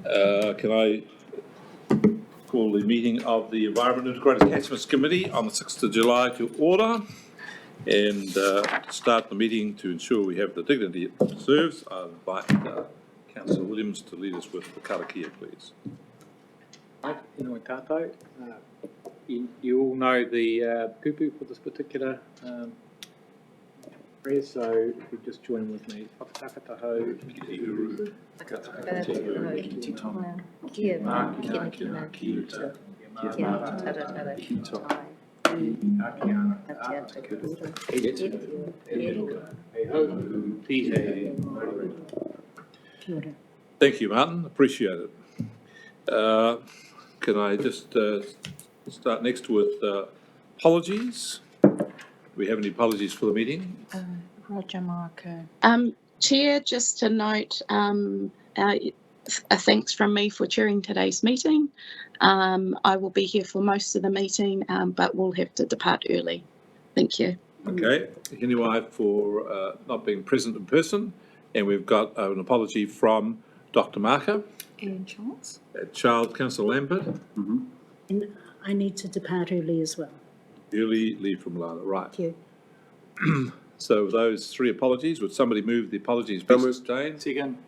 Can I call the meeting of the Environment Integrated Catchments Committee on the 6th of July to order? And to start the meeting, to ensure we have the dignity it deserves, I invite Councillor Williams to lead us with the karakia, please. Right, inoi tātou. You all know the pupu for this particular prayer, so if you just join with me. Whakatakaho, Kia kina kiuta, kia taratara kitai, atiata kura, Thank you, Martin. Appreciate it. Can I just start next with apologies? Do we have any apologies for the meeting? Roger Marco. Chair, just to note, a thanks from me for chairing today's meeting. I will be here for most of the meeting, but will have to depart early. Thank you. Okay, anyway, for not being present in person, and we've got an apology from Dr. Marker. And Charles. Councillor Lambert. And I need to depart early as well. Early leave from Lana, right. Thank you. So those three apologies, would somebody move the apologies be sustained? Second.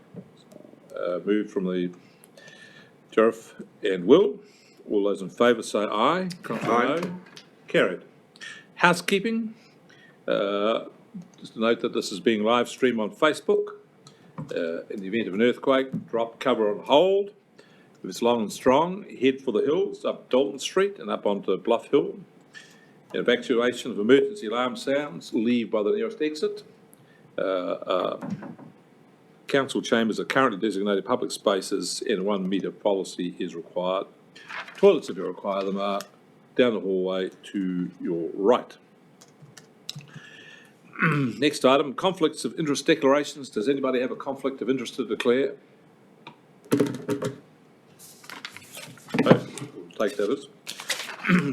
Moved from the Sheriff and Will. All those in favour say aye. Aye. No. Carried. Housekeeping. Just to note that this is being live streamed on Facebook. In the event of an earthquake, drop cover on hold. If it's long and strong, head for the hills, up Dalton Street and up onto Bluff Hill. Evacuation of emergency alarm sounds, leave by the nearest exit. Council chambers are currently designated public spaces and 1 metre policy is required. Toilets, if you require them, are down the hallway to your right. Next item, conflicts of interest declarations. Does anybody have a conflict of interest to declare? No, we'll take that as.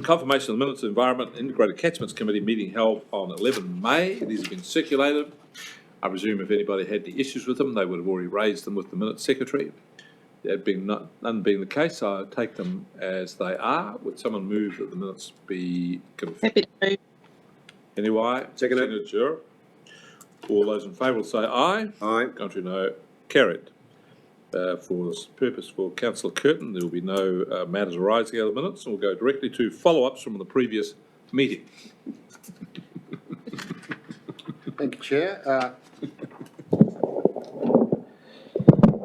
Confirmation of the minutes of Environment Integrated Catchments Committee meeting held on 11 May. These have been circulated. I presume if anybody had any issues with them, they would have already raised them with the minutes secretary. That being none being the case, I take them as they are. Would someone move that the minutes be confirmed? Happy to move. Anyway, Second. Sure. All those in favour will say aye. Aye. Contrary, no. Carried. For this purpose, for Councillor Curtin, there will be no matters arising out of the minutes, and we'll go directly to follow-ups from the previous meeting. Thank you, Chair.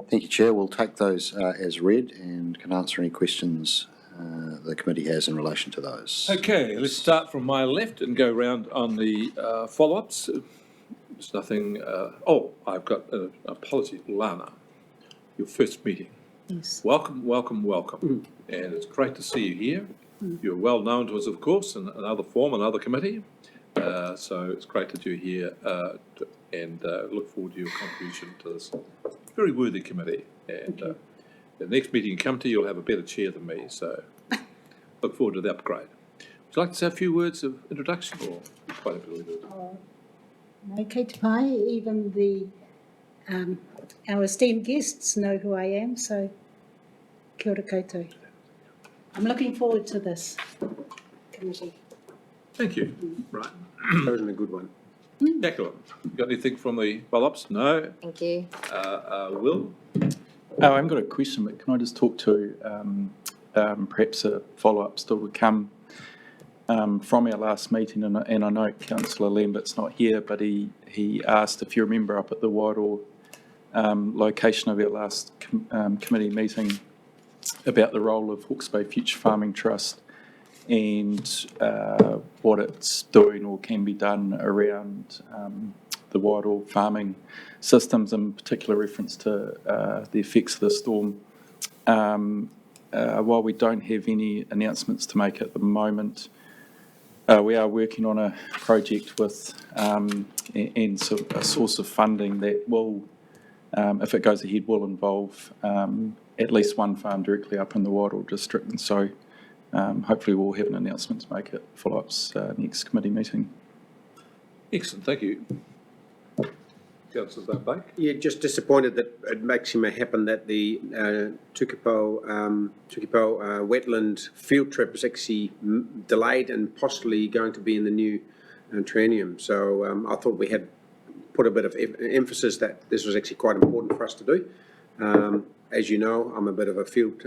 Thank you, Chair. We'll take those as read and can answer any questions the committee has in relation to those. Okay, let's start from my left and go round on the follow-ups. There's nothing. I've got an apology, Lana. Your first meeting. Yes. Welcome, welcome, welcome. And it's great to see you here. You're well known to us, of course, in another form, another committee. So it's great that you're here and look forward to your contribution to this very worthy committee. And the next meeting you come to, you'll have a better chair than me. So look forward to the upgrade. Would you like to say a few words of introduction or quite happy to leave it? No, Kate Pai, even the our esteemed guests know who I am, so kia ora koutou. I'm looking forward to this committee. Thank you. Right. Chosen a good one. Jacqueline, you got anything from the follow-ups? No? Thank you. Will? Oh, I've got a question, but can I just talk to perhaps a follow-up still to come from our last meeting? And I know Councillor Lambert's not here, but he asked, if you remember, up at the Wairoa location of our last committee meeting about the role of Hawke's Bay Future Farming Trust and what it's doing or can be done around the Wairoa farming systems, in particular reference to the effects of the storm. While we don't have any announcements to make at the moment, we are working on a project with and a source of funding that will, if it goes ahead, will involve at least one farm directly up in the Wairoa district. And so hopefully we'll have an announcement to make at follow-ups next committee meeting. Excellent, thank you. Councillor Van Dyke. Yeah, just disappointed that it makes him happen that the Tukipo wetland field trip is actually delayed and possibly going to be in the new triennium. So I thought we had put a bit of emphasis that this was actually quite important for us to do. As you know, I'm a bit of a field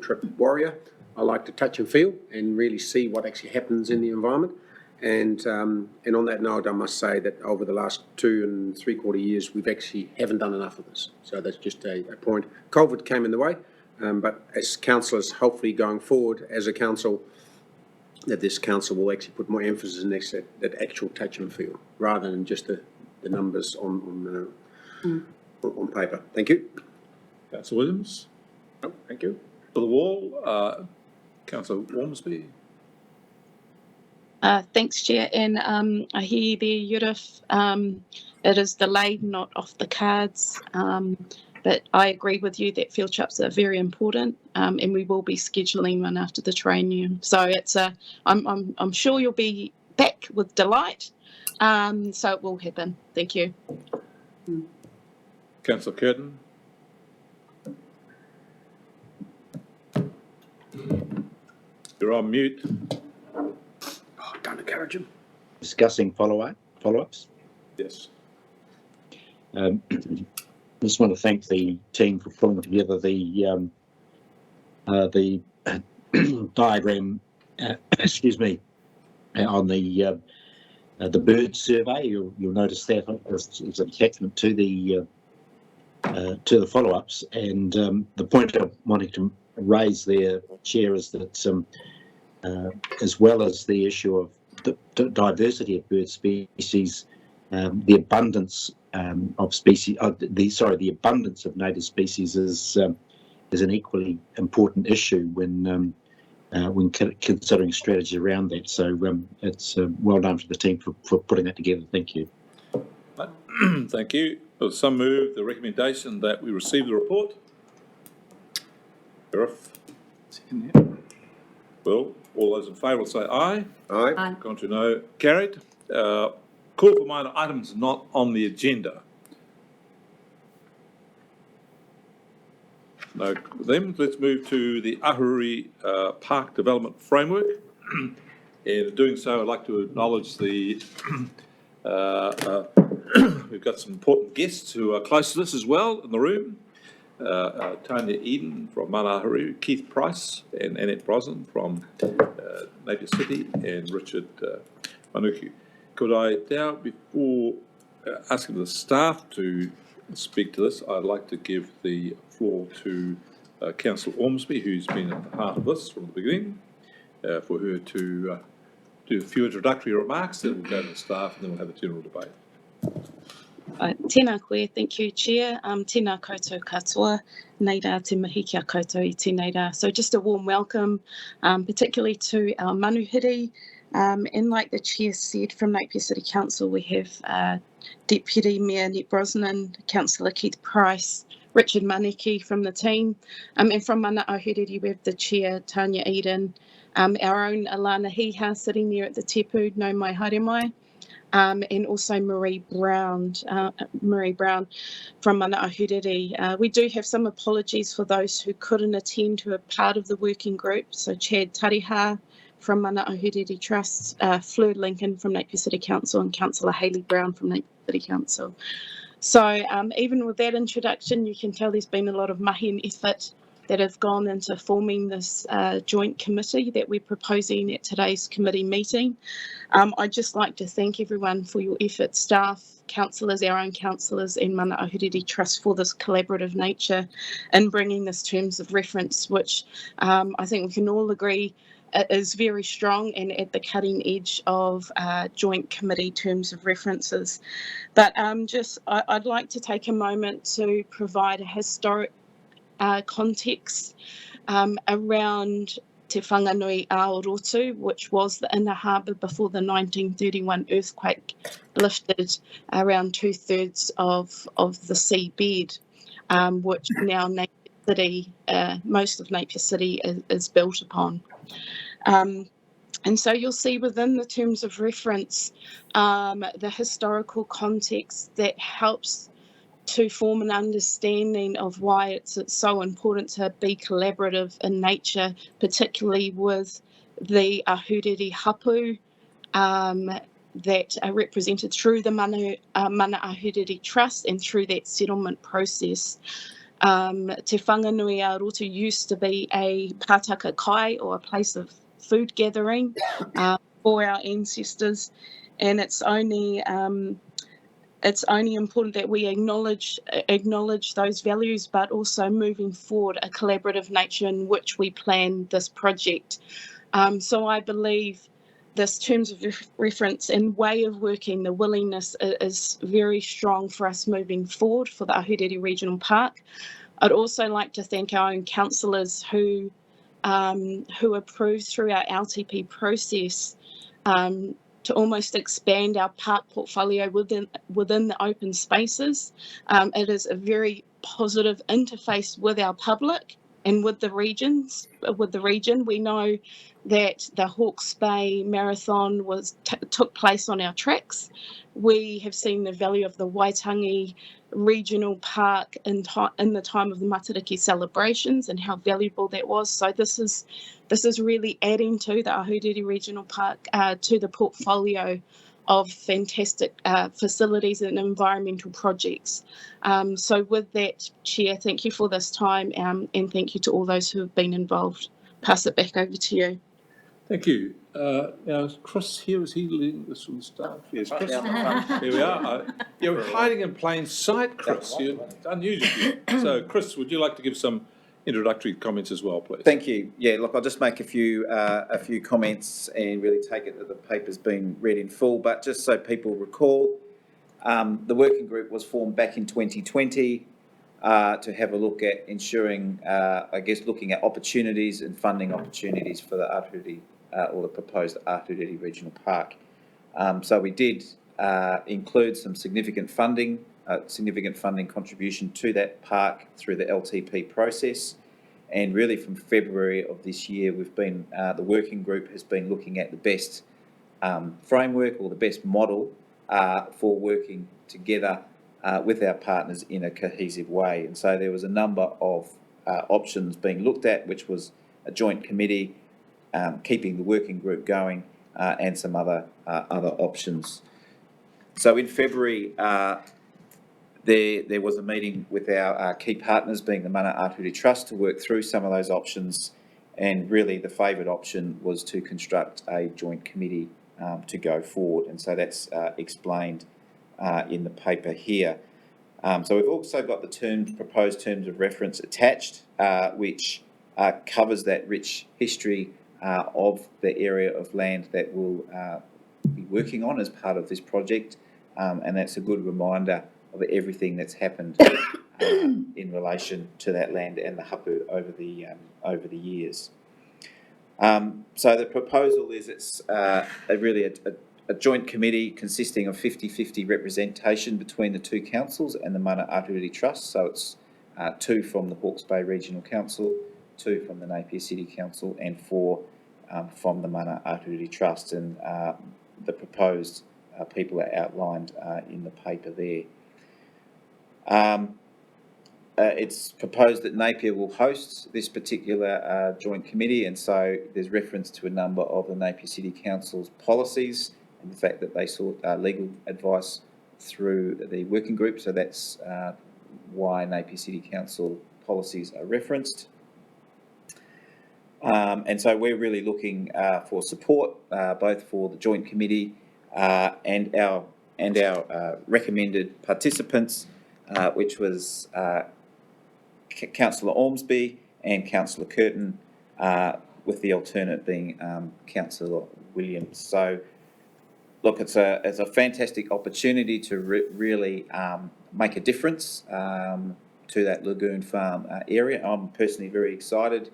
trip warrior. I like to touch and feel and really see what actually happens in the environment. And on that note, I must say that over the last 2 3/4 years, we've actually haven't done enough of this. So that's just a point. COVID came in the way, but as councillors, hopefully going forward as a council, that this council will actually put more emphasis in that actual touch and feel, rather than just the numbers on paper. Thank you. Councillor Williams. Oh, thank you. For the wall, Councillor Ormsby. Thanks, Chair. And I hear you there, Judith. It is delayed, not off the cards. But I agree with you that field trips are very important, and we will be scheduling one after the training. So I'm sure you'll be back with delight. So it will happen. Thank you. Councillor Curtin. You're on mute. Oh, don't encourage him. Discussing follow-ups. Yes. Just want to thank the team for pulling together the diagram. Excuse me, on the bird survey. You'll notice that as an attachment to the follow-ups. And the point I'm wanting to raise there, Chair, is that as well as the issue of the diversity of bird species, the abundance of species, the abundance of native species is an equally important issue when considering strategy around that. So it's well done for the team for putting that together. Thank you. Thank you. Well, some move the recommendation that we receive the report. Sheriff. Second, yeah. Well, all those in favour will say aye. Aye. Contrary, no. Carried. Call for minor items not on the agenda. No, then let's move to the Ahuriri Park Development Framework. And in doing so, I'd like to acknowledge the we've got some important guests who are close to this as well in the room. Tanya Eden from Manahuru, Keith Price and Annette Brosnan from Napier City, and Richard Manuku. Could I now, before asking the staff to speak to this, I'd like to give the floor to Councillor Ormsby, who's been at the heart of this from the beginning, for her to do a few introductory remarks, then we'll go to the staff and then we'll have a general debate. Tēnā koe, thank you, Chair. Tēnā koutou katoa, nei rā te mihi kia koutou I tēnei rā. So just a warm welcome, particularly to our manuhiri. And like the Chair said, from Napier City Council, we have Deputy Mayor Annette Brosnan, Councillor Keith Price, Richard Maneki from the team, and from Mana Ahuriri we have the Chair, Tanya Eden, our own Alana Hiha sitting there at the tepu, no mai haere mai. And also Marie Brown from Mana Ahuriri. We do have some apologies for those who couldn't attend, who are part of the working group. So Chad Tariha from Mana Ahuriri Trust, Fleur Lincoln from Napier City Council, and Councillor Hayley Brown from Napier City Council. So even with that introduction, you can tell there's been a lot of mahi and effort that have gone into forming this joint committee that we're proposing at today's committee meeting. I'd just like to thank everyone for your effort, staff, councillors, our own councillors, and Mana Ahuriri Trust for this collaborative nature in bringing this terms of reference, which I think we can all agree is very strong and at the cutting edge of joint committee terms of references. But I'd like to take a moment to provide a historic context around Te Whanganui Aorotu, which was the inner harbour before the 1931 earthquake lifted around 2/3 of the seabed, which now Napier City, most of Napier City is built upon. And so you'll see within the terms of reference the historical context that helps to form an understanding of why it's so important to be collaborative in nature, particularly with the ahuriri hapu that are represented through the Mana Ahuriri Trust and through that settlement process. Te Whanganui a Roto used to be a pātaka kai, or a place of food gathering for our ancestors, and it's only important that we acknowledge those values, but also moving forward a collaborative nature in which we plan this project. So I believe this terms of reference and way of working, the willingness is very strong for us moving forward for the Ahuriri Regional Park. I'd also like to thank our own councillors who approved through our LTP process to almost expand our park portfolio within the open spaces. It is a very positive interface with our public and with the region. We know that the Hawke's Bay Marathon took place on our tracks. We have seen the value of the Waitangi Regional Park in the time of the Matariki celebrations and how valuable that was. So this is really adding to the Ahuriri Regional Park, to the portfolio of fantastic facilities and environmental projects. So with that, Chair, thank you for this time, and thank you to all those who have been involved. Pass it back over to you. Thank you. Now, is Chris here? Is he leading this from the start? Yes, Chris. Here we are. You're hiding in plain sight, Chris. It's unusual. So, Chris, would you like to give some introductory comments as well, please? Thank you. Yeah, look, I'll just make a few comments and really take it that the paper's been read in full. But just so people recall, the working group was formed back in 2020 to have a look at ensuring, looking at opportunities and funding opportunities for the Ahuriri or the proposed Ahuriri Regional Park. So we did include some significant funding contribution to that park through the LTP process. And really from February of this year, we've been, the working group has been looking at the best framework or the best model for working together with our partners in a cohesive way. And so there was a number of options being looked at, which was a joint committee, keeping the working group going, and some other options. So in February, there was a meeting with our key partners, being the Mana Ahuriri Trust, to work through some of those options, and really the favoured option was to construct a joint committee to go forward, and so that's explained in the paper here. So we've also got the proposed terms of reference attached, which covers that rich history of the area of land that we'll be working on as part of this project, and that's a good reminder of everything that's happened in relation to that land and the hapu over the years. So the proposal is it's really a joint committee consisting of 50-50 representation between the two councils and the Mana Ahuriri Trust. So it's 2 from the Hawke's Bay Regional Council, 2 from the Napier City Council, and 4 from the Mana Ahuriri Trust. And the proposed people are outlined in the paper there. It's proposed that Napier will host this particular joint committee, and so there's reference to a number of the Napier City Council's policies and the fact that they sought legal advice through the working group, so that's why Napier City Council policies are referenced. And so we're really looking for support, both for the joint committee and our recommended participants, which was Councillor Ormsby and Councillor Curtin, with the alternate being Councillor Williams. So, look, it's a fantastic opportunity to really make a difference to that Lagoon Farm area. I'm personally very excited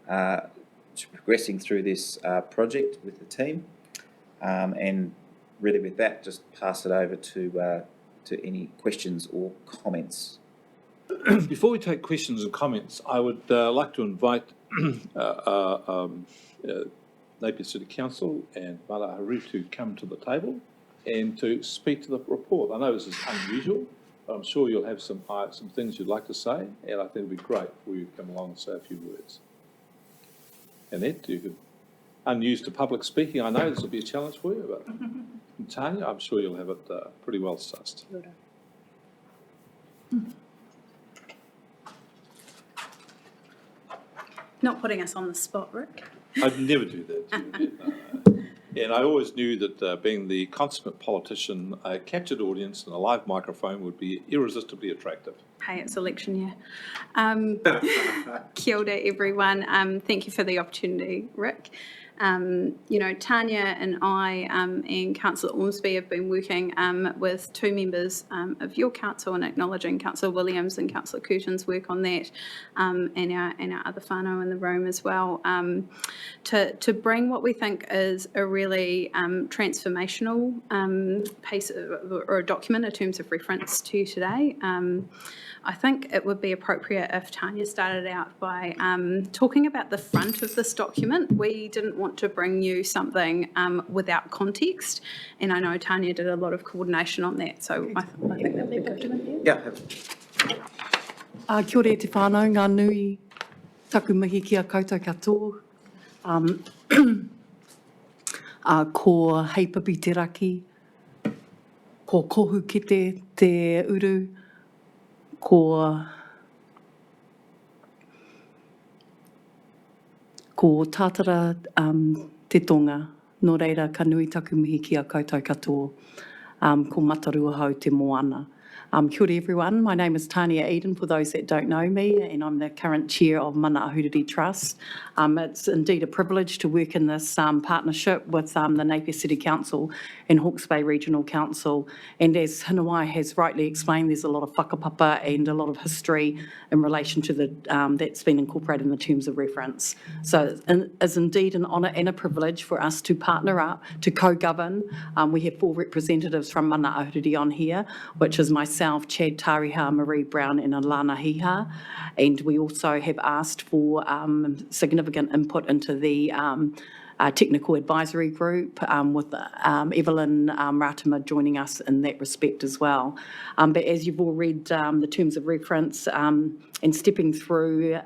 to progressing through this project with the team, and really with that, just pass it over to any questions or comments. Before we take questions and comments, I would like to invite Napier City Council and Mana Haru to come to the table and to speak to the report. I know this is unusual, but I'm sure you'll have some things you'd like to say, and I think it'd be great for you to come along and say a few words. Annette, you could, unused to public speaking, I know this will be a challenge for you, but Tanya, I'm sure you'll have it pretty well sussed. Not putting us on the spot, Rick. I'd never do that to you. And I always knew that being the consummate politician, a captured audience and a live microphone would be irresistibly attractive. Hey, it's election year. Kia ora, everyone. Thank you for the opportunity, Rick. Tanya and I and Councillor Ormsby have been working with two members of your council and acknowledging Councillor Williams and Councillor Curtin's work on that, and our other whānau in the room as well, to bring what we think is a really transformational piece or a document in terms of reference to you today. I think it would be appropriate if Tanya started out by talking about the front of this document. We didn't want to bring you something without context, and I know Tanya did a lot of coordination on that, so I think that would be good. Yeah. Kia ora e te whānau, ngā nui taku mihi ki a koutou katoa. Ko heipapi te raki, ko kohu kite te uru, ko tātara te tonga, nō reira ka nui taku mihi ki a koutou katoa, ko matarua hau te moana. Kia ora everyone, my name is Tania Eden for those that don't know me, and I'm the current chair of Mana Ahuriri Trust. It's indeed a privilege to work in this partnership with the Napier City Council and Hawke's Bay Regional Council, and as Hinawai has rightly explained, there's a lot of whakapapa and a lot of history in relation to the that's been incorporated in the terms of reference. So it's indeed an honour and a privilege for us to partner up, to co-govern. We have 4 representatives from Mana Ahuriri on here, which is myself, Chad Tariha, Marie Brown and Alana Hiha, and we also have asked for significant input into the technical advisory group with Evelyn Ratama joining us in that respect as well. But as you've all read the terms of reference and stepping through,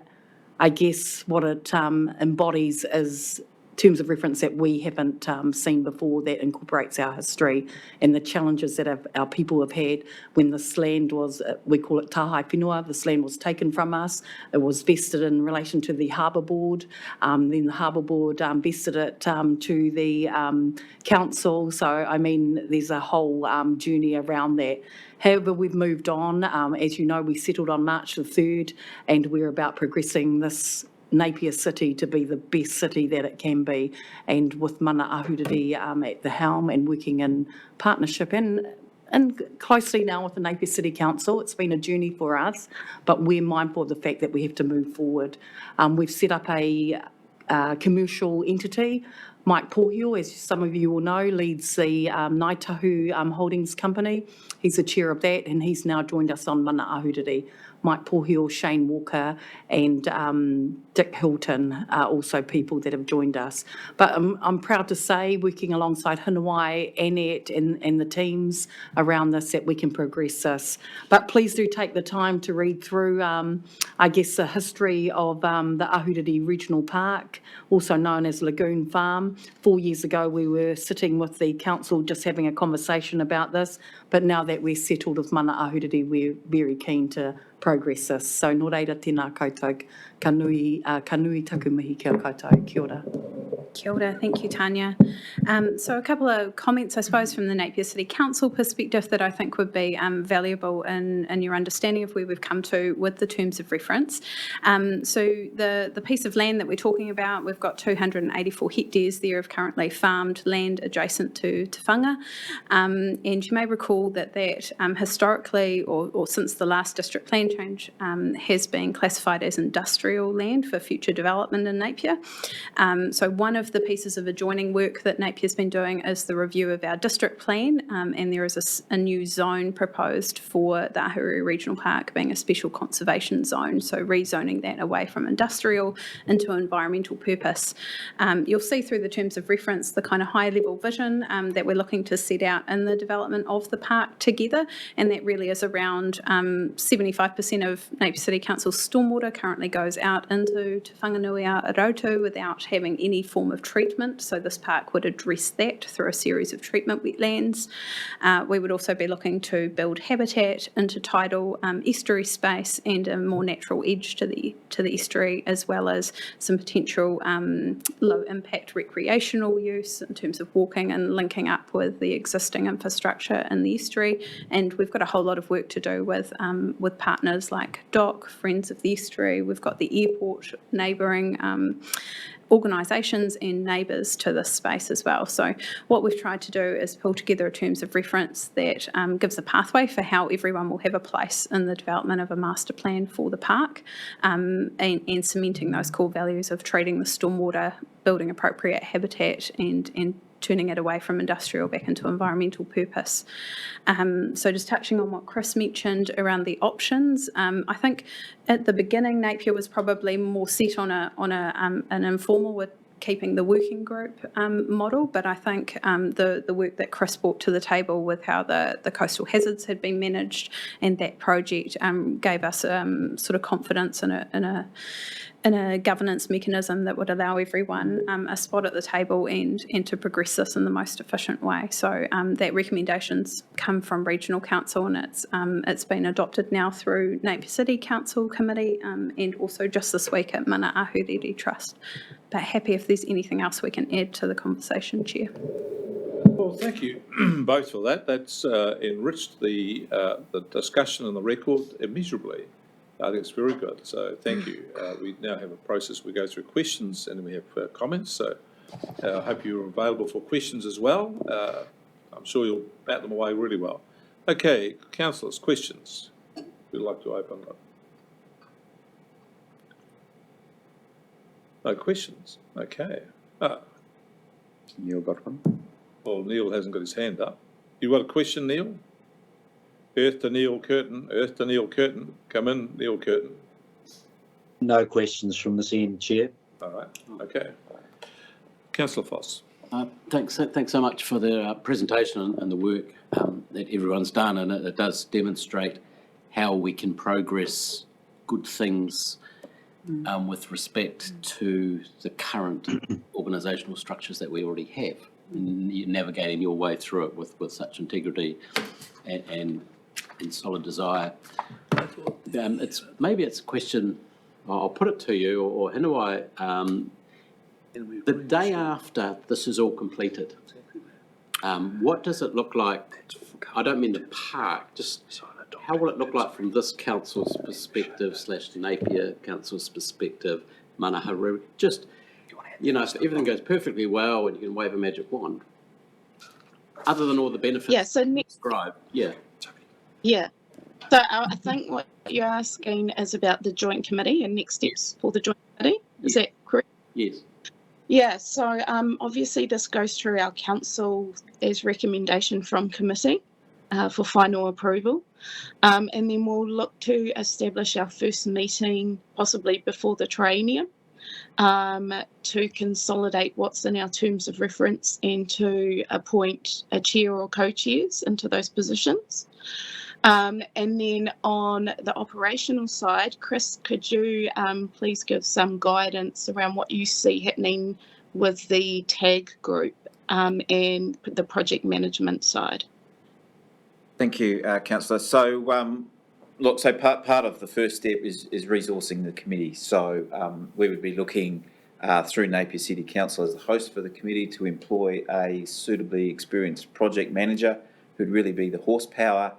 I guess what it embodies is terms of reference that we haven't seen before, that incorporates our history and the challenges that our people have had when this land was, we call it tahai whenua, this land was taken from us. It was vested in relation to the Harbour Board, then the Harbour Board vested it to the council. So, I mean, there's a whole journey around that. However, we've moved on. As you know, we settled on March the 3rd, and we're about progressing this Napier City to be the best city that it can be, and with Mana Ahuriri at the helm and working in partnership and closely now with the Napier City Council. It's been a journey for us, but we're mindful of the fact that we have to move forward. We've set up a commercial entity. Mike Pōhio, as some of you will know, leads the Ngaitahu Holdings Company. He's the chair of that, and he's now joined us on Mana Ahuriri. Mike Pōhio, Shane Walker and Dick Hilton are also people that have joined us. But I'm proud to say, working alongside Hinawai, Annette and the teams around this, that we can progress this. But please do take the time to read through, I guess, the history of the Ahuriri Regional Park, also known as Lagoon Farm. 4 years ago, we were sitting with the council just having a conversation about this, but now that we're settled with Mana Ahuriri, we're very keen to progress this. So nō reira tēnā koutou, ka nui taku mihi ki a koutou. Kia ora. Kia ora, thank you, Tanya. So a couple of comments, I suppose, from the Napier City Council perspective that I think would be valuable in your understanding of where we've come to with the terms of reference. So the piece of land that we're talking about, we've got 284 hectares there of currently farmed land adjacent to Te Whanga. And you may recall that historically, or since the last district plan change, has been classified as industrial land for future development in Napier. So one of of the pieces of adjoining work that Napier's been doing is the review of our district plan, and there is a new zone proposed for the Ahuriri Regional Park being a special conservation zone, so rezoning that away from industrial into environmental purpose. You'll see through the terms of reference the kind of high-level vision that we're looking to set out in the development of the park together, and that really is around 75% of Napier City Council's stormwater currently goes out into Te Whanganui Roto without having any form of treatment, so this park would address that through a series of treatment wetlands. We would also be looking to build habitat, intertidal estuary space, and a more natural edge to the estuary, as well as some potential low-impact recreational use in terms of walking and linking up with the existing infrastructure in the estuary. And we've got a whole lot of work to do with partners like DOC, Friends of the Estuary. We've got the airport, neighbouring organisations and neighbours to this space as well. So what we've tried to do is pull together a terms of reference that gives a pathway for how everyone will have a place in the development of a master plan for the park, and cementing those core values of treating the stormwater, building appropriate habitat, and turning it away from industrial back into environmental purpose. So just touching on what Chris mentioned around the options, I think at the beginning Napier was probably more set on an informal with keeping the working group model, but I think the work that Chris brought to the table with how the coastal hazards had been managed and that project gave us sort of confidence in a governance mechanism that would allow everyone a spot at the table and to progress this in the most efficient way. So that recommendations come from Regional Council, and it's been adopted now through Napier City Council Committee and also just this week at Mana Ahuriri Trust. But happy if there's anything else we can add to the conversation, Chair. Well, thank you both for that. That's enriched the discussion and the record immeasurably. I think it's very good, so thank you. We now have a process. We go through questions and we have comments, so I hope you're available for questions as well. I'm sure you'll bat them away really well. Okay, councillors, questions? We'd like to open up. No questions? Okay. Neil got one. Well, Neil hasn't got his hand up. You got a question, Neil? Earth to Neil Curtin. Earth to Neil Curtin. Come in, Neil Curtin. No questions from this end, Chair. All right. Okay. Councillor Foss. Thanks so much for the presentation and the work that everyone's done, and it does demonstrate how we can progress good things with respect to the current organisational structures that we already have. And you're navigating your way through it with such integrity and solid desire. Maybe it's a question, I'll put it to you, or Hinawai, the day after this is all completed, what does it look like? I don't mean the park, just how will it look like from this council's perspective / Napier Council's perspective, Mana Ahuriri? Just, you know, if everything goes perfectly well and you can wave a magic wand, other than all the benefits described, Yeah. So I think what you're asking is about the joint committee and next steps for the joint committee. Is that correct? Yes. Yeah. So obviously this goes through our council as recommendation from committee for final approval, and then we'll look to establish our first meeting possibly before the triennium to consolidate what's in our terms of reference and to appoint a chair or co-chairs into those positions. And then on the operational side, Chris, could you please give some guidance around what you see happening with the TAG group and the project management side? Thank you, Councillor. So, look, so part of the first step is resourcing the committee. So we would be looking through Napier City Council as the host for the committee to employ a suitably experienced project manager who'd really be the horsepower.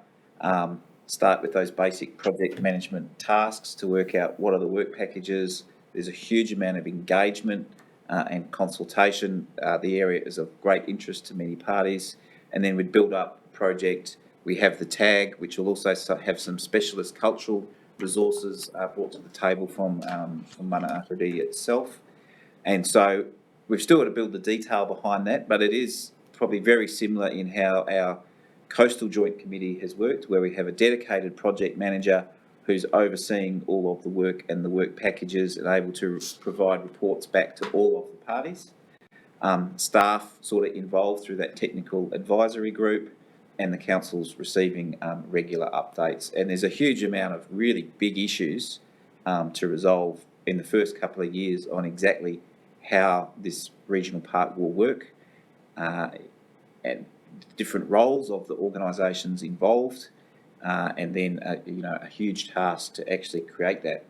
Start with those basic project management tasks to work out what are the work packages. There's a huge amount of engagement and consultation. The area is of great interest to many parties. And then we'd build up the project. We have the TAG, which will also have some specialist cultural resources brought to the table from Mana Ahuriri itself. And so we've still got to build the detail behind that, but it is probably very similar in how our Coastal Joint Committee has worked, where we have a dedicated project manager who's overseeing all of the work and the work packages and able to provide reports back to all of the parties. Staff sort of involved through that technical advisory group, and the council's receiving regular updates. And there's a huge amount of really big issues to resolve in the first couple of years on exactly how this regional park will work, and different roles of the organisations involved, and then a huge task to actually create that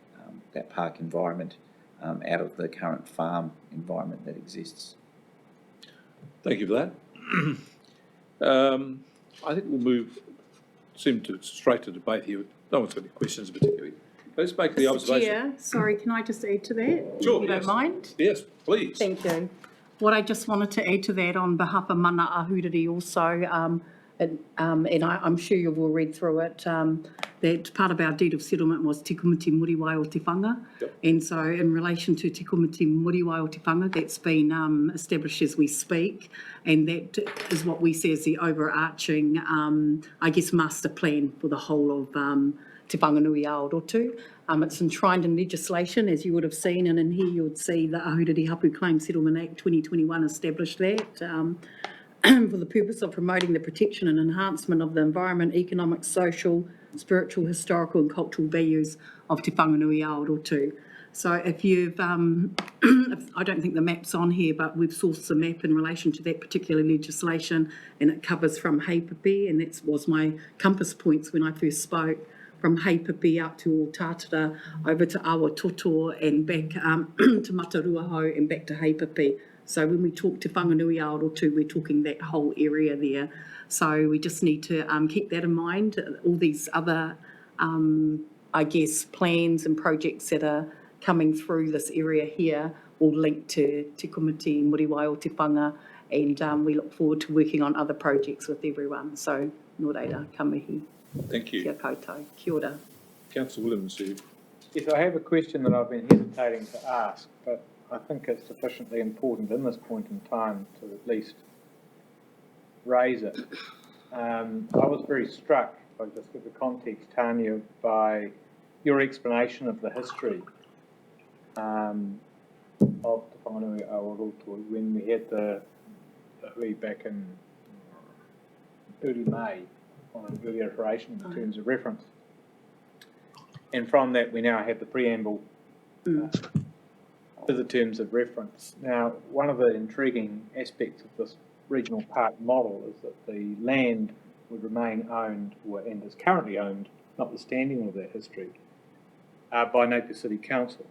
park environment out of the current farm environment that exists. Thank you for that. I think we'll seem to straight to debate here. No one's got any questions particularly. Let's make the observation. Chair, sorry, can I just add to that? Sure, If you don't mind? Yes, please. Thank you. What I just wanted to add to that on behalf of Mana Ahuriri also, and I'm sure you've all read through it, that part of our deed of settlement was Te Kumiti Muriwai o Te Whanga. Yep. And so in relation to Te Kumiti Muriwai o Te Whanga, that's been established as we speak, and that is what we see as the overarching, master plan for the whole of Te Whanganui Aotearoa. It's enshrined in legislation, as you would have seen, and in here you would see the Ahuriri Hapu Claim Settlement Act 2021 established that for the purpose of promoting the protection and enhancement of the environment, economic, social, spiritual, historical and cultural values of Te Whanganui Aotearoa. So if you've, I don't think the map's on here, but we've sourced the map in relation to that particular legislation, and it covers from Heipapi, and that was my compass points when I first spoke, from Heipapi up to Otatara, over to Awatoto and back to Mataruaho and back to Heipapi. So when we talk to Whanganui Aotearoa, we're talking that whole area there. So we just need to keep that in mind. All these other, plans and projects that are coming through this area here will link to Te Kumiti Muriwai o Te Whanga, and we look forward to working on other projects with everyone. So, nō reira, ka mihi. Thank you. Kia koutou. Kia ora. Councillor Williams, Yes, I have a question that I've been hesitating to ask, but I think it's sufficiently important in this point in time to at least raise it. I was very struck, if I just give the context, Tanya, by your explanation of the history of Te Whanganui Aotearoa when we had the hui back in early May on an early iteration in terms of reference. And from that, we now have the preamble to the terms of reference. Now, one of the intriguing aspects of this regional park model is that the land would remain owned, and is currently owned, notwithstanding all of that history, by Napier City Council.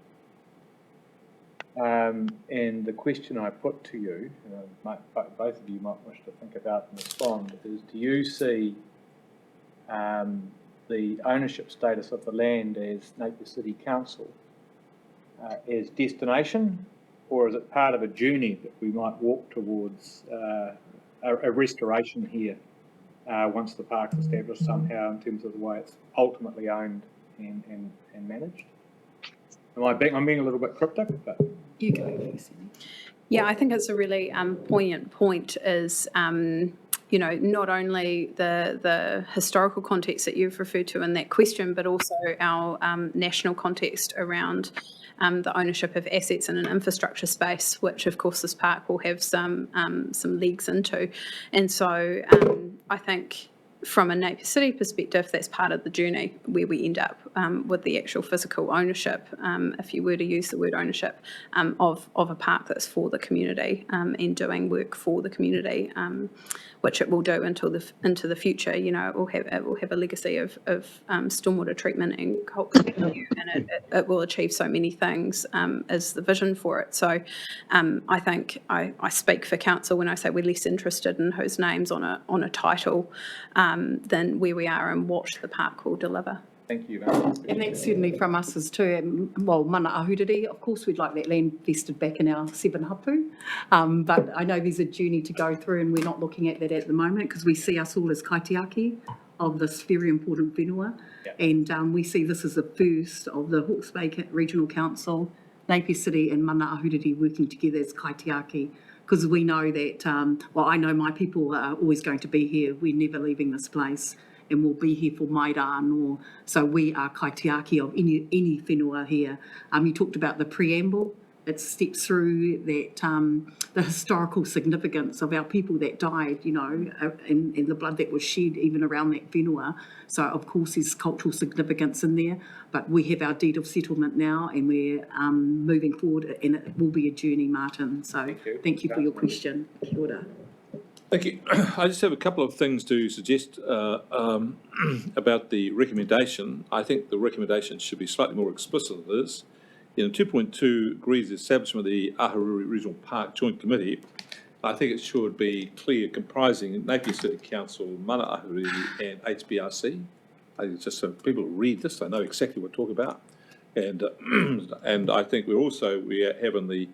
And the question I put to you, both of you might wish to think about and respond, is do you see the ownership status of the land as Napier City Council as destination, or is it part of a journey that we might walk towards a restoration here once the park's established somehow in terms of the way it's ultimately owned and managed? I'm being a little bit cryptic, but... You go. Yeah, I think it's a really poignant point is, not only the historical context that you've referred to in that question, but also our national context around the ownership of assets in an infrastructure space, which of course this park will have some legs into. And so I think from a Napier City perspective, that's part of the journey where we end up with the actual physical ownership, if you were to use the word ownership, of a park that's for the community and doing work for the community, which it will do into the future. It will have a legacy of stormwater treatment and culture, and it will achieve so many things as the vision for it. So I think I speak for council when I say we're less interested in whose name's on a title than where we are and what the park will deliver. Thank you. And that's certainly from us as too. Well, mana ahuriri, of course we'd like that land vested back in our 7 hapu, but I know there's a journey to go through and we're not looking at that at the moment because we see us all as kaitiaki of this very important whenua, and we see this as the first of the Hawke's Bay Regional Council Napier City and Mana Ahuriri working together as kaitiaki, because we know that, well, I know my people are always going to be here. We're never leaving this place, and we'll be here for maira anō. So we are kaitiaki of any whenua here. You talked about the preamble. It steps through that the historical significance of our people that died, you know, and the blood that was shed even around that whenua. So, of course, there's cultural significance in there, but we have our deed of settlement now, and we're moving forward, and it will be a journey, Martin. So thank you for your question. Kia ora. Thank you. I just have a couple of things to suggest about the recommendation. I think the recommendation should be slightly more explicit than this. In 2.2, agrees the establishment of the Ahuriri Regional Park Joint Committee. I think it should be clear, comprising Napier City Council, Mana Ahuriri and HBRC. I think it's just so people read this, they know exactly what we're talking about. And and I think we have in the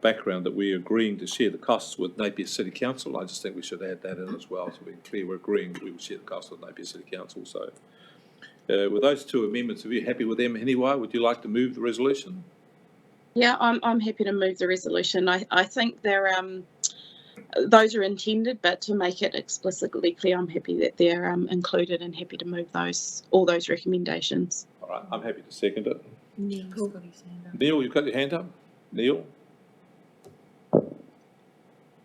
background that we're agreeing to share the costs with Napier City Council. I just think we should add that in as well, so we're clear we're agreeing that we will share the costs with Napier City Council. So with those two amendments, are you happy with them anyway? Would you like to move the resolution? Yeah, I'm happy to move the resolution. I think they're those are intended, but to make it explicitly clear, I'm happy that they're included, and happy to move all those recommendations. All right, I'm happy to second it. Neil's got his hand up. Neil, you've got your hand up? Neil?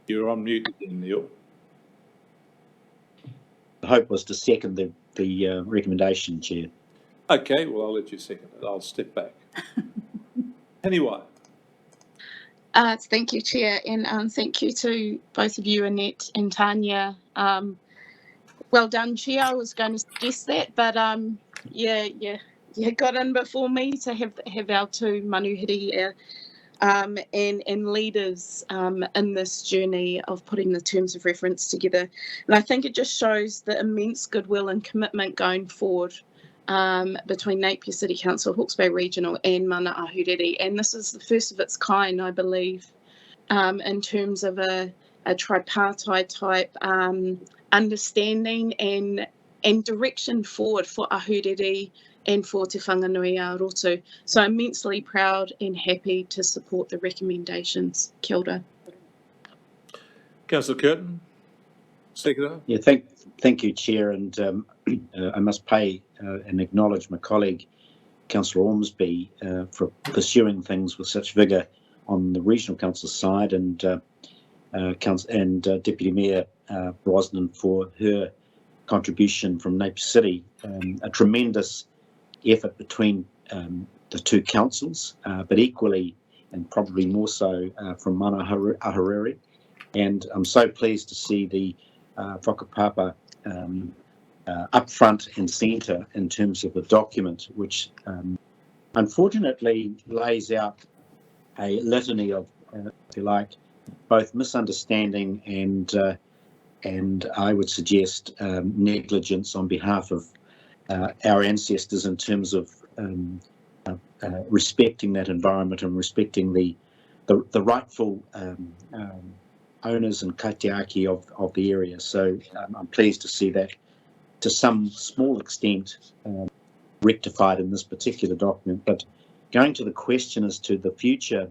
You're on mute again, Neil. The hope was to second the recommendation, Chair. Okay, well, I'll let you second it. I'll step back. Anyway. Thank you, Chair, and thank you to both of you, Annette and Tanya. Well done, Chair. I was going to suggest that, but you got in before me to have our two manuhiri and leaders in this journey of putting the terms of reference together. And I think it just shows the immense goodwill and commitment going forward between Napier City Council, Hawke's Bay Regional and Mana Ahuriri. And this is the first of its kind, I believe, in terms of a tripartite type understanding and direction forward for Ahuriri and for Te Whanganui-a-Roto. So I'm immensely proud and happy to support the recommendations. Kia ora. Councillor Curtin, seconder. Yeah, thank you, Chair, and I must pay and acknowledge my colleague, Councillor Ormsby, for pursuing things with such vigour on the Regional Council side, and Deputy Mayor Brosnan for her contribution from Napier City. A tremendous effort between the two councils, but equally and probably more so from Mana Ahuriri. And I'm so pleased to see the whakapapa up front and centre in terms of the document, which unfortunately lays out a litany of, if you like, both misunderstanding and I would suggest negligence on behalf of our ancestors in terms of respecting that environment and respecting the rightful owners and kaitiaki of the area. So I'm pleased to see that to some small extent rectified in this particular document. But going to the question as to the future,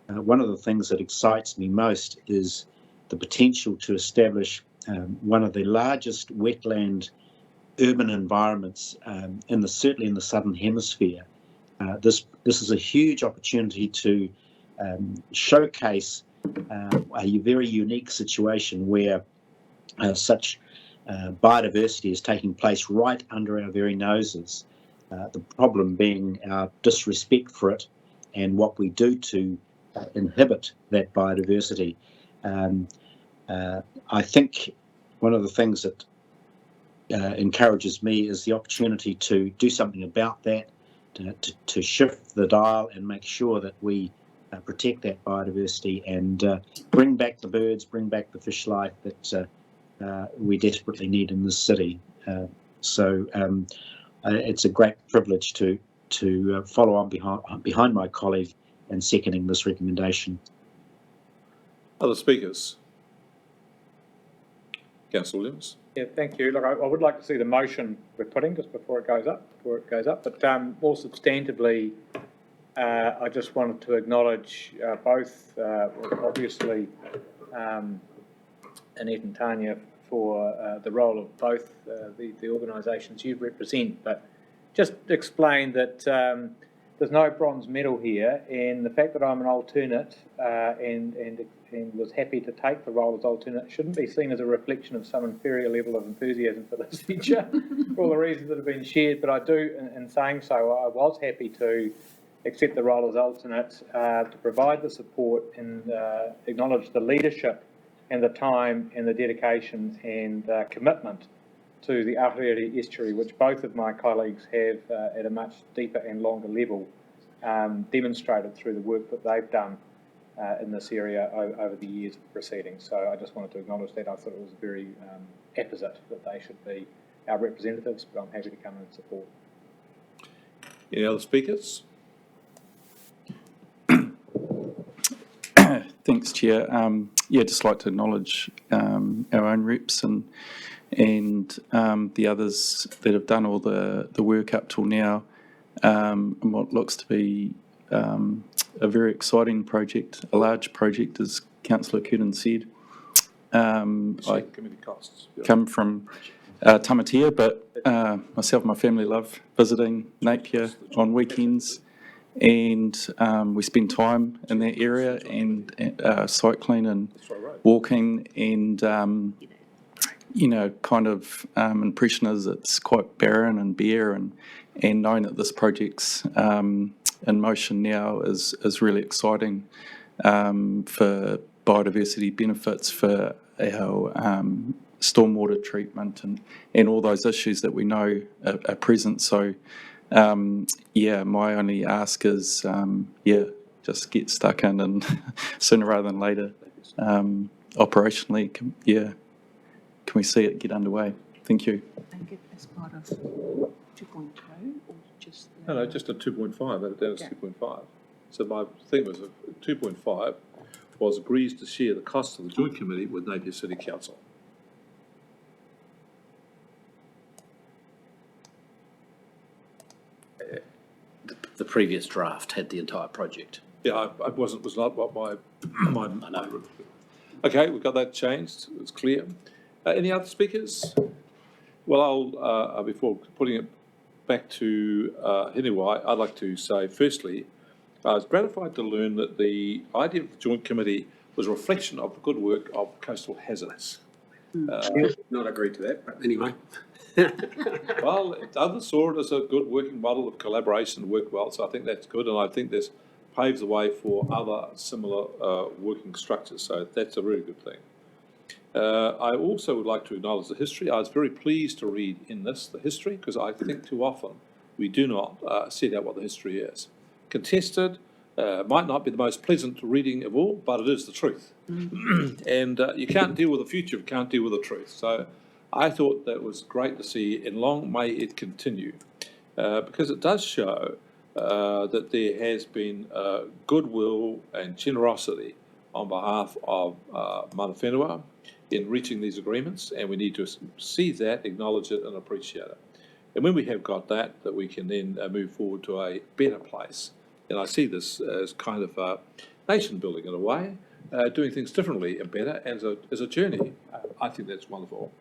one of the things that excites me most is the potential to establish one of the largest wetland urban environments certainly in the Southern Hemisphere. This is a huge opportunity to showcase a very unique situation where such biodiversity is taking place right under our very noses. The problem being our disrespect for it and what we do to inhibit that biodiversity. I think one of the things that encourages me is the opportunity to do something about that, to shift the dial and make sure that we protect that biodiversity and bring back the birds, bring back the fish life that we desperately need in this city. So it's a great privilege to follow on behind my colleague and seconding this recommendation. Other speakers? Councillor Williams. Yeah, thank you. Look, I would like to see the motion we're putting just before it goes up, but more substantively, I just wanted to acknowledge both, obviously, Annette and Tanya for the role of both the organisations you represent, but just explain that there's no bronze medal here, and the fact that I'm an alternate and was happy to take the role as alternate shouldn't be seen as a reflection of some inferior level of enthusiasm for this venture, for all the reasons that have been shared. But I do, in saying so, I was happy to accept the role as alternate to provide the support and acknowledge the leadership and the time and the dedication and commitment to the Ahuriri estuary, which both of my colleagues have at a much deeper and longer level demonstrated through the work that they've done in this area over the years preceding. So I just wanted to acknowledge that. I thought it was very apposite that they should be our representatives, but I'm happy to come and support. Any other speakers? Thanks, Chair. Yeah, just like to acknowledge our own reps and the others that have done all the work up till now, and what looks to be a very exciting project, a large project, as Councillor Curtin said. I Committee costs. come from Tamatea, but myself and my family love visiting Napier on weekends, and we spend time in that area and cycling and walking, and you know, kind of impression is it's quite barren and bare, and knowing that this project's in motion now is really exciting for biodiversity benefits, for our stormwater treatment and all those issues that we know are present. So yeah, my only ask is just get stuck in, and sooner rather than later, operationally, can we see it get underway? Thank you. Think it as part of 2.0 or just? No, just a 2.5, that was 2.5. So my thing was 2.5 was agrees to share the cost of the joint committee with Napier City Council. The previous draft had the entire project. Yeah, was not what my Okay, we've got that changed. It's clear. Any other speakers? Well, I'll before putting it back to Henewai, I'd like to say firstly, I was gratified to learn that the idea of the joint committee was a reflection of the good work of Coastal Hazardous. Not agreed to that, but anyway. Well, others saw it as a good working model of collaboration and worked well, so I think that's good, and I think this paves the way for other similar working structures, so that's a really good thing. I also would like to acknowledge the history. I was very pleased to read in this the history, because I think too often we do not set out what the history is. Contested, might not be the most pleasant reading of all, but it is the truth. And you can't deal with the future if you can't deal with the truth. So I thought that was great to see, and long may it continue, because it does show that there has been goodwill and generosity on behalf of Mana Whenua in reaching these agreements, and we need to see that, acknowledge it and appreciate it. And when we have got that we can then move forward to a better place. And I see this as kind of nation building in a way, doing things differently and better as a journey. I think that's wonderful.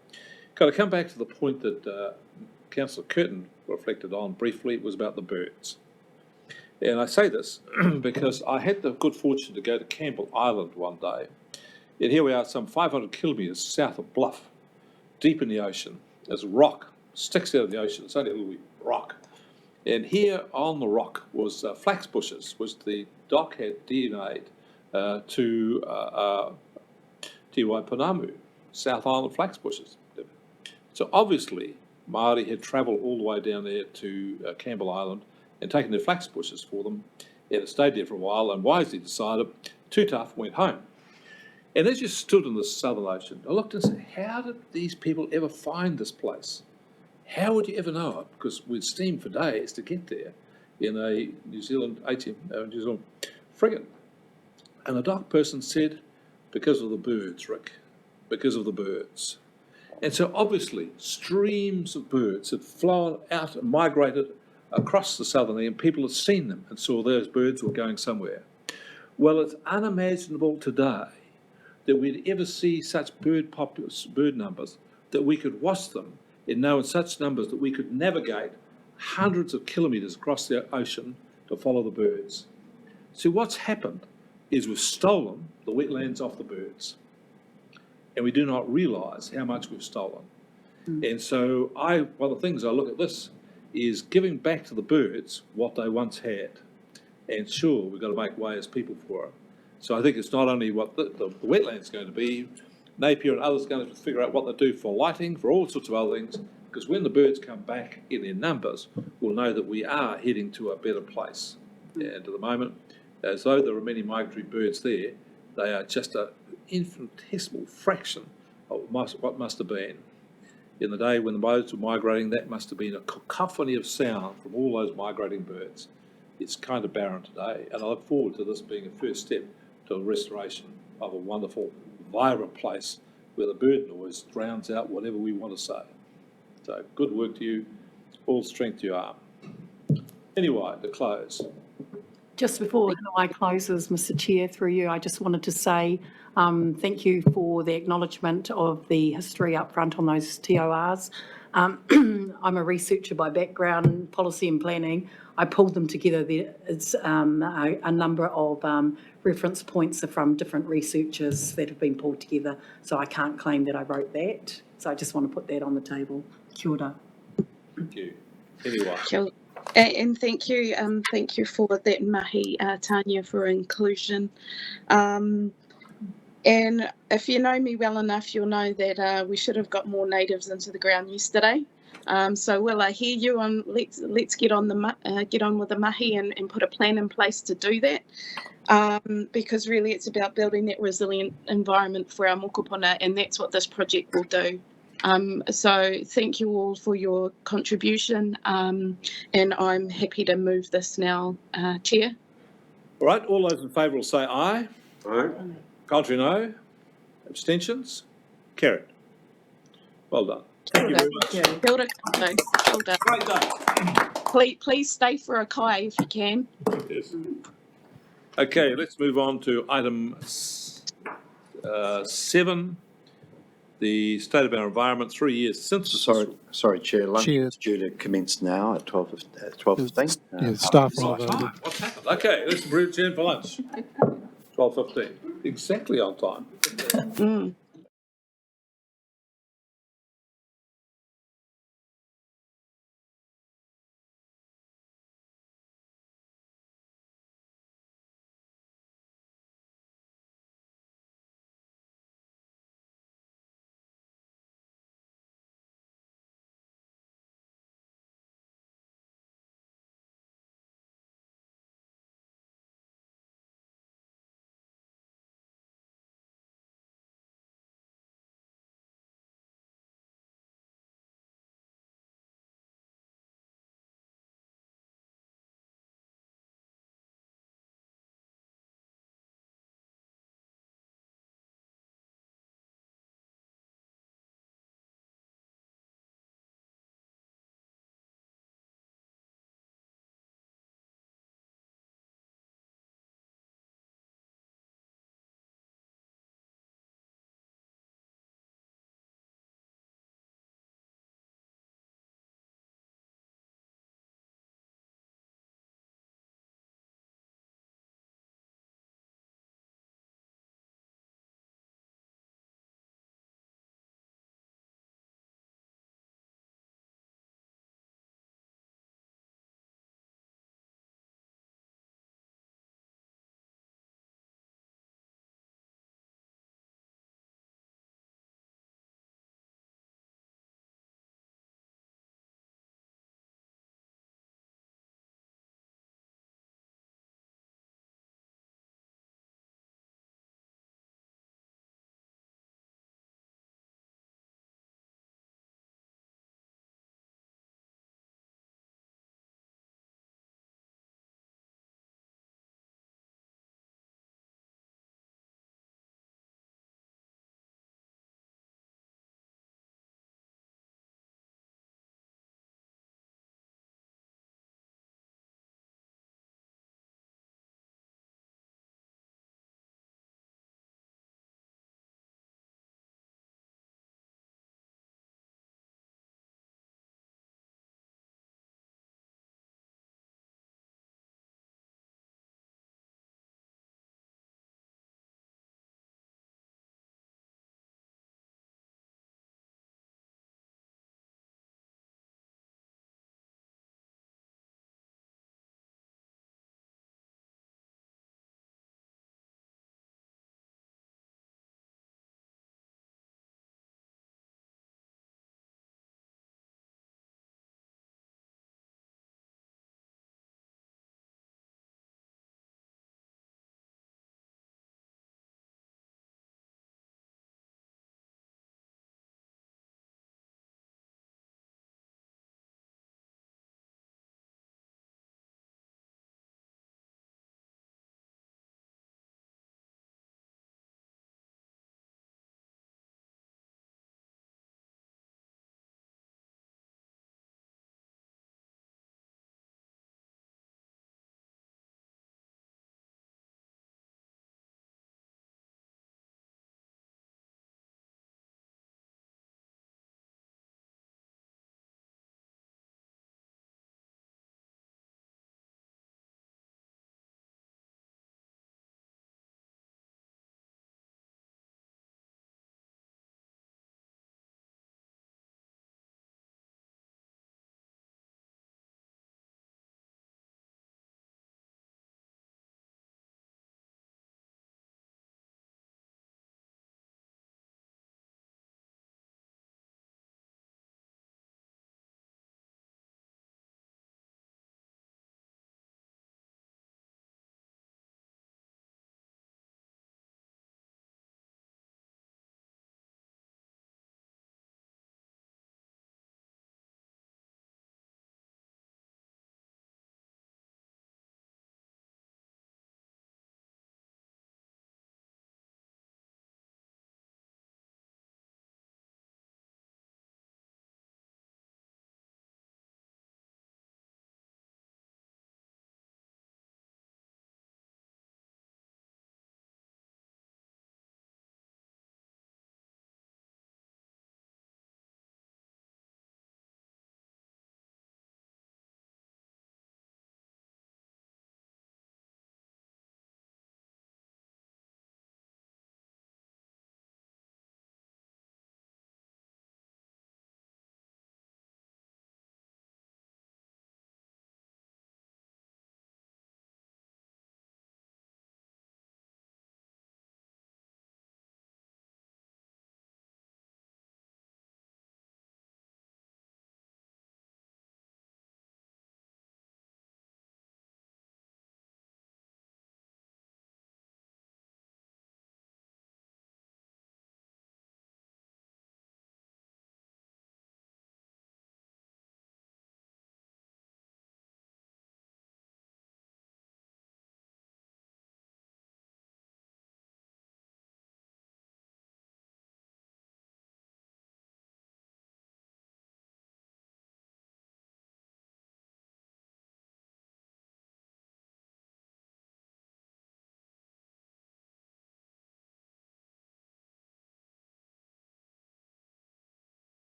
Can I come back to the point that Councillor Curtin reflected on briefly? It was about the birds. And I say this because I had the good fortune to go to Campbell Island one day. And here we are some 500 kilometres south of Bluff, deep in the ocean. There's a rock, sticks out of the ocean. It's only a little rock. And here on the rock was flax bushes, which the doc had DNA'd to Te Waipounamu, South Island flax bushes. So obviously, Māori had travelled all the way down there to Campbell Island and taken their flax bushes for them, and it stayed there for a while, and wisely decided, too tough, went home. And as you stood in the Southern Ocean, I looked and said, how did these people ever find this place? How would you ever know it? Because we'd steamed for days to get there in a New Zealand frigate. And the dock person said, because of the birds, Rick, because of the birds. And so obviously streams of birds had flown out and migrated across the southern end, people had seen them and saw those birds were going somewhere. Well, it's unimaginable today that we'd ever see such bird numbers that we could watch them in such numbers that we could navigate hundreds of kilometres across the ocean to follow the birds. See, what's happened is we've stolen the wetlands off the birds, and we do not realise how much we've stolen. And so one of the things I look at this is giving back to the birds what they once had. And sure, we've got to make way as people for it. So I think it's not only what the wetland's going to be, Napier and others are going to figure out what they do for lighting, for all sorts of other things, because when the birds come back in their numbers, we'll know that we are heading to a better place. And at the moment, as though there are many migratory birds there, they are just an infinitesimal fraction of what must have been. In the day when the birds were migrating, that must have been a cacophony of sound from all those migrating birds. It's kind of barren today, and I look forward to this being a first step to the restoration of a wonderful, vibrant place where the bird noise drowns out whatever we want to say. So good work to you, all strength to your arm. Anyway, to close. Just before Hanoi closes, Mr Chair, through you, I just wanted to say thank you for the acknowledgement of the history up front on those TORs. I'm a researcher by background, policy and planning. I pulled them together. It's a number of reference points are from different researchers that have been pulled together, so I can't claim that I wrote that. So I just want to put that on the table. Kia ora. Thank you. Anyway. And thank you for that mahi, Tanya, for inclusion. And if you know me well enough, you'll know that we should have got more natives into the ground yesterday. So will I hear you on let's get on with the mahi and put a plan in place to do that. Because really it's about building that resilient environment for our mokopuna, and that's what this project will do. So thank you all for your contribution, and I'm happy to move this now, Chair. All right, all those in favour will say aye. Aye. Contrary, no. Abstentions? Carried. Well done. Thank you very much. Kia ora koutou. Well done. Great day. Please stay for a kai if you can. Yes. Okay, let's move on to item 7, the state of our environment 3 years since. Sorry, Chair. Lunch is due to commence now at 12:15. Yeah, staff roll. What's happened? Okay, let's return for lunch. 12:15. Exactly on time.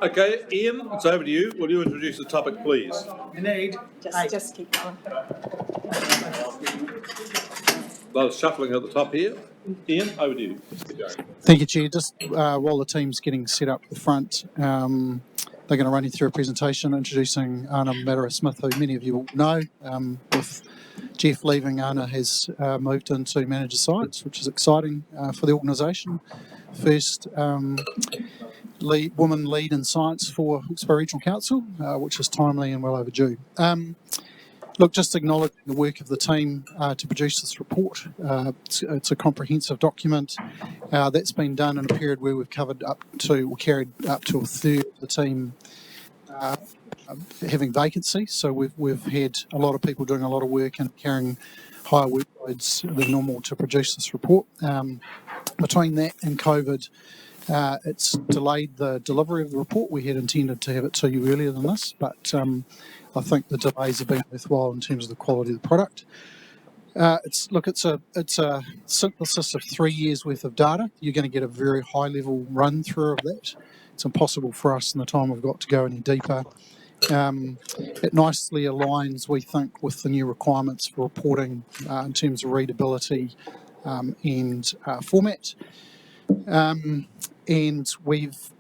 Okay, Ian, it's over to you. Will you introduce the topic, please? Just keep going. Those shuffling at the top here. Ian, over to you. Thank you, Chair. Just while the team's getting set up at the front, they're going to run you through a presentation introducing Anna Matera-Smith, who many of you will know. With Jeff leaving, Anna has moved into Manager Science, which is exciting for the organisation. First woman lead in science for Hawke's Bay Regional Council, which is timely and well overdue. Look, just acknowledging the work of the team to produce this report. It's a comprehensive document that's been done in a period where we've carried up to a third of the team having vacancy. So we've had a lot of people doing a lot of work and carrying higher workloads than normal to produce this report. Between that and COVID, it's delayed the delivery of the report. We had intended to have it to you earlier than this, but I think the delays have been worthwhile in terms of the quality of the product. It's a synthesis of 3 years worth of data. You're going to get a very high level run through of that. It's impossible for us in the time we've got to go any deeper. It nicely aligns, we think, with the new requirements for reporting in terms of readability and format. And we've,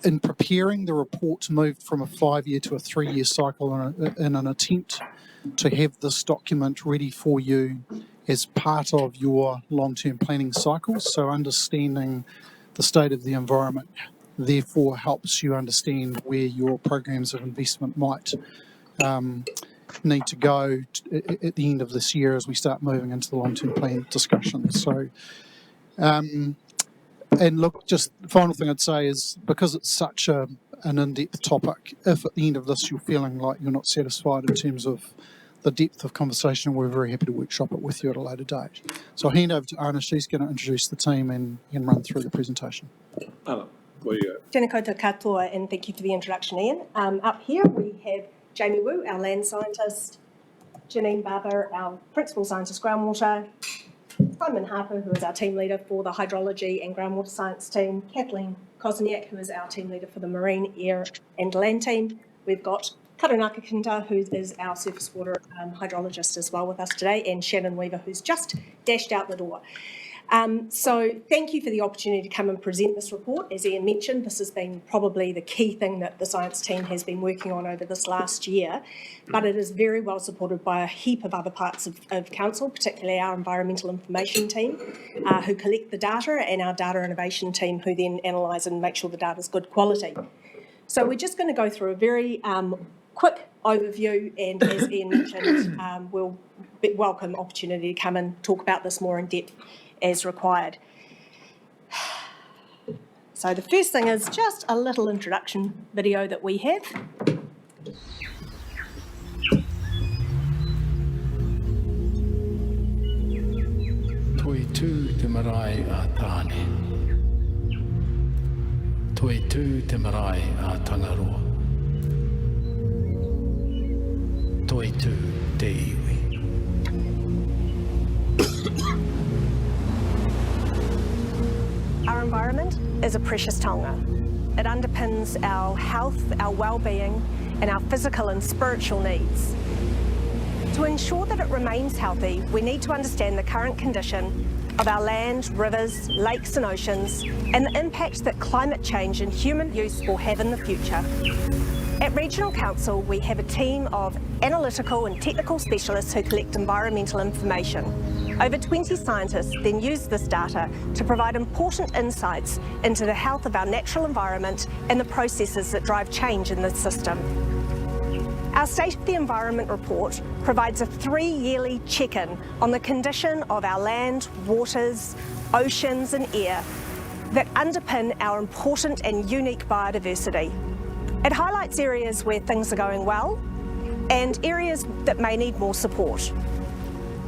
in preparing the report, moved from a 5-year to a 3-year cycle in an attempt to have this document ready for you as part of your long-term planning cycles. So understanding the state of the environment therefore helps you understand where your programs of investment might need to go at the end of this year as we start moving into the long-term plan discussions. So and look, just the final thing I'd say is, because it's such an in-depth topic, if at the end of this you're feeling like you're not satisfied in terms of the depth of conversation, we're very happy to workshop it with you at a later date. So I'll hand over to Anna. She's going to introduce the team and run through the presentation. Anna, where you go? Tēnā koutou katoa, and thank you for the introduction, Ian. Up here we have Jamie Wu, our land scientist, Janine Barber, our principal scientist groundwater, Simon Harper, who is our team leader for the hydrology and groundwater science team, Kathleen Kosniak, who is our team leader for the marine, air and land team. We've got Karunaka Kinta, who is our surface water hydrologist as well with us today, and Shannon Weaver, who's just dashed out the door. So thank you for the opportunity to come and present this report. As Ian mentioned, this has been probably the key thing that the science team has been working on over this last year, but it is very well supported by a heap of other parts of council, particularly our environmental information team, who collect the data, and our data innovation team, who then analyse and make sure the data is good quality. So we're just going to go through a very quick overview, and as Ian mentioned, we'll welcome opportunity to come and talk about this more in depth as required. So the first thing is just a little introduction video that we have. Toi tū te marae a tāne. Toi tū te marae a Tangaroa. Toi tū te iwi. Our environment is a precious taonga. It underpins our health, our well-being, and our physical and spiritual needs. To ensure that it remains healthy, we need to understand the current condition of our land, rivers, lakes and oceans, and the impact that climate change and human use will have in the future. At Regional Council, we have a team of analytical and technical specialists who collect environmental information. Over 20 scientists then use this data to provide important insights into the health of our natural environment and the processes that drive change in the system. Our State of the Environment report provides a 3-yearly check-in on the condition of our land, waters, oceans and air that underpin our important and unique biodiversity. It highlights areas where things are going well and areas that may need more support.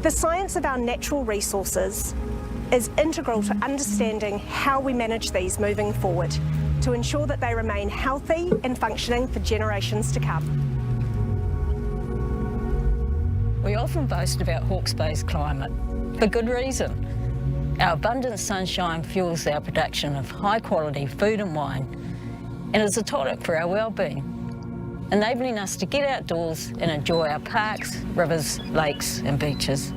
The science of our natural resources is integral to understanding how we manage these moving forward to ensure that they remain healthy and functioning for generations to come. We often boast about Hawke's Bay's climate, for good reason. Our abundant sunshine fuels our production of high-quality food and wine and is a tonic for our well-being, enabling us to get outdoors and enjoy our parks, rivers, lakes and beaches.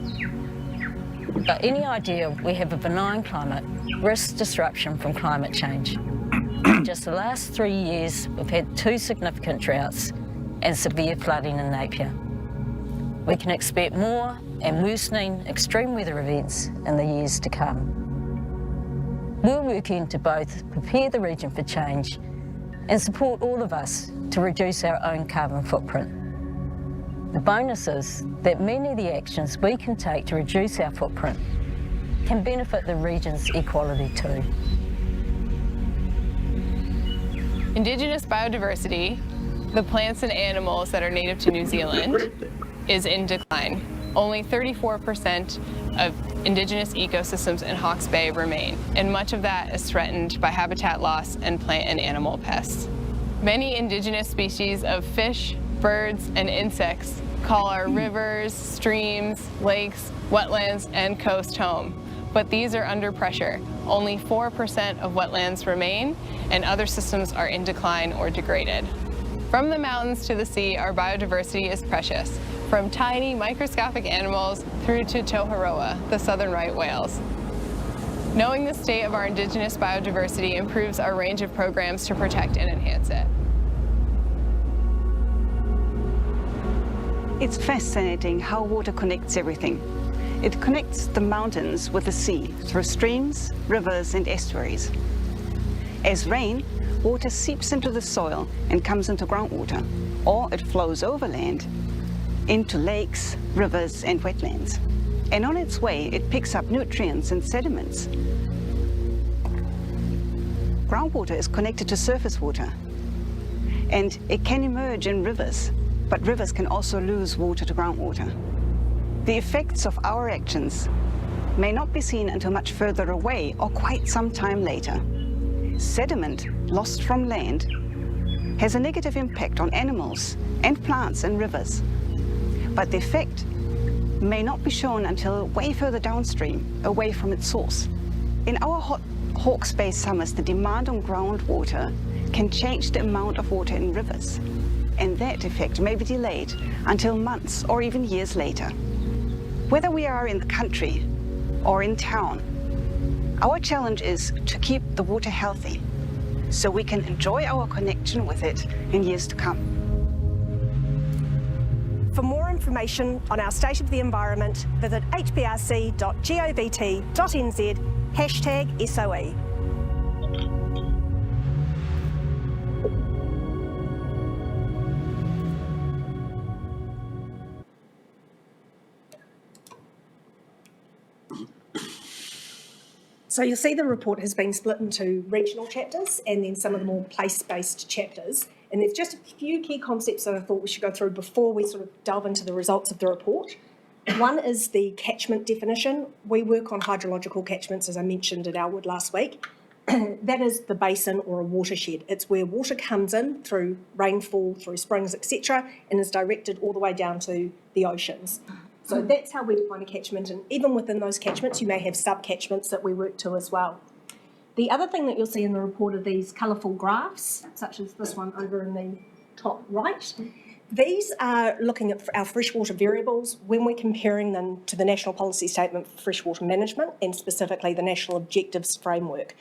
But any idea we have a benign climate risks disruption from climate change. In just the last 3 years, we've had 2 significant droughts and severe flooding in Napier. We can expect more and worsening extreme weather events in the years to come. We're working to both prepare the region for change and support all of us to reduce our own carbon footprint. The bonus is that many of the actions we can take to reduce our footprint can benefit the region's equality too. Indigenous biodiversity, the plants and animals that are native to New Zealand, is in decline. Only 34% of Indigenous ecosystems in Hawke's Bay remain, and much of that is threatened by habitat loss and plant and animal pests. Many Indigenous species of fish, birds, and insects call our rivers, streams, lakes, wetlands, and coast home. But these are under pressure. Only 4% of wetlands remain, and other systems are in decline or degraded. From the mountains to the sea, our biodiversity is precious, from tiny microscopic animals through to toharoa, the southern right whales. Knowing the state of our Indigenous biodiversity improves our range of programs to protect and enhance it. It's fascinating how water connects everything. It connects the mountains with the sea through streams, rivers, and estuaries. As rain, water seeps into the soil and comes into groundwater, or it flows over land into lakes, rivers, and wetlands. And on its way, it picks up nutrients and sediments. Groundwater is connected to surface water, and it can emerge in rivers, but rivers can also lose water to groundwater. The effects of our actions may not be seen until much further away or quite some time later. Sediment lost from land has a negative impact on animals and plants in rivers, but the effect may not be shown until way further downstream, away from its source. In our hot Hawke's Bay summers, the demand on groundwater can change the amount of water in rivers, and that effect may be delayed until months or even years later. Whether we are in the country or in town, our challenge is to keep the water healthy so we can enjoy our connection with it in years to come. For more information on our state of the environment, visit hbrc.gov.nz/SOE. So you'll see the report has been split into regional chapters and then some of the more place-based chapters. And there's just a few key concepts that I thought we should go through before we sort of delve into the results of the report. One is the catchment definition. We work on hydrological catchments, as I mentioned at Elwood last week. That is the basin or a watershed. It's where water comes in through rainfall, through springs, etc., and is directed all the way down to the oceans. So that's how we define a catchment, and even within those catchments you may have sub-catchments that we work to as well. The other thing that you'll see in the report are these colourful graphs, such as this one over in the top right. These are looking at our freshwater variables when we're comparing them to the National Policy Statement for Freshwater Management and specifically the National Objectives Framework.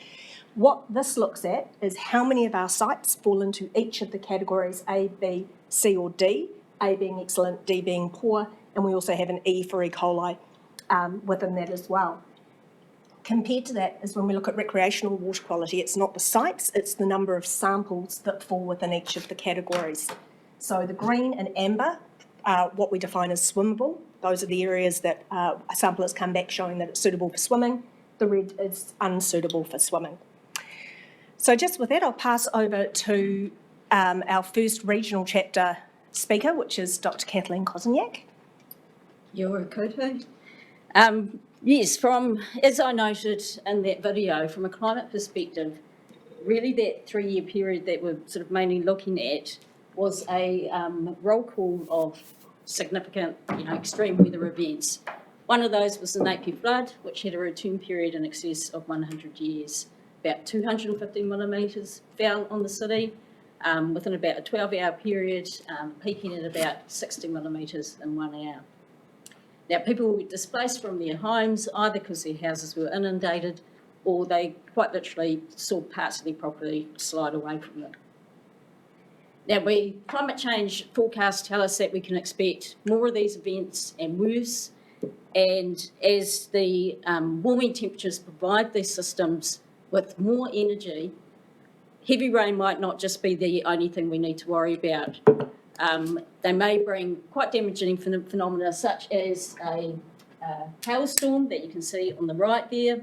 What this looks at is how many of our sites fall into each of the categories A, B, C or D, A being excellent, D being poor, and we also have an E for E. coli within that as well. Compared to that is when we look at recreational water quality, it's not the sites, it's the number of samples that fall within each of the categories. So the green and amber are what we define as swimmable. Those are the areas that a sample has come back showing that it's suitable for swimming. The red is unsuitable for swimming. So just with that, I'll pass over to our first regional chapter speaker, which is Dr. Kathleen Kosiniak. Kia koutou. Yes, as I noted in that video, from a climate perspective, really that 3-year period that we're sort of mainly looking at was a roll call of significant, extreme weather events One of those was the Napier flood, which had a return period in excess of 100 years. About 250 millimetres fell on the city within about a 12-hour period, peaking at about 60 millimetres in 1 hour. Now, people were displaced from their homes either because their houses were inundated or they quite literally saw parts of their property slide away from them. Now, climate change forecasts tell us that we can expect more of these events and worse, and as the warming temperatures provide these systems with more energy, heavy rain might not just be the only thing we need to worry about. They may bring quite damaging phenomena such as a hailstorm that you can see on the right there,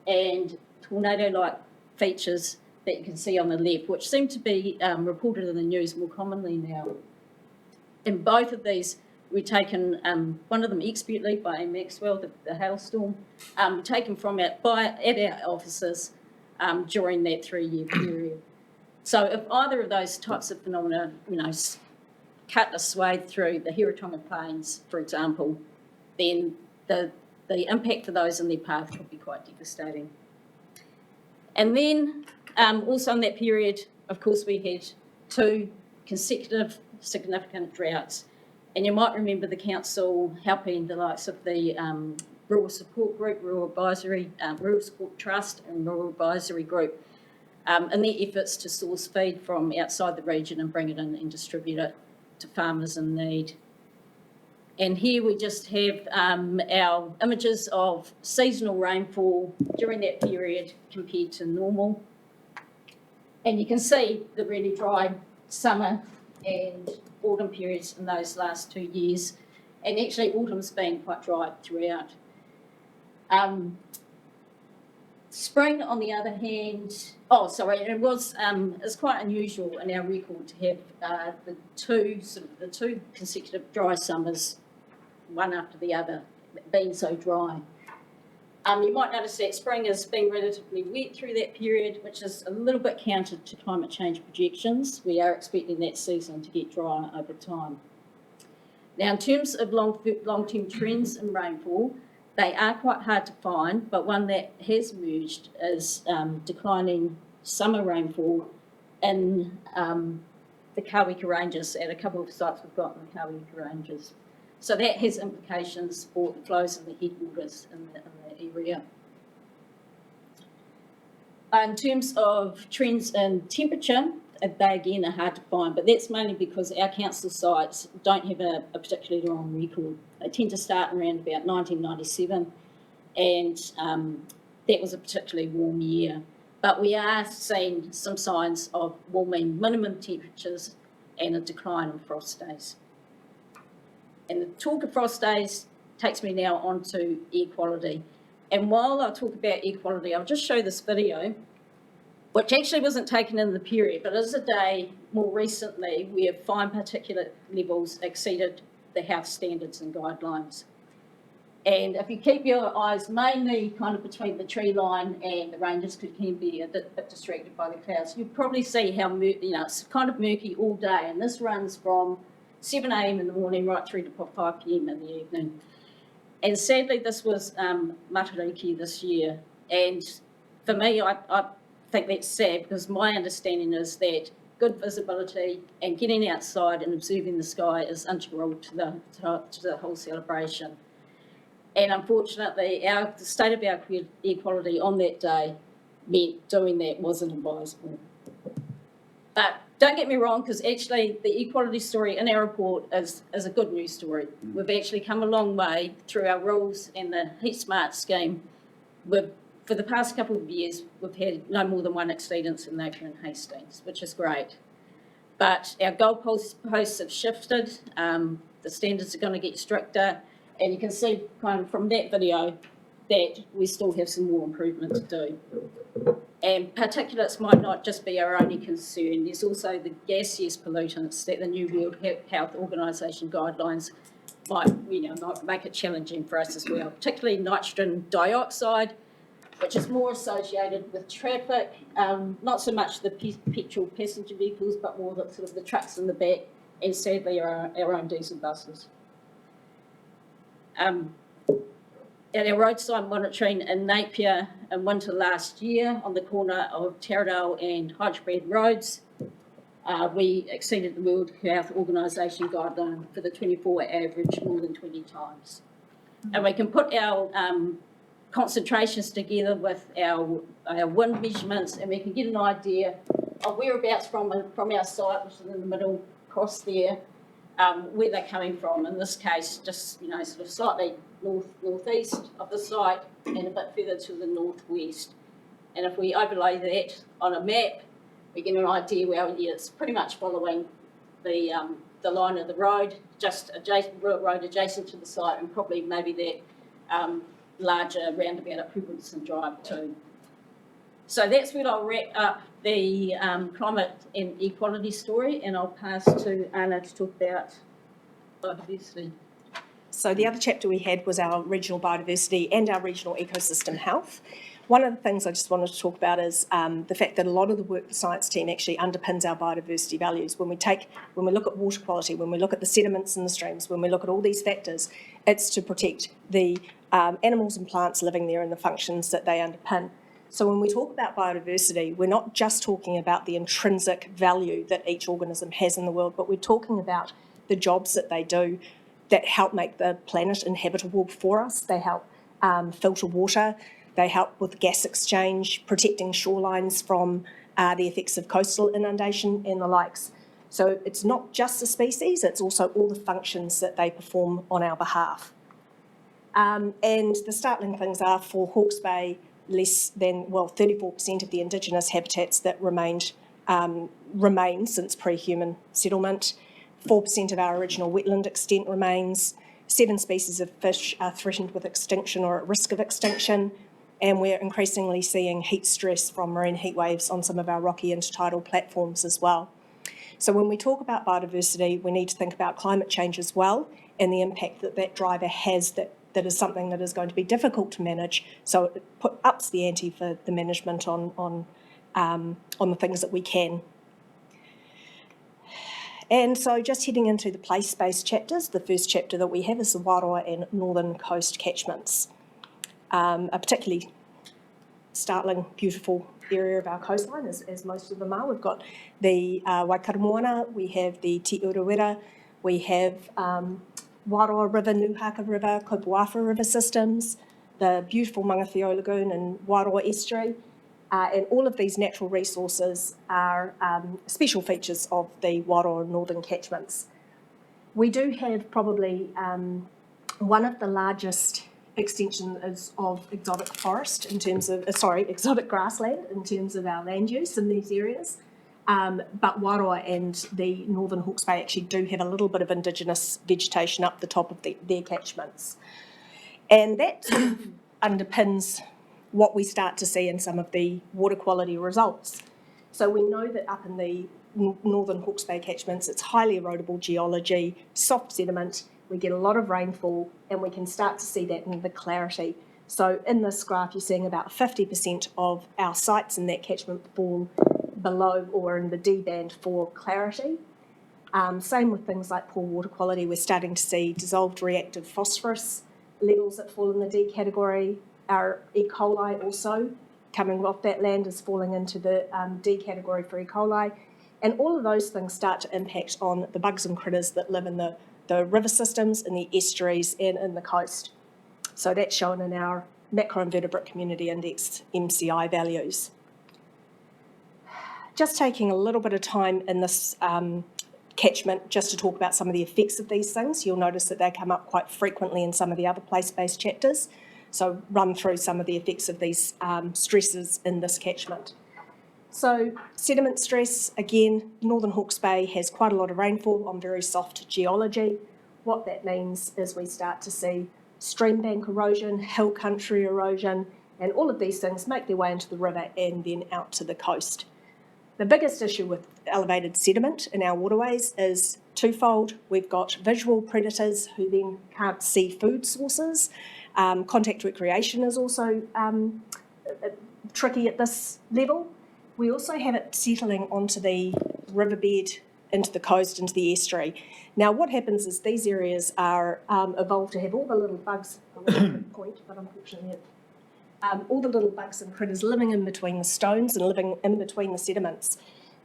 and tornado-like features that you can see on the left, which seem to be reported in the news more commonly now. In both of these, we've taken one of them expertly by Maxwell, the hailstorm, taken from at our offices during that 3-year period. So if either of those types of phenomena, cut a swathe through the Hiratonga Plains, for example, then the impact for those in their path could be quite devastating. And then also in that period, of course, we had 2 consecutive significant droughts. And you might remember the council helping the likes of the Rural Support Group, Rural Support Trust and Rural Advisory Group in their efforts to source feed from outside the region and bring it in and distribute it to farmers in need. And here we just have our images of seasonal rainfall during that period compared to normal. And you can see the really dry summer and autumn periods in those last 2 years. And actually autumn's been quite dry throughout. Spring, on the other hand, it's quite unusual in our record to have the two consecutive dry summers, one after the other, being so dry. You might notice that spring has been relatively wet through that period, which is a little bit counter to climate change projections. We are expecting that season to get drier over time. Now, in terms of long-term trends in rainfall, they are quite hard to find, but one that has emerged is declining summer rainfall in the Kawika Ranges, at a couple of sites we've got in the Kawika Ranges. So that has implications for the flows of the headwaters in the area. In terms of trends in temperature, they again are hard to find, but that's mainly because our council sites don't have a particularly long record. They tend to start around about 1997, and that was a particularly warm year. But we are seeing some signs of warming minimum temperatures and a decline in frost days. And the talk of frost days takes me now on to air quality. And while I talk about air quality, I'll just show this video, which actually wasn't taken in the period, but is a day more recently where fine particulate levels exceeded the health standards and guidelines. And if you keep your eyes mainly kind of between the tree line and the ranges, because you can be a bit distracted by the clouds, you'll probably see how, it's kind of murky all day. And this runs from 7 a.m. in the morning right through to 5 p.m. in the evening. And sadly, this was Matariki this year. And for me, I think that's sad, because my understanding is that good visibility and getting outside and observing the sky is integral to the whole celebration. And unfortunately, the state of our air quality on that day meant doing that wasn't advisable. But don't get me wrong, because actually the equality story in our report is a good news story. We've actually come a long way through our rules and the Heat Smart scheme. For the past couple of years, we've had no more than 1 exceedance in Napier and Hastings, which is great. But our goalposts have shifted. The standards are going to get stricter. And you can see kind of from that video that we still have some more improvement to do. And particulates might not just be our only concern. There's also the gaseous pollutants that the new World Health Organisation guidelines might make it challenging for us as well, particularly nitrogen dioxide, which is more associated with traffic, not so much the petrol passenger vehicles, but more the trucks in the back, and sadly our own diesel buses. at our roadside monitoring in Napier in winter last year on the corner of Taradale and Hodgebread Roads, we exceeded the World Health Organisation guideline for the 24-hour average more than 20 times. And we can put our concentrations together with our wind measurements, and we can get an idea of whereabouts from our site, which is in the middle, across there, where they're coming from. In this case, just sort of slightly northeast of the site and a bit further to the northwest. And if we overlay that on a map, we get an idea where it's pretty much following the line of the road, just adjacent to the site, and probably maybe that larger roundabout at Pemberton Drive too. So that's where I'll wrap up the climate and equality story, and I'll pass to Anna to talk about biodiversity. So the other chapter we had was our regional biodiversity and our regional ecosystem health. One of the things I just wanted to talk about is the fact that a lot of the work the science team actually underpins our biodiversity values. When we look at water quality, when we look at the sediments in the streams, when we look at all these factors, it's to protect the animals and plants living there and the functions that they underpin. So when we talk about biodiversity, we're not just talking about the intrinsic value that each organism has in the world, but we're talking about the jobs that they do that help make the planet inhabitable for us. They help filter water. They help with gas exchange, protecting shorelines from the effects of coastal inundation and the likes. So it's not just the species, it's also all the functions that they perform on our behalf. And the startling things are for Hawke's Bay, less than, 34% of the indigenous habitats that remain since pre-human settlement. 4% of our original wetland extent remains. 7 species of fish are threatened with extinction or at risk of extinction. And we're increasingly seeing heat stress from marine heat waves on some of our rocky intertidal platforms as well. So when we talk about biodiversity, we need to think about climate change as well and the impact that that driver has that is something that is going to be difficult to manage. So it ups the ante for the management on the things that we can. And so just heading into the place-based chapters, the first chapter that we have is the Wairoa and Northern Coast catchments. A particularly startling, beautiful area of our coastline, as most of them are. We've got the Waikaremoana, we have the Te Urewera, we have Wairoa River, Nuhaka River, Kopuafa River systems, the beautiful Mangawhio Lagoon and Wairoa Estuary. And all of these natural resources are special features of the Wairoa Northern catchments. We do have probably one of the largest extensions of exotic forest in terms of, exotic grassland in terms of our land use in these areas. But Wairoa and the Northern Hawke's Bay actually do have a little bit of indigenous vegetation up the top of their catchments. And that underpins what we start to see in some of the water quality results. So we know that up in the Northern Hawke's Bay catchments, it's highly erodible geology, soft sediment, we get a lot of rainfall, and we can start to see that in the clarity. So in this graph, you're seeing about 50% of our sites in that catchment fall below or in the D band for clarity. Same with things like poor water quality. We're starting to see dissolved reactive phosphorus levels that fall in the D category. Our E. coli also coming off that land is falling into the D category for E. coli. And all of those things start to impact on the bugs and critters that live in the river systems, in the estuaries and in the coast. So that's shown in our Macroinvertebrate Community Index MCI values. Just taking a little bit of time in this catchment just to talk about some of the effects of these things. You'll notice that they come up quite frequently in some of the other place-based chapters. So run through some of the effects of these stresses in this catchment. So sediment stress, again, Northern Hawke's Bay has quite a lot of rainfall on very soft geology. What that means is we start to see stream bank erosion, hill country erosion, and all of these things make their way into the river and then out to the coast. The biggest issue with elevated sediment in our waterways is twofold. We've got visual predators who then can't see food sources. Contact recreation is also tricky at this level. We also have it settling onto the riverbed into the coast, into the estuary. Now, what happens is these areas are evolved to have all the little bugs, I wish I could point, but unfortunately all the little bugs and critters living in between the stones and living in between the sediments.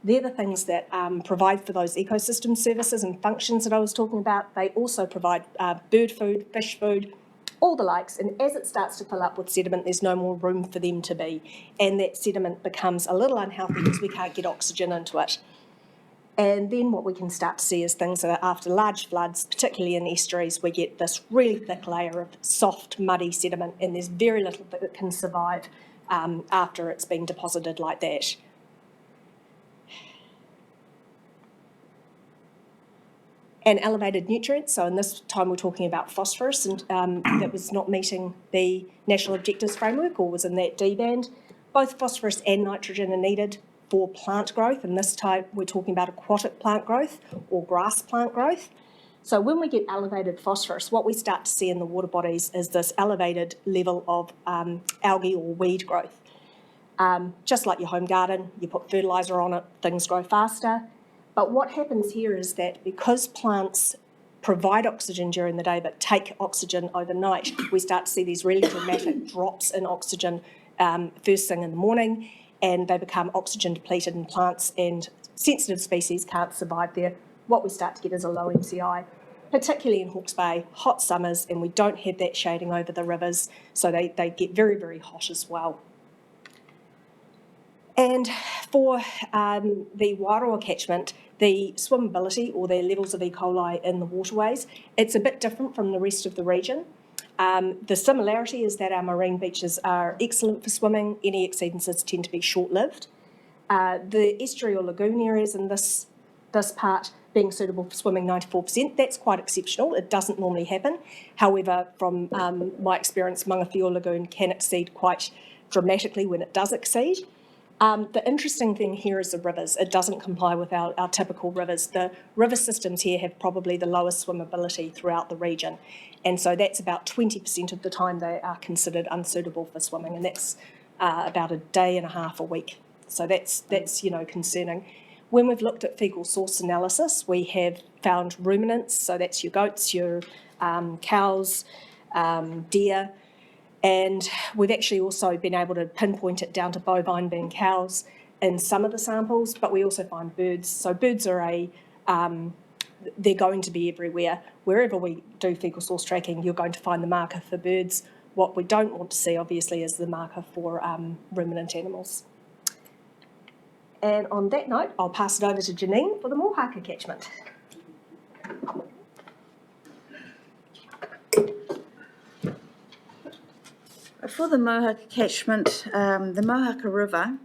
They're the things that provide for those ecosystem services and functions that I was talking about. They also provide bird food, fish food, all the likes, and as it starts to fill up with sediment, there's no more room for them to be, and that sediment becomes a little unhealthy because we can't get oxygen into it. And then what we can start to see is things that after large floods, particularly in estuaries, we get this really thick layer of soft, muddy sediment, and there's very little that can survive after it's been deposited like that. And elevated nutrients, so in this time we're talking about phosphorus, and that was not meeting the National Objectives Framework or was in that D band. Both phosphorus and nitrogen are needed for plant growth, and this time we're talking about aquatic plant growth or grass plant growth. So when we get elevated phosphorus, what we start to see in the water bodies is this elevated level of algae or weed growth. Just like your home garden, you put fertiliser on it, things grow faster. But what happens here is that because plants provide oxygen during the day but take oxygen overnight, we start to see these really dramatic drops in oxygen first thing in the morning, and they become oxygen depleted in plants, and sensitive species can't survive there. What we start to get is a low MCI, particularly in Hawke's Bay, hot summers, and we don't have that shading over the rivers, so they get very, very hot as well. And for the Wairoa catchment, the swimmability or the levels of E. coli in the waterways, it's a bit different from the rest of the region. The similarity is that our marine beaches are excellent for swimming. Any exceedances tend to be short-lived. The estuary or lagoon areas in this part being suitable for swimming 94%, that's quite exceptional. It doesn't normally happen. However, from my experience, Mangawhio Lagoon can exceed quite dramatically when it does exceed. The interesting thing here is the rivers. It doesn't comply with our typical rivers. The river systems here have probably the lowest swimmability throughout the region. And so that's about 20% of the time they are considered unsuitable for swimming. And that's about a day and a half a week. So that's concerning. When we've looked at fecal source analysis, we have found ruminants. So that's your goats, your cows, deer. And we've actually also been able to pinpoint it down to bovine being cows in some of the samples, but we also find birds. So birds are they're going to be everywhere. Wherever we do fecal source tracking, you're going to find the marker for birds. What we don't want to see, obviously, is the marker for ruminant animals. And on that note, I'll pass it over to Janine for the Mohaka catchment. For the Mohaka catchment, the Mohaka River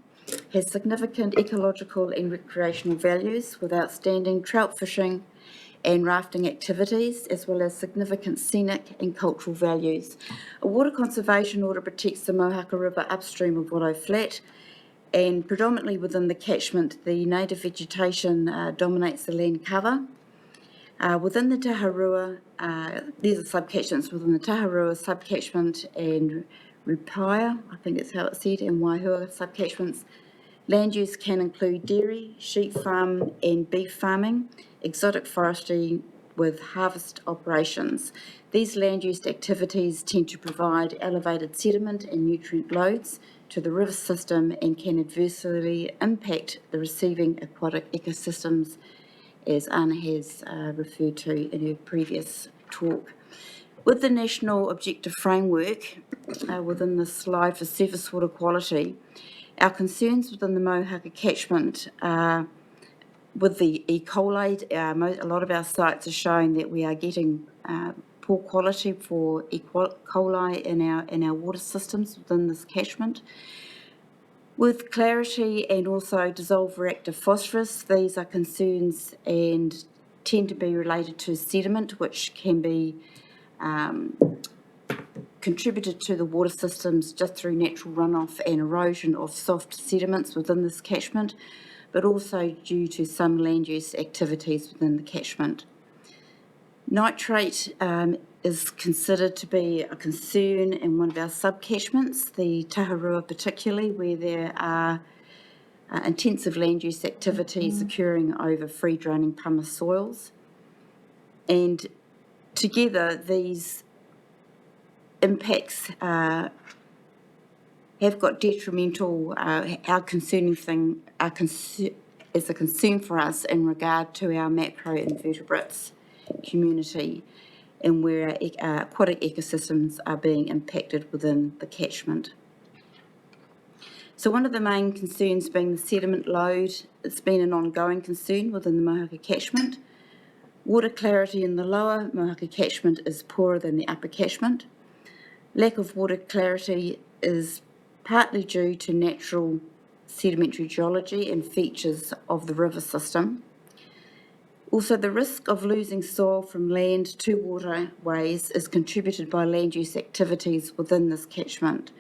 has significant ecological and recreational values with outstanding trout fishing and rafting activities, as well as significant scenic and cultural values. A water conservation order protects the Mohaka River upstream of Watto Flat, and predominantly within the catchment, the native vegetation dominates the land cover. Within the Taharua, these are subcatchments within the Taharua subcatchment and Rupaia, I think that's how it's said, and Waihua subcatchments. Land use can include dairy, sheep farm and beef farming, exotic forestry with harvest operations. These land use activities tend to provide elevated sediment and nutrient loads to the river system and can adversely impact the receiving aquatic ecosystems, as Anna has referred to in her previous talk. With the National Objective Framework within the slide for surface water quality, our concerns within the Mohaka catchment with the E. coli, a lot of our sites are showing that we are getting poor quality for E. coli in our water systems within this catchment. With clarity and also dissolved reactive phosphorus, these are concerns and tend to be related to sediment, which can be contributed to the water systems just through natural runoff and erosion of soft sediments within this catchment, but also due to some land use activities within the catchment. Nitrate is considered to be a concern in one of our sub-catchments, the Taharua particularly, where there are intensive land use activities occurring over free draining pumice soils. And together these impacts have got detrimental, our concerning thing is a concern for us in regard to our macroinvertebrates community and where aquatic ecosystems are being impacted within the catchment. So one of the main concerns being the sediment load. It's been an ongoing concern within the Mohaka catchment. Water clarity in the lower Mohaka catchment is poorer than the upper catchment. Lack of water clarity is partly due to natural sedimentary geology and features of the river system. Also, the risk of losing soil from land to waterways is contributed by land use activities within this catchment.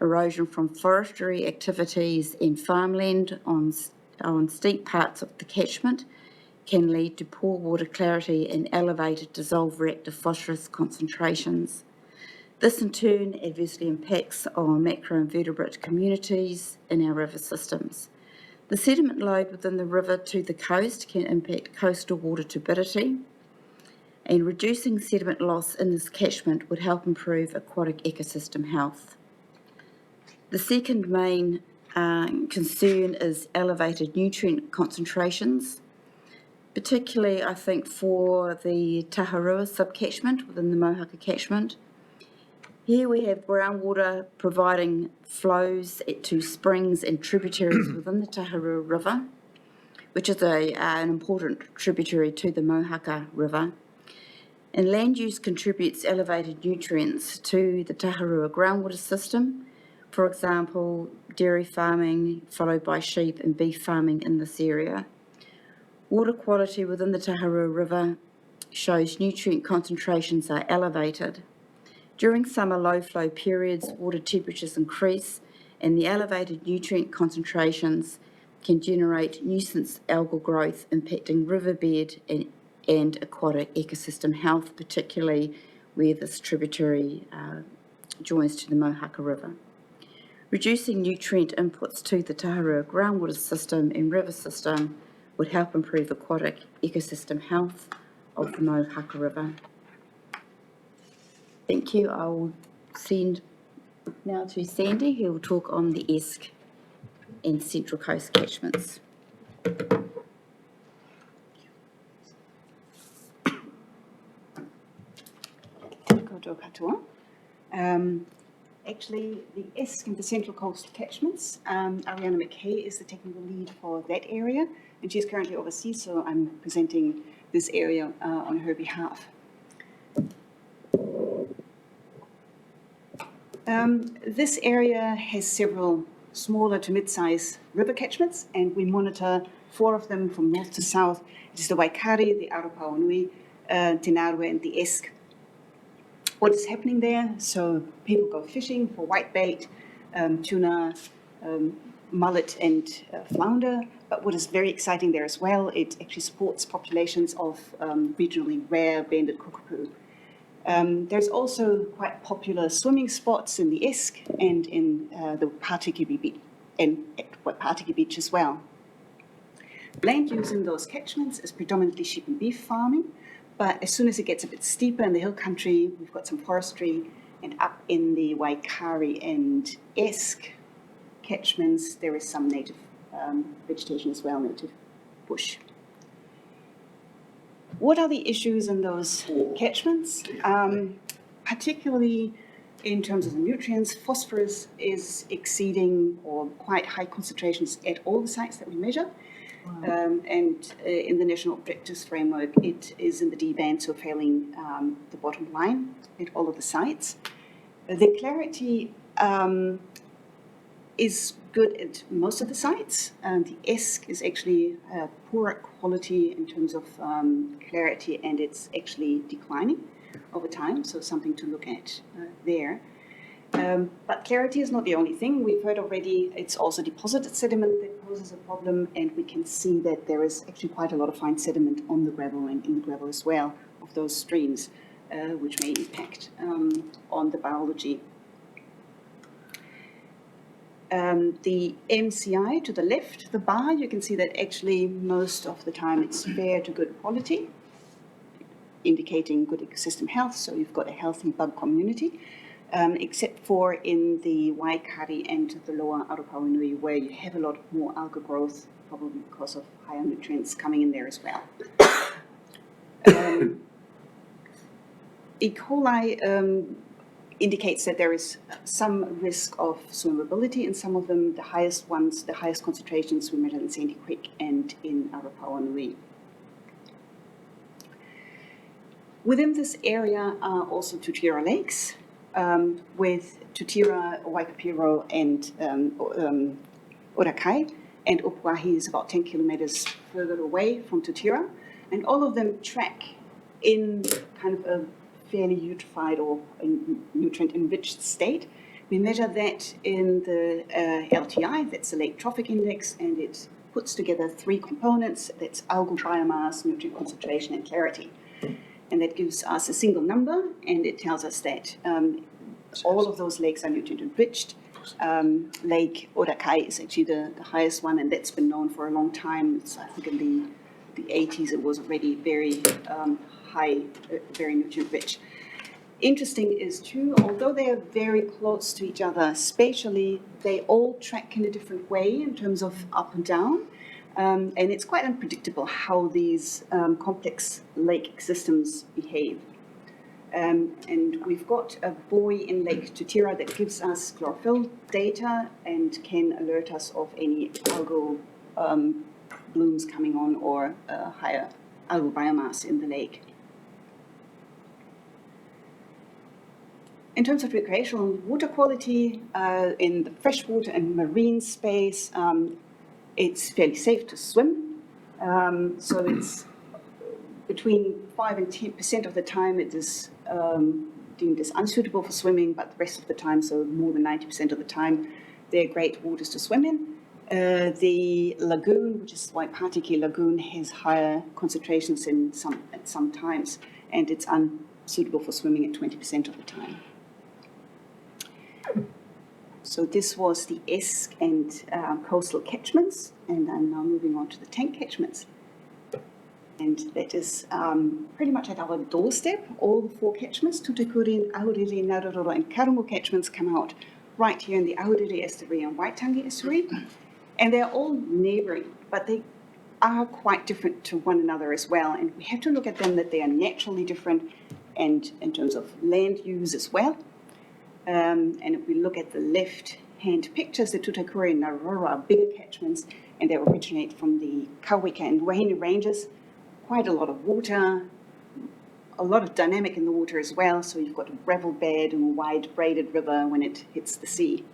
Erosion from forestry activities and farmland on steep parts of the catchment can lead to poor water clarity and elevated dissolved reactive phosphorus concentrations. This in turn adversely impacts on macroinvertebrate communities in our river systems. The sediment load within the river to the coast can impact coastal water turbidity, and reducing sediment loss in this catchment would help improve aquatic ecosystem health. The second main concern is elevated nutrient concentrations, particularly I think for the Taharua subcatchment within the Mohaka catchment. Here we have groundwater providing flows to springs and tributaries within the Taharua River, which is an important tributary to the Mohaka River. And land use contributes elevated nutrients to the Taharua groundwater system. For example, dairy farming followed by sheep and beef farming in this area. Water quality within the Taharua River shows nutrient concentrations are elevated. During summer low flow periods, water temperatures increase and the elevated nutrient concentrations can generate nuisance algal growth impacting riverbed and aquatic ecosystem health, particularly where this tributary joins to the Mohaka River. Reducing nutrient inputs to the Taharua groundwater system and river system would help improve aquatic ecosystem health of the Mohaka River. Thank you. I will send now to Sandy, who will talk on the Esk and Central Coast catchments. Koutou katoa. Actually, the Esk and the Central Coast catchments, Ariana McKay is the technical lead for that area, and she's currently overseas, so I'm presenting this area on her behalf. This area has several smaller to mid-size river catchments, and we monitor 4 of them from north to south. It is the Waikari, the Arapaonui, Te Narua, and the Esk. What is happening there? So people go fishing for whitebait, tuna, mullet, and flounder. But what is very exciting there as well, it actually supports populations of regionally rare banded kukuru. There's also quite popular swimming spots in the Esk and in the Pātiki Beach, and at Pātiki Beach as well. Land use in those catchments is predominantly sheep and beef farming, but as soon as it gets a bit steeper in the hill country, we've got some forestry, and up in the Waikari and Esk catchments, there is some native vegetation as well, native bush. What are the issues in those catchments? Particularly in terms of the nutrients, phosphorus is exceeding or quite high concentrations at all the sites that we measure. Wow. And in the National Objectives Framework, it is in the D band, so failing the bottom line at all of the sites. The clarity is good at most of the sites. The Esk is actually poorer quality in terms of clarity, and it's actually declining over time, so something to look at there. But clarity is not the only thing. We've heard already it's also deposited sediment that poses a problem, and we can see that there is actually quite a lot of fine sediment on the gravel and in the gravel as well of those streams, which may impact on the biology. The MCI to the left, the bar, you can see that actually most of the time it's fair to good quality, indicating good ecosystem health, so you've got a healthy bug community, except for in the Waikari and the lower Aropawanui, where you have a lot more algal growth, probably because of higher nutrients coming in there as well. E. coli indicates that there is some risk of swimmability in some of them. The highest ones, the highest concentrations we measured in Sandy Creek and in Aropawanui. Within this area are also Tutira lakes, with Tutira, Waikapiro, and Urakai, and Upuahi is about 10 kilometers further away from Tutira, and all of them track in kind of a fairly eutrophied or nutrient-enriched state. We measure that in the LTI, that's the Lake Trophic Index, and it puts together three components. That's algal biomass, nutrient concentration, and clarity. And that gives us a single number, and it tells us that all of those lakes are nutrient-enriched. Lake Urakai is actually the highest one, and that's been known for a long time. It's, I think in the 80s it was already very high, very nutrient-rich. Interesting is too, although they are very close to each other spatially, they all track in a different way in terms of up and down. And it's quite unpredictable how these complex lake systems behave. And we've got a buoy in Lake Tutira that gives us chlorophyll data and can alert us of any algal blooms coming on or higher algal biomass in the lake. In terms of recreational water quality, in the freshwater and marine space, it's fairly safe to swim. So it's between 5 and 10% of the time it is deemed as unsuitable for swimming, but the rest of the time, so more than 90% of the time, they're great waters to swim in. The lagoon, which is Waipatiki Lagoon, has higher concentrations at some times, and it's unsuitable for swimming at 20% of the time. So this was the ESC and coastal catchments, and I'm now moving on to the tank catchments. And that is pretty much at our doorstep. All the four catchments, Tutakuri, Ahuriri, Naruroro, and Karamu catchments come out right here in the Ahuriri estuary and Waitangi estuary. And they're all neighbouring, but they are quite different to one another as well. And we have to look at them that they are naturally different and in terms of land use as well. And if we look at the left-hand pictures, the Tutakuri and Naruroro are bigger catchments, and they originate from the Kawika and Wahine ranges. Quite a lot of water, a lot of dynamic in the water as well, so you've got a gravel bed and a wide braided river when it hits the sea.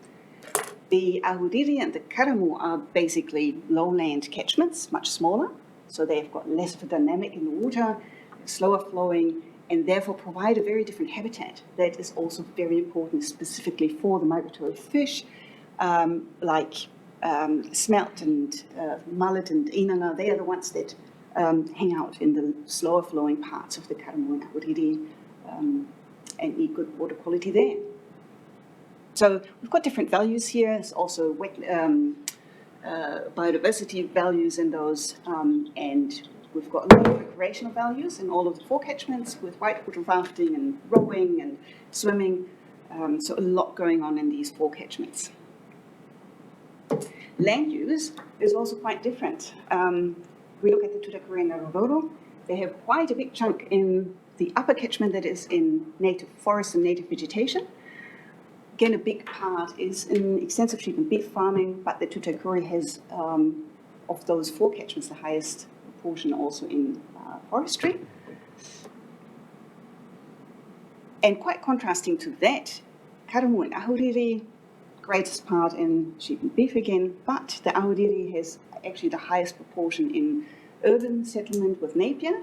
The Ahuriri and the Karamu are basically lowland catchments, much smaller, so they've got less of a dynamic in the water, slower flowing, and therefore provide a very different habitat that is also very important specifically for the migratory fish, like smelt and mullet and inanga. They are the ones that hang out in the slower flowing parts of the Karamu and Ahuriri and need good water quality there. So we've got different values here. There's also biodiversity values in those, and we've got a lot of recreational values in all of the four catchments with whitewater rafting and rowing and swimming. So a lot going on in these four catchments. Land use is also quite different. We look at the Tutakuri and Naruroro. They have quite a big chunk in the upper catchment that is in native forest and native vegetation. Again, a big part is in extensive sheep and beef farming, but the Tutakuri has, of those four catchments, the highest proportion also in forestry. And quite contrasting to that, Karamu and Ahuriri, greatest part in sheep and beef again, but the Ahuriri has actually the highest proportion in urban settlement with Napier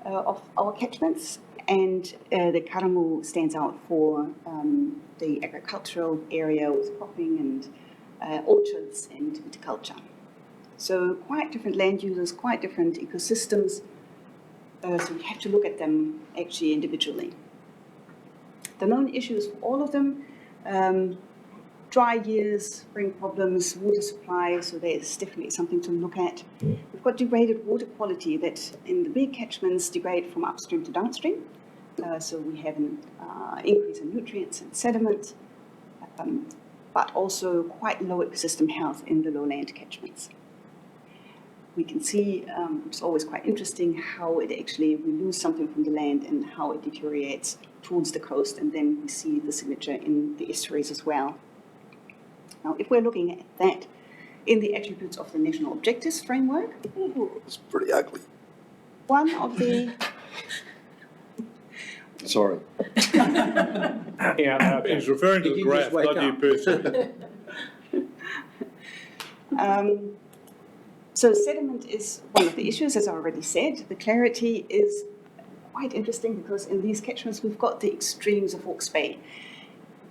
of our catchments, and the Karamu stands out for the agricultural area with cropping and orchards and viticulture. So quite different land uses, quite different ecosystems, so we have to look at them actually individually. The known issues for all of them, dry years bring problems, water supply, so there's definitely something to look at. We've got degraded water quality that in the big catchments degrade from upstream to downstream. So we have an increase in nutrients and sediment, but also quite low ecosystem health in the lowland catchments. We can see, it's always quite interesting how it actually, we lose something from the land and how it deteriorates towards the coast, and then we see the signature in the estuaries as well. Now, if we're looking at that in the attributes of the National Objectives Framework, It's pretty ugly. one of the... Sorry. Yeah, He's referring to the graph, not you personally. So sediment is one of the issues, as I already said. The clarity is quite interesting because in these catchments we've got the extremes of Hawke's Bay.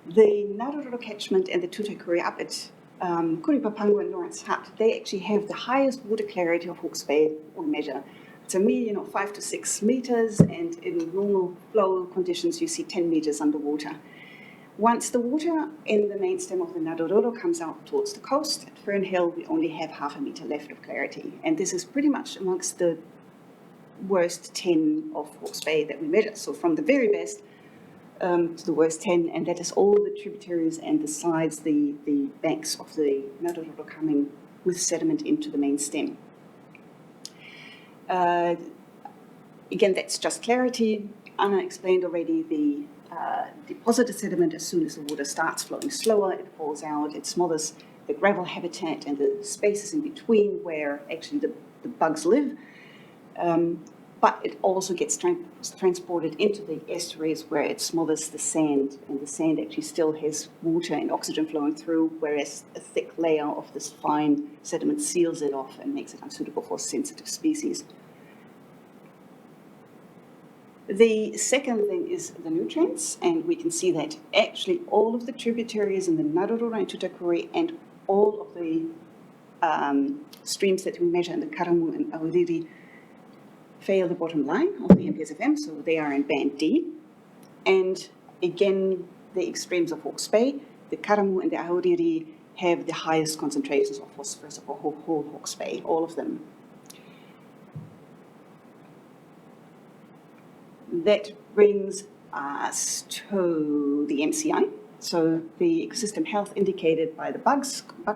The Naruroro catchment and the Tutakuri up at Kuripapango and Lawrence Hut, they actually have the highest water clarity of Hawke's Bay on measure. It's a median of 5 to 6 meters, and in normal flow conditions you see 10 meters underwater. Once the water in the main stem of the Naruroro comes out towards the coast, at Fern Hill we only have half a meter left of clarity. And this is pretty much amongst the worst 10 of Hawke's Bay that we measure. So from the very best to the worst 10, and that is all the tributaries and the sides, the banks of the Naruroro coming with sediment into the main stem. Again, that's just clarity. Anna explained already the deposited sediment. As soon as the water starts flowing slower, it falls out, it smothers the gravel habitat and the spaces in between where actually the bugs live. But it also gets transported into the estuaries where it smothers the sand, and the sand actually still has water and oxygen flowing through, whereas a thick layer of this fine sediment seals it off and makes it unsuitable for sensitive species. The second thing is the nutrients, and we can see that actually all of the tributaries in the Naruroro and Tutakuri and all of the streams that we measure in the Karamu and Auriri fail the bottom line of the MPSFM, so they are in band D. And again, the extremes of Hawke's Bay, the Karamu and the Auriri have the highest concentrations of phosphorus of whole Hawke's Bay, all of them. That brings us to the MCI. So the ecosystem health indicated by the bug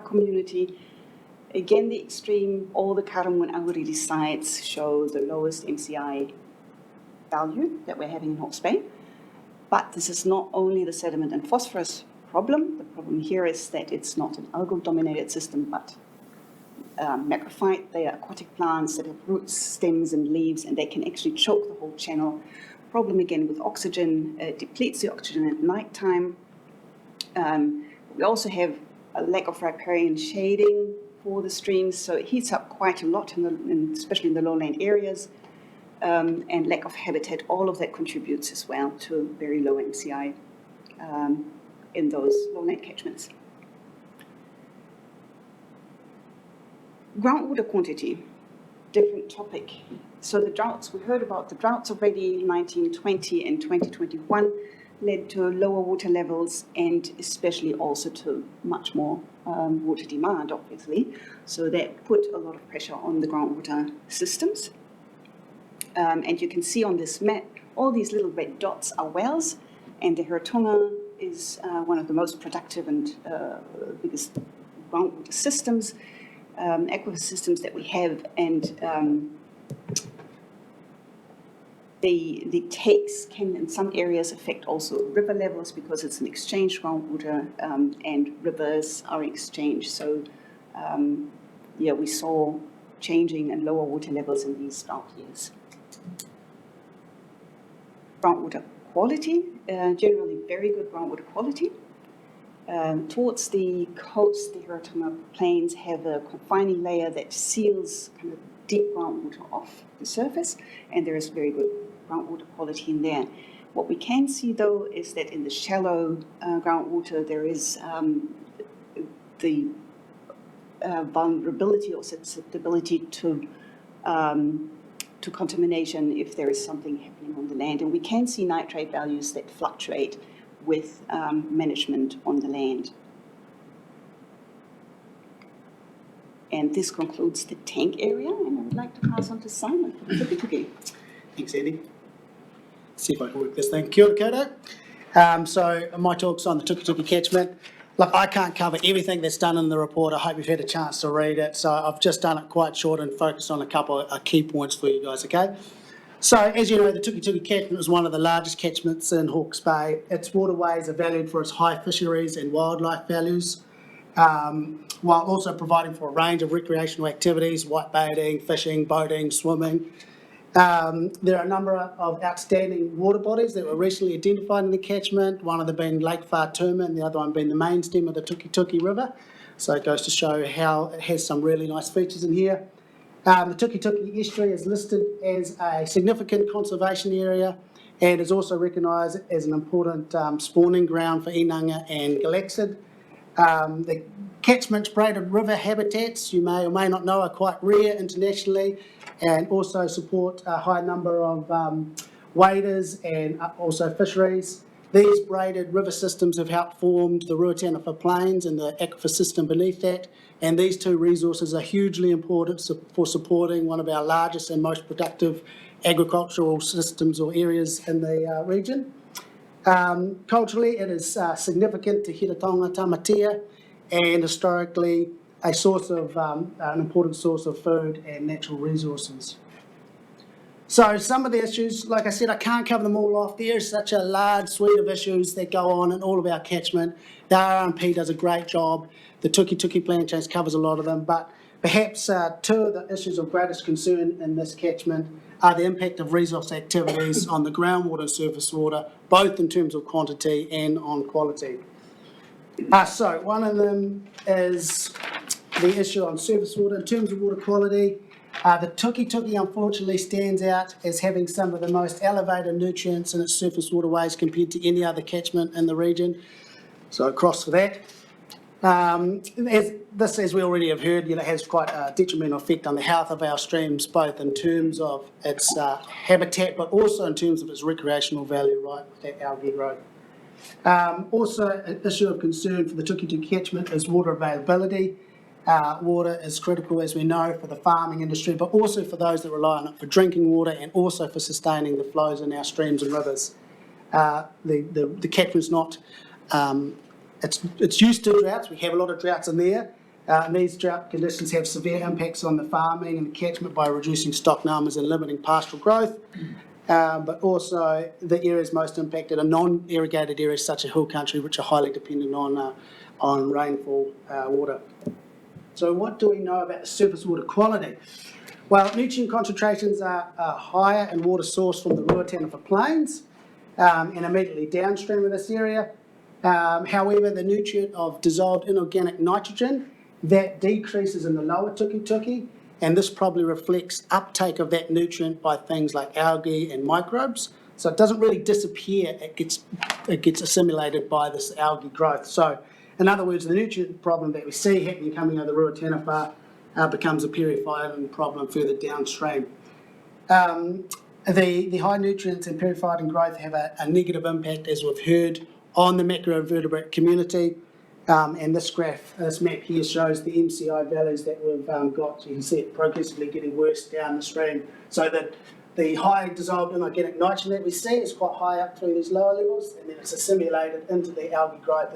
community. Again, the extreme, all the Karamu and Auriri sites show the lowest MCI value that we're having in Hawke's Bay. But this is not only the sediment and phosphorus problem. The problem here is that it's not an algal-dominated system, but macrophyte. They are aquatic plants that have roots, stems, and leaves, and they can actually choke the whole channel. Problem again with oxygen, it depletes the oxygen at night time. We also have a lack of riparian shading for the streams, so it heats up quite a lot, especially in the lowland areas, and lack of habitat. All of that contributes as well to very low MCI in those lowland catchments. Groundwater quantity, different topic. So the droughts, we heard about the droughts already in 1920 and 2021 led to lower water levels and especially also to much more water demand, obviously. So that put a lot of pressure on the groundwater systems. And you can see on this map, all these little red dots are wells, and the Hiratonga is one of the most productive and biggest groundwater systems, ecosystems that we have, and the takes can in some areas affect also river levels because it's an exchange groundwater and rivers are exchanged. So yeah, we saw changing and lower water levels in these drought years. Groundwater quality, generally very good groundwater quality. Towards the coast, the Hiratonga plains have a confining layer that seals kind of deep groundwater off the surface, and there is very good groundwater quality in there. What we can see, though, is that in the shallow groundwater, there is the vulnerability or susceptibility to contamination if there is something happening on the land. And we can see nitrate values that fluctuate with management on the land. And this concludes the tank area, and I would like to pass on to Simon for the tuki-tuki. Thanks, Andy. See if I can work this thing. Kia ora koutou. So my talk's on the tuki-tuki catchment. Look, I can't cover everything that's done in the report. I hope you've had a chance to read it. So I've just done it quite short and focused on a couple of key points for you guys, okay? So as you know, the Tuki-Tuki catchment is one of the largest catchments in Hawke's Bay. Its waterways are valued for its high fisheries and wildlife values, while also providing for a range of recreational activities, whitebaiting, fishing, boating, swimming. There are a number of outstanding water bodies that were recently identified in the catchment, one of them being Lake Whātuma and the other one being the main stem of the Tuki-Tuki River. So it goes to show how it has some really nice features in here. The Tuki-Tuki estuary is listed as a significant conservation area and is also recognised as an important spawning ground for inanga and galaxid. The catchment's braided river habitats, you may or may not know, are quite rare internationally and also support a high number of waders and also fisheries. These braided river systems have helped form the Ruataniwha Plains and the aquifer system beneath that, and these two resources are hugely important for supporting one of our largest and most productive agricultural systems or areas in the region. Culturally, it is significant to Hiratonga Tamatea and historically a source of an important source of food and natural resources. So some of the issues, like I said, I can't cover them all off. There is such a large suite of issues that go on in all of our catchment. The RMP does a great job. The Tuki-Tuki plan change covers a lot of them, but perhaps two of the issues of greatest concern in this catchment are the impact of resource activities on the groundwater and surface water, both in terms of quantity and on quality. So one of them is the issue on surface water. In terms of water quality, the Tuki-Tuki unfortunately stands out as having some of the most elevated nutrients in its surface waterways compared to any other catchment in the region. So across for that. As we already have heard, has quite a detrimental effect on the health of our streams, both in terms of its habitat, but also in terms of its recreational value, right, with that algae growth. Also, an issue of concern for the Tuki-Tuki catchment is water availability. Water is critical, as we know, for the farming industry, but also for those that rely on it for drinking water and also for sustaining the flows in our streams and rivers. The catchment's not, it's used to droughts. We have a lot of droughts in there. And these drought conditions have severe impacts on the farming and the catchment by reducing stock numbers and limiting pastoral growth. But also the areas most impacted are non-irrigated areas such as hill country, which are highly dependent on rainfall water. So what do we know about the surface water quality? Well, nutrient concentrations are higher in water sourced from the Ruataniwha Plains and immediately downstream of this area. However, the nutrient of dissolved inorganic nitrogen, that decreases in the lower Tuki-Tuki, and this probably reflects uptake of that nutrient by things like algae and microbes. So it doesn't really disappear, it gets assimilated by this algae growth. So in other words, the nutrient problem that we see happening coming out of the Ruataniwha becomes a periphyton problem further downstream. The high nutrients and periphyton growth have a negative impact, as we've heard, on the macroinvertebrate community. And this map here shows the MCI values that we've got. You can see it progressively getting worse down the stream. So that the high dissolved inorganic nitrogen that we see is quite high up through these lower levels, and then it's assimilated into the algae growth,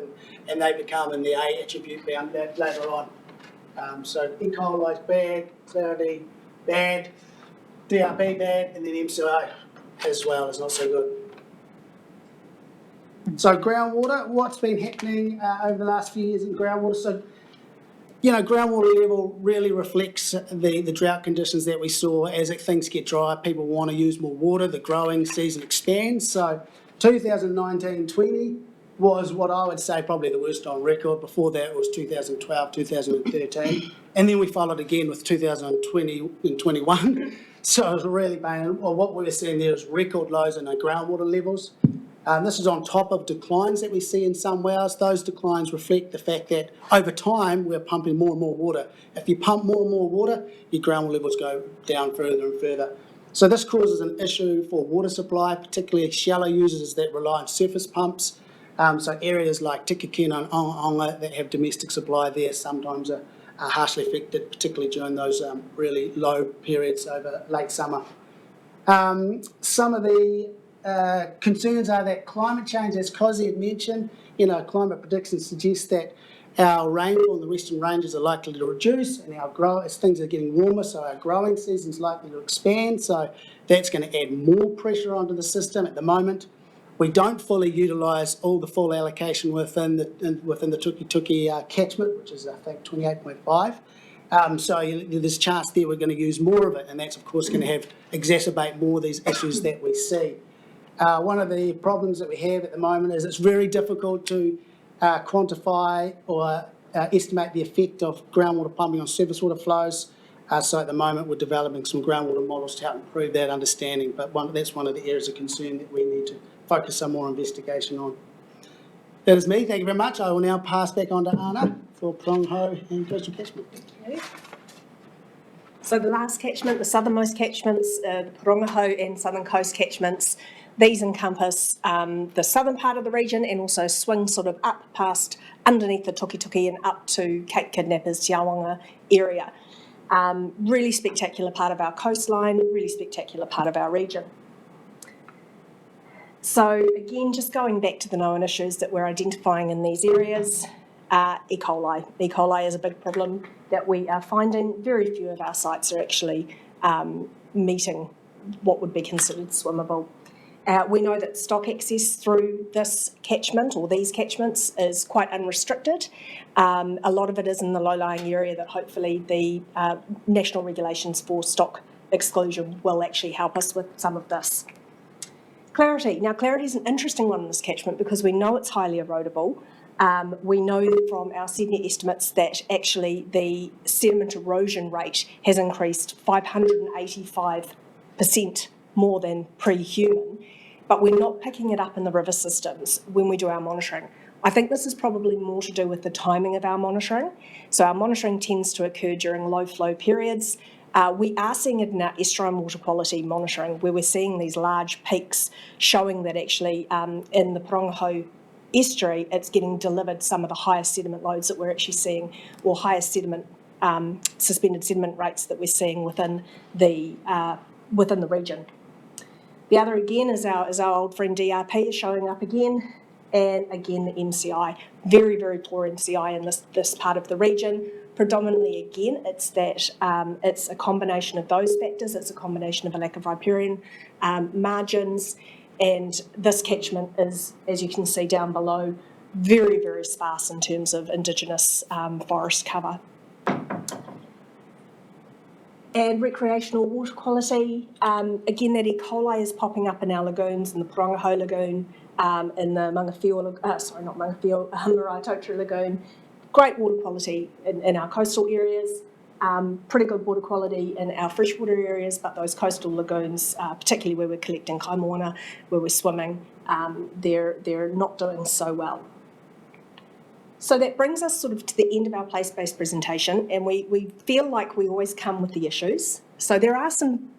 and they become in the A attribute bound later on. So E. coli is bad, clarity bad, DRB bad, and then MCI as well is not so good. So groundwater, what's been happening over the last few years in groundwater? So, groundwater level really reflects the drought conditions that we saw. As things get dry, people want to use more water, the growing season expands. So 2019-20 was what I would say probably the worst on record. Before that it was 2012, 2013. And then we followed again with 2020 and 21. So it was really bad. Well, what we were seeing there is record lows in our groundwater levels. This is on top of declines that we see in some wells. Those declines reflect the fact that over time we're pumping more and more water. If you pump more and more water, your groundwater levels go down further and further. So this causes an issue for water supply, particularly shallow users that rely on surface pumps. So areas like Tikakina and Onga that have domestic supply there sometimes are harshly affected, particularly during those really low periods over late summer. Some of the concerns are that climate change, as Cosy had mentioned, climate predictions suggest that our rainfall in the Western Ranges are likely to reduce, and as things are getting warmer, so our growing season's likely to expand, so that's going to add more pressure onto the system. At the moment, we don't fully utilise all the full allocation within the Tukituki catchment, which is, I think, 28.5. So there's a chance there we're going to use more of it, and that's, of course, going to exacerbate more of these issues that we see. One of the problems that we have at the moment is it's very difficult to quantify or estimate the effect of groundwater pumping on surface water flows. So at the moment we're developing some groundwater models to help improve that understanding, but that's one of the areas of concern that we need to focus some more investigation on. That is me, thank you very much. I will now pass back on to Anna for Prongho and Coastal Catchment. So the last catchment, the southernmost catchments, the Parongaho and Southern Coast catchments, these encompass the southern part of the region and also swing sort of up past underneath the Tukituki and up to Cape Kidnappers, Te Awanga area. Really spectacular part of our coastline, really spectacular part of our region. So again, just going back to the known issues that we're identifying in these areas, E. coli. E. coli is a big problem that we are finding. Very few of our sites are actually meeting what would be considered swimmable. We know that stock access through this catchment or these catchments is quite unrestricted. A lot of it is in the low-lying area that hopefully the national regulations for stock exclusion will actually help us with some of this. Clarity. Now, clarity is an interesting one in this catchment because we know it's highly erodible. We know from our Sydney estimates that actually the sediment erosion rate has increased 585% more than pre-human, but we're not picking it up in the river systems when we do our monitoring. I think this is probably more to do with the timing of our monitoring. So our monitoring tends to occur during low flow periods. We are seeing it in our estuarine water quality monitoring, where we're seeing these large peaks showing that actually in the Parongaho estuary, it's getting delivered some of the highest sediment loads that we're actually seeing, or highest sediment, suspended sediment rates that we're seeing within the region. The other again is our old friend DRP is showing up again, and again the MCI. Very, very poor MCI in this part of the region. Predominantly, again, it's that it's a combination of those factors. It's a combination of a lack of riparian margins, and this catchment is, as you can see down below, very, very sparse in terms of Indigenous forest cover. And recreational water quality, again, that E. coli is popping up in our lagoons, in the Parongaho Lagoon, in the Marae-Totara Lagoon. Great water quality in our coastal areas, pretty good water quality in our freshwater areas, but those coastal lagoons, particularly where we're collecting kaimoana, where we're swimming, they're not doing so well. So that brings us sort of to the end of our place-based presentation, and we feel like we always come with the issues. So there are some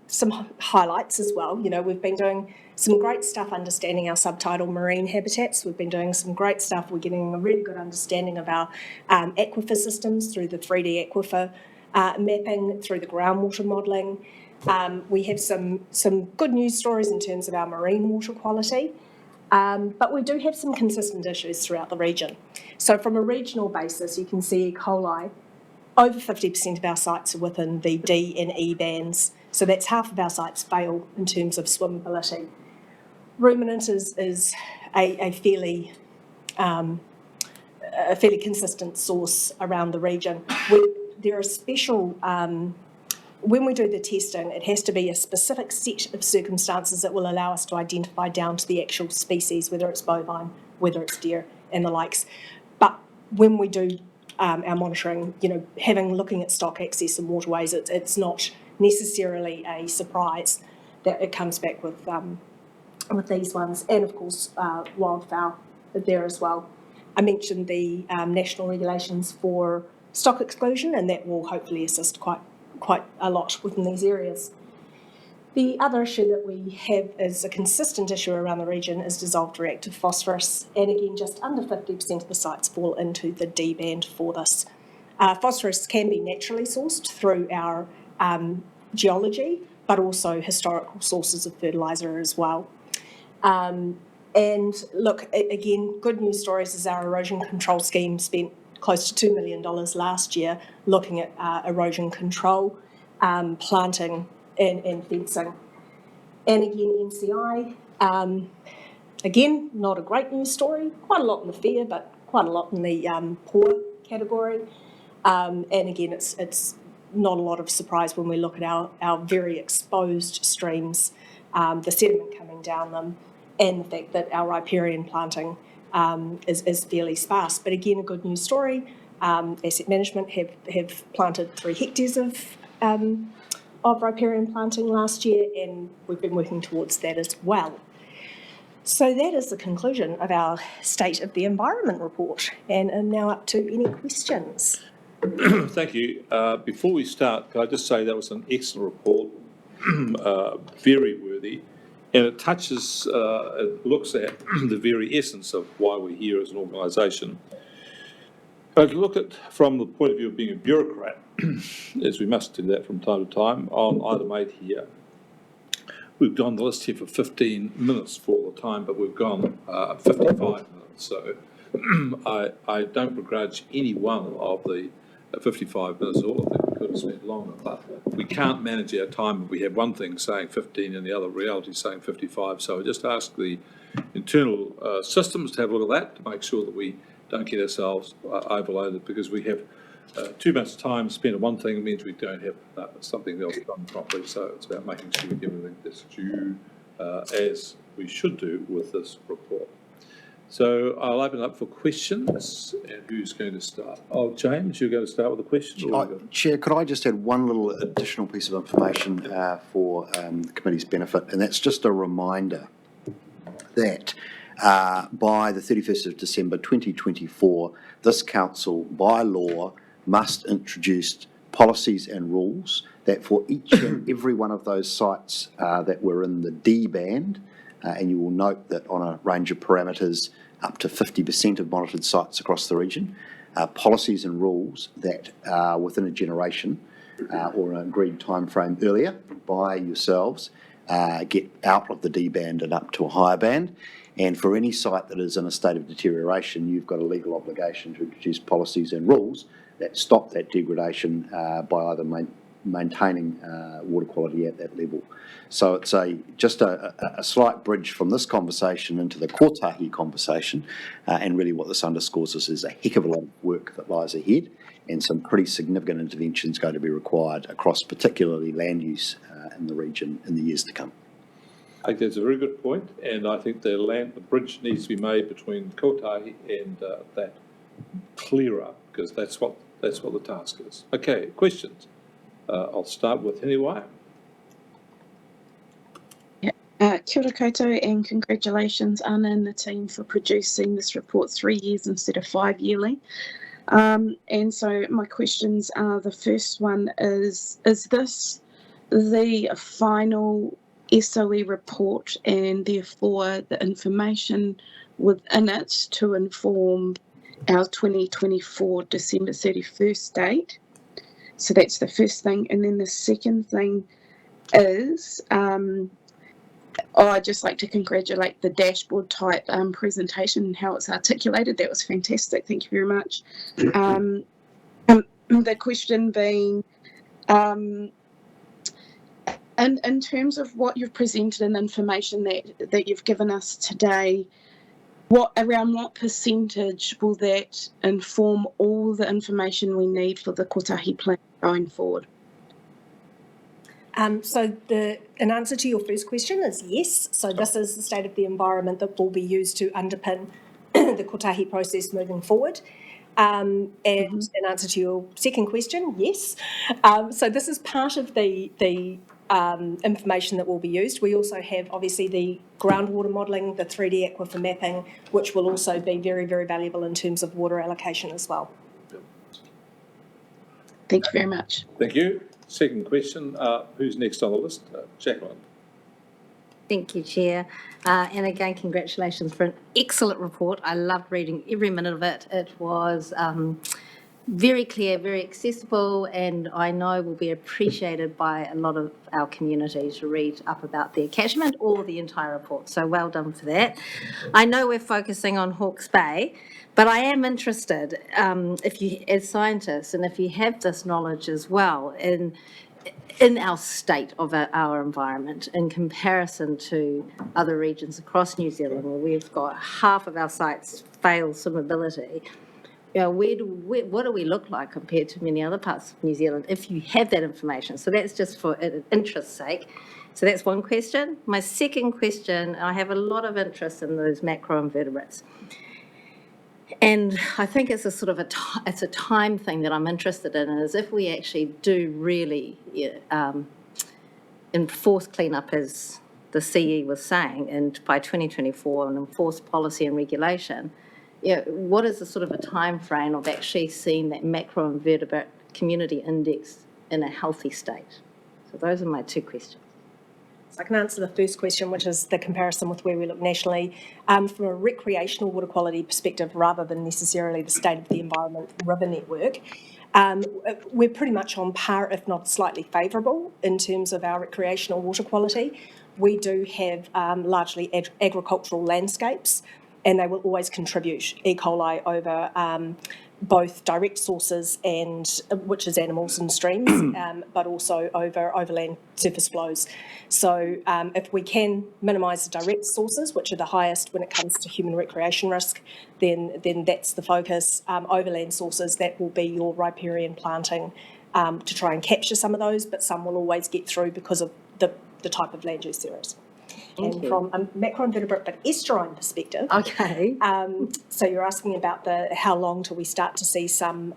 highlights as well. You know, we've been doing some great stuff understanding our subtidal marine habitats. We've been doing some great stuff. We're getting a really good understanding of our aquifer systems through the 3D aquifer mapping, through the groundwater modelling. We have some good news stories in terms of our marine water quality. But we do have some consistent issues throughout the region. So from a regional basis, you can see E. coli, over 50% of our sites are within the D and E bands. So that's half of our sites fail in terms of swimmability. Ruminant is a fairly consistent source around the region. There are special when we do the testing, it has to be a specific set of circumstances that will allow us to identify down to the actual species, whether it's bovine, whether it's deer, and the likes. But when we do our monitoring, you know, looking at stock access and waterways, it's not necessarily a surprise that it comes back with these ones, and of course wildfowl there as well. I mentioned the national regulations for stock exclusion, and that will hopefully assist quite a lot within these areas. The other issue that we have is a consistent issue around the region is dissolved reactive phosphorus, and again just under 50% of the sites fall into the D band for this. Phosphorus can be naturally sourced through our geology, but also historical sources of fertiliser as well. And look, again, good news stories is our erosion control scheme spent close to $2 million last year looking at erosion control, planting and fencing. And again, NCI, again, not a great news story, quite a lot in the fair, but quite a lot in the poor category. And again, it's not a lot of surprise when we look at our very exposed streams, the sediment coming down them, and the fact that our riparian planting is fairly sparse. But again, a good news story. Asset Management have planted 3 hectares of riparian planting last year, and we've been working towards that as well. So that is the conclusion of our State of the Environment report, and I'm now up to any questions. Thank you. Before we start, can I just say that was an excellent report, very worthy, and it touches, it looks at the very essence of why we're here as an organisation. But look at from the point of view of being a bureaucrat, as we must do that from time to time, on item 8 here. We've gone the list here for 15 minutes for all the time, but we've gone 55 minutes. So I don't begrudge any one of the 55 minutes. All of them we could have spent longer, but we can't manage our time. We have one thing saying 15 and the other reality saying 55. So I just ask the internal systems to have a look at that to make sure that we don't get ourselves overloaded, because we have too much time spent on one thing means we don't have something else done properly. So it's about making sure we get everything that's due as we should do with this report. So I'll open up for questions, and who's going to start? Oh, James, you're going to start with a question? Chair, could I just add one little additional piece of information for the committee's benefit, and that's just a reminder that by the 31st of December 2024, this council, by law, must introduce policies and rules that for each and every one of those sites that were in the D band, and you will note that on a range of parameters, up to 50% of monitored sites across the region, policies and rules that within a generation or an agreed time frame earlier by yourselves get out of the D band and up to a higher band. And for any site that is in a state of deterioration, you've got a legal obligation to introduce policies and rules that stop that degradation by either maintaining water quality at that level. So it's just a slight bridge from this conversation into the kotahi conversation, and really what this underscores is a heck of a lot of work that lies ahead, and some pretty significant interventions going to be required across particularly land use in the region in the years to come. I think that's a very good point, and I think the bridge needs to be made between kotahi and that clearer, because that's what the task is. Okay, questions. I'll start with Heniwai. Kia ora koutou, and congratulations Anna and the team for producing this report 3 years instead of 5 yearly. And so my questions are, the first one is this the final SOE report, and therefore the information within it to inform our 2024 December 31st date? So that's the first thing. And then the second thing is, I'd just like to congratulate the dashboard type presentation and how it's articulated. That was fantastic. Thank you very much. The question being, in terms of what you've presented and the information that you've given us today, around what percentage will that inform all the information we need for the kotahi plan going forward? So an answer to your first question is yes. So this is the state of the environment that will be used to underpin the kotahi process moving forward. And an answer to your second question, yes. So this is part of the information that will be used. We also have obviously the groundwater modelling, the 3D aquifer mapping, which will also be very, very valuable in terms of water allocation as well. Thank you very much. Thank you. Second question, who's next on the list? Jacqueline. Thank you, Chair. And again, congratulations for an excellent report. I loved reading every minute of it. It was very clear, very accessible, and I know will be appreciated by a lot of our community to read up about their catchment or the entire report. So well done for that. I know we're focusing on Hawke's Bay, but I am interested, if you, as scientists, and if you have this knowledge as well, in our state of our environment in comparison to other regions across New Zealand, where we've got half of our sites fail swimmability. You know, what do we look like compared to many other parts of New Zealand if you have that information? So that's just for interest's sake. So that's one question. My second question, I have a lot of interest in those macroinvertebrates. And I think it's a sort of it's a time thing that I'm interested in, is if we actually do really enforce cleanup, as the CE was saying, and by 2024, and enforce policy and regulation, what is the sort of a time frame of actually seeing that macroinvertebrate community index in a healthy state? So those are my two questions. So I can answer the first question, which is the comparison with where we look nationally. From a recreational water quality perspective, rather than necessarily the state of the environment river network, we're pretty much on par, if not slightly favourable, in terms of our recreational water quality. We do have largely agricultural landscapes, and they will always contribute E. coli over both direct sources, and which is animals and streams, but also over overland surface flows. So if we can minimise the direct sources, which are the highest when it comes to human recreation risk, then that's the focus. Overland sources, that will be your riparian planting to try and capture some of those, but some will always get through because of the type of land use there is. And from a macroinvertebrate but estuarine perspective, okay. So you're asking about how long till we start to see some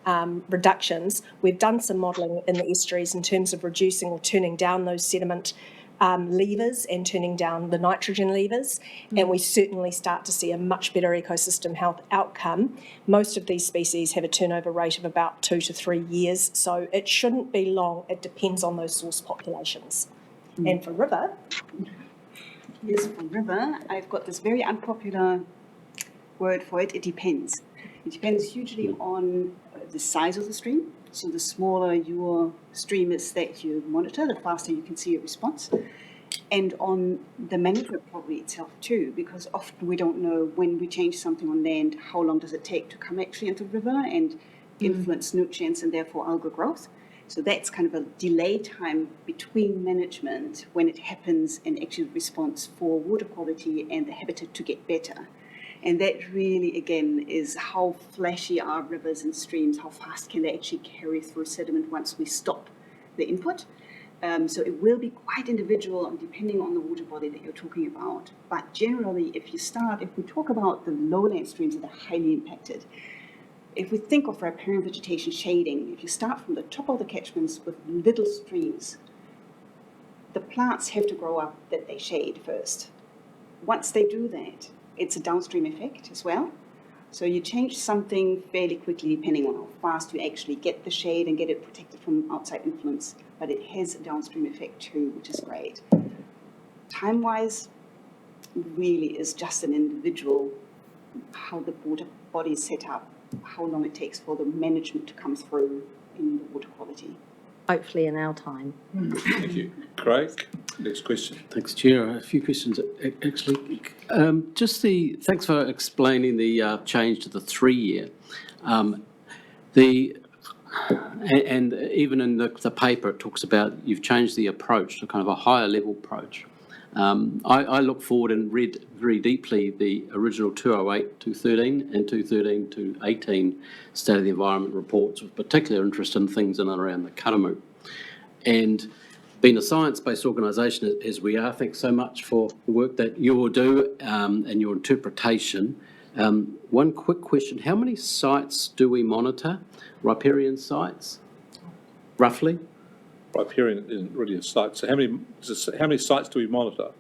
reductions. We've done some modelling in the estuaries in terms of reducing or turning down those sediment levers and turning down the nitrogen levers, and we certainly start to see a much better ecosystem health outcome. Most of these species have a turnover rate of about 2 to 3 years, so it shouldn't be long. It depends on those source populations. And for river, yes, for river, I've got this very unpopular word for it. It depends. It depends hugely on the size of the stream. So the smaller your stream is that you monitor, the faster you can see a response. And on the management property itself too, because often we don't know when we change something on land, how long does it take to come actually into the river and influence nutrients and therefore algal growth. So that's kind of a delay time between management when it happens and actual response for water quality and the habitat to get better. And that really, again, is how flashy are rivers and streams, how fast can they actually carry through sediment once we stop the input. So it will be quite individual and depending on the water body that you're talking about. But generally, if we talk about the lowland streams that are highly impacted, if we think of riparian vegetation shading, if you start from the top of the catchments with little streams, the plants have to grow up that they shade first. Once they do that, it's a downstream effect as well. So you change something fairly quickly depending on how fast you actually get the shade and get it protected from outside influence, but it has a downstream effect too, which is great. Time-wise, really is just an individual, how the water body is set up, how long it takes for the management to come through in the water quality. Hopefully in our time. Thank you. Craig, next question. Thanks, Chair. A few questions, actually. Thanks for explaining the change to the 3-year. And even in the paper, it talks about you've changed the approach to kind of a higher level approach. I look forward and read very deeply the original 208-213 and 213-218 State of the Environment reports, with particular interest in things in and around the karamu. And being a science-based organisation as we are, thanks so much for the work that you will do and your interpretation. One quick question, how many sites do we monitor, riparian sites, roughly? Riparian isn't really a site, so how many sites do we monitor?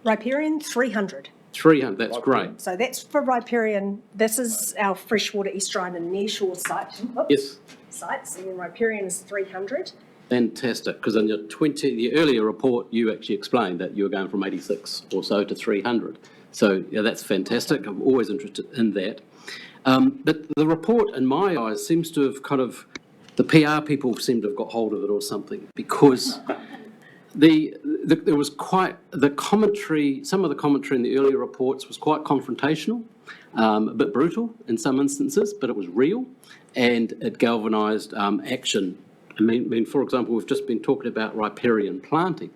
riparian, 300. 300, that's great. So that's for riparian. This is our freshwater estuarine and nearshore site. Yes. Sites, and then riparian is 300. Fantastic, because in the earlier report, you actually explained that you were going from 86 or so to 300. So yeah, that's fantastic. I'm always interested in that. But the report, in my eyes, seems to have the PR people seem to have got hold of it or something, because there was some of the commentary in the earlier reports was quite confrontational, a bit brutal in some instances, but it was real, and it galvanised action. I mean, for example, we've just been talking about riparian planting.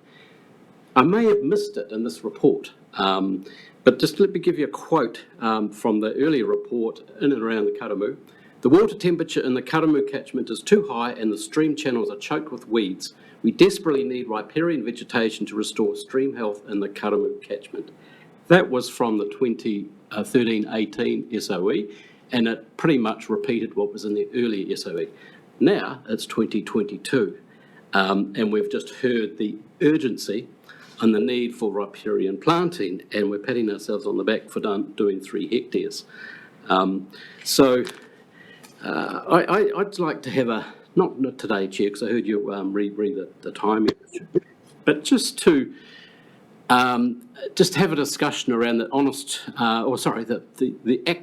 I may have missed it in this report, but just let me give you a quote from the earlier report in and around the Karamu. The water temperature in the Karamu catchment is too high and the stream channels are choked with weeds. We desperately need riparian vegetation to restore stream health in the Karamu catchment. That was from the 2013-18 SOE, and it pretty much repeated what was in the earlier SOE. Now it's 2022, and we've just heard the urgency and the need for riparian planting, and we're patting ourselves on the back for doing 3 hectares. I'd like to have not today, Chair, because I heard you read the timing, but just to have a discussion around the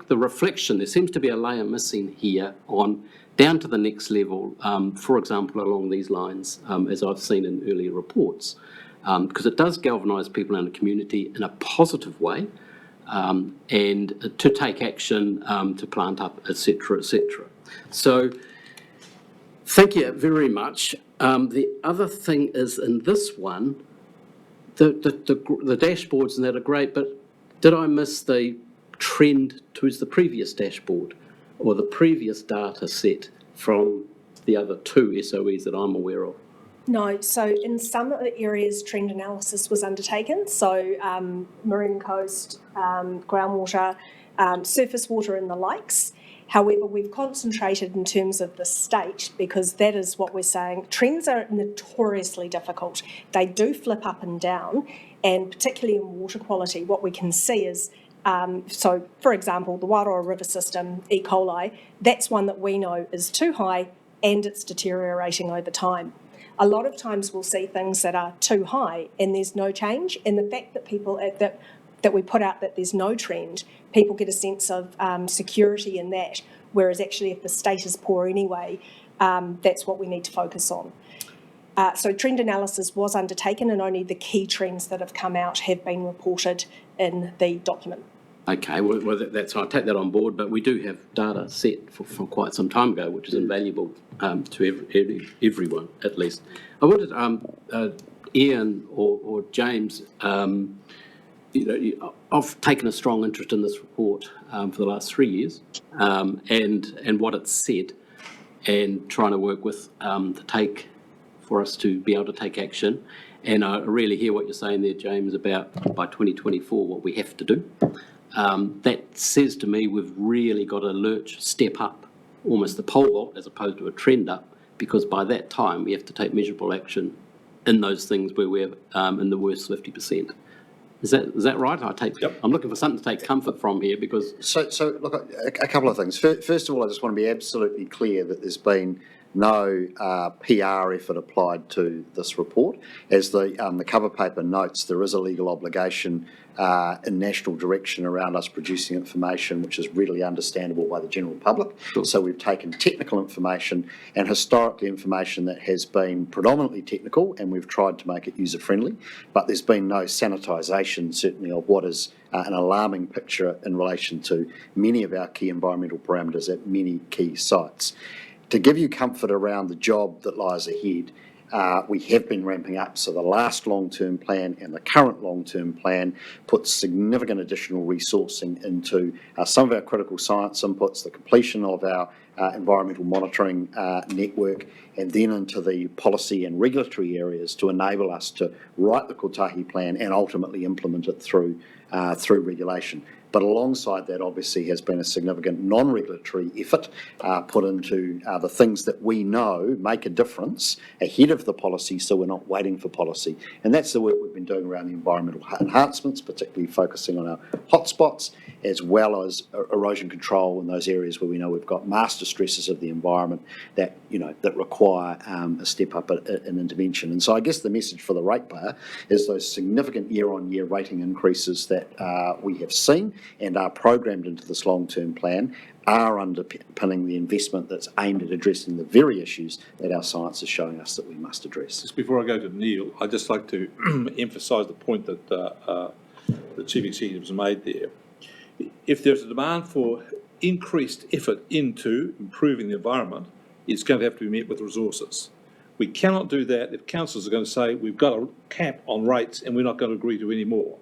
the reflection. There seems to be a layer missing here on down to the next level, for example, along these lines, as I've seen in earlier reports, because it does galvanise people in the community in a positive way, and to take action, to plant up, etc., etc. So, thank you very much. The other thing is in this one, the dashboards and that are great, but did I miss the trend towards the previous dashboard or the previous data set from the other 2 SOEs that I'm aware of? No, so in some areas trend analysis was undertaken, so marine coast, groundwater, surface water and the likes. However, we've concentrated in terms of the state because that is what we're saying. Trends are notoriously difficult. They do flip up and down, and particularly in water quality, what we can see is, so for example, the Wairoa River system, E. coli, that's one that we know is too high and it's deteriorating over time. A lot of times we'll see things that are too high and there's no change, and the fact that people that we put out that there's no trend, people get a sense of security in that, whereas actually if the state is poor anyway, that's what we need to focus on. So trend analysis was undertaken and only the key trends that have come out have been reported in the document. Okay, well I take that on board, but we do have data set from quite some time ago, which is invaluable to everyone, at least. I wanted Ian or James, I've taken a strong interest in this report for the last 3 years, and what it's said, and trying to work with for us to be able to take action. And I really hear what you're saying there, James, about by 2024 what we have to do. That says to me we've really got to step up, almost the pole vault as opposed to a trend up, because by that time we have to take measurable action in those things where we're in the worst 50%. Is that right? Yep. I'm looking for something to take comfort from here because... So look, a couple of things. First of all, I just want to be absolutely clear that there's been no PR effort applied to this report. As the cover paper notes, there is a legal obligation in national direction around us producing information which is readily understandable by the general public. Sure. So we've taken technical information and historically information that has been predominantly technical, and we've tried to make it user-friendly, but there's been no sanitisation, certainly, of what is an alarming picture in relation to many of our key environmental parameters at many key sites. To give you comfort around the job that lies ahead, we have been ramping up. So the last long-term plan and the current long-term plan puts significant additional resourcing into some of our critical science inputs, the completion of our environmental monitoring network, and then into the policy and regulatory areas to enable us to write the Kotahi plan and ultimately implement it through regulation. But alongside that, obviously, has been a significant non-regulatory effort put into the things that we know make a difference ahead of the policy, so we're not waiting for policy. And that's the work we've been doing around the environmental enhancements, particularly focusing on our hotspots, as well as erosion control in those areas where we know we've got master stresses of the environment that require a step up in intervention. And so I guess the message for the ratepayer is those significant year-on-year rating increases that we have seen. and are programmed into this long-term plan are underpinning the investment that's aimed at addressing the very issues that our science is showing us that we must address. Just before I go to Neil, I'd just like to emphasise the point that the Chief Executive has made there. If there's a demand for increased effort into improving the environment, it's going to have to be met with resources. We cannot do that if councils are going to say we've got a cap on rates and we're not going to agree to any more.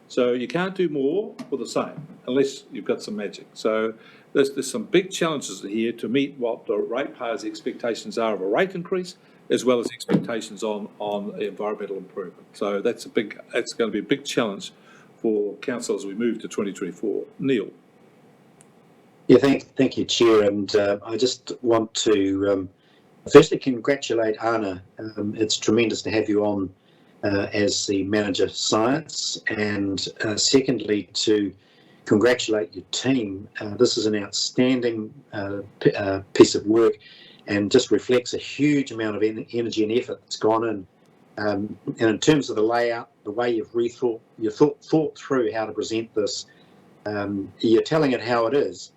So you can't do more for the same unless you've got some magic. So there's some big challenges here to meet what the ratepayers' expectations are of a rate increase, as well as expectations on environmental improvement. So that's going to be a big challenge for council as we move to 2024. Neil. Yeah, thank you, Chair. And I just want to firstly congratulate Anna. It's tremendous to have you on as the Manager Science, and secondly to congratulate your team. This is an outstanding piece of work and just reflects a huge amount of energy and effort that's gone in. And in terms of the layout, the way you've thought through how to present this, you're telling it how it is,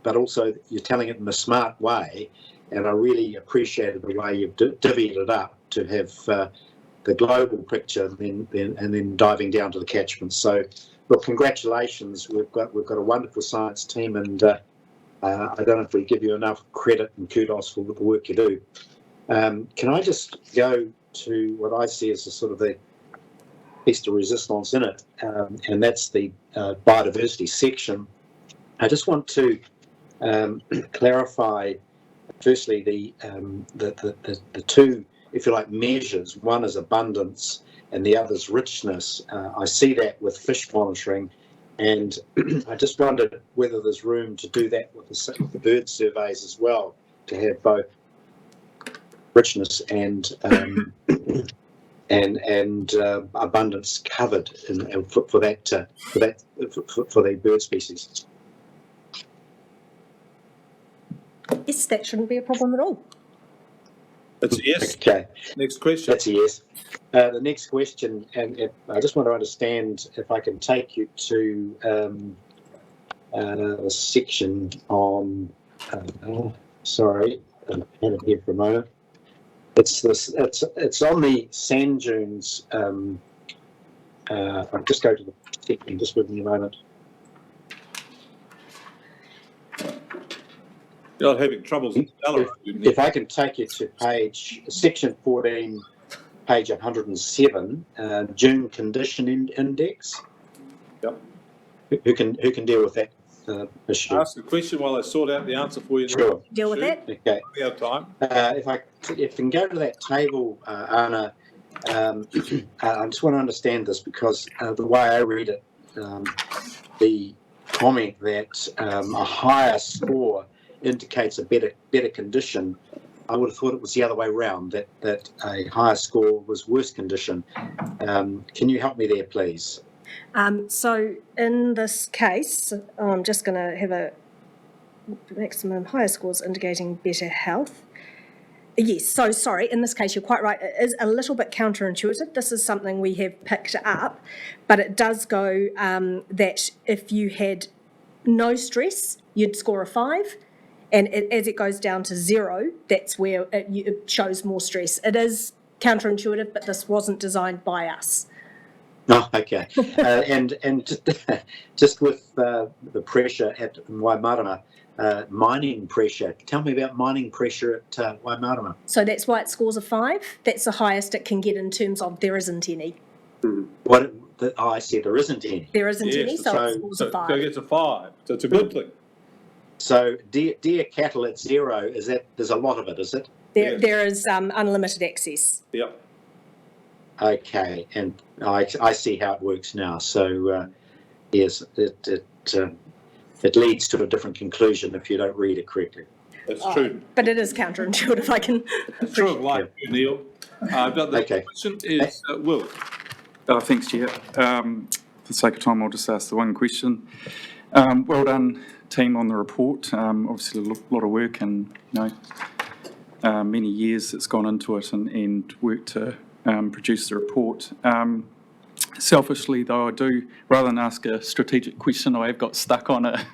but also you're telling it in a smart way. And I really appreciated the way you've divvied it up to have the global picture and then diving down to the catchments. So, look, congratulations. We've got a wonderful science team, and I don't know if we give you enough credit and kudos for the work you do. Can I just go to what I see as the piece de resistance in it, and that's the biodiversity section. I just want to clarify, firstly, the two, if you like, measures. One is abundance and the other is richness. I see that with fish monitoring, and I just wondered whether there's room to do that with the bird surveys as well, to have both richness and abundance covered for the bird species. Yes, that shouldn't be a problem at all. That's a yes. Okay. Next question. That's a yes. The next question, and I just want to understand if I can take you to a section on. Sorry, I had it here for a moment. It's on the sand dunes. I'll just go to the section. Just with me a moment. You're not having troubles with If I can take you to section 14, page 107, Dune Condition Index. Yep. Who can deal with that issue? Ask the question while I sort out the answer for you. Sure. Deal with that. Okay. We have time. If you can go to that table, Anna, I just want to understand this, because the way I read it, the comment that a higher score indicates a better condition, I would have thought it was the other way around, that a higher score was worse condition. Can you help me there, please? So in this case, I'm just going to have a maximum higher scores indicating better health. Yes, so sorry, in this case you're quite right. It is a little bit counterintuitive. This is something we have picked up, but it does go that if you had no stress, you'd score a 5. And as it goes down to 0, that's where it shows more stress. It is counterintuitive, but this wasn't designed by us. Oh, okay. And just with the pressure at Waimarama, mining pressure. Tell me about mining pressure at Waimarama. So that's why it scores a 5. That's the highest it can get in terms of there isn't any. I said there isn't any. There isn't any, so it scores a 5. So it gets a 5. So it's a good thing. So deer cattle at 0, there's a lot of it, is it? There is unlimited access. Yep. Okay, and I see how it works now. So yes, it leads to a different conclusion if you don't read it correctly. That's true. But it is counterintuitive. I can. It's true of life, Neil. The question is Will. Thanks, Chair. For the sake of time, I'll just ask the one question. Well done, team, on the report. Obviously, a lot of work and many years that's gone into it and work to produce the report. Selfishly, though, I do, rather than ask a strategic question, I have got stuck on a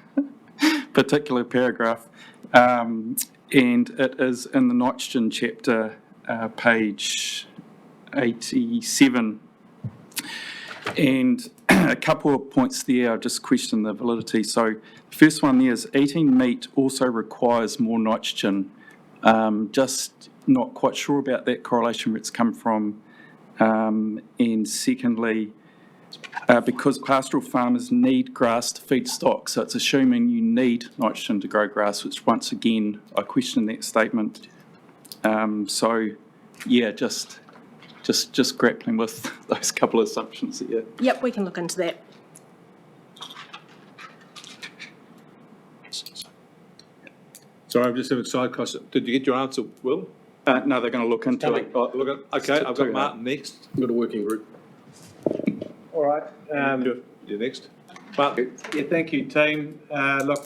particular paragraph, and it is in the nitrogen chapter, page 87. And a couple of points there, I just question the validity. So the first one there is eating meat also requires more nitrogen. Just not quite sure about that correlation, where it's come from. And secondly, because pastoral farmers need grass to feed stock, so it's assuming you need nitrogen to grow grass, which once again, I question that statement. So yeah, just grappling with those couple of assumptions there. Yep, we can look into that. Sorry, I'm just having a side question. Did you get your answer, Will? No, they're going to look into it. Okay, I've got Martin next. Got a working group. All right. You're next. Martin. Yeah, thank you, team. Look,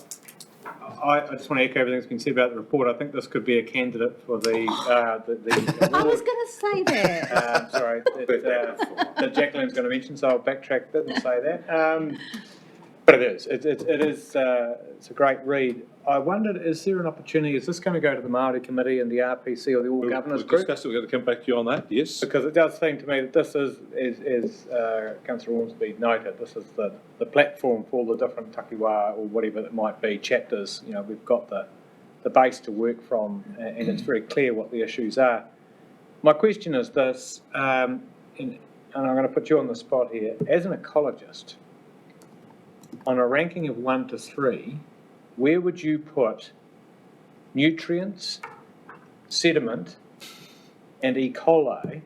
I just want to echo everything that's been said about the report. I think this could be a candidate for the award. I was going to say that. Sorry, that Jacqueline's going to mention, so I'll backtrack. Didn't say that. But it is. It's a great read. I wondered, is there an opportunity? Is this going to go to the Māori Committee and the RPC or the All Governors Group? We'll discuss it. We're going to come back to you on that. Yes. Because it does seem to me that this is, as Councillor Ormsby noted, this is the platform for all the different takiwā or whatever it might be, chapters. You know, we've got the base to work from, and it's very clear what the issues are. My question is this, and I'm going to put you on the spot here. As an ecologist, on a ranking of 1 to 3, where would you put nutrients, sediment, and E. coli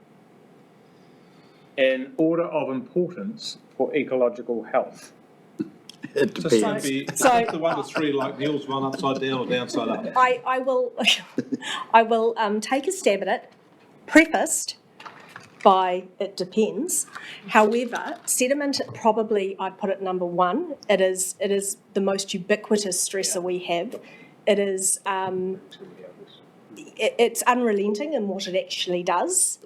in order of importance for ecological health? It Just depends. be the 1 to 3 like Neil's one, upside down or downside up. I will take a stab at it, prefaced by it depends. However, sediment, probably I'd put it number 1. It is the most ubiquitous stressor we have. It is it's unrelenting in what it actually does.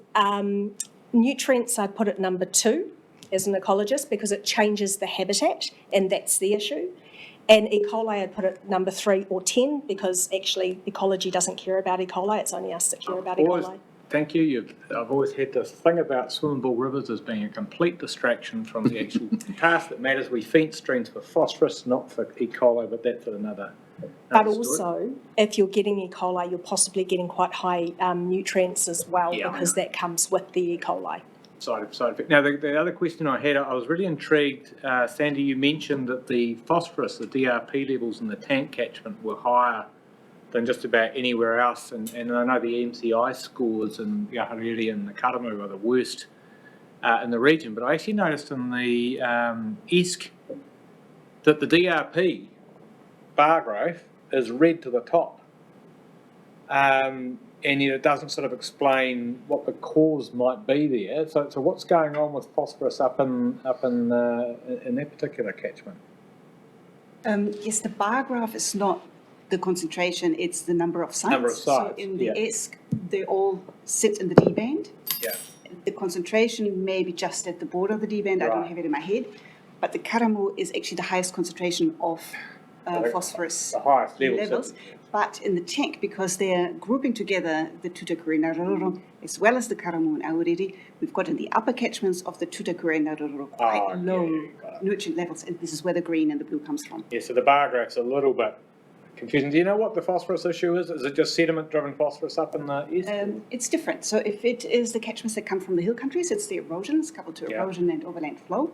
Nutrients, I'd put it number 2 as an ecologist because it changes the habitat, and that's the issue. And E. coli, I'd put it number 3 or 10 because actually ecology doesn't care about E. coli. It's only us that care about E. coli. Thank you. I've always had this thing about swimmable rivers as being a complete distraction from the actual task that matters. We fence streams for phosphorus, not for E. coli, but that's another But story. also, if you're getting E. coli, you're possibly getting quite high nutrients as well because that comes with the E. coli. Side effect. Now, the other question I had, I was really intrigued, Sandy, you mentioned that the phosphorus, the DRP levels in the tank catchment were higher than just about anywhere else, and I know the MCI scores in Yahariri and the Karamu are the worst in the region, but I actually noticed in the ESC that the DRP bar graph is red to the top, and yet it doesn't sort of explain what the cause might be there. So what's going on with phosphorus up in that particular catchment? Yes, the bar graph is not the concentration, it's the number of sites. Number of sites, So in the ESC, they all sit in the D band. Yeah. The concentration may be just at the border of the D band, I don't Right. have it in my head, but the Karamu is actually the highest concentration of phosphorus The highest levels. But in the tank, because they're grouping together the Tutakuri Narororo as well as the Karamu and Auriri, we've got in the upper catchments of the Tutakuri Narororo quite low nutrient levels, and this is where the green and the blue comes from. Yeah, so the bar graph's a little bit confusing. Do you know what the phosphorus issue is? Is it just sediment-driven phosphorus up in the east? It's different. So if it is the catchments that come from the hill countries, it's the erosions coupled to erosion and overland flow.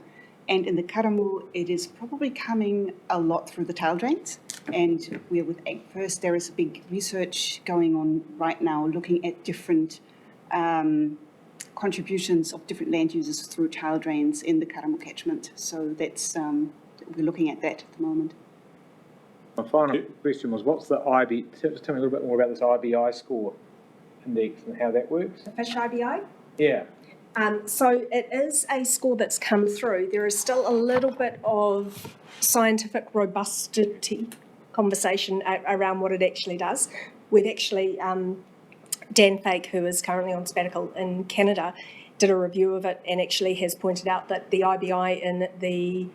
And in the Karamu, it is probably coming a lot through the tile drains. And we're with First, there is a big research going on right now looking at different contributions of different land users through tile drains in the Karamu catchment. So that's we're looking at that at the moment. My final question was, what's the IB? Just tell me a little bit more about this IBI score index and how that works. The fish IBI? Yeah. So it is a score that's come through. There is still a little bit of scientific robustity conversation around what it actually does. We've actually, Dan Fake, who is currently on sabbatical in Canada, did a review of it and actually has pointed out that the IBI in the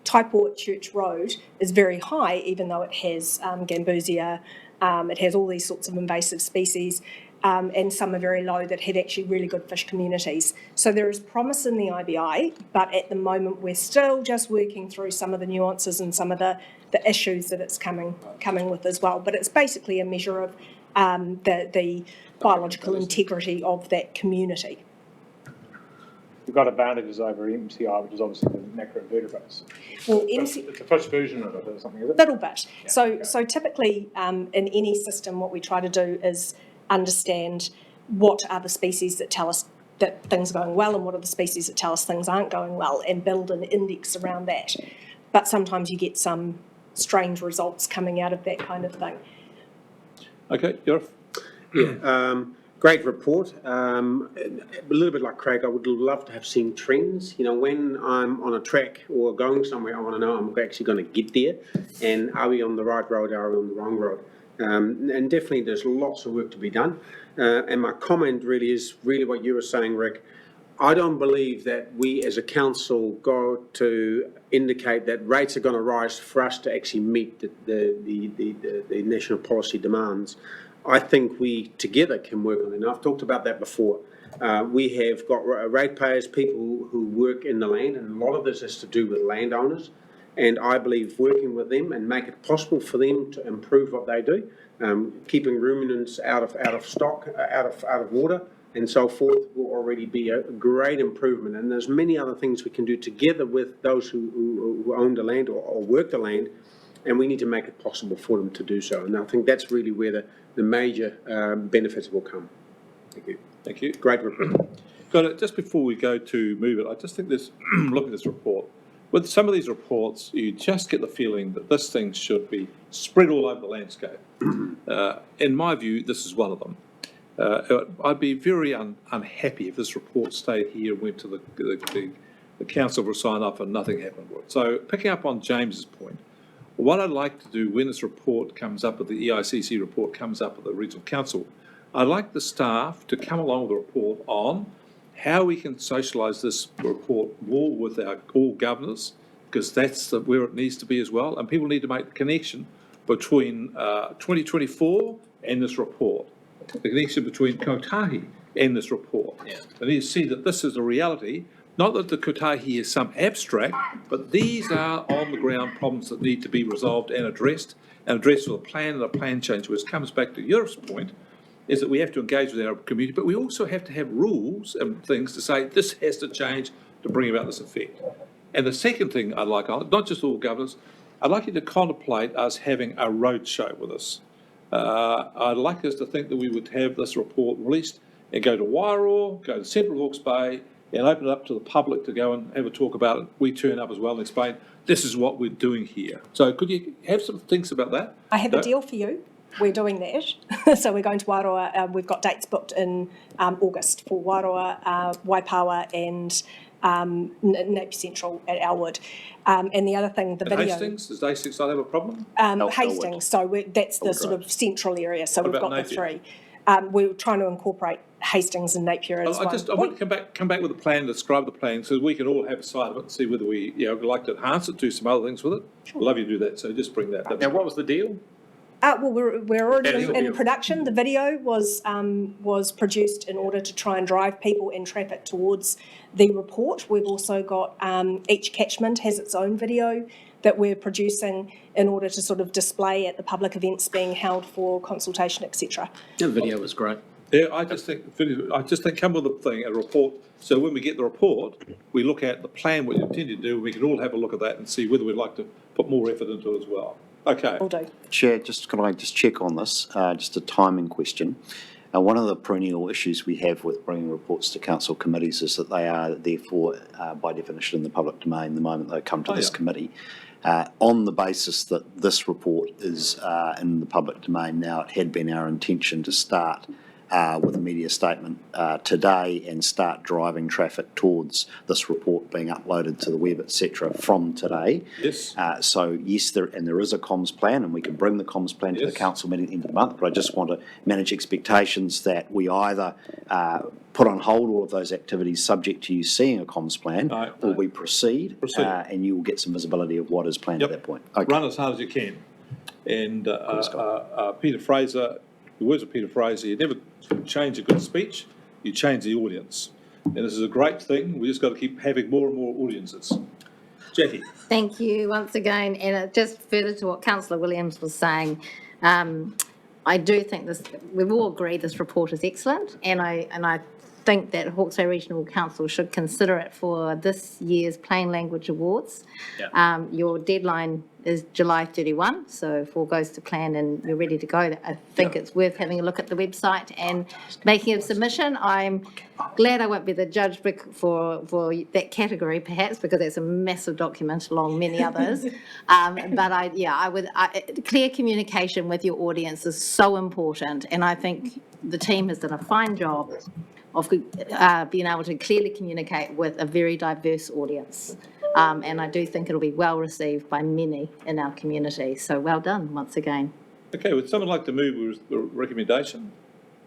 Taiport Church Road is very high, even though it has gambusia, it has all these sorts of invasive species, and some are very low that have actually really good fish communities. So there is promise in the IBI, but at the moment we're still just working through some of the nuances and some of the issues that it's coming with as well. But it's basically a measure of the biological integrity of that community. You've got advantages over MCI, which is obviously the macroinvertebrates. Well, it's a fish version of it or something, is it? Little bit. Yeah. So typically in any system, what we try to do is understand what are the species that tell us that things are going well and what are the species that tell us things aren't going well, and build an index around that. But sometimes you get some strange results coming out of that kind of thing. Okay, you're off. Yeah, great report. A little bit like Craig, I would love to have seen trends. You know, when I'm on a track or going somewhere, I want to know I'm actually going to get there. And are we on the right road? Are we on the wrong road? And definitely there's lots of work to be done. And my comment really is what you were saying, Rick. I don't believe that we as a council go to indicate that rates are going to rise for us to actually meet the national policy demands. I think we together can work on it. And I've talked about that before. We have got ratepayers, people who work in the land, and a lot of this has to do with landowners. And I believe working with them and make it possible for them to improve what they do, keeping ruminants out of stock, out of water, and so forth, will already be a great improvement. And there's many other things we can do together with those who own the land or work the land, and we need to make it possible for them to do so. And I think that's really where the major benefits will come. Thank you. Thank you. Great report. Got it. Just before we go to move it, I just think this, look at this report. With some of these reports, you just get the feeling that this thing should be spread all over the landscape. In my view, this is one of them. I'd be very unhappy if this report stayed here and went to the council for a sign-off and nothing happened with it. So picking up on James's point, what I'd like to do when this report comes up, with the EICC report comes up at the regional council, I'd like the staff to come along with a report on how we can socialise this report more with all governors, because that's where it needs to be as well. And people need to make the connection between 2024 and this report, the connection between Kotahi and this report. Yeah. They need to see that this is a reality, not that the Kotahi is some abstract, but these are on-the-ground problems that need to be resolved and addressed with a plan and a plan change, which comes back to Europe's point, is that we have to engage with our community, but we also have to have rules and things to say this has to change to bring about this effect. And the second thing I'd like, not just all governors, I'd like you to contemplate us having a roadshow with us. I'd like us to think that we would have this report released and go to Wairoa, go to Central Hawke's Bay, and open it up to the public to go and have a talk about it. We turn up as well and explain this is what we're doing here. So could you have some things about that? I have a deal for you. We're doing that. So we're going to Wairoa. We've got dates booked in August for Wairoa, Waipawa and Napier Central at Elwood. And the other thing, the video... Hastings? Does Hastings not have a problem? Hastings, so that's the sort of central area. So we've got the three. We're trying to incorporate Hastings and Napier as well. I want to come back with a plan, describe the plan, so we can all have a side of it and see whether we would like to enhance it, do some other things with it. Sure. I'd love you to do that, so just bring that. Now, what was the deal? Well, we're already in production. The video was produced in order to try and drive people and traffic towards the report. We've also got each catchment has its own video that we're producing in order to sort of display at the public events being held for consultation, etc. The video was great. Yeah, I just think come with a report. So when we get the report, we look at the plan, what you intend to do. We can all have a look at that and see whether we'd like to put more effort into it as well. Okay. Will do. Chair, could I just check on this? Just a timing question. One of the perennial issues we have with bringing reports to council committees is that they are therefore, by definition, in the public domain the moment they come to this committee. On the basis that this report is in the public domain now, it had been our intention to start with a media statement today and start driving traffic towards this report being uploaded to the web, etc., from today. Yes. So yes, there is a comms plan, and we can bring the comms plan to the council meeting at the end of the month, but I just want to manage expectations that we either put on hold all of those activities subject to you seeing a comms plan, or we proceed. And you will get some visibility of what is planned at that point. Okay. Run as hard as you can. And Peter Fraser, the words of Peter Fraser, you never change a good speech, you change the audience. And this is a great thing. We just got to keep having more and more audiences. Jackie. Thank you once again. And just further to what Councillor Williams was saying, I do think this, we've all agreed this report is excellent, and I think that Hawke's Bay Regional Council should consider it for this year's Plain Language Awards. Your deadline is July 31, so if all goes to plan and you're ready to go, I think it's worth having a look at the website and making a submission. I'm glad I won't be the judge for that category, perhaps, because it's a massive document along many others. But clear communication with your audience is so important, and I think the team has done a fine job of being able to clearly communicate with a very diverse audience. And I do think it'll be well received by many in our community. So well done once again. Okay, would someone like to move with the recommendation?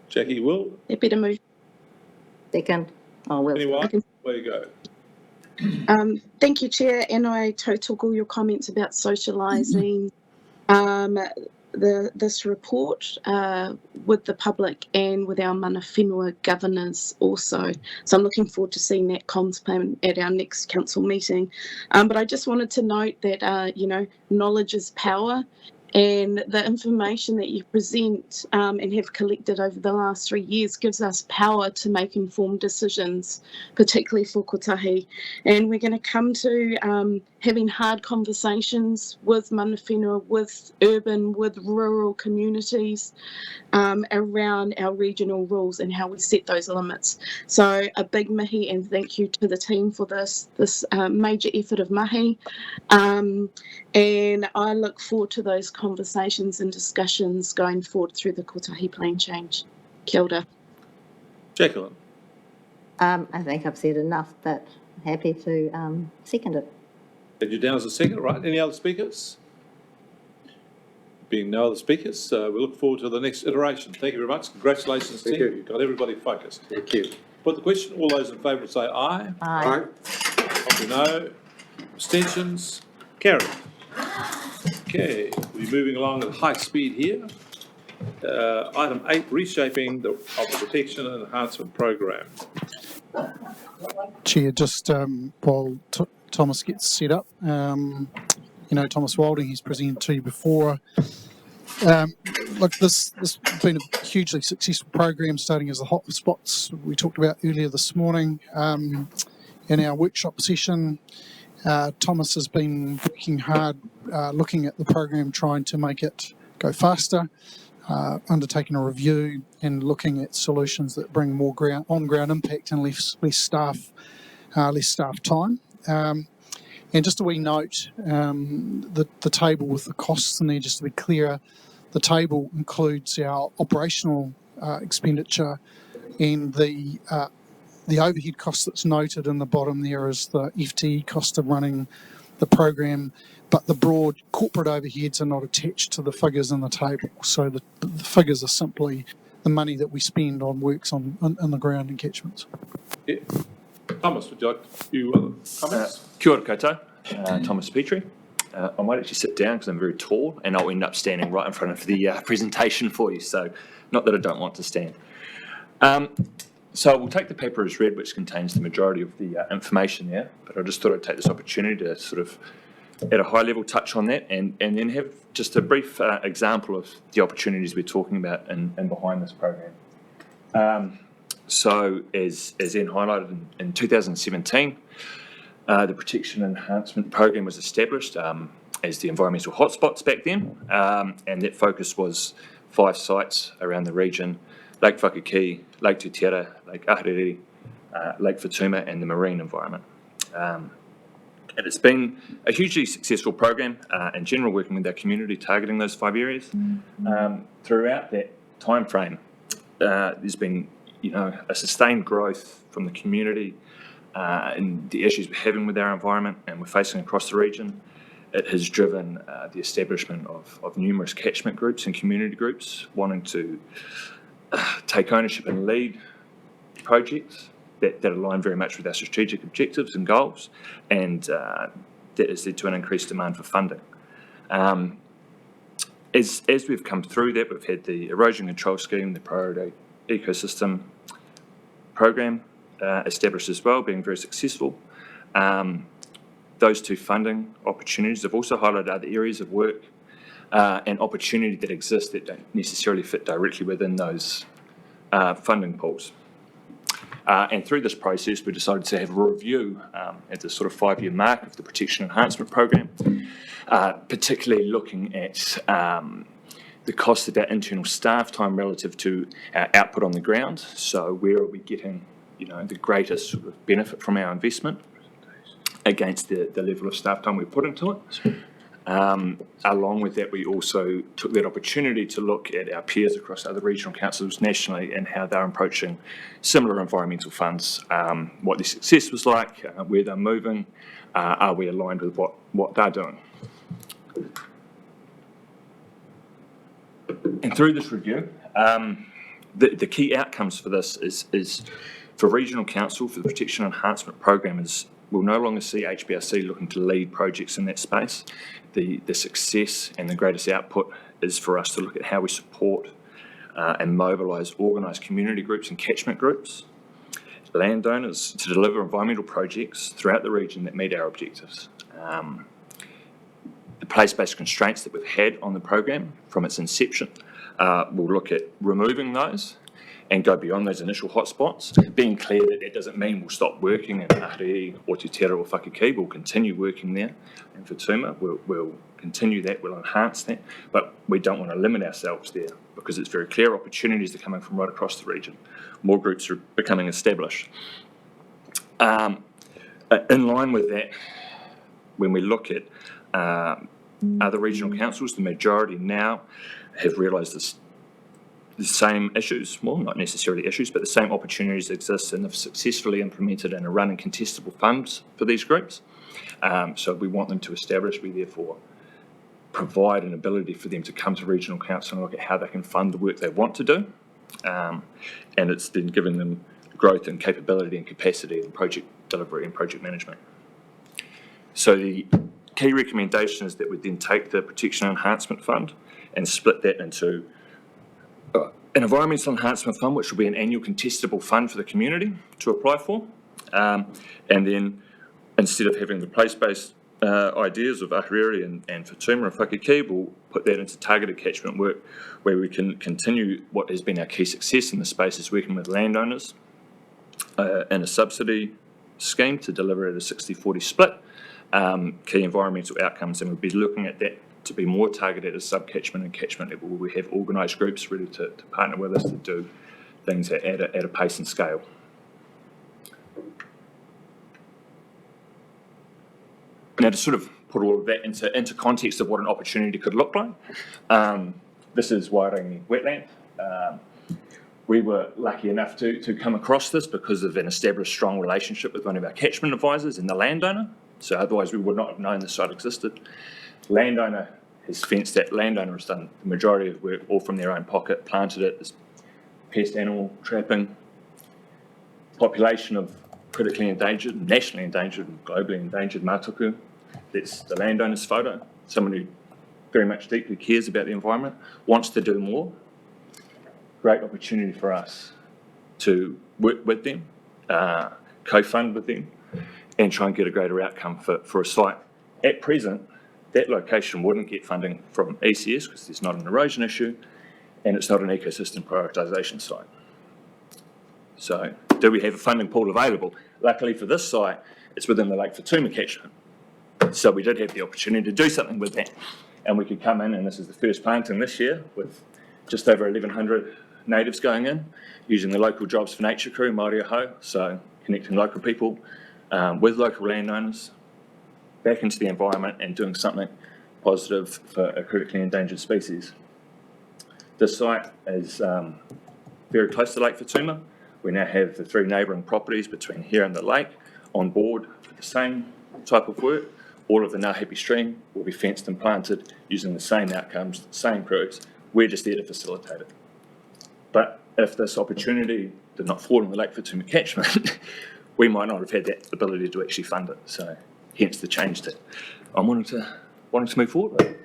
Jackie will. Happy to move. Second. Oh, Will. Anyone? Where you go? Thank you, Chair, and I total your comments about socialising this report with the public and with our mana whenua governors also. So I'm looking forward to seeing that comms plan at our next council meeting. But I just wanted to note that, knowledge is power, and the information that you present and have collected over the last 3 years gives us power to make informed decisions, particularly for kotahi. And we're going to come to having hard conversations with mana whenua, with urban, with rural communities around our regional rules and how we set those limits. So a big mihi and thank you to the team for this major effort of mahi. And I look forward to those conversations and discussions going forward through the kotahi plan change. Kia ora. Jacqueline. I think I've said enough, but happy to second it. Had you down as a second, right? Any other speakers? Being no other speakers, we look forward to the next iteration. Thank you very much. Congratulations, team. You've got everybody focused. Thank you. Put the question. All those in favour will say aye. Aye. No. Abstentions? Carried. Okay, we're moving along at high speed here. Item 8, reshaping of the protection and enhancement program. Chair, just while Thomas gets set up, Thomas Wilding, he's presented to you before. Look, this has been a hugely successful program, starting as the hot spots we talked about earlier this morning in our workshop session. Thomas has been working hard, looking at the program, trying to make it go faster, undertaking a review and looking at solutions that bring more on-ground impact and less staff time. And just a wee note, the table with the costs in there, just to be clear, the table includes our operational expenditure, and the overhead cost that's noted in the bottom there is the FTE cost of running the program, but the broad corporate overheads are not attached to the figures in the table. So the figures are simply the money that we spend on works on the ground in catchments. Yeah. Thomas, would you like a few other comments? Kia ora koutou, Thomas Petrie. I might actually sit down because I'm very tall and I'll end up standing right in front of the presentation for you, so not that I don't want to stand. So we'll take the paper as read, which contains the majority of the information there, but I just thought I'd take this opportunity to sort of, at a high level, touch on that and then have just a brief example of the opportunities we're talking about and behind this program. So as Ian highlighted, in 2017, the Protection Enhancement Program was established as the environmental hotspots back then, and that focus was 5 sites around the region: Lake Whakakī, Lake Tutiara, Lake Ahuriri, Lake Fatuma, and the marine environment. And it's been a hugely successful program in general, working with our community, targeting those 5 areas. Throughout that time frame, there's been, a sustained growth from the community and the issues we're having with our environment and we're facing across the region. It has driven the establishment of numerous catchment groups and community groups wanting to take ownership and lead projects that align very much with our strategic objectives and goals, and that has led to an increased demand for funding. As we've come through that, we've had the erosion control scheme, the priority ecosystem program established as well, being very successful. Those two funding opportunities have also highlighted other areas of work and opportunity that exist that don't necessarily fit directly within those funding pools. And through this process, we decided to have a review at the sort of 5-year mark of the Protection Enhancement Program, particularly looking at the cost of our internal staff time relative to our output on the ground. So where are we getting, the greatest sort of benefit from our investment against the level of staff time we put into it. Along with that, we also took that opportunity to look at our peers across other regional councils nationally and how they're approaching similar environmental funds, what their success was like, where they're moving, are we aligned with what they're doing. And through this review, the key outcomes for this is for regional council, for the Protection Enhancement Program, is we'll no longer see HBRC looking to lead projects in that space. The success and the greatest output is for us to look at how we support and mobilise organised community groups and catchment groups, landowners, to deliver environmental projects throughout the region that meet our objectives. The place-based constraints that we've had on the program from its inception, we'll look at removing those and go beyond those initial hotspots, being clear that that doesn't mean we'll stop working in Ahuriri or Te Tera or Whakakī. We'll continue working there. And for Tuma, we'll continue that, we'll enhance that, but we don't want to limit ourselves there because it's very clear opportunities are coming from right across the region. More groups are becoming established. In line with that, when we look at other regional councils, the majority now have realised the same issues, well, not necessarily issues, but the same opportunities exist and have successfully implemented and are running contestable funds for these groups. So we want them to establish, we therefore provide an ability for them to come to regional council and look at how they can fund the work they want to do. And it's then giving them growth and capability and capacity in project delivery and project management. So the key recommendation is that we then take the Protection Enhancement Fund and split that into an Environmental Enhancement Fund, which will be an annual contestable fund for the community to apply for. And then instead of having the place-based ideas of Ahuriri and Fatuma and Whakakī, we'll put that into targeted catchment work where we can continue what has been our key success in the space, is working with landowners in a subsidy scheme to deliver at a 60-40 split, key environmental outcomes, and we'll be looking at that to be more targeted at a sub-catchment and catchment level where we have organised groups ready to partner with us to do things at a pace and scale. Now, to sort of put all of that into context of what an opportunity could look like, this is Wairangi wetland. We were lucky enough to come across this because of an established strong relationship with one of our catchment advisors and the landowner, so otherwise we would not have known this site existed. Landowner has fenced that. Landowner has done the majority of work all from their own pocket, planted it as pest animal trapping. Population of critically endangered, nationally endangered and globally endangered matuku. That's the landowner's photo. Someone who very much deeply cares about the environment, wants to do more. Great opportunity for us to work with them, co-fund with them, and try and get a greater outcome for a site. At present, that location wouldn't get funding from ECS because there's not an erosion issue and it's not an ecosystem prioritisation site. So, do we have a funding pool available? Luckily for this site, it's within the Lake Fatuma catchment. So we did have the opportunity to do something with that. And we could come in, and this is the first planting this year, with just over 1,100 natives going in, using the local Jobs for Nature crew, Māori Ahau, so connecting local people with local landowners, back into the environment and doing something positive for a critically endangered species. This site is very close to Lake Fatuma. We now have the 3 neighbouring properties between here and the lake on board for the same type of work. All of the Ngahepi stream will be fenced and planted using the same outcomes, the same crews. We're just there to facilitate it. But if this opportunity did not fall in the Lake Fatuma catchment, we might not have had that ability to actually fund it. So hence the change that I'm wanting to move forward with.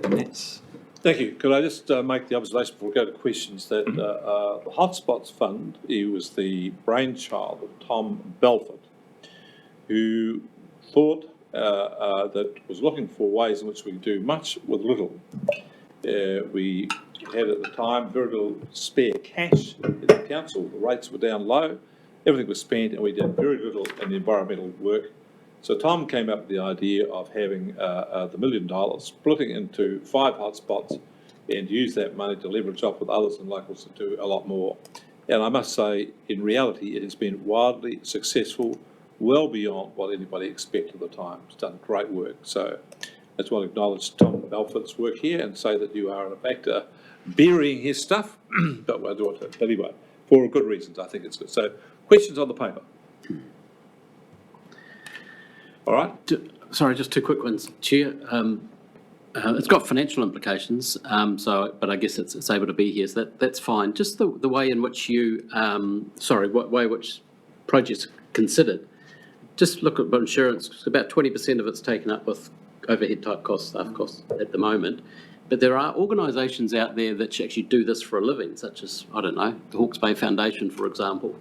And that's... Thank you. Could I just make the observation before we go to questions that the Hotspots Fund, he was the brainchild of Tom Belford, who thought that was looking for ways in which we could do much with little. We had at the time very little spare cash in the council. The rates were down low, everything was spent, and we did very little in the environmental work. So Tom came up with the idea of having the $1 million, splitting into 5 hotspots, and use that money to leverage up with others and locals to do a lot more. And I must say, in reality, it has been wildly successful, well beyond what anybody expected at the time. It's done great work. So I just want to acknowledge Tom Belford's work here and say that you are, in fact, burying his stuff. But anyway, for good reasons, I think it's good. So questions on the paper? All right. Sorry, just 2 quick ones, Chair. It's got financial implications, but I guess it's able to be here, so that's fine. Just the way in which you, way in which projects are considered. Just look at insurance. About 20% of it's taken up with overhead type costs, staff costs at the moment. But there are organisations out there that actually do this for a living, such as, I don't know, the Hawke's Bay Foundation, for example,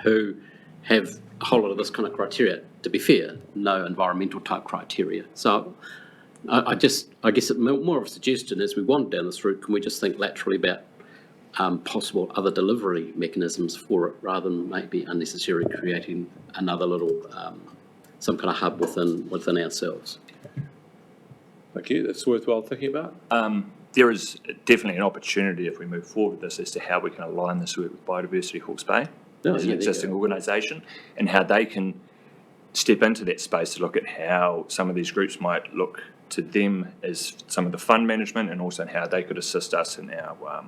who have a whole lot of this kind of criteria. To be fair, no environmental type criteria. So I guess it's more of a suggestion as we wander down this route, can we just think laterally about possible other delivery mechanisms for it, rather than maybe unnecessarily creating another little, some kind of hub within ourselves. Thank you. That's worthwhile thinking about. There is definitely an opportunity if we move forward with this as to how we can align this work with Biodiversity Hawke's Bay as an existing organisation, and how they can step into that space to look at how some of these groups might look to them as some of the fund management, and also how they could assist us in our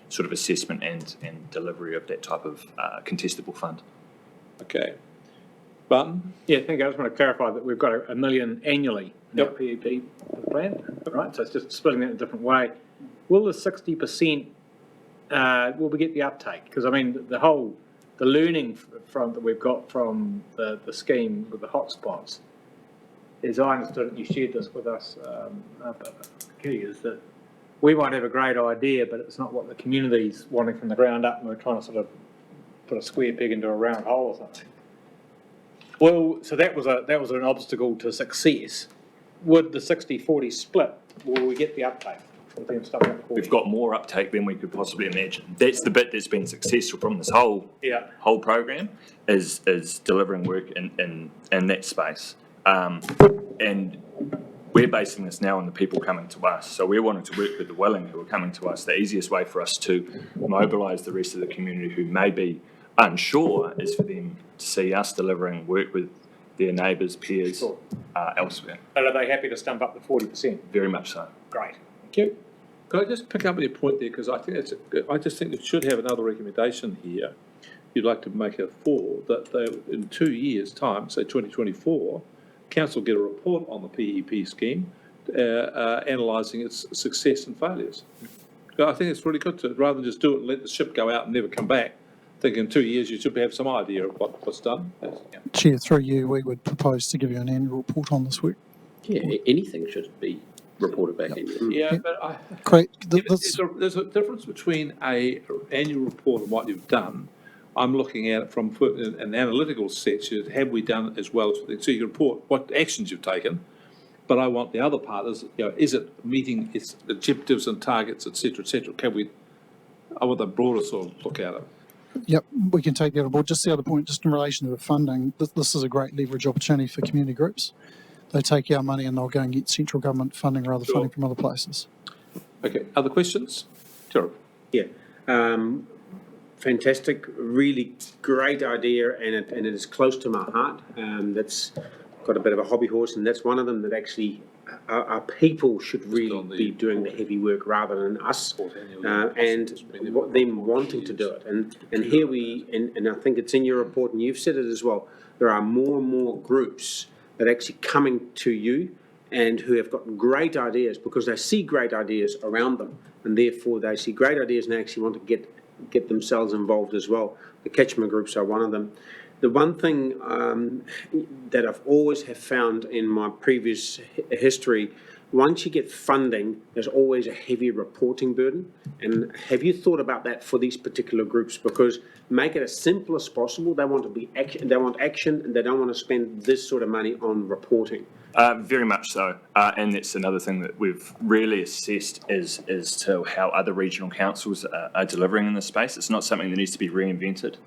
sort of assessment and delivery of that type of contestable fund. Okay. Barton? Yeah, thank you. I just want to clarify that we've got $1 million annually in our PEP plan, right? So it's just splitting that in a different way. Will the 60%, will we get the uptake? Because I mean, the learning that we've got from the scheme with the hotspots, as I understood it, you shared this with us, Kitty, is that we might have a great idea, but it's not what the community's wanting from the ground up, and we're trying to sort of put a square peg into a round hole or something. Well, so that was an obstacle to success. Would the 60-40 split, will we get the uptake? We've got more uptake than we could possibly imagine. That's the bit that's been successful from this whole program, is delivering work in that space. And we're basing this now on the people coming to us. So we're wanting to work with the willing who are coming to us. The easiest way for us to mobilise the rest of the community who may be unsure is for them to see us delivering work with their neighbours, peers elsewhere. And are they happy to stump up the 40%? Very much so. Great. Thank you. Could I just pick up on your point there, because I just think it should have another recommendation here. You'd like to make it for that in 2 years' time, say 2024, council get a report on the PEP scheme, analysing its success and failures. I think it's really good to, rather than just do it and let the ship go out and never come back. I think in 2 years you should have some idea of what's done. Chair, through you, we would propose to give you an annual report on this work. Yeah, anything should be reported back annually. Yeah, but there's a difference between an annual report and what you've done. I'm looking at it from an analytical section. Have we done as well as so you can report what actions you've taken? But I want the other part is, is it meeting its objectives and targets, et cetera, et cetera? I want the broader sort of look at it. Yep, we can take that on board. Just the other point, just in relation to the funding, this is a great leverage opportunity for community groups. They take our money and they'll go and get central government funding rather than funding from other places. Okay, other questions? Terrible. Yeah. Fantastic, really great idea, and it is close to my heart. That's got a bit of a hobby horse, and that's one of them that actually our people should really be doing the heavy work rather than us, and them wanting to do it. And here and I think it's in your report, and you've said it as well, there are more and more groups that are actually coming to you and who have got great ideas because they see great ideas around them, and therefore they see great ideas and they actually want to get themselves involved as well. The catchment groups are one of them. The one thing that I've always have found in my previous history, once you get funding, there's always a heavy reporting burden. And have you thought about that for these particular groups? Because make it as simple as possible. They want action, and they don't want to spend this sort of money on reporting. Very much so, and that's another thing that we've really assessed as to how other regional councils are delivering in this space. It's not something that needs to be reinvented.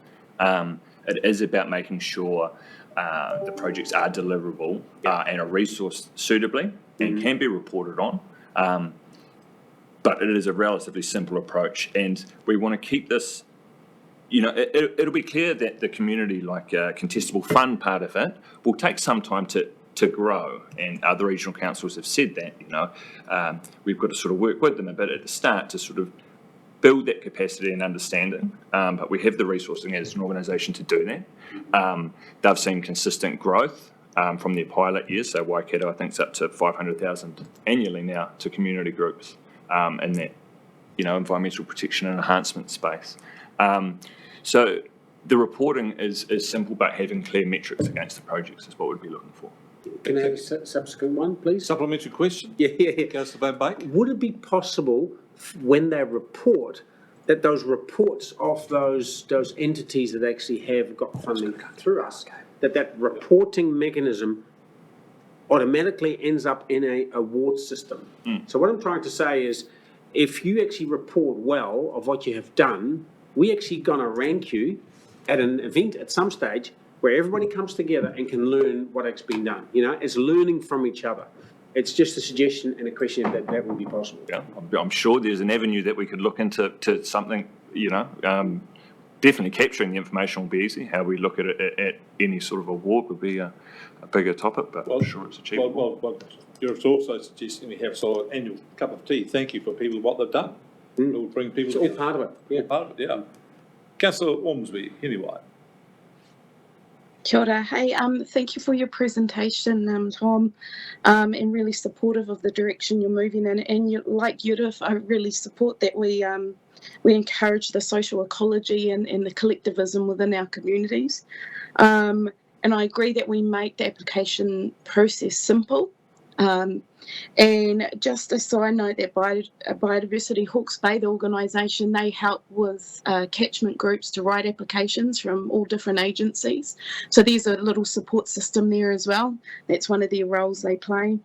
It is about making sure the projects are deliverable and are resourced suitably and can be reported on. But it is a relatively simple approach, and we want to keep this. It'll be clear that the community, like contestable fund part of it, will take some time to grow, and other regional councils have said that. We've got to sort of work with them a bit at the start to sort of build that capacity and understanding, but we have the resourcing as an organisation to do that. They've seen consistent growth from their pilot years, so Waikato I think is up to 500,000 annually now to community groups in that environmental protection and enhancement space. So the reporting is simple, but having clear metrics against the projects is what we'd be looking for. Can I have a subsequent one, please? Supplementary question? Yeah. Councillor Van Bake? Would it be possible when they report that those reports of those entities that actually have got funding through us, that reporting mechanism automatically ends up in a award system? So what I'm trying to say is, if you actually report well of what you have done, we actually going to rank you at an event at some stage where everybody comes together and can learn what has been done. It's learning from each other. It's just a suggestion and a question if that will be possible. Yeah, I'm sure there's an avenue that we could look into something, definitely capturing the information will be easy. How we look at it at any sort of award would be a bigger topic, but I'm sure it's achievable. Well, you're also suggesting we have sort of annual cup of tea. Thank you for people what they've done. We'll bring people It's all part of it. Yeah. All part of it, yeah. Councillor Ormsby, anyway. Kia ora. Hey, thank you for your presentation, Tom, and really supportive of the direction you're moving in. And like Judith, I really support that we encourage the social ecology and the collectivism within our communities. And I agree that we make the application process simple. And just a side note that Biodiversity Hawke's Bay, the organisation, they help with catchment groups to write applications from all different agencies. So there's a little support system there as well. That's one of their roles they play.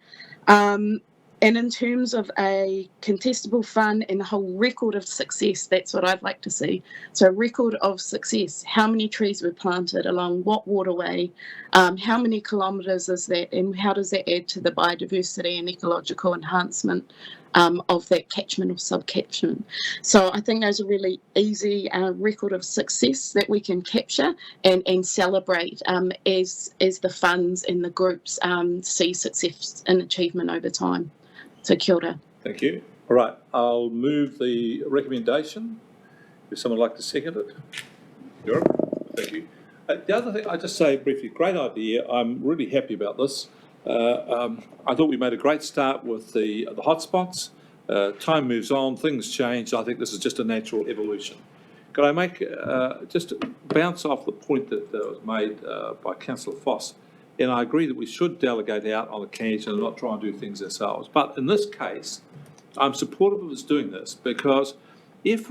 And in terms of a contestable fund and the whole record of success, that's what I'd like to see. So record of success, how many trees were planted along what waterway, how many kilometres is that, and how does that add to the biodiversity and ecological enhancement of that catchment or sub-catchment. So I think those are really easy record of success that we can capture and celebrate as the funds and the groups see success and achievement over time. So kia ora. Thank you. All right, I'll move the recommendation. If someone would like to second it. Europe, thank you. The other thing, I just say briefly, great idea. I'm really happy about this. I thought we made a great start with the hotspots. Time moves on, things change. I think this is just a natural evolution. Could I make, just bounce off the point that was made by Councillor Foss? And I agree that we should delegate out on occasion and not try and do things ourselves. But in this case, I'm supportive of us doing this because if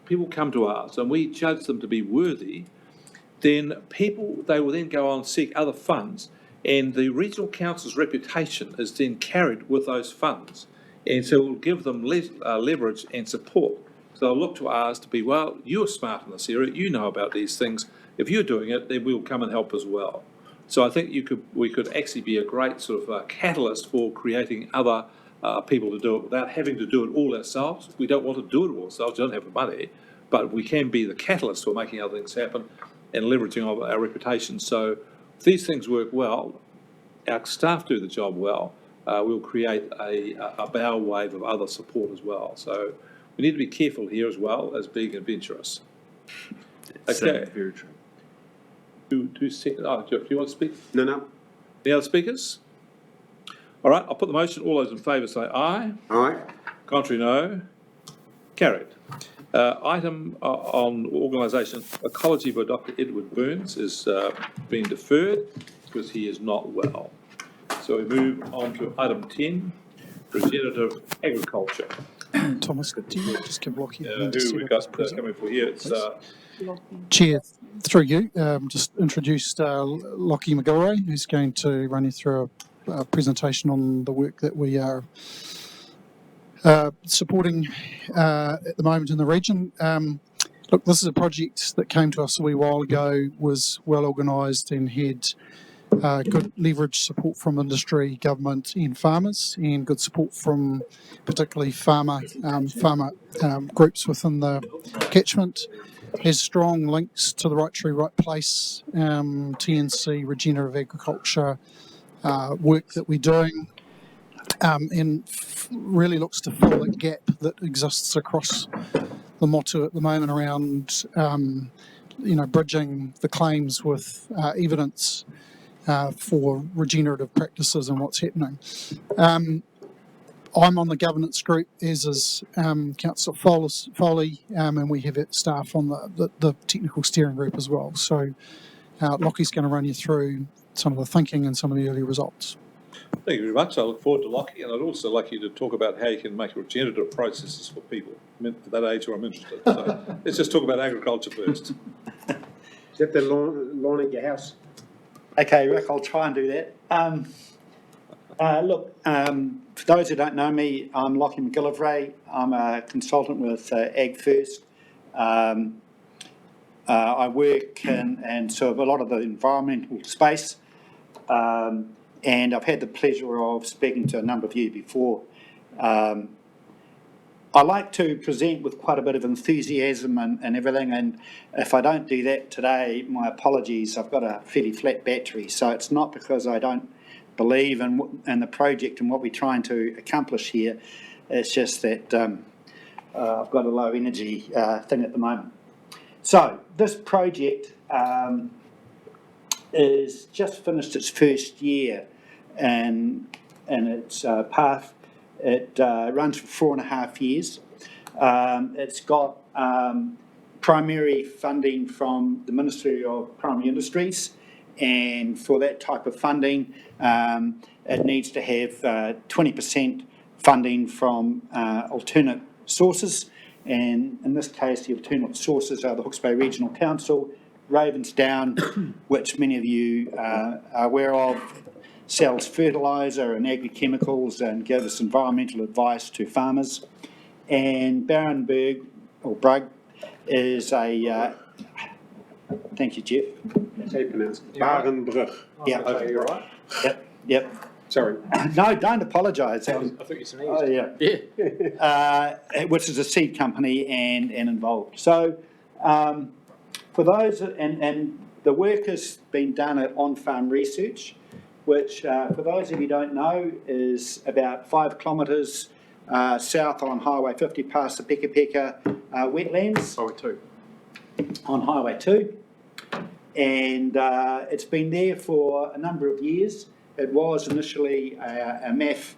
people come to us and we judge them to be worthy, then they will then go on and seek other funds, and the regional council's reputation is then carried with those funds, and so we'll give them leverage and support. So they'll look to us to be, well, you're smart in this area, you know about these things. If you're doing it, then we'll come and help as well. So I think we could actually be a great sort of catalyst for creating other people to do it without having to do it all ourselves. We don't want to do it all ourselves, we don't have the money, but we can be the catalyst for making other things happen and leveraging our reputation. So if these things work well, our staff do the job well, we'll create a bow wave of other support as well. So we need to be careful here as well as being adventurous. Okay. Very true. Do you want to speak? No. Any other speakers? All right, I'll put the motion. All those in favour say aye. Aye. Contrary, no. Carried. Item on organisation ecology by Dr. Edward Burns is being deferred because he is not well. So we move on to item 10, regenerative agriculture. Thomas, do you just give Lockie a Who we got coming for here? It's Chair, through you, just introduced Lockie McGillray, who's going to run you through a presentation on the work that we are supporting at the moment in the region. Look, this is a project that came to us a wee while ago, was well organised and had good leverage support from industry, government and farmers, and good support from particularly farmer groups within the catchment. Has strong links to the Right Tree, Right Place, TNC, regenerative agriculture work that we're doing, and really looks to fill the gap that exists across the motu at the moment around, bridging the claims with evidence for regenerative practices and what's happening. I'm on the governance group, as is Councillor Foley, and we have staff on the technical steering group as well. So Lockie's going to run you through some of the thinking and some of the early results. Thank you very much. I look forward to Lockie, and I'd also like you to talk about how you can make regenerative processes for people. I'm at that age where I'm interested. So let's just talk about agriculture first. Is that the lawn at your house? Okay, Rick, I'll try and do that. For those who don't know me, I'm Lockie McGillivray. I'm a consultant with Ag First. I work and serve a lot of the environmental space, and I've had the pleasure of speaking to a number of you before. I like to present with quite a bit of enthusiasm and everything, and if I don't do that today, my apologies. I've got a fairly flat battery, so it's not because I don't believe in the project and what we're trying to accomplish here. It's just that I've got a low energy thing at the moment. So this project is just finished its first year, and its path. It runs for 4.5 years. It's got primary funding from the Ministry of Primary Industries, and for that type of funding, it needs to have 20% funding from alternate sources, and in this case, the alternate sources are the Hawke's Bay Regional Council, Ravensdown, which many of you are aware of, sells fertiliser and agri-chemicals and gives environmental advice to farmers. And Barenberg, or Brugg, is a... thank you, Jeff. That's how you pronounce it. Barenbrug. Yeah. Okay, you're right. Yep. Sorry. No, don't apologise. I thought you sneezed. Oh, yeah. Which is a seed company and involved. So for those, and the work has been done at on-farm research, which, for those of you who don't know, is about 5 kilometres south on Highway 50 past the Peka Peka wetlands. Highway 2. On Highway 2. And it's been there for a number of years. It was initially a MAF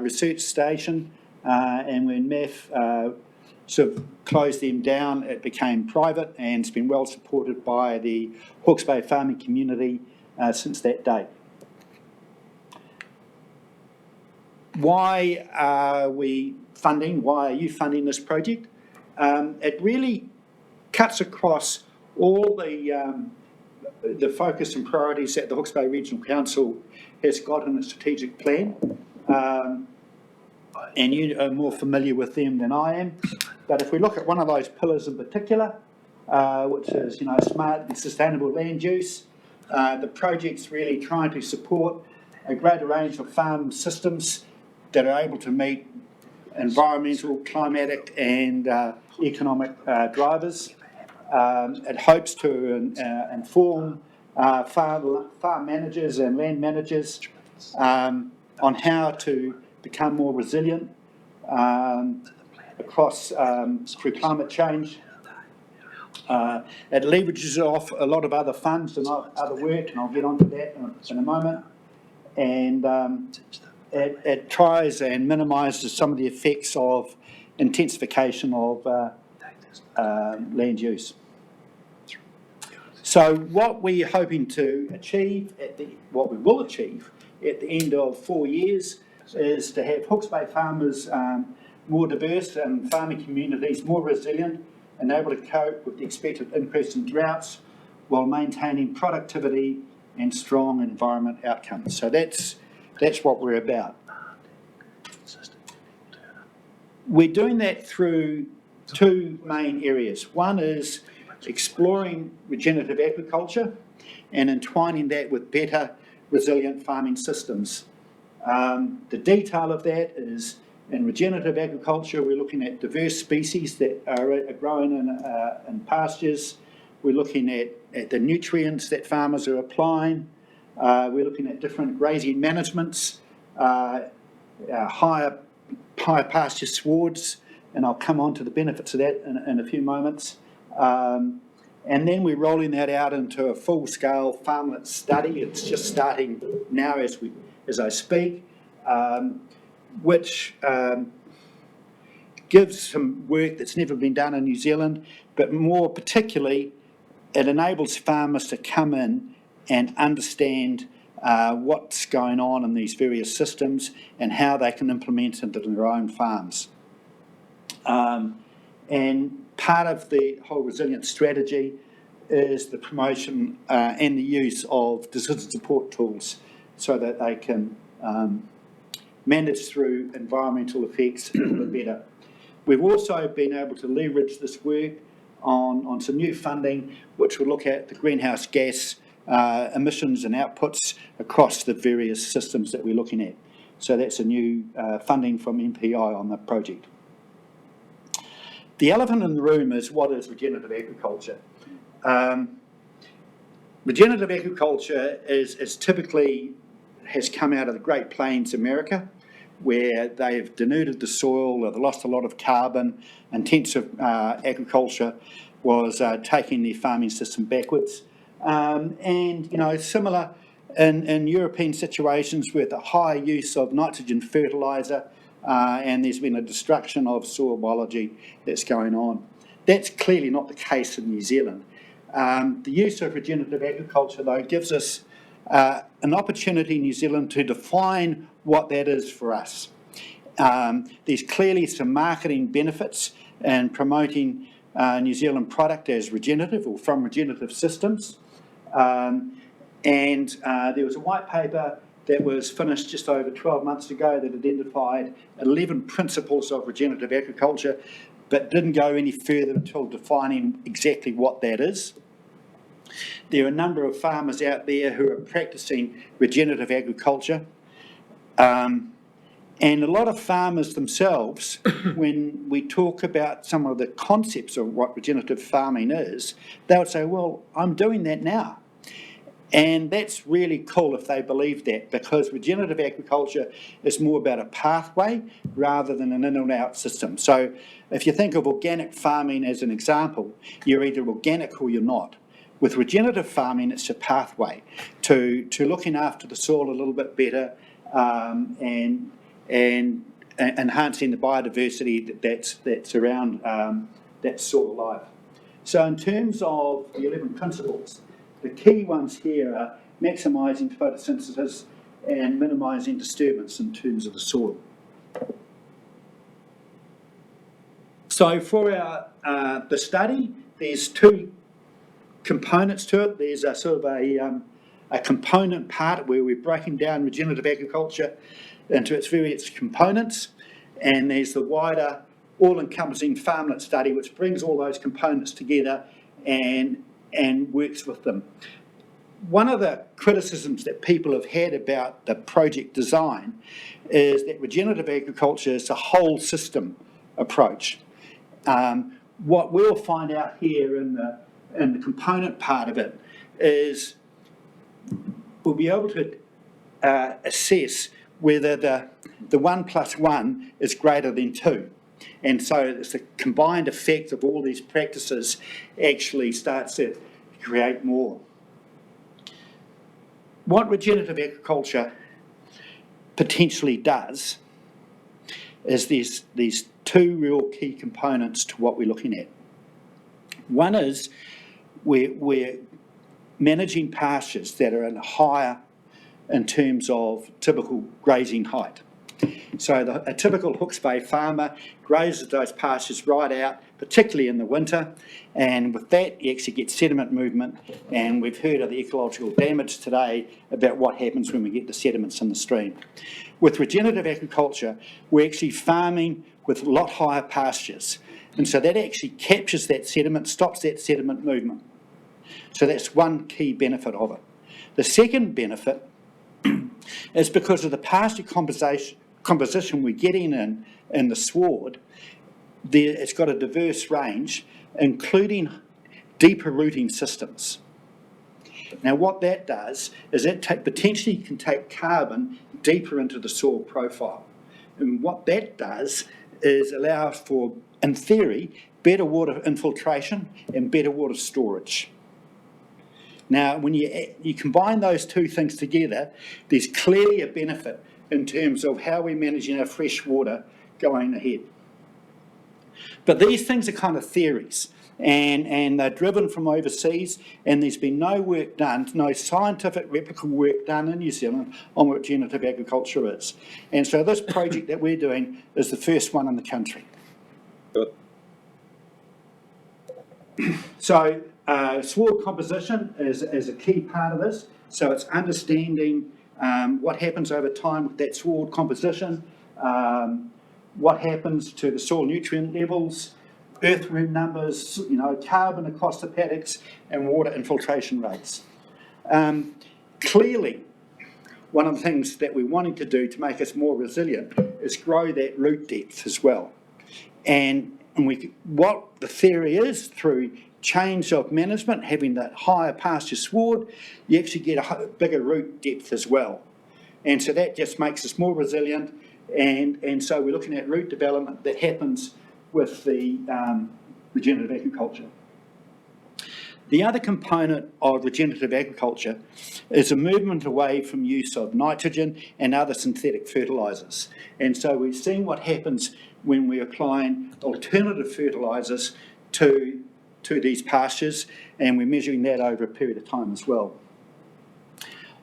research station, and when MAF sort of closed them down, it became private, and it's been well supported by the Hawke's Bay farming community since that date. Why are we funding? Why are you funding this project? It really cuts across all the focus and priorities that the Hawke's Bay Regional Council has got in its strategic plan, and you are more familiar with them than I am. But if we look at one of those pillars in particular, which is smart and sustainable land use, the project's really trying to support a greater range of farm systems that are able to meet environmental, climatic and economic drivers. It hopes to inform farm managers and land managers on how to become more resilient across through climate change. It leverages off a lot of other funds and other work, and I'll get onto that in a moment. And it tries and minimises some of the effects of intensification of land use. So what we're hoping to achieve, what we will achieve at the end of 4 years, is to have Hawke's Bay farmers more diverse and farming communities more resilient and able to cope with the expected increase in droughts while maintaining productivity and strong environment outcomes. So that's what we're about. We're doing that through two main areas. One is exploring regenerative agriculture and entwining that with better resilient farming systems. The detail of that is in regenerative agriculture, we're looking at diverse species that are grown in pastures. We're looking at the nutrients that farmers are applying. We're looking at different grazing managements, higher pasture swards, and I'll come on to the benefits of that in a few moments. And then we're rolling that out into a full-scale farmlet study. It's just starting now as I speak, which gives some work that's never been done in New Zealand, but more particularly, it enables farmers to come in and understand what's going on in these various systems and how they can implement it in their own farms. And part of the whole resilience strategy is the promotion and the use of decision support tools so that they can manage through environmental effects a little bit better. We've also been able to leverage this work on some new funding which will look at the greenhouse gas emissions and outputs across the various systems that we're looking at. So that's a new funding from MPI on the project. The elephant in the room is what is regenerative agriculture. Regenerative agriculture is typically has come out of the Great Plains, America, where they've denuded the soil, they've lost a lot of carbon. Intensive agriculture was taking their farming system backwards. And, similar in European situations with a high use of nitrogen fertiliser, and there's been a destruction of soil biology that's going on. That's clearly not the case in New Zealand. The use of regenerative agriculture, though, gives us an opportunity in New Zealand to define what that is for us. There's clearly some marketing benefits in promoting New Zealand product as regenerative or from regenerative systems. And there was a white paper that was finished just over 12 months ago that identified 11 principles of regenerative agriculture, but didn't go any further until defining exactly what that is. There are a number of farmers out there who are practicing regenerative agriculture. And a lot of farmers themselves, when we talk about some of the concepts of what regenerative farming is, they would say, well, I'm doing that now. And that's really cool if they believe that, because regenerative agriculture is more about a pathway rather than an in and out system. So if you think of organic farming as an example, you're either organic or you're not. With regenerative farming, it's a pathway to looking after the soil a little bit better and enhancing the biodiversity that's around that soil life. So in terms of the 11 principles, the key ones here are maximising photosynthesis and minimising disturbance in terms of the soil. So for the study, there's two components to it. There's a sort of a component part where we're breaking down regenerative agriculture into its various components, and there's the wider all-encompassing farmlet study which brings all those components together and works with them. One of the criticisms that people have had about the project design is that regenerative agriculture is a whole system approach. What we'll find out here in the component part of it is we'll be able to assess whether the 1 + 1 is greater than 2. And so it's the combined effect of all these practices actually starts to create more. What regenerative agriculture potentially does is these two real key components to what we're looking at. One is we're managing pastures that are higher in terms of typical grazing height. So a typical Hawke's Bay farmer grazes those pastures right out, particularly in the winter, and with that you actually get sediment movement, and we've heard of the ecological damage today about what happens when we get the sediments in the stream. With regenerative agriculture, we're actually farming with a lot higher pastures, and so that actually captures that sediment, stops that sediment movement. So that's one key benefit of it. The second benefit is because of the pasture composition we're getting in the sward, it's got a diverse range, including deeper rooting systems. Now what that does is it potentially can take carbon deeper into the soil profile. And what that does is allow for, in theory, better water infiltration and better water storage. Now, when you combine those two things together, there's clearly a benefit in terms of how we're managing our fresh water going ahead. But these things are kind of theories, and they're driven from overseas, and there's been no work done, no scientific replicable work done in New Zealand on what regenerative agriculture is. And so this project that we're doing is the first one in the country. Good. So sward composition is a key part of this. So it's understanding what happens over time with that sward composition, what happens to the soil nutrient levels, earthworm numbers, carbon across the paddocks, and water infiltration rates. Clearly, one of the things that we're wanting to do to make us more resilient is grow that root depth as well. And what the theory is, through change of management, having that higher pasture sward, you actually get a bigger root depth as well. And so that just makes us more resilient, and so we're looking at root development that happens with the regenerative agriculture. The other component of regenerative agriculture is a movement away from use of nitrogen and other synthetic fertilisers. And so we've seen what happens when we're applying alternative fertilisers to these pastures, and we're measuring that over a period of time as well.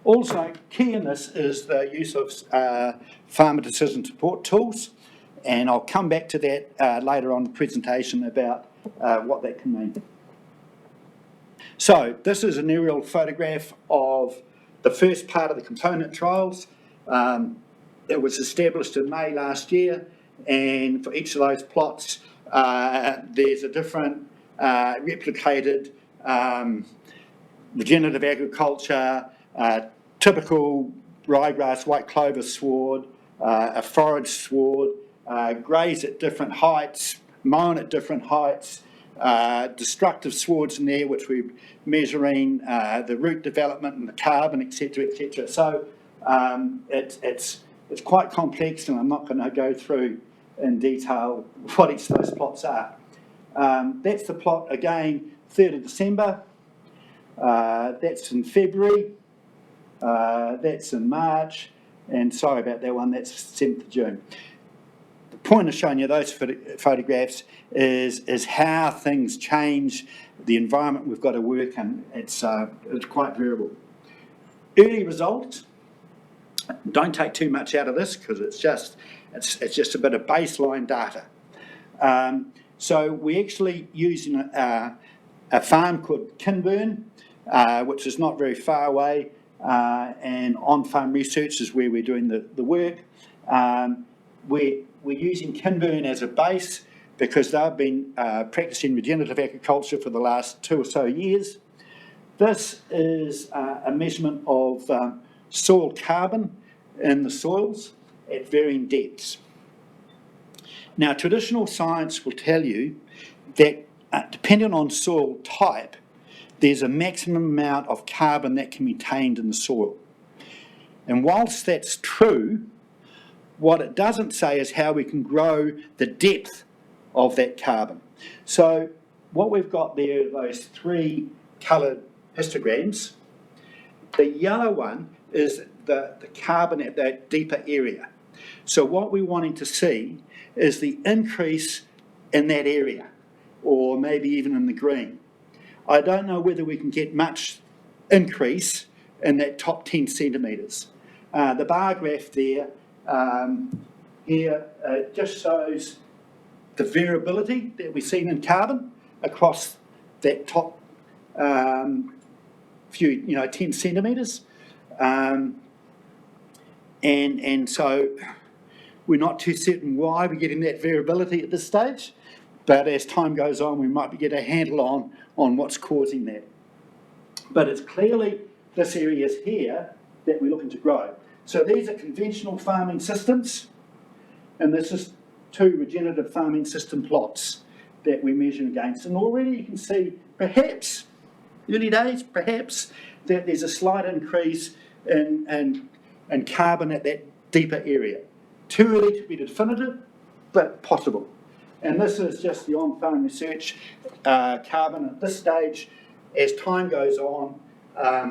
Also, key in this is the use of farmer decision support tools, and I'll come back to that later on in the presentation about what that can mean. So this is an aerial photograph of the first part of the component trials. It was established in May last year, and for each of those plots there's a different replicated regenerative agriculture, typical ryegrass, white clover sward, a forage sward, graze at different heights, mown at different heights, destructive swards in there which we're measuring the root development and the carbon, etc., etc. So it's quite complex, and I'm not going to go through in detail what each of those plots are. That's the plot again, 3rd of December, that's in February, that's in March, and sorry about that one, that's 7th of June. The point of showing you those photographs is how things change, the environment we've got to work in. It's quite variable. Early results, don't take too much out of this because it's just a bit of baseline data. So we're actually using a farm called Kinburn, which is not very far away, and on-farm research is where we're doing the work. We're using Kinburn as a base because they've been practicing regenerative agriculture for the last 2 or so years. This is a measurement of soil carbon in the soils at varying depths. Now, traditional science will tell you that depending on soil type, there's a maximum amount of carbon that can be contained in the soil. And whilst that's true, What it doesn't say is how we can grow the depth of that carbon. So what we've got there are those three coloured histograms. The yellow one is the carbon at that deeper area. So what we're wanting to see is the increase in that area, or maybe even in the green. I don't know whether we can get much increase in that top 10 centimetres. The bar graph there here just shows the variability that we've seen in carbon across that top few, 10 centimetres. And so we're not too certain why we're getting that variability at this stage, but as time goes on, we might get a handle on what's causing that. But it's clearly this area is here that we're looking to grow. So these are conventional farming systems, and this is 2 regenerative farming system plots that we're measuring against. And already you can see, perhaps, early days, perhaps, that there's a slight increase in carbon at that deeper area. Too early to be definitive, but possible. And this is just the on-farm research carbon at this stage. As time goes on,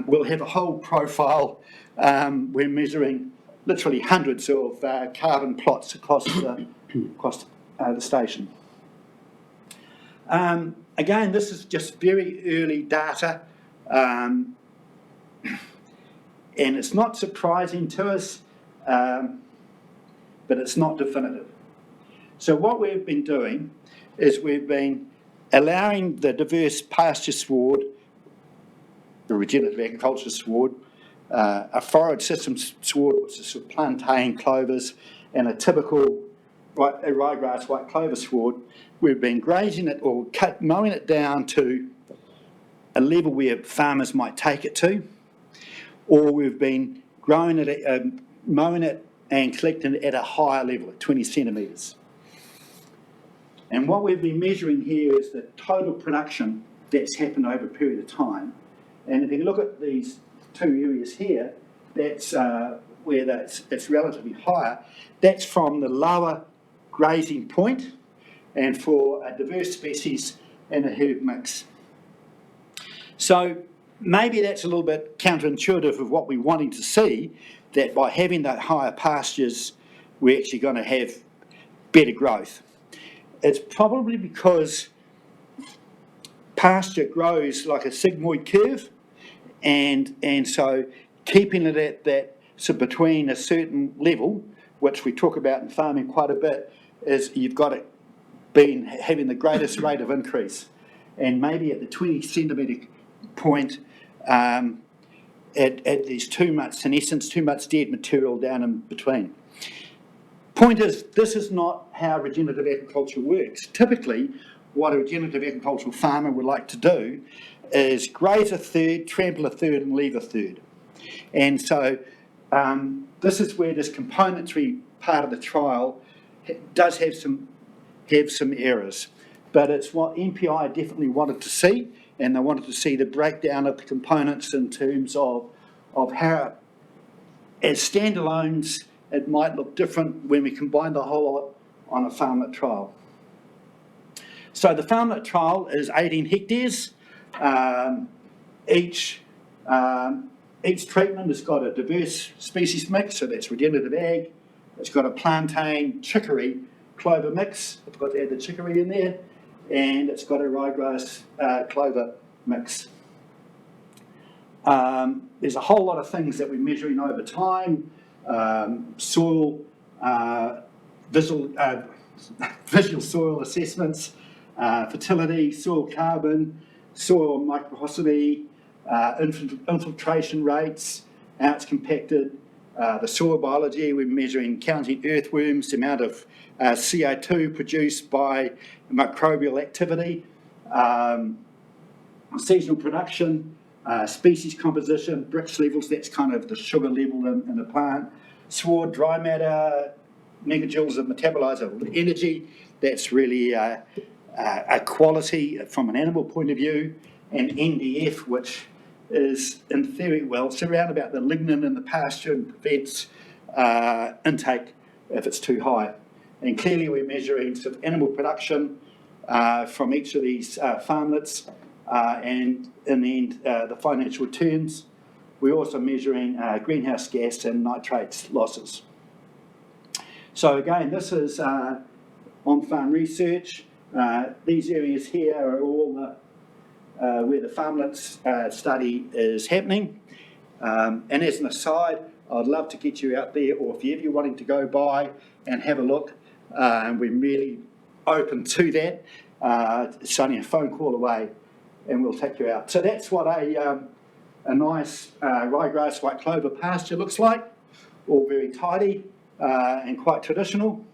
we'll have a whole profile. We're measuring literally hundreds of carbon plots across the station. Again, this is just very early data, and it's not surprising to us, but it's not definitive. So what we've been doing is we've been allowing the diverse pasture sward, the regenerative agriculture sward, a forage system sward, which is sort of plantain clovers, and a typical ryegrass white clover sward. We've been grazing it or mowing it down to a level where farmers might take it to, or we've been growing it, mowing it and collecting it at a higher level, at 20 centimetres. And what we've been measuring here is the total production that's happened over a period of time. And if you look at these 2 areas here, that's where it's relatively higher. That's from the lower grazing point, and for a diverse species and a herb mix. So maybe that's a little bit counterintuitive of what we're wanting to see, that by having that higher pastures, we're actually going to have better growth. It's probably because pasture grows like a sigmoid curve, and so keeping it at that, so between a certain level, which we talk about in farming quite a bit, is you've got it having the greatest rate of increase. And maybe at the 20 centimetre point, there's too much senescence, too much dead material down in between. Point is, this is not how regenerative agriculture works. Typically, what a regenerative agricultural farmer would like to do is graze a third, trample a third, and leave a third. And so this is where this componentry part of the trial does have some errors. But it's what MPI definitely wanted to see, and they wanted to see the breakdown of the components in terms of how, as standalones, it might look different when we combine the whole lot on a farmlet trial. So the farmlet trial is 18 hectares. Each treatment has got a diverse species mix, so that's regenerative ag. It's got a plantain chicory clover mix. I've got to add the chicory in there. And it's got a ryegrass clover mix. There's a whole lot of things that we're measuring over time. Soil, visual soil assessments, fertility, soil carbon, soil microporosity, infiltration rates, how it's compacted, the soil biology. We're measuring, counting earthworms, the amount of CO2 produced by microbial activity, seasonal production, species composition, brix levels, that's kind of the sugar level in the plant, sward, dry matter, megajoules of metabolizer energy, that's really a quality from an animal point of view, and NDF, which is in theory, well, it's around about the lignin in the pasture and prevents intake if it's too high. And clearly we're measuring sort of animal production from each of these farmlets, and in the end, the financial returns. We're also measuring greenhouse gas and nitrates losses. So again, this is on-farm research. These areas here are all where the farmlets study is happening. And as an aside, I'd love to get you out there, or if you're wanting to go by and have a look, and we're really open to that. It's only a phone call away, and we'll take you out. So that's what a nice ryegrass white clover pasture looks like, all very tidy and quite traditional.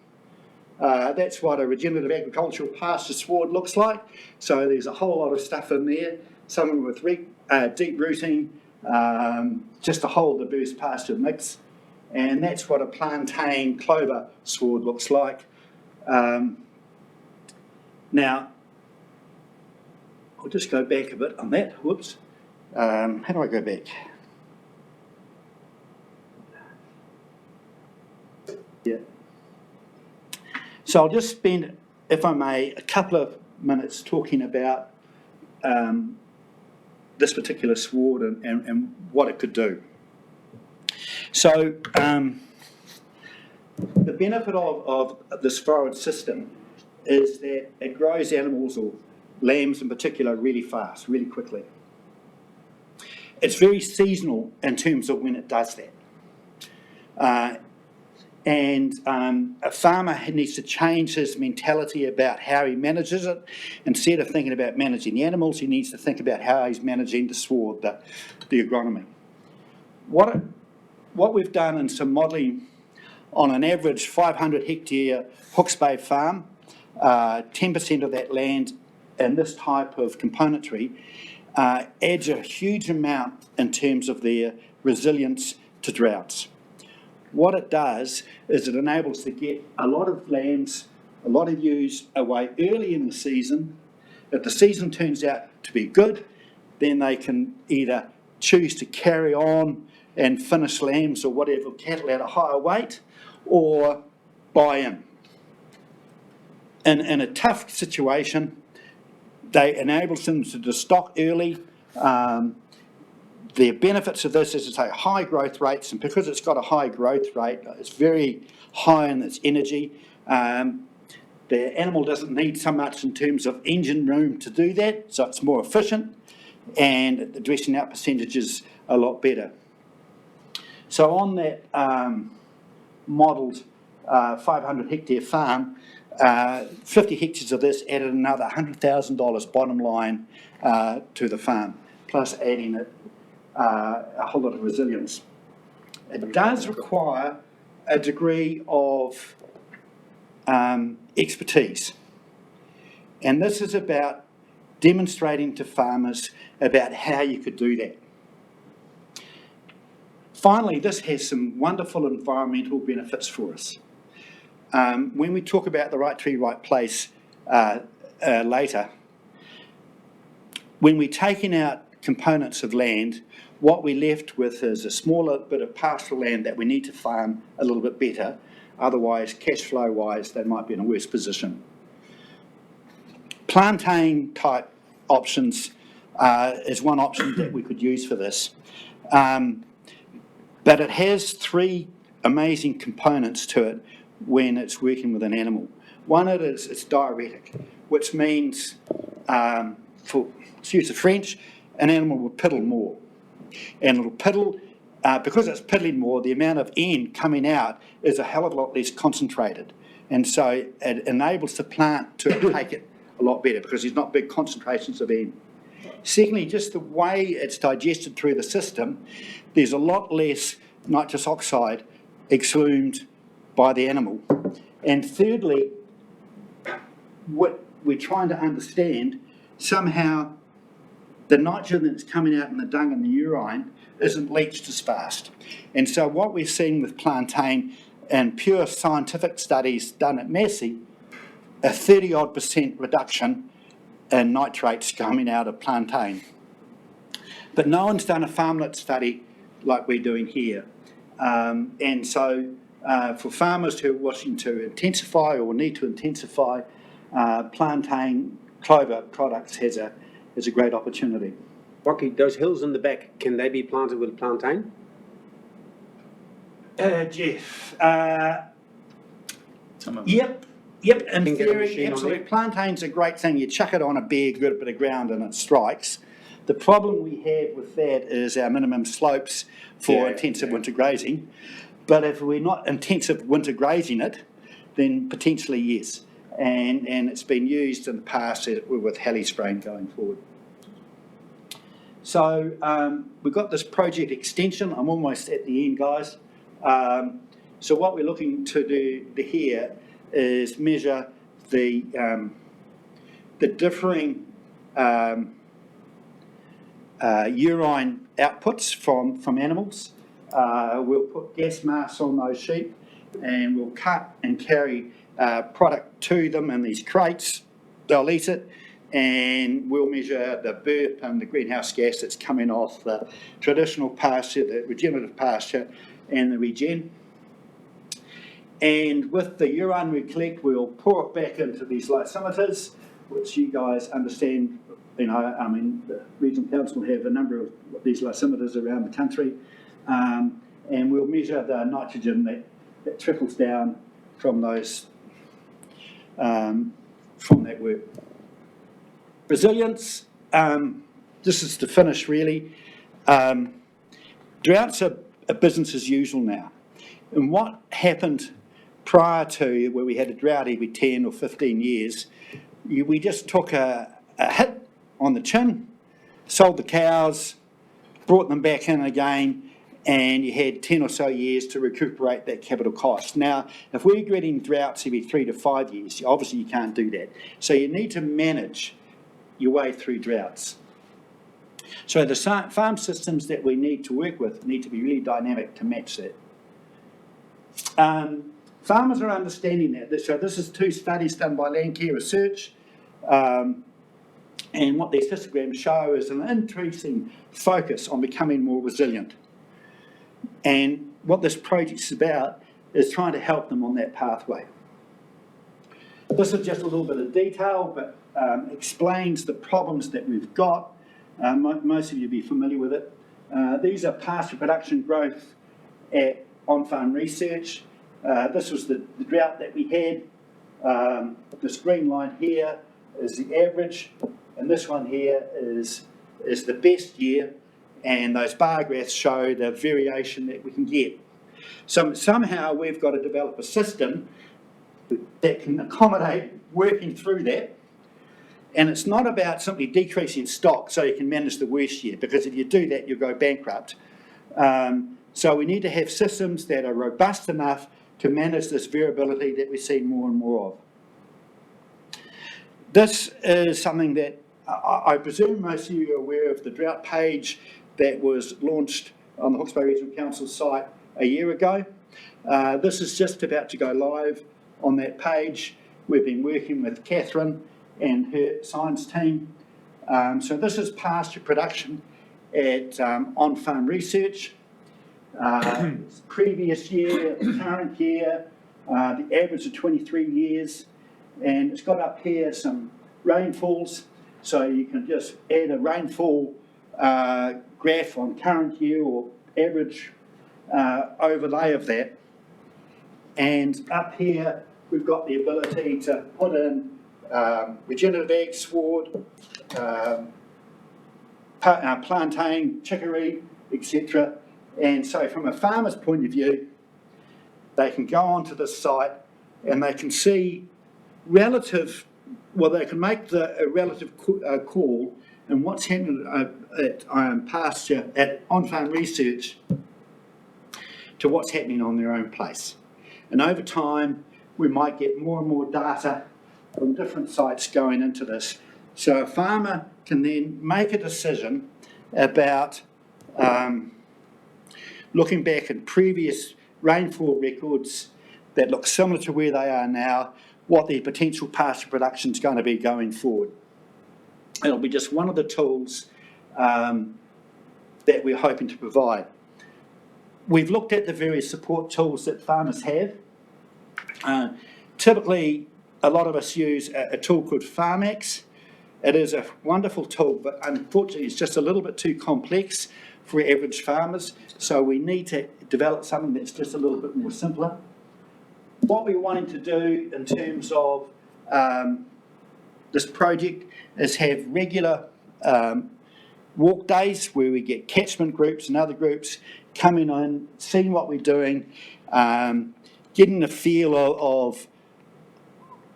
That's what a regenerative agricultural pasture sward looks like. So there's a whole lot of stuff in there, some with deep rooting, just a whole diverse pasture mix. And that's what a plantain clover sward looks like. Now, I'll just go back a bit on that. Whoops. How do I go back? Yeah. So I'll just spend, if I may, a couple of minutes talking about this particular sward and what it could do. So the benefit of this forward system is that it grows animals, or lambs in particular, really fast, really quickly. It's very seasonal in terms of when it does that. And a farmer needs to change his mentality about how he manages it. Instead of thinking about managing the animals, he needs to think about how he's managing the sward, the agronomy. What we've done in some modelling on an average 500 hectare Hawke's Bay farm, 10% of that land and this type of componentry adds a huge amount in terms of their resilience to droughts. What it does is it enables to get a lot of lambs, a lot of ewes away early in the season. If the season turns out to be good, then they can either choose to carry on and finish lambs or whatever cattle at a higher weight, or buy in. In a tough situation, they enables them to stock early. The benefits of this is to say high growth rates, and because it's got a high growth rate, it's very high in its energy. The animal doesn't need so much in terms of engine room to do that, so it's more efficient, and the dressing out percentage is a lot better. So on that modelled 500 hectare farm, 50 hectares of this added another $100,000 bottom line to the farm, plus adding it a whole lot of resilience. It does require a degree of expertise, and this is about demonstrating to farmers about how you could do that. Finally, this has some wonderful environmental benefits for us. When we talk about the right tree, right place later, when we're taking out components of land, what we're left with is a smaller bit of pastoral land that we need to farm a little bit better. Otherwise, cash flow wise, they might be in a worse position. Plantain type options is one option that we could use for this. But it has three amazing components to it when it's working with an animal. One, it's diuretic, which means, for excuse the French, an animal will piddle more. And it'll piddle, because it's piddling more, the amount of N coming out is a hell of a lot less concentrated. And so it enables the plant to take it a lot better because there's not big concentrations of N. Secondly, just the way it's digested through the system, there's a lot less nitrous oxide exhumed by the animal. And thirdly, what we're trying to understand, somehow the nitrogen that's coming out in the dung and the urine isn't leached as fast. And so what we're seeing with plantain and pure scientific studies done at Massey, a 30-odd% reduction in nitrates coming out of plantain. But no one's done a farmlet study like we're doing here. And so for farmers who are wishing to intensify or need to intensify, plantain clover products has a great opportunity. Rocky, those hills in the back, can they be planted with plantain? Jeff, Some of them. yep, in Can get a theory, machine on absolutely. there? Plantain's a great thing. You chuck it on a bare good bit of ground and it strikes. The problem we have with that is our minimum slopes for intensive winter grazing. But if we're not intensive winter grazing it, then potentially yes. And it's been used in the past with heli spraying going forward. So we've got this project extension. I'm almost at the end, guys. So what we're looking to do here is measure the differing urine outputs from animals. We'll put gas masks on those sheep and we'll cut and carry product to them in these crates. They'll eat it and we'll measure the burp and the greenhouse gas that's coming off the traditional pasture, the regenerative pasture and the regen. And with the urine we collect, we'll pour it back into these lysimeters, which you guys understand. You know, I mean, the regional council have a number of these lysimeters around the country, and we'll measure the nitrogen that trickles down from those from that work. Resilience. This is to finish really. Droughts are business as usual now, and what happened prior to where we had a drought every 10 or 15 years, we just took a hit on the chin, sold the cows, brought them back in again, and you had 10 or so years to recuperate that capital cost. Now, if we're getting droughts every 3 to 5 years, obviously you can't do that. So you need to manage your way through droughts. So the farm systems that we need to work with need to be really dynamic to match that. Farmers are understanding that. So this is 2 studies done by Landcare Research. And what these histograms show is an increasing focus on becoming more resilient. And what this project is about is trying to help them on that pathway. This is just a little bit of detail, but explains the problems that we've got. Most of you will be familiar with it. These are pasture production growth at on-farm research. This was the drought that we had. This green line here is the average, and this one here is the best year, and those bar graphs show the variation that we can get. So somehow we've got to develop a system that can accommodate working through that, and it's not about simply decreasing stock so you can manage the worst year, because if you do that, you'll go bankrupt. So we need to have systems that are robust enough to manage this variability that we see more and more of. This is something that I presume most of you are aware of, the drought page that was launched on the Hawke's Bay Regional Council site a year ago. This is just about to go live on that page. We've been working with Catherine and her science team. So this is pasture production at on-farm research. Previous year, current year, the average of 23 years, and it's got up here some rainfalls, so you can just add a rainfall graph on current year or average overlay of that. And up here, we've got the ability to put in regenerative ag sward, plantain, chicory, etc. And so from a farmer's point of view, they can go onto the site and they can see relative, well, they can make a relative call and what's happening at pasture, at on-farm research, to what's happening on their own place. And over time, we might get more and more data from different sites going into this. So a farmer can then make a decision about looking back at previous rainfall records that look similar to where they are now, what their potential pasture production is going to be going forward. It'll be just one of the tools that we're hoping to provide. we've looked at the various support tools that farmers have. Typically, a lot of us use a tool called FarmX. It is a wonderful tool, but unfortunately it's just a little bit too complex for average farmers, so we need to develop something that's just a little bit more simpler. What we're wanting to do in terms of this project is have regular walk days where we get catchment groups and other groups coming in, seeing what we're doing, getting a feel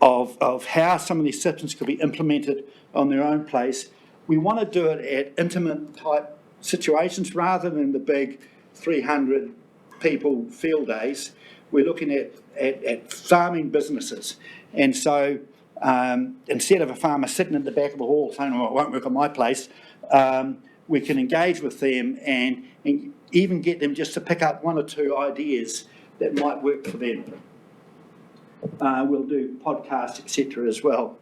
of how some of these systems could be implemented on their own place. We want to do it at intimate type situations rather than the big 300 people field days. We're looking at farming businesses. And so instead of a farmer sitting at the back of the hall saying, oh, it won't work on my place, we can engage with them and even get them just to pick up one or two ideas that might work for them. We'll do podcasts, etc. as well.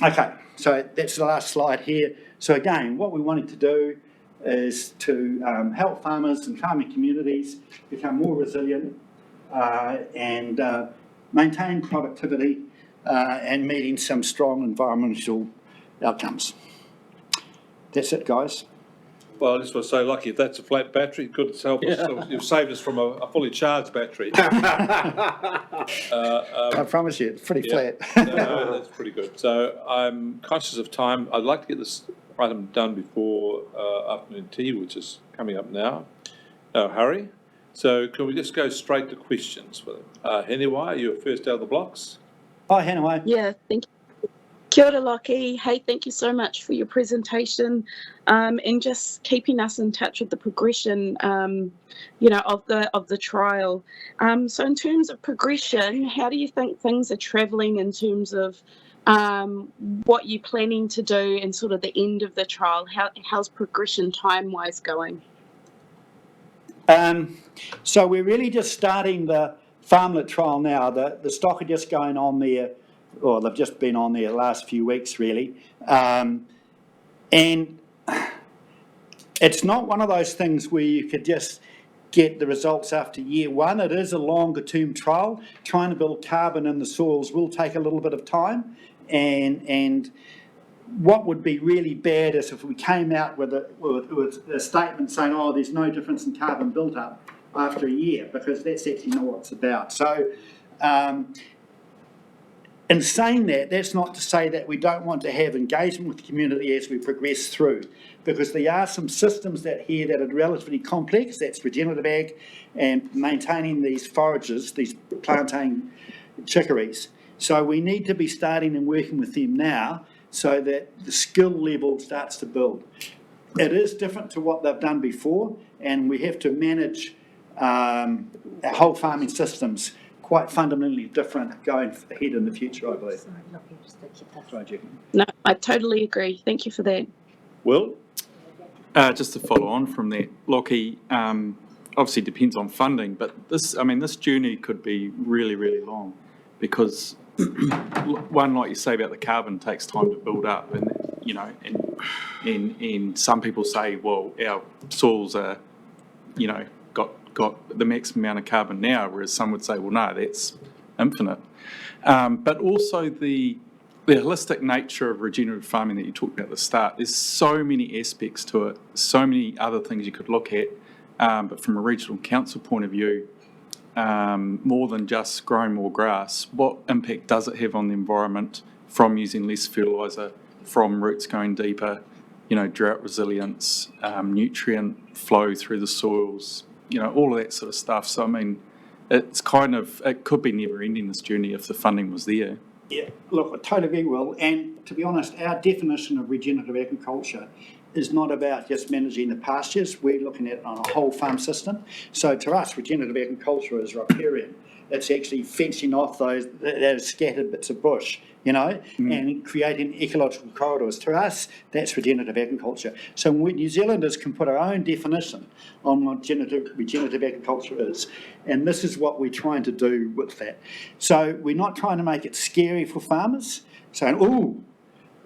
Okay, so that's the last slide here. So again, what we wanted to do is to help farmers and farming communities become more resilient and maintain productivity and meeting some strong environmental outcomes. That's it, guys. Well, I just want to say, Lucky, if that's a flat battery, good to help us. So you've saved us from a fully charged battery. I promise you, it's pretty flat. No, that's pretty good. So I'm conscious of time. I'd like to get this item done before afternoon tea, which is coming up now. No hurry. So can we just go straight to questions for them? Henewai, you're first out of the blocks. Hi, Henewai. Yeah, thank you. Kia ora, Lockie. Hey, thank you so much for your presentation and just keeping us in touch with the progression, of the trial. So in terms of progression, how do you think things are travelling in terms of what you're planning to do and sort of the end of the trial? How's progression time-wise going? So we're really just starting the farmlet trial now. The stock are just going on there, or they've just been on there the last few weeks, really. And it's not one of those things where you could just get the results after year one. It is a longer term trial. Trying to build carbon in the soils will take a little bit of time. And what would be really bad is if we came out with a statement saying, oh, there's no difference in carbon built up after a year, because that's actually not what it's about. So in saying that, that's not to say that we don't want to have engagement with the community as we progress through, because there are some systems that are relatively complex. That's regenerative ag and maintaining these forages, these plantain chicories. So we need to be starting and working with them now so that the skill level starts to build. It is different to what they've done before, and we have to manage our whole farming systems quite fundamentally different going ahead in the future, I believe. Sorry, Jackie. No, I totally agree. Thank you for that. Will? Just to follow on from that, Lockie, obviously depends on funding, but this journey could be really, really long, because one, like you say about the carbon, takes time to build up, and some people say, well, our soils are, got the maximum amount of carbon now, whereas some would say, well, no, that's infinite. But also the holistic nature of regenerative farming that you talked about at the start, there's so many aspects to it, so many other things you could look at, but from a regional council point of view, more than just growing more grass, what impact does it have on the environment from using less fertiliser, from roots going deeper, drought resilience, nutrient flow through the soils, all of that sort of stuff. So, it could be never ending, this journey, if the funding was there. Yeah, look, I totally agree, Will. And to be honest, our definition of regenerative agriculture is not about just managing the pastures. We're looking at it on a whole farm system. So to us, regenerative agriculture is riparian. It's actually fencing off those scattered bits of bush, and creating ecological corridors. To us, that's regenerative agriculture. So New Zealanders can put our own definition on what regenerative agriculture is. And this is what we're trying to do with that. So we're not trying to make it scary for farmers, saying, oh,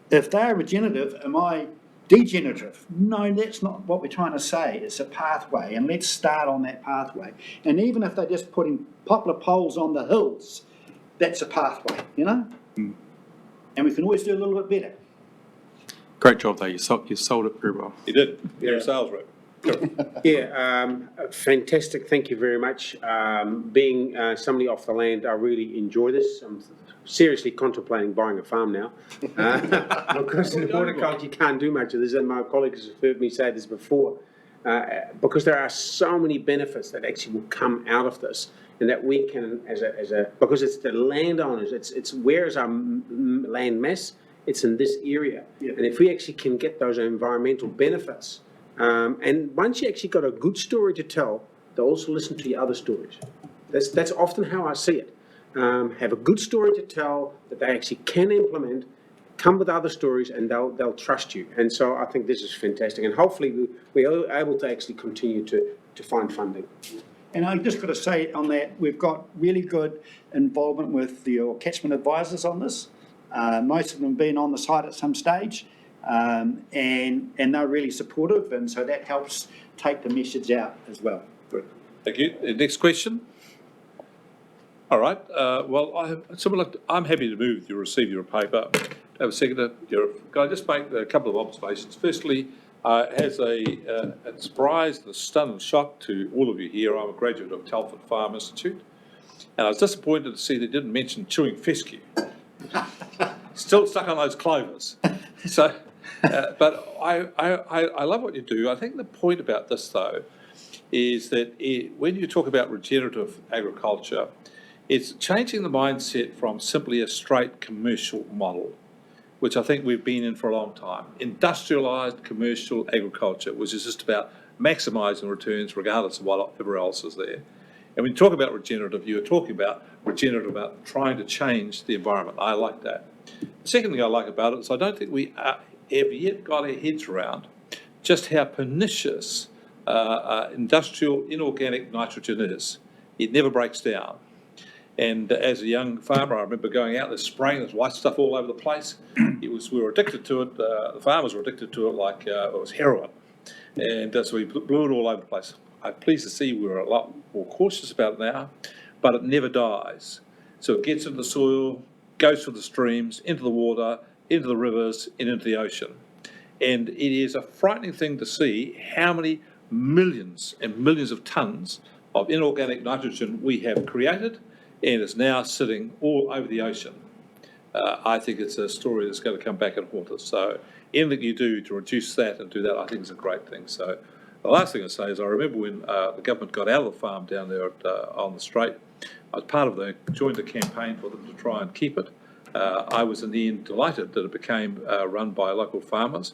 if they're regenerative, am I degenerative. No, that's not what we're trying to say. It's a pathway, and let's start on that pathway. And even if they're just putting poplar poles on the hills, that's a pathway, you know? Mm. And we can always do a little bit better. Great job though, you sold it very well. You did, you're a sales rep. Yeah, fantastic. Thank you very much. Being somebody off the land, I really enjoy this. I'm seriously contemplating buying a farm now. Because in horticulture you can't do much of this, and my colleagues have heard me say this before. Because there are so many benefits that actually will come out of this, and that we can, because it's the landowners, it's where is our land mass? It's in this area, and if we actually can get those environmental benefits. And once you actually got a good story to tell, they'll also listen to your other stories. That's often how I see it. Have a good story to tell that they actually can implement, come with other stories, and they'll trust you. And so I think this is fantastic. And hopefully we are able to actually continue to find funding. And I just got to say on that, we've got really good involvement with your catchment advisors on this. Most of them have been on the site at some stage. And they're really supportive, and so that helps take the message out as well. Good. Thank you. Next question. All right. Well, I'm happy to move you receive your paper. Have a second. Can I just make a couple of observations? Firstly, as a surprise, and a stun and shock to all of you here, I'm a graduate of Telford Farm Institute, and I was disappointed to see they didn't mention chewing fescue. Still stuck on those clovers. So. But I love what you do. I think the point about this, though, is that when you talk about regenerative agriculture, it's changing the mindset from simply a straight commercial model, which I think we've been in for a long time. Industrialised commercial agriculture, which is just about maximising returns regardless of whatever else is there. And when you talk about regenerative, you're talking about regenerative, about trying to change the environment. I like that. The second thing I like about it is I don't think we have yet got our heads around just how pernicious industrial inorganic nitrogen is. It never breaks down. And as a young farmer, I remember going out there spraying this white stuff all over the place. We were addicted to it. The farmers were addicted to it like it was heroin. And so we blew it all over the place. I'm pleased to see we're a lot more cautious about it now, but it never dies. So it gets into the soil, goes through the streams, into the water, into the rivers, and into the ocean. And it is a frightening thing to see how many millions and millions of tonnes of inorganic nitrogen we have created, and is now sitting all over the ocean. I think it's a story that's going to come back and haunt us. So anything you do to reduce that and do that, I think is a great thing. So the last thing I say is I remember when the government got out of the farm down there on the Strait, I was joined the campaign for them to try and keep it. I was in the end delighted that it became run by local farmers.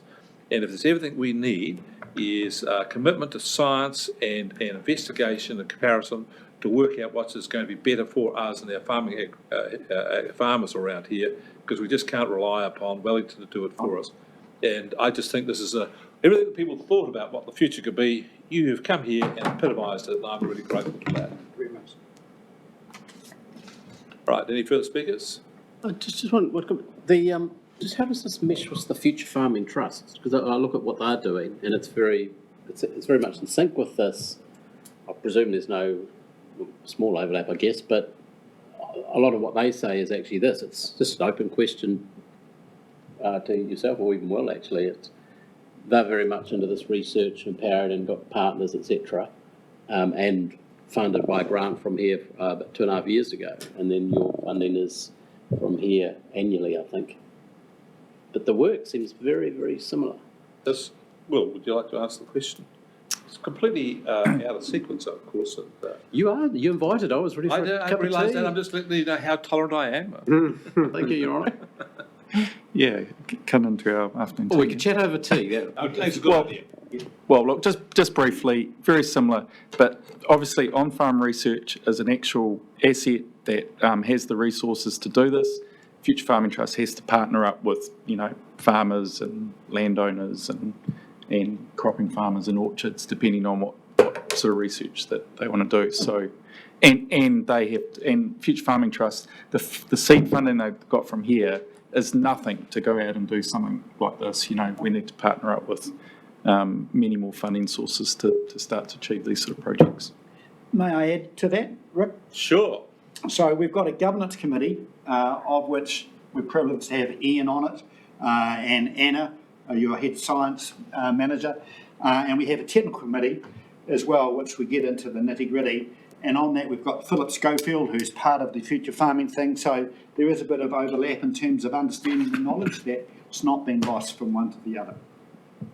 And if there's everything we need is commitment to science and investigation and comparison to work out what's going to be better for us and our farmers around here, because we just can't rely upon Wellington to do it for us. And I just think this is everything that people thought about what the future could be. You have come here and epitomised it, and I'm really grateful for that. Very much. Right, any further speakers? Just one just how does this mesh with the Future Farming Trusts? Because I look at what they're doing, and it's very much in sync with this. I presume there's no small overlap, I guess, but a lot of what they say is actually this. It's just an open question to yourself, or even Will, actually. They're very much into this research, empowered, and got partners, etc., and funded by a grant from here about 2.5 years ago, and then your funding is from here annually, I think. But the work seems very, very similar. Will, would you like to ask the question? It's completely out of sequence, of course. You invited. I was ready for a cup of tea. I realise that. I'm just letting you know how tolerant I am. Thank you, Your Honour. Yeah, come into our afternoon tea. We could chat over tea. That's a good idea. Well, look, just briefly, very similar, but obviously on-farm research is an actual asset that has the resources to do this. Future Farming Trust has to partner up with, farmers and landowners and cropping farmers and orchards, depending on what sort of research that they want to do. So, and Future Farming Trust, the seed funding they've got from here is nothing to go out and do something like this. You know, we need to partner up with many more funding sources to start to achieve these sort of projects. May I add to that, Rick? Sure. So we've got a governance committee, of which we're privileged to have Ian on it, and Anna, your head science manager, and we have a technical committee as well, which we get into the nitty gritty. And on that, we've got Philip Schofield, who's part of the future farming thing. So there is a bit of overlap in terms of understanding the knowledge that it's not been lost from one to the other.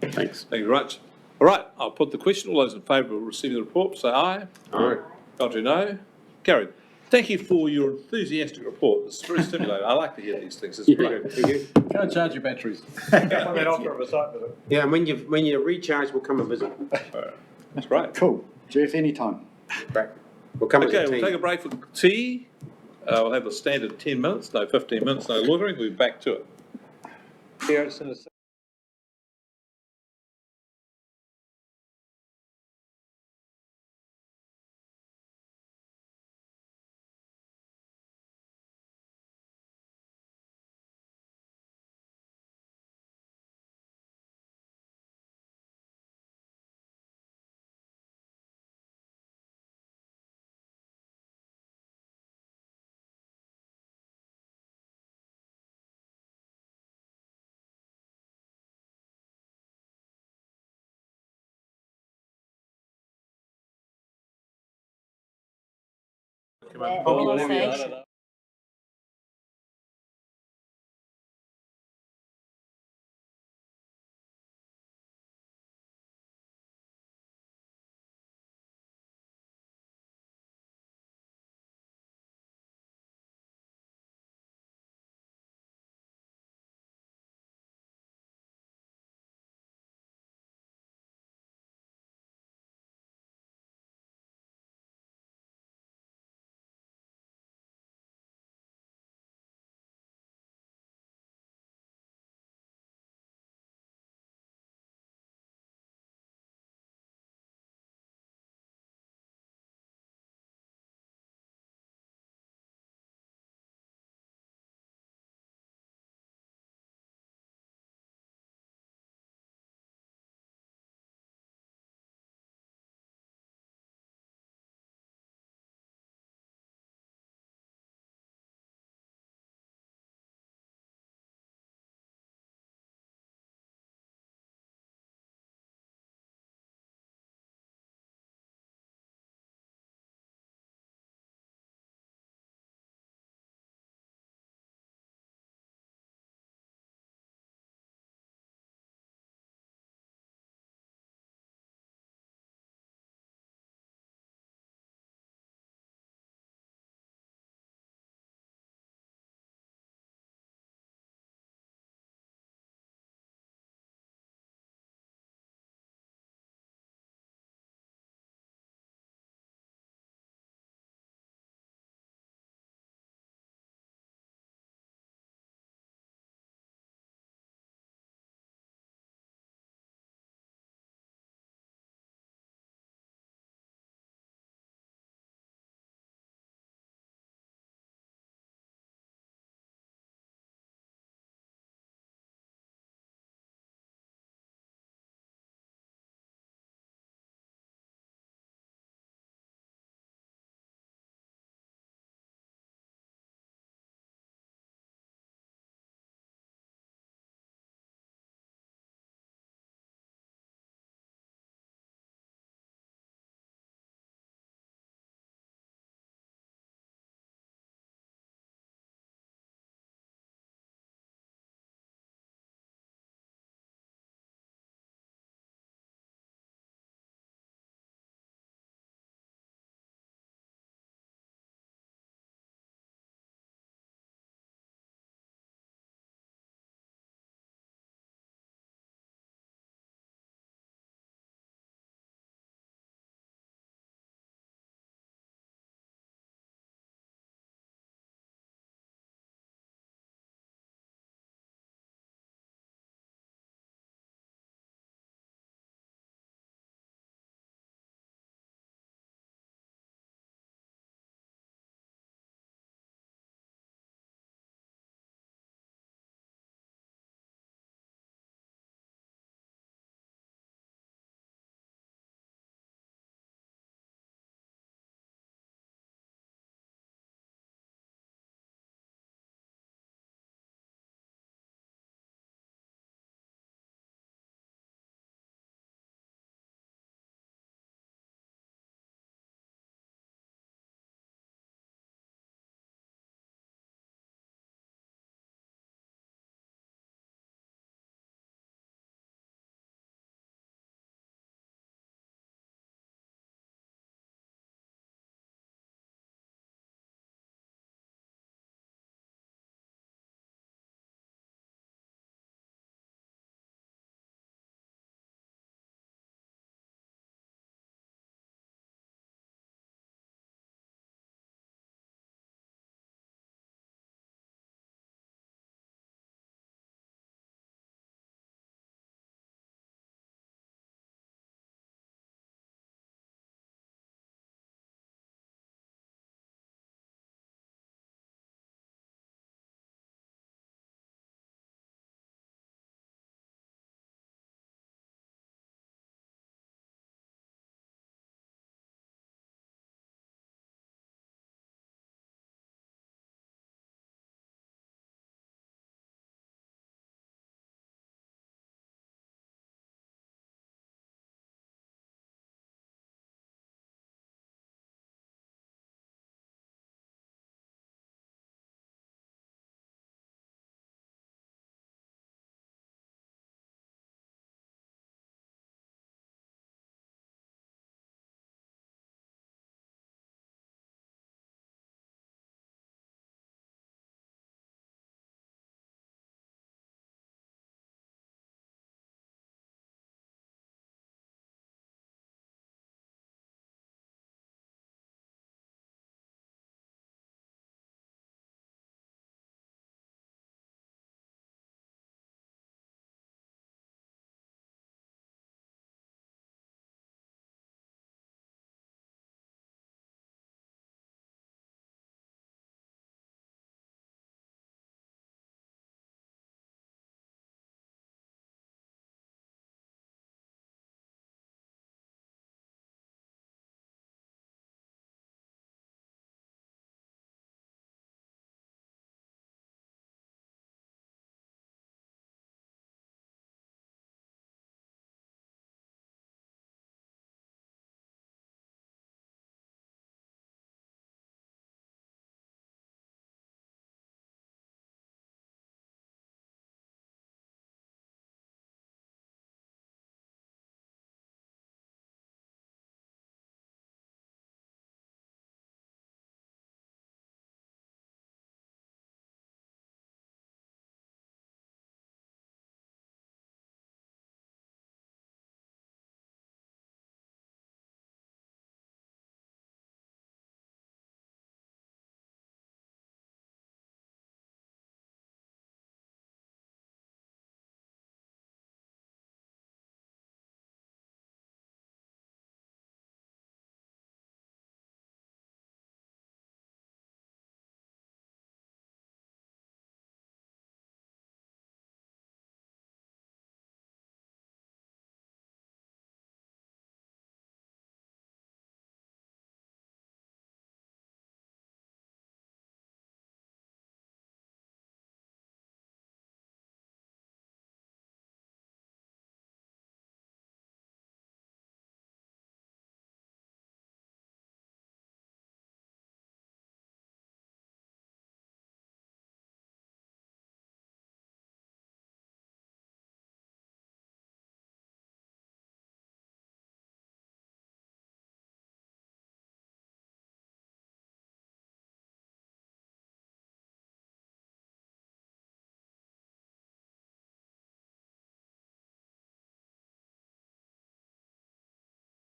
Thanks. Thank you very much. All right, I'll put the question. All those in favour of receiving the report, say aye. Aye. Contrary, no. Carried. Thank you for your enthusiastic report. It's very stimulating. I like to hear these things. It's very good. Thank you. Can't charge your batteries. Get that off for a site visit. Yeah, and when you recharge, we'll come and visit. That's great. Cool. Jeff, anytime. Great. We'll come as a Okay, team. we'll take a break for tea. We'll have the standard 10 minutes, no 15 minutes, no loitering. We'll be back to it. Here, as soon as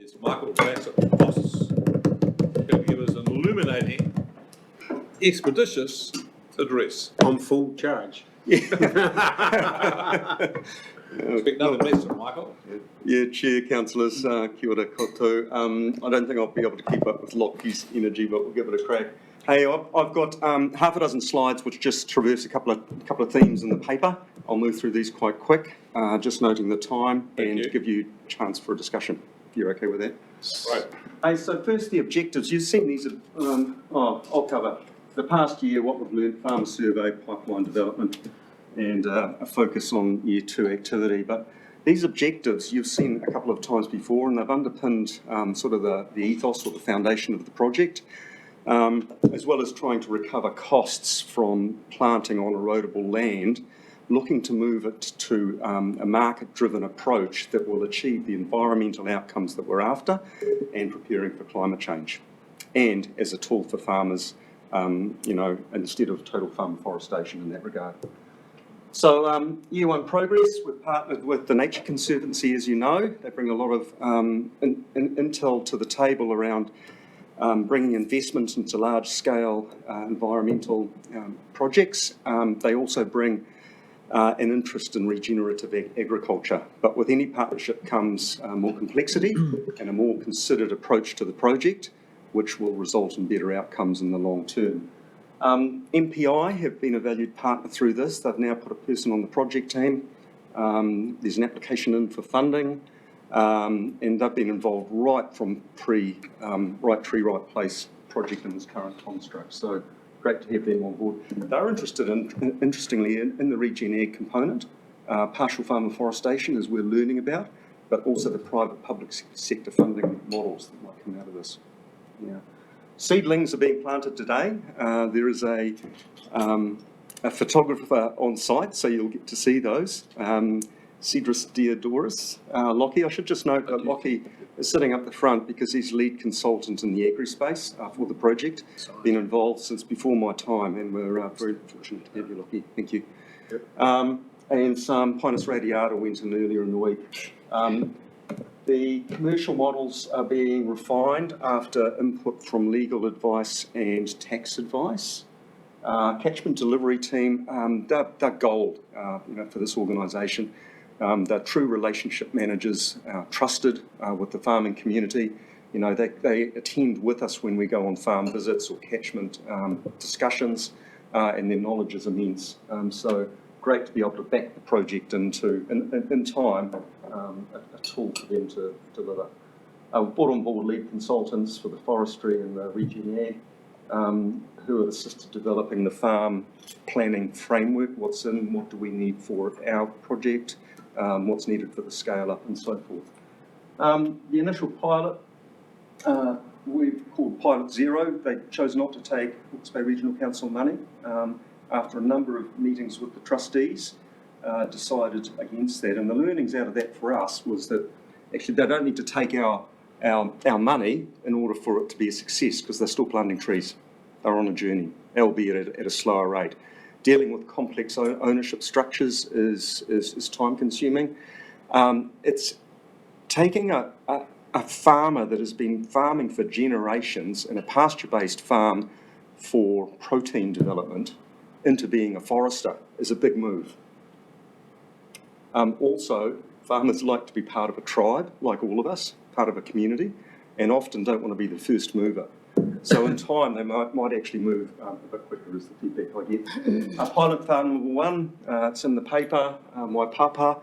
It's Michael Bassett, Boss, going to give us an illuminating, expeditious address. On full charge. Expect nothing less than Michael. Yeah, Chair, councillors, kia ora koutou. I don't think I'll be able to keep up with Lockie's energy, but we'll give it a crack. Hey, I've got half a dozen slides which just traverse a couple of themes in the paper. I'll move through these quite quick, just noting the time and give you a chance for a discussion, if you're okay with that. Right. Hey, so first the objectives. You've seen these, I'll cover the past year, what we've learned, farmer survey, pipeline development, and a focus on year 2 activity. But these objectives you've seen a couple of times before, and they've underpinned sort of the ethos or the foundation of the project, as well as trying to recover costs from planting on erodible land, looking to move it to a market-driven approach that will achieve the environmental outcomes that we're after and preparing for climate change. And as a tool for farmers, instead of total farm forestation in that regard. So year 1 progress, we've partnered with the Nature Conservancy, as you know. They bring a lot of intel to the table around bringing investment into large-scale environmental projects. They also bring an interest in regenerative agriculture. But with any partnership comes more complexity and a more considered approach to the project, which will result in better outcomes in the long term. MPI have been a valued partner through this. They've now put a person on the project team. There's an application in for funding, and they've been involved right from right tree, right place project in this current construct. So great to have them on board. They're interested interestingly in the regen ag component, partial farm afforestation, as we're learning about, but also the private public sector funding models that might come out of this. Yeah. Seedlings are being planted today. There is a photographer on site, so you'll get to see those. Cedrus Diodorus. Lockie, I should just note that Lockie is sitting up the front because he's lead consultant in the agri space for the project. Been involved since before my time, and we're very fortunate to have you, Lockie. Thank you. Yep. And some Pinus radiata went in earlier in the week. The commercial models are being refined after input from legal advice and tax advice. Catchment delivery team, they're gold for this organisation. They're true relationship managers, trusted with the farming community. They attend with us when we go on farm visits or catchment discussions, and their knowledge is immense. So great to be able to back the project into, in time, a tool for them to deliver. We've brought on board lead consultants for the forestry and the regen ag, who have assisted developing the farm planning framework, what's in, what do we need for our project, what's needed for the scale up and so forth. The initial pilot, we've called Pilot Zero. They chose not to take Hawke's Bay Regional Council money. After a number of meetings with the trustees, decided against that. And the learnings out of that for us was that actually they don't need to take our money in order for it to be a success, because they're still planting trees. They're on a journey, albeit at a slower rate. Dealing with complex ownership structures is time consuming. It's taking a farmer that has been farming for generations in a pasture-based farm for protein development into being a forester is a big move. Also, farmers like to be part of a tribe, like all of us, part of a community, and often don't want to be the first mover. So in time, they might actually move a bit quicker, is the feedback I get. Pilot farm number 1, it's in the paper, Waipapa,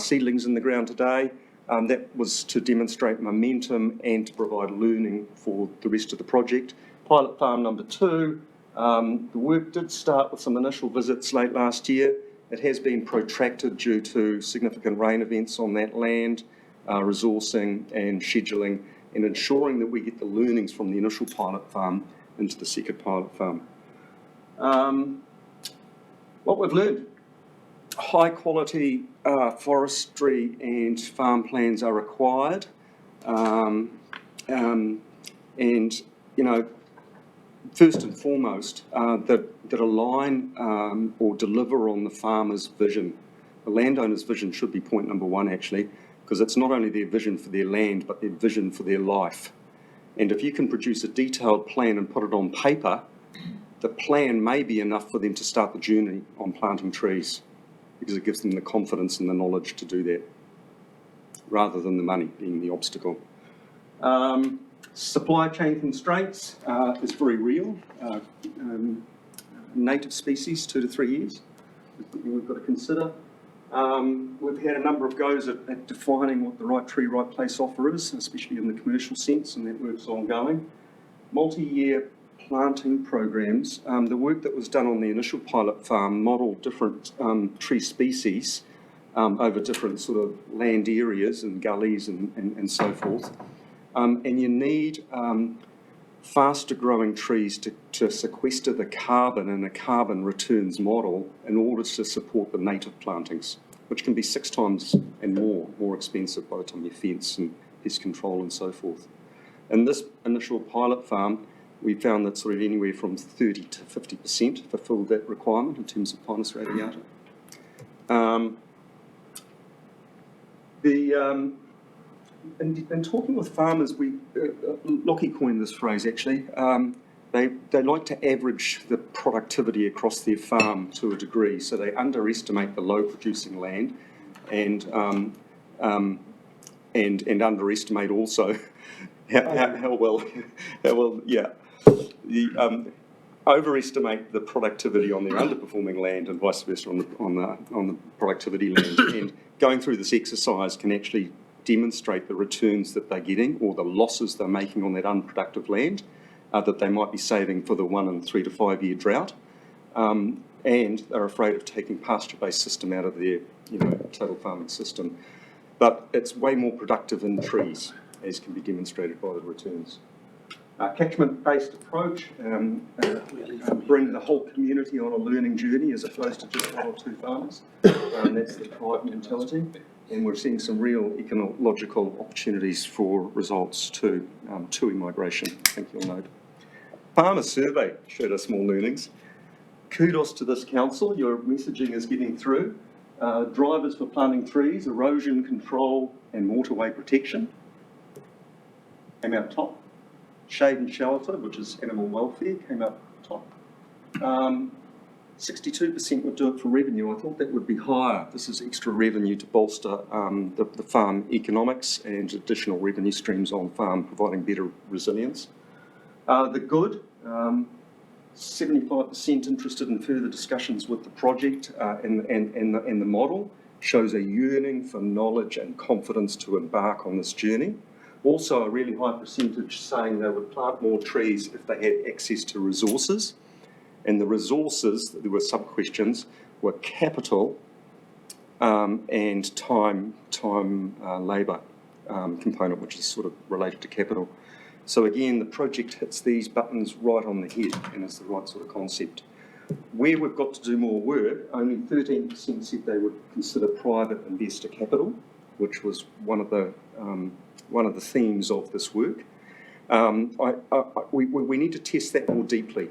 seedlings in the ground today. That was to demonstrate momentum and to provide learning for the rest of the project. Pilot farm number 2, the work did start with some initial visits late last year. It has been protracted due to significant rain events on that land, resourcing and scheduling, and ensuring that we get the learnings from the initial pilot farm into the second pilot farm. What we've learned: high quality forestry and farm plans are required, and first and foremost, that align or deliver on the farmer's vision. The landowner's vision should be point number 1, actually, because it's not only their vision for their land, but their vision for their life. And if you can produce a detailed plan and put it on paper, the plan may be enough for them to start the journey on planting trees, because it gives them the confidence and the knowledge to do that, rather than the money being the obstacle. Supply chain constraints is very real. Native species, 2 to 3 years, we've got to consider. We've had a number of goes at defining what the right tree, right place offer is, especially in the commercial sense, and that work's ongoing. Multi-year planting programs. The work that was done on the initial pilot farm modelled different tree species over different sort of land areas and gullies and so forth. And you need faster growing trees to sequester the carbon in a carbon returns model in order to support the native plantings, which can be 6 times and more expensive by the time you fence and pest control and so forth. In this initial pilot farm, we found that sort of anywhere from 30 to 50% fulfilled that requirement in terms of Pinus radiata. In talking with farmers, Lockie coined this phrase actually. They like to average the productivity across their farm to a degree, so they underestimate the low producing land, and underestimate also how well overestimate the productivity on their underperforming land, and vice versa on the productivity land. And going through this exercise can actually demonstrate the returns that they're getting or the losses they're making on that unproductive land that they might be saving for the 1 and 3 to 5 year drought, and they're afraid of taking pasture-based system out of their total farming system. But it's way more productive in trees, as can be demonstrated by the returns. Catchment-based approach, bring the whole community on a learning journey as opposed to just 1 or 2 farmers. That's the tribe mentality. And we're seeing some real ecological opportunities for results too, TUI migration, I think you'll note. Farmer survey showed us more learnings. Kudos to this council, your messaging is getting through. Drivers for planting trees, erosion control and waterway protection came out top. Shade and shelter, which is animal welfare, came out top. 62% would do it for revenue. I thought that would be higher. This is extra revenue to bolster the farm economics and additional revenue streams on farm, providing better resilience. The good, 75% interested in further discussions with the project and the model, shows a yearning for knowledge and confidence to embark on this journey. Also, a really high percentage saying they would plant more trees if they had access to resources. And the resources, there were sub-questions, were capital and time labour component, which is sort of related to capital. So again, the project hits these buttons right on the head, and it's the right sort of concept. Where we've got to do more work, only 13% said they would consider private investor capital, which was one of the themes of this work. We need to test that more deeply.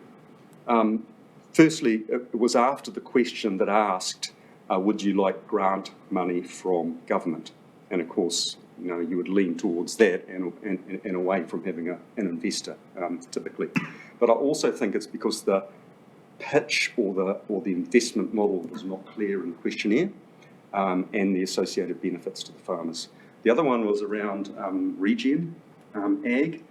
Firstly, it was after the question that asked, would you like grant money from government? And of course, you would lean towards that and away from having an investor, typically. But I also think it's because the pitch or the investment model was not clear in the questionnaire, and the associated benefits to the farmers. The other one was around regen, ag,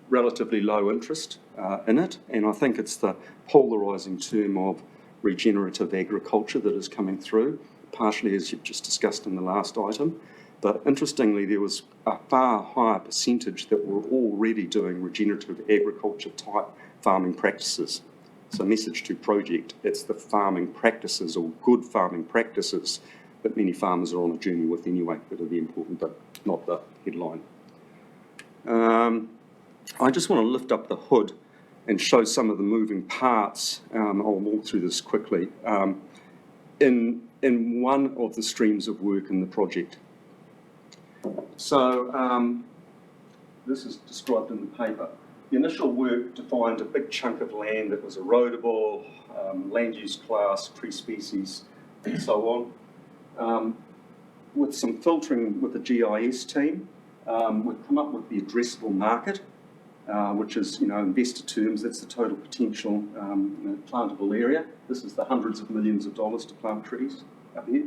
relatively low interest in it, and I think it's the polarising term of regenerative agriculture that is coming through, partially as you've just discussed in the last item. But interestingly, there was a far higher percentage that were already doing regenerative agriculture type farming practices. So message to project, it's the farming practices or good farming practices that many farmers are on a journey with anyway that are the important, but not the headline. I just want to lift up the hood and show some of the moving parts. I'll walk through this quickly. In one of the streams of work in the project. So this is described in the paper. The initial work defined a big chunk of land that was erodible, land use class, tree species, and so on. with some filtering with the GIS team, we've come up with the addressable market, which is, investor terms, that's the total potential plantable area. This is the hundreds of millions of dollars to plant trees up here.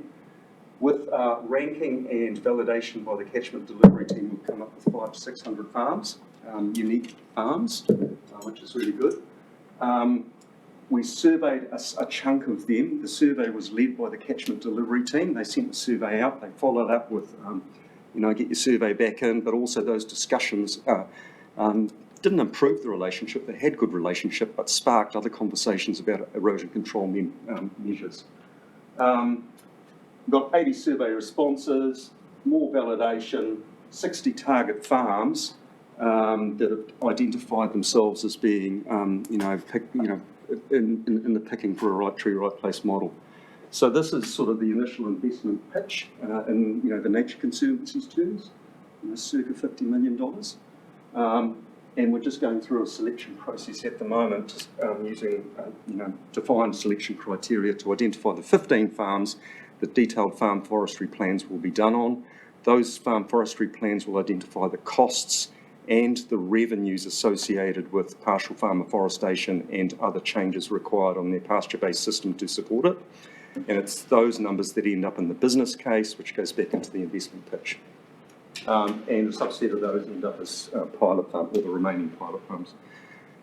With ranking and validation by the catchment delivery team, we've come up with 500 to 600 farms, unique farms, which is really good. We surveyed a chunk of them. The survey was led by the catchment delivery team. They sent the survey out. They followed up with, get your survey back in, but also those discussions didn't improve the relationship. They had good relationship, but sparked other conversations about erosion control measures. We've got 80 survey responses, more validation, 60 target farms that have identified themselves as being, in the picking for a right tree, right place model. So this is sort of the initial investment pitch in the Nature Conservancy's terms, circa $50 million. And we're just going through a selection process at the moment, using defined selection criteria to identify the 15 farms that detailed farm forestry plans will be done on. Those farm forestry plans will identify the costs and the revenues associated with partial farm afforestation and other changes required on their pasture-based system to support it. And it's those numbers that end up in the business case, which goes back into the investment pitch. And a subset of those end up as pilot farm, or the remaining pilot farms.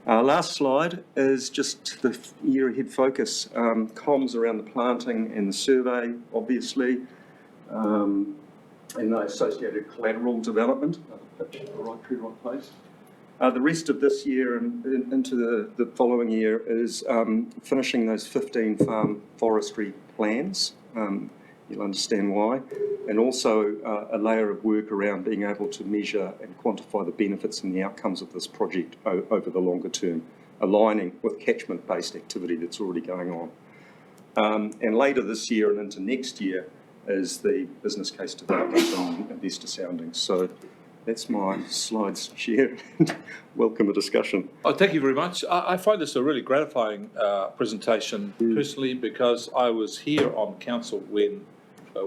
Last slide is just the year ahead focus. Comms around the planting and the survey, obviously, and the associated collateral development, pitch, the right tree, right place. The rest of this year and into the following year is finishing those 15 farm forestry plans. You'll understand why. And also a layer of work around being able to measure and quantify the benefits and the outcomes of this project over the longer term, aligning with catchment-based activity that's already going on. And later this year and into next year is the business case development on investor soundings. So that's my slides, Chair. Welcome a discussion. Oh, thank you very much. I find this a really gratifying presentation personally, because I was here on council when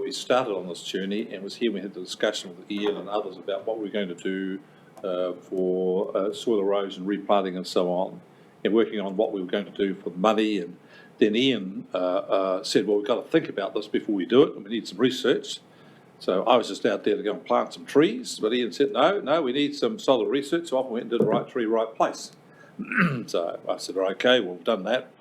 we started on this journey, and was here when we had the discussion with Ian and others about what we're going to do for soil erosion, replanting and so on, and working on what we were going to do for the money. And then Ian said, well, we've got to think about this before we do it, and we need some research. So I was just out there to go and plant some trees, but Ian said, no, we need some solid research. So I went and did the right tree, right place. So I said, okay, well, we've done that.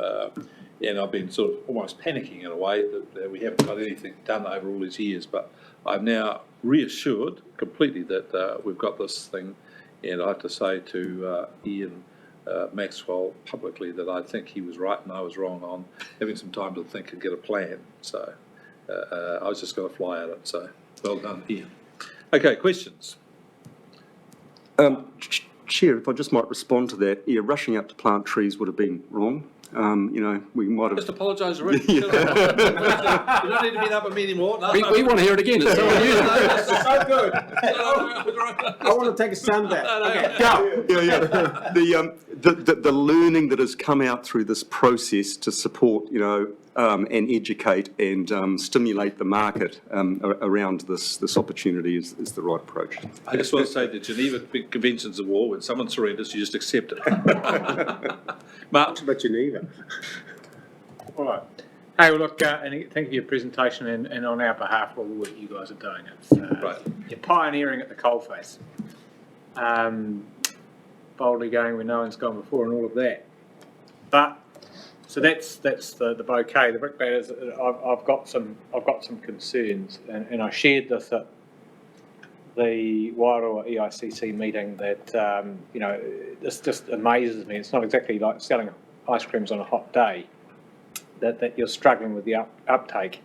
And I've been sort of almost panicking in a way that we haven't got anything done over all these years. But I'm now reassured completely that we've got this thing. And I have to say to Ian Maxwell publicly that I think he was right and I was wrong on having some time to think and get a plan. So I was just going to fly at it. So well done, Ian. Okay, questions? Chair, if I just might respond to that, yeah, rushing out to plant trees would have been wrong. We might have... Just apologise already. You don't need to beat up at me anymore. No, we want to hear it again. It's so It's so good. I want to take a stand back. Okay, go. Yeah. The learning that has come out through this process to support, and educate and stimulate the market around this opportunity is the right approach. I just want to say the Geneva Conventions of War, when someone surrenders, you just accept it. Mark? About Geneva. All right. Hey, well, look, and thank you for your presentation, and on our behalf, all the work you guys are doing. It's, right. You're pioneering at the coalface. Boldly going where no one's gone before and all of that. But, so that's the bouquet. The bricklayers, I've got some concerns, and I shared this at the Wairoa EICC meeting that, this just amazes me. It's not exactly like selling ice creams on a hot day, that you're struggling with the uptake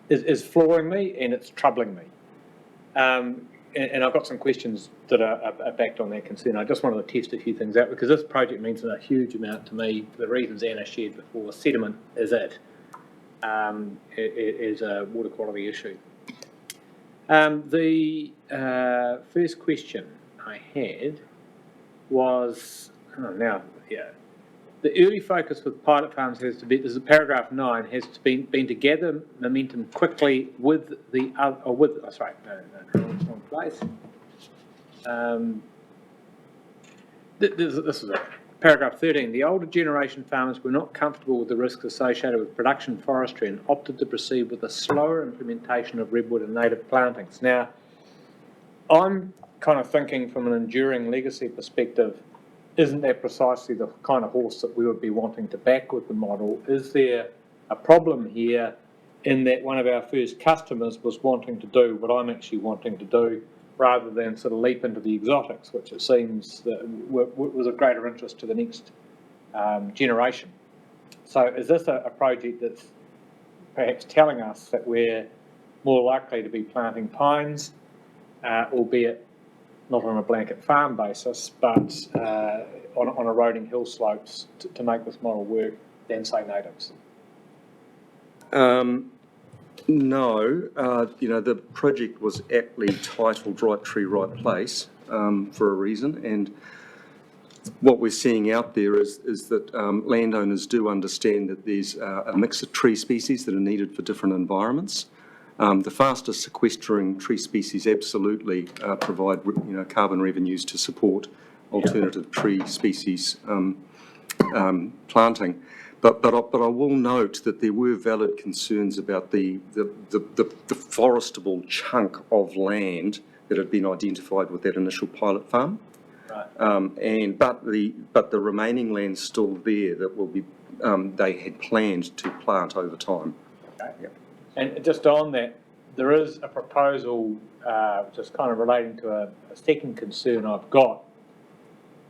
is flooring me, and it's troubling me. And I've got some questions that are backed on that concern. I just wanted to test a few things out, because this project means a huge amount to me for the reasons Anna shared before. Sediment is it is a water quality issue. The first question I had was, the early focus with pilot farms has to be, this is paragraph 9, has to been to gather momentum quickly with the other, or with, oh, sorry, no, wrong place. This is it. Paragraph 13, the older generation farmers were not comfortable with the risks associated with production forestry and opted to proceed with a slower implementation of redwood and native plantings. Now, I'm kind of thinking from an enduring legacy perspective, isn't that precisely the kind of horse that we would be wanting to back with the model? Is there a problem here in that one of our first customers was wanting to do what I'm actually wanting to do, rather than sort of leap into the exotics, which it seems that was of greater interest to the next generation. So is this a project that's perhaps telling us that we're more likely to be planting pines, albeit not on a blanket farm basis, but on eroding hill slopes to make this model work, than say natives? No, the project was aptly titled Right Tree, Right Place for a reason, and what we're seeing out there is that landowners do understand that there's a mix of tree species that are needed for different environments. The fastest sequestering tree species absolutely provide carbon revenues to support alternative tree species planting. But I will note that there were valid concerns about the forestable chunk of land that had been identified with that initial pilot farm. Right. But the remaining land's still there that will be they had planned to plant over time. Okay. Yep. And just on that, there is a proposal just kind of relating to a second concern I've got,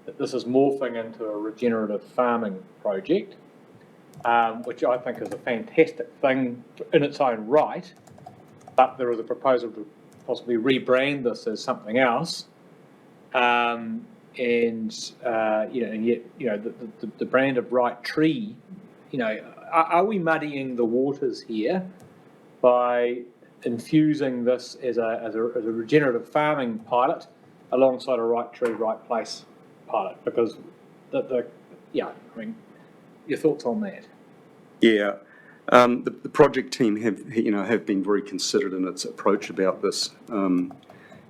that this is morphing into a regenerative farming project, which I think is a fantastic thing in its own right, but there is a proposal to possibly rebrand this as something else, and yet the brand of Right Tree, are we muddying the waters here by infusing this as a regenerative farming pilot alongside a Right Tree, Right Place pilot? Because your thoughts on that? Yeah, the project team have been very considered in its approach about this, and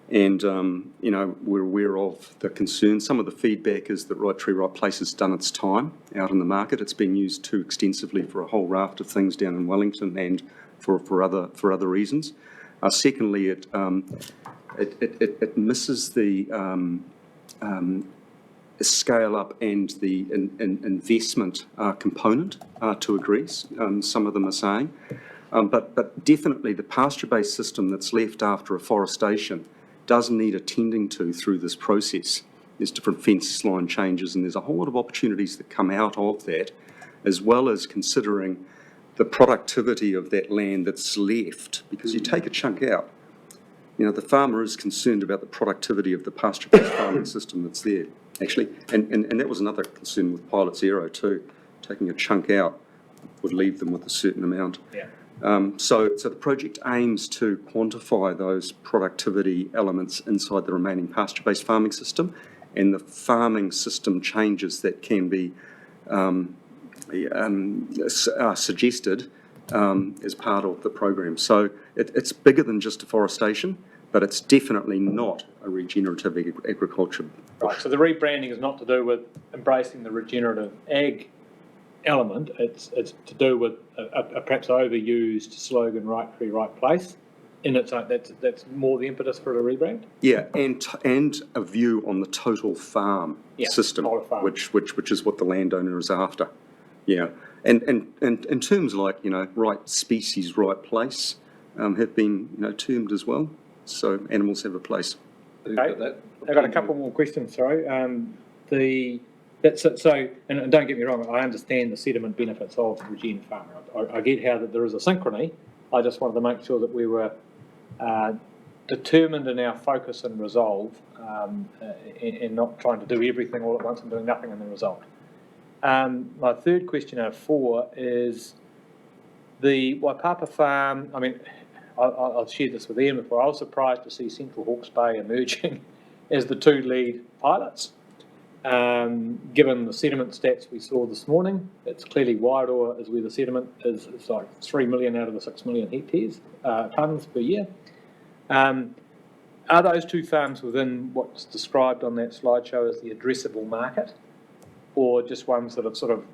we're aware of the concerns. Some of the feedback is that Right Tree, Right Place has done its time out in the market. It's been used too extensively for a whole raft of things down in Wellington and for other reasons. Secondly, it misses the scale up and the investment component to a degree, some of them are saying. But definitely the pasture-based system that's left after afforestation does need attending to through this process. There's different fence line changes, and there's a whole lot of opportunities that come out of that, as well as considering the productivity of that land that's left, because you take a chunk out. The farmer is concerned about the productivity of the pasture-based farming system that's there, actually. And that was another concern with Pilot Zero too. Taking a chunk out would leave them with a certain amount. Yeah. So the project aims to quantify those productivity elements inside the remaining pasture-based farming system, and the farming system changes that can be suggested as part of the program. So it's bigger than just afforestation, but it's definitely not a regenerative agriculture. Right, so the rebranding is not to do with embracing the regenerative ag element, it's to do with a perhaps overused slogan, Right Tree, Right Place. In its own, that's more the impetus for a rebrand? Yeah, and a view on the total farm system, farm. which is what the landowner is after. Yeah, and in terms like, right species, right place, have been, termed as well. So animals have a place. Okay, I've got a couple more questions, sorry. And don't get me wrong, I understand the sediment benefits of regen farming. I get how that there is a synchrony. I just wanted to make sure that we were determined in our focus and resolve, and not trying to do everything all at once and doing nothing in the result. My third question out of 4 is the Waipapa farm. I mean, I've shared this with Ian before. I was surprised to see Central Hawke's Bay emerging as the 2 lead pilots. Given the sediment stats we saw this morning, it's clearly Wairoa is where the sediment is. It's like 3 million out of the 6 million hectares, tonnes per year. Are those two farms within what's described on that slideshow as the addressable market, or just ones that have sort of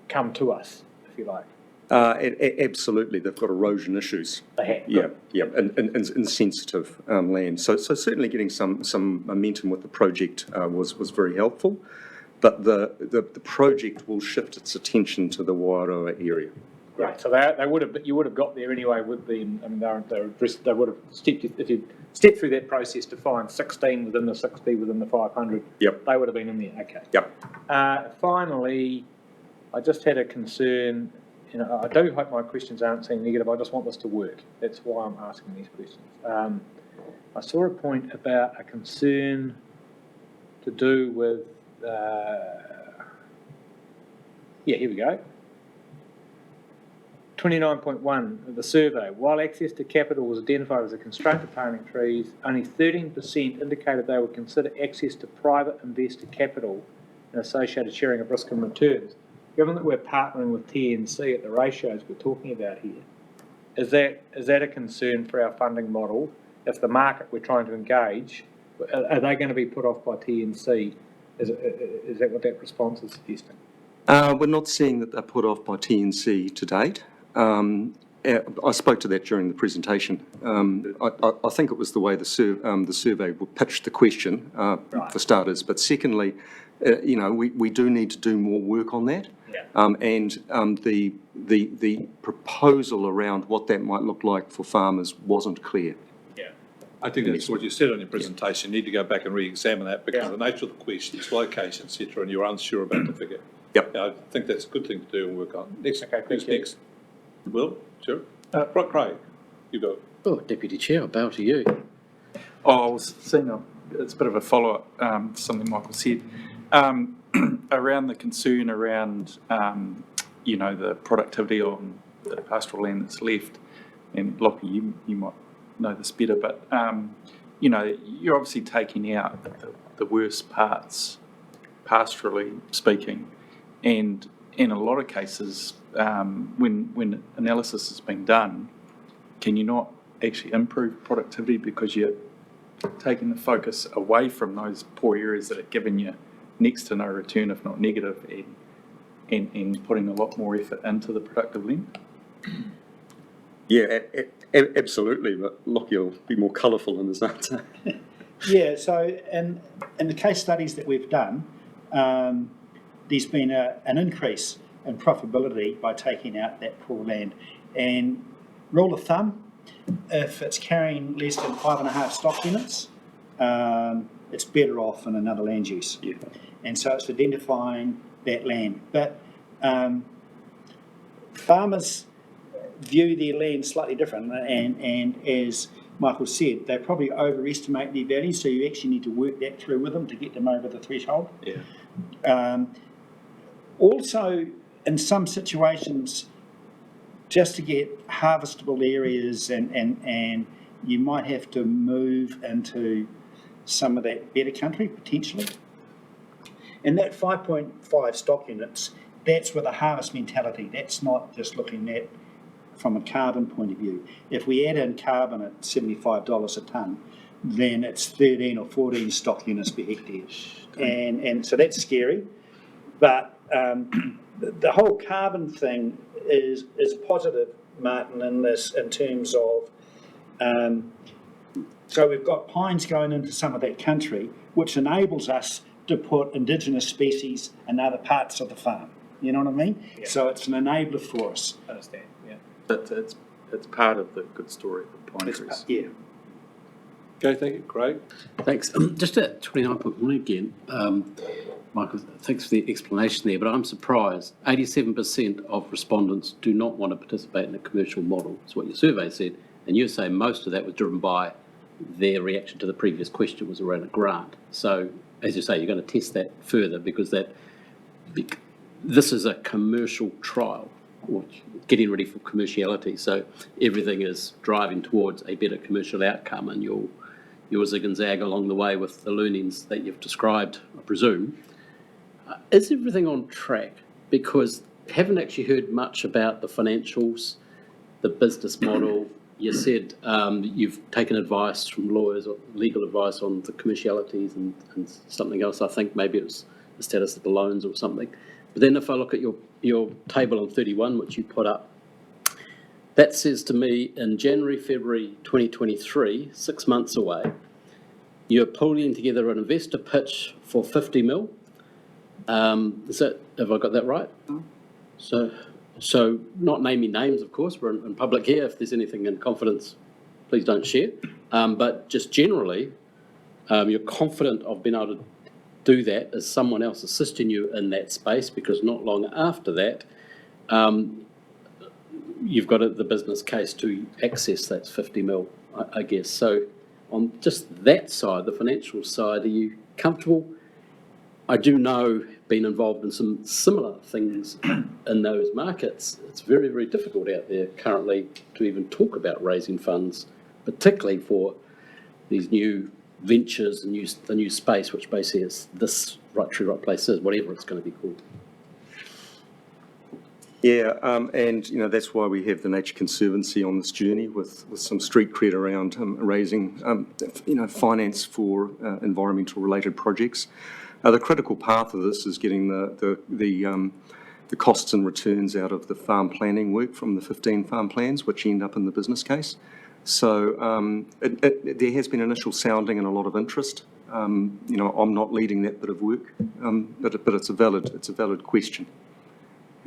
come to us, if you like? Absolutely, they've got erosion issues. They have. Yeah, and sensitive land. So certainly getting some momentum with the project was very helpful. But the project will shift its attention to the Wairoa area. Right. So they would have, you would have got there anyway with the. I mean, they would have stepped, if you stepped through that process to find 16 within the 60 within the 500. Yep. They would have been in there. Okay. Yep. Finally, I just had a concern. You know, I do hope my questions aren't seen negative. I just want this to work. That's why I'm asking these questions. I saw a point about a concern to do with, here we go. 29.1 of the survey. While access to capital was identified as a constraint to planting trees, only 13% indicated they would consider access to private investor capital and associated sharing of risk and returns. Given that we're partnering with TNC at the ratios we're talking about here, is that a concern for our funding model? If the market we're trying to engage, are they going to be put off by TNC? Is that what that response is suggesting? We're not seeing that they're put off by TNC to date. I spoke to that during the presentation. I think it was the way the survey pitched the question, for starters. But secondly, we do need to do more work on that. And the proposal around what that might look like for farmers wasn't clear. I think that's what you said on your presentation. You need to go back and re-examine that because of the nature of the questions, location, etc., and you're unsure about the figure. Yep. I think that's a good thing to do and work on. Next, okay, who's next? Will? Sure. Right, Craig, you go. Oh, Deputy Chair, I'll bow to you. I was seeing it's a bit of a follow-up to something Michael said. Around the concern around, the productivity on the pastoral land that's left, and Lockie, you might know this better, but, you're obviously taking out the worst parts, pastorally speaking, and in a lot of cases, when analysis has been done, can you not actually improve productivity because you're taking the focus away from those poor areas that are giving you next to no return, if not negative, and putting a lot more effort into the productive land? Yeah, absolutely, but Lockie will be more colourful in his answer. Yeah, so in the case studies that we've done, there's been an increase in profitability by taking out that poor land. And rule of thumb, if it's carrying less than 5.5 stock units, it's better off in another land use. Yeah. And so it's identifying that land. But farmers view their land slightly different, and as Michael said, they probably overestimate their value, so you actually need to work that through with them to get them over the threshold. Yeah. Also, in some situations, just to get harvestable areas, and you might have to move into some of that better country, potentially. And that 5.5 stock units, that's with a harvest mentality. That's not just looking at from a carbon point of view. If we add in carbon at $75 a tonne, then it's 13 or 14 stock units per hectare. And so that's scary. But the whole carbon thing is positive, Martin, in this, in terms of, so we've got pines going into some of that country, which enables us to put indigenous species in other parts of the farm. You know what I mean? Yeah. So it's an enabler for us. I understand, yeah. It's part of the good story of the pine trees. Yeah. Okay, thank you, Craig. Thanks. Just at 29.1 again, Michael, thanks for the explanation there, but I'm surprised 87% of respondents do not want to participate in a commercial model. That's what your survey said, and you say most of that was driven by their reaction to the previous question was around a grant. So, as you say, you're going to test that further because this is a commercial trial, or getting ready for commerciality. So everything is driving towards a better commercial outcome, and you'll zig and zag along the way with the learnings that you've described, I presume. Is everything on track? Because haven't actually heard much about the financials, the business model. You said you've taken advice from lawyers, or legal advice on the commercialities and something else. I think maybe it was the status of the loans or something. But then if I look at your table on 31, which you put up, that says to me in January, February 2023, 6 months away, you're pulling together an investor pitch for 50 mil. Have I got that right? So not naming names, of course, we're in public here. If there's anything in confidence, please don't share. But just generally, you're confident of being able to do that as someone else assisting you in that space, because not long after that, you've got the business case to access that 50 mil, I guess. So on just that side, the financial side, are you comfortable? I do know, being involved in some similar things in those markets, it's very, very difficult out there currently to even talk about raising funds, particularly for these new ventures, the new space, which basically is this right true right place is, whatever it's going to be called. Yeah, and that's why we have the Nature Conservancy on this journey with some street cred around raising finance for environmental related projects. The critical path of this is getting the costs and returns out of the farm planning work from the 15 farm plans, which end up in the business case. So there has been initial sounding and a lot of interest. I'm not leading that bit of work, but it's a valid question.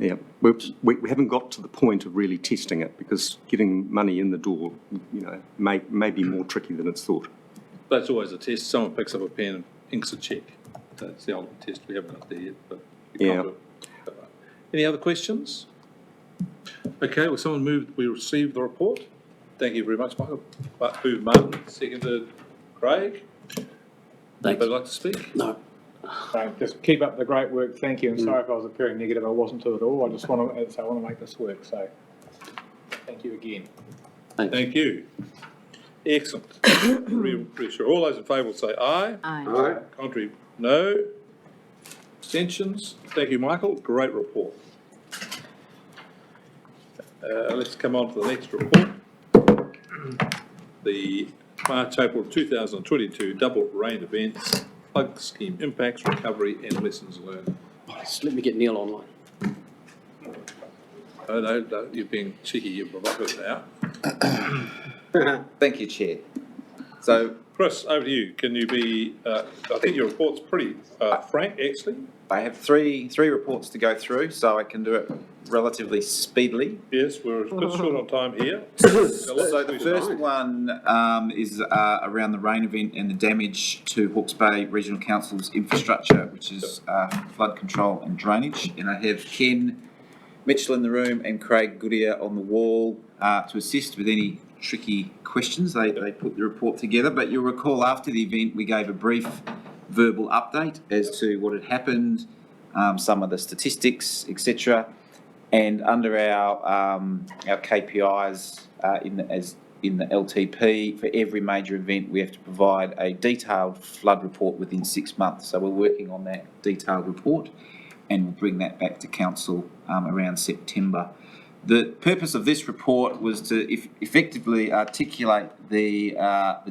Yeah, we haven't got to the point of really testing it, because getting money in the door, may be more tricky than it's thought. That's always a test. Someone picks up a pen and inks a cheque. That's the ultimate test. We haven't got there yet, but yeah. Any other questions? Okay, well, someone moved. We received the report. Thank you very much, Michael. Who, Martin? Seconded, Craig. Anybody like to speak? No. Just keep up the great work. Thank you. And sorry if I was appearing negative. I wasn't to at all. I just want to make this work. So thank you again. Thank you. Excellent. Pretty sure. All those in favour will say aye. Aye. Contrary, no. Abstentions. Thank you, Michael. Great report. Let's come on to the next report. The March, April 2022 double rain events, flood scheme impacts, recovery and lessons learned. Just let me get Neil online. Oh, no, you're being cheeky. You're provocative now. Thank you, Chair. So, Chris, over to you. Can you be, I think your report's pretty frank, actually. I have three reports to go through, so I can do it relatively speedily. Yes, we're a bit short on time here. So the first one is around the rain event and the damage to Hawke's Bay Regional Council's infrastructure, which is flood control and drainage. And I have Ken Mitchell in the room and Craig Goodyear on the wall to assist with any tricky questions. They put the report together, but you'll recall after the event we gave a brief verbal update as to what had happened, some of the statistics, etc. And under our KPIs in the LTP, for every major event we have to provide a detailed flood report within 6 months. So we're working on that detailed report, and we'll bring that back to council around September. The purpose of this report was to effectively articulate the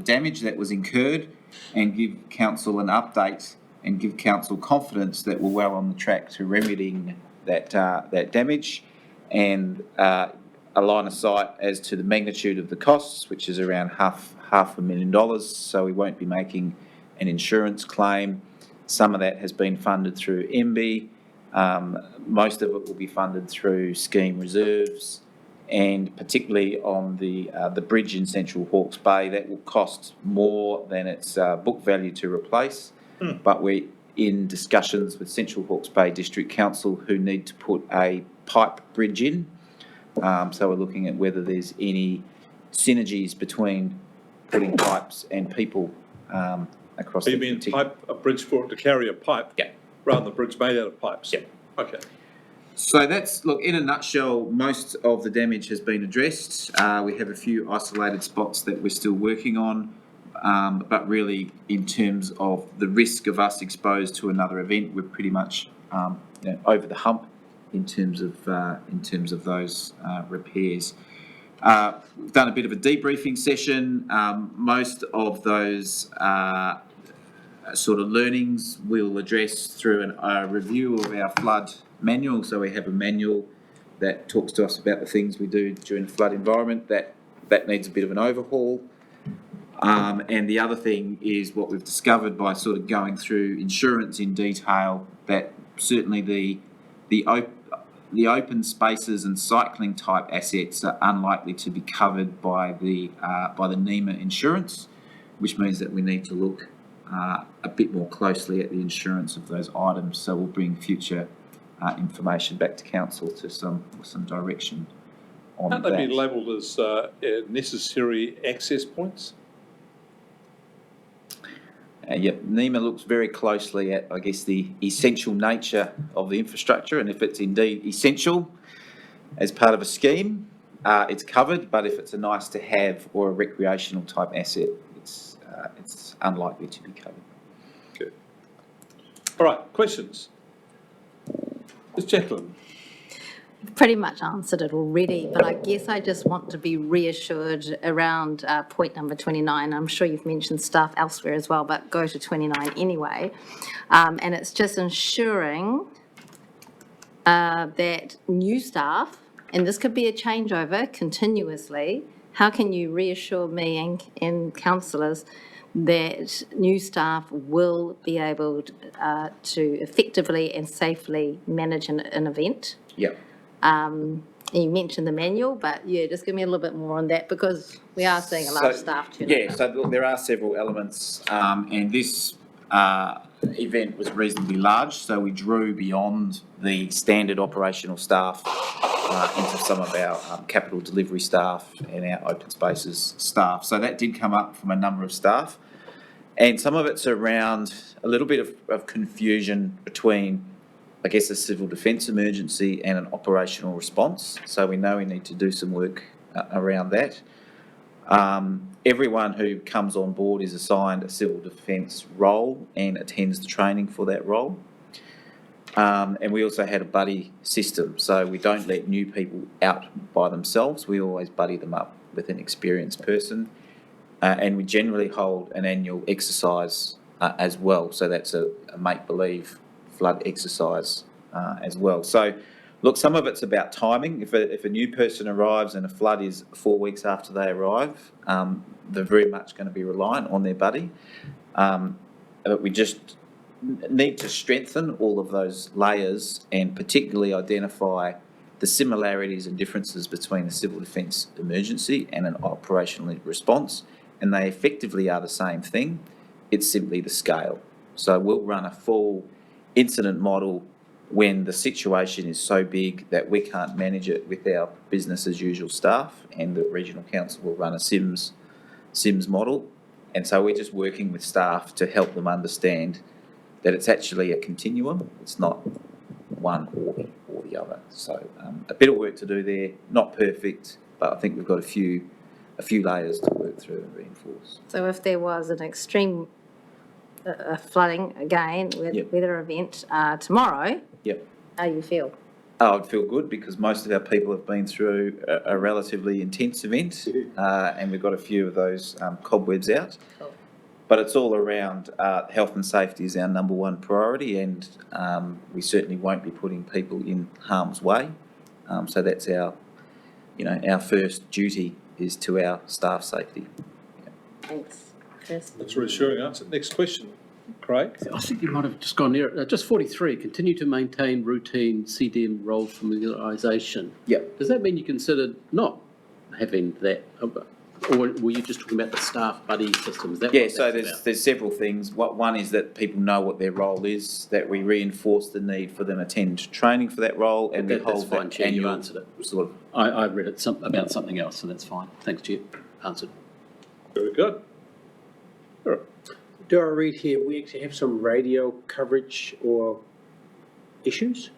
damage that was incurred and give council an update and give council confidence that we're well on the track to remedying that damage, and a line of sight as to the magnitude of the costs, which is around $500,000. So we won't be making an insurance claim. Some of that has been funded through MB. Most of it will be funded through scheme reserves, and particularly on the bridge in Central Hawke's Bay, that will cost more than its book value to replace. But we're in discussions with Central Hawke's Bay District Council, who need to put a pipe bridge in. So we're looking at whether there's any synergies between putting pipes and people across. You mean a bridge for it to carry a pipe? Yeah. Rather than a bridge made out of pipes? Yeah. Okay. So that's, look, in a nutshell, most of the damage has been addressed. We have a few isolated spots that we're still working on, but really in terms of the risk of us exposed to another event, we're pretty much over the hump in terms of those repairs. We've done a bit of a debriefing session. Most of those sort of learnings we'll address through a review of our flood manual. So we have a manual that talks to us about the things we do during the flood environment. That needs a bit of an overhaul. And the other thing is what we've discovered by sort of going through insurance in detail, that certainly the open spaces and cycling type assets are unlikely to be covered by the NEMA insurance, which means that we need to look a bit more closely at the insurance of those items. So we'll bring future information back to council to some direction on that. Can't they be labelled as necessary access points? NEMA looks very closely at, I guess, the essential nature of the infrastructure, and if it's indeed essential as part of a scheme, it's covered. But if it's a nice to have or a recreational type asset, it's unlikely to be covered. Good. All right, questions? Ms. Jacqueline. Pretty much answered it already, but I guess I just want to be reassured around point number 29. I'm sure you've mentioned staff elsewhere as well, but go to 29 anyway. And it's just ensuring that new staff, and this could be a changeover continuously, how can you reassure me and councillors that new staff will be able to effectively and safely manage an event? Yeah. You mentioned the manual, but yeah, just give me a little bit more on that, because we are seeing a lot of staff turnover. Yeah, so look, there are several elements, and this event was reasonably large, so we drew beyond the standard operational staff into some of our capital delivery staff and our open spaces staff. So that did come up from a number of staff, and some of it's around a little bit of confusion between, I guess, a civil defence emergency and an operational response. So we know we need to do some work around that. Everyone who comes on board is assigned a civil defence role and attends the training for that role. And we also had a buddy system, so we don't let new people out by themselves. We always buddy them up with an experienced person. And we generally hold an annual exercise as well. So that's a make-believe flood exercise as well. So, look, some of it's about timing. If a new person arrives and a flood is 4 weeks after they arrive, they're very much going to be reliant on their buddy. But we just need to strengthen all of those layers and particularly identify the similarities and differences between a civil defence emergency and an operational response. And they effectively are the same thing. It's simply the scale. So we'll run a full incident model when the situation is so big that we can't manage it with our business as usual staff, and the regional council will run a SIMS model. And so we're just working with staff to help them understand that it's actually a continuum. It's not one or the other. So a bit of work to do there. Not perfect, but I think we've got a few layers to work through and reinforce. So if there was an extreme flooding again, weather event tomorrow, how do you feel? I'd feel good, because most of our people have been through a relatively intense event, and we've got a few of those cobwebs out. Cool. But it's all around health and safety is our number one priority, and we certainly won't be putting people in harm's way. So that's our first duty is to our staff safety. Thanks, Chris. That's a reassuring answer. Next question, Craig. I think you might have just gone there. Just 43, continue to maintain routine CDM role familiarisation. Yep. Does that mean you considered not having that? Or were you just talking about the staff buddy systems? So there's several things. One is that people know what their role is, that we reinforce the need for them to attend training for that role, and we hold fine, Chair, you answered it. Sort of. I read it about something else, so that's fine. Thanks, Chair. Answered. Very good. Sure. Do I read here, we actually have some radio coverage or issues?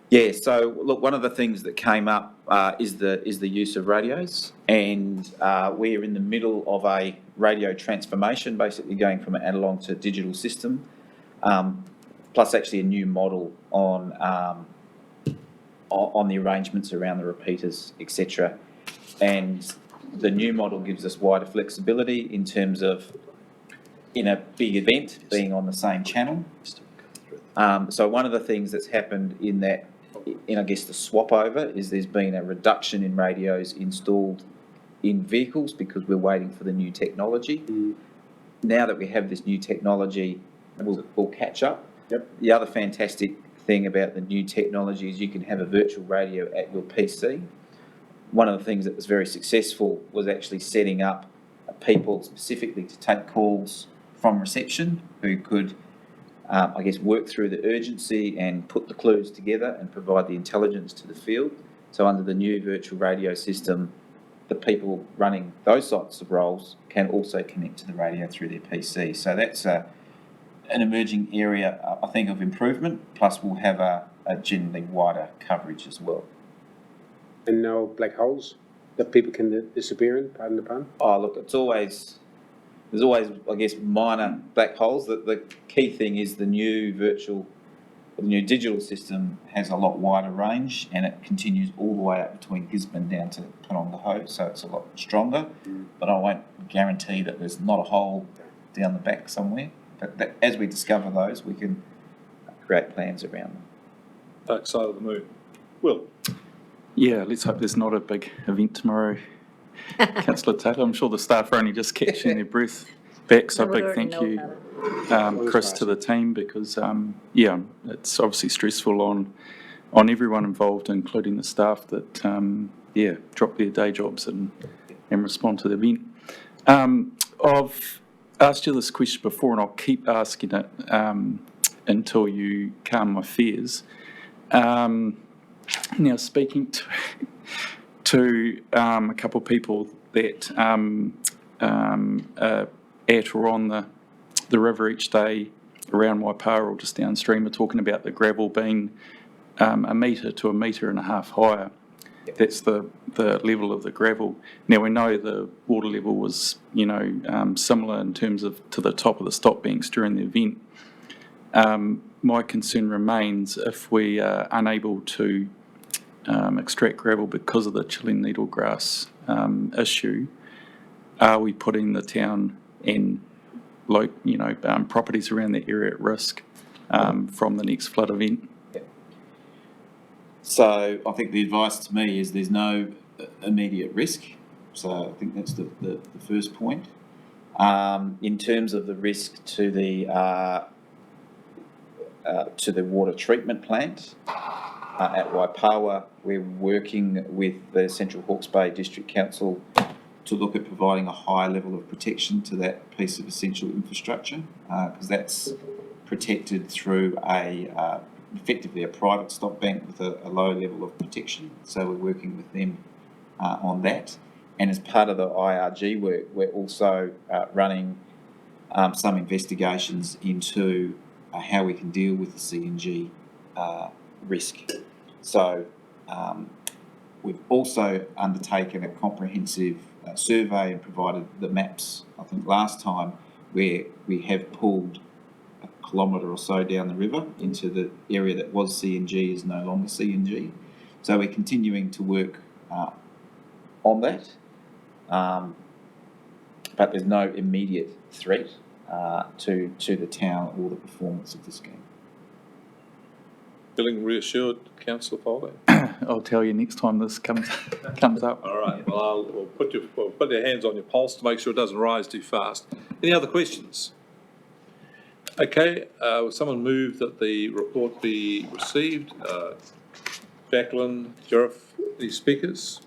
Yeah, so look, one of the things that came up is the use of radios, and we're in the middle of a radio transformation, basically going from an analogue to digital system. plus actually a new model on the arrangements around the repeaters, etc. And the new model gives us wider flexibility in terms of, in a big event, being on the same channel. So one of the things that's happened in I guess the swap over, is there's been a reduction in radios installed in vehicles because we're waiting for the new technology. Now that we have this new technology, we'll catch up. Yep. The other fantastic thing about the new technology is you can have a virtual radio at your PC. One of the things that was very successful was actually setting up people specifically to take calls from reception who could, I guess, work through the urgency and put the clues together and provide the intelligence to the field. So under the new virtual radio system, the people running those sorts of roles can also connect to the radio through their PC. So that's an emerging area, I think, of improvement, plus we'll have a generally wider coverage as well. And no black holes that people can disappear in, pardon the pun? Oh, look, there's always, I guess, minor black holes. The key thing is the new digital system has a lot wider range, and it continues all the way up between Gisborne down to Penongaho, so it's a lot stronger. But I won't guarantee that there's not a hole down the back somewhere. But as we discover those, we can create plans around them. Dark side of the moon. Will? Yeah, let's hope there's not a big event tomorrow, Councillor Taylor. I'm sure the staff are only just catching their breath back, so big thank you, Chris, to the team, because, it's obviously stressful on everyone involved, including the staff that, drop their day jobs and respond to the event. I've asked you this question before, and I'll keep asking it until you calm my fears. Now, speaking to a couple of people that are at or on the river each day around Waipawa or just downstream, are talking about the gravel being 1 metre to 1.5 metres higher. That's the level of the gravel. Now, we know the water level was, similar in terms of to the top of the stop banks during the event. My concern remains, if we are unable to extract gravel because of the chilling needlegrass issue, are we putting the town and properties around the area at risk from the next flood event? So I think the advice to me is there's no immediate risk. So I think that's the first point. In terms of the risk to the water treatment plant at Waipawa, we're working with the Central Hawke's Bay District Council to look at providing a high level of protection to that piece of essential infrastructure, because that's protected through effectively a private stop bank with a low level of protection. So we're working with them on that. And as part of the IRG work, we're also running some investigations into how we can deal with the CNG risk. So we've also undertaken a comprehensive survey and provided the maps, I think last time, where we have pulled a kilometre or so down the river into the area that was CNG is no longer CNG. So we're continuing to work on that, but there's no immediate threat to the town or the performance of the scheme. Feeling reassured, Councillor Foley? I'll tell you next time this comes up. All right. Well, we'll put your hands on your pulse to make sure it doesn't rise too fast. Any other questions? Okay. Will someone move that the report be received? Jacqueline, Sheriff, these speakers.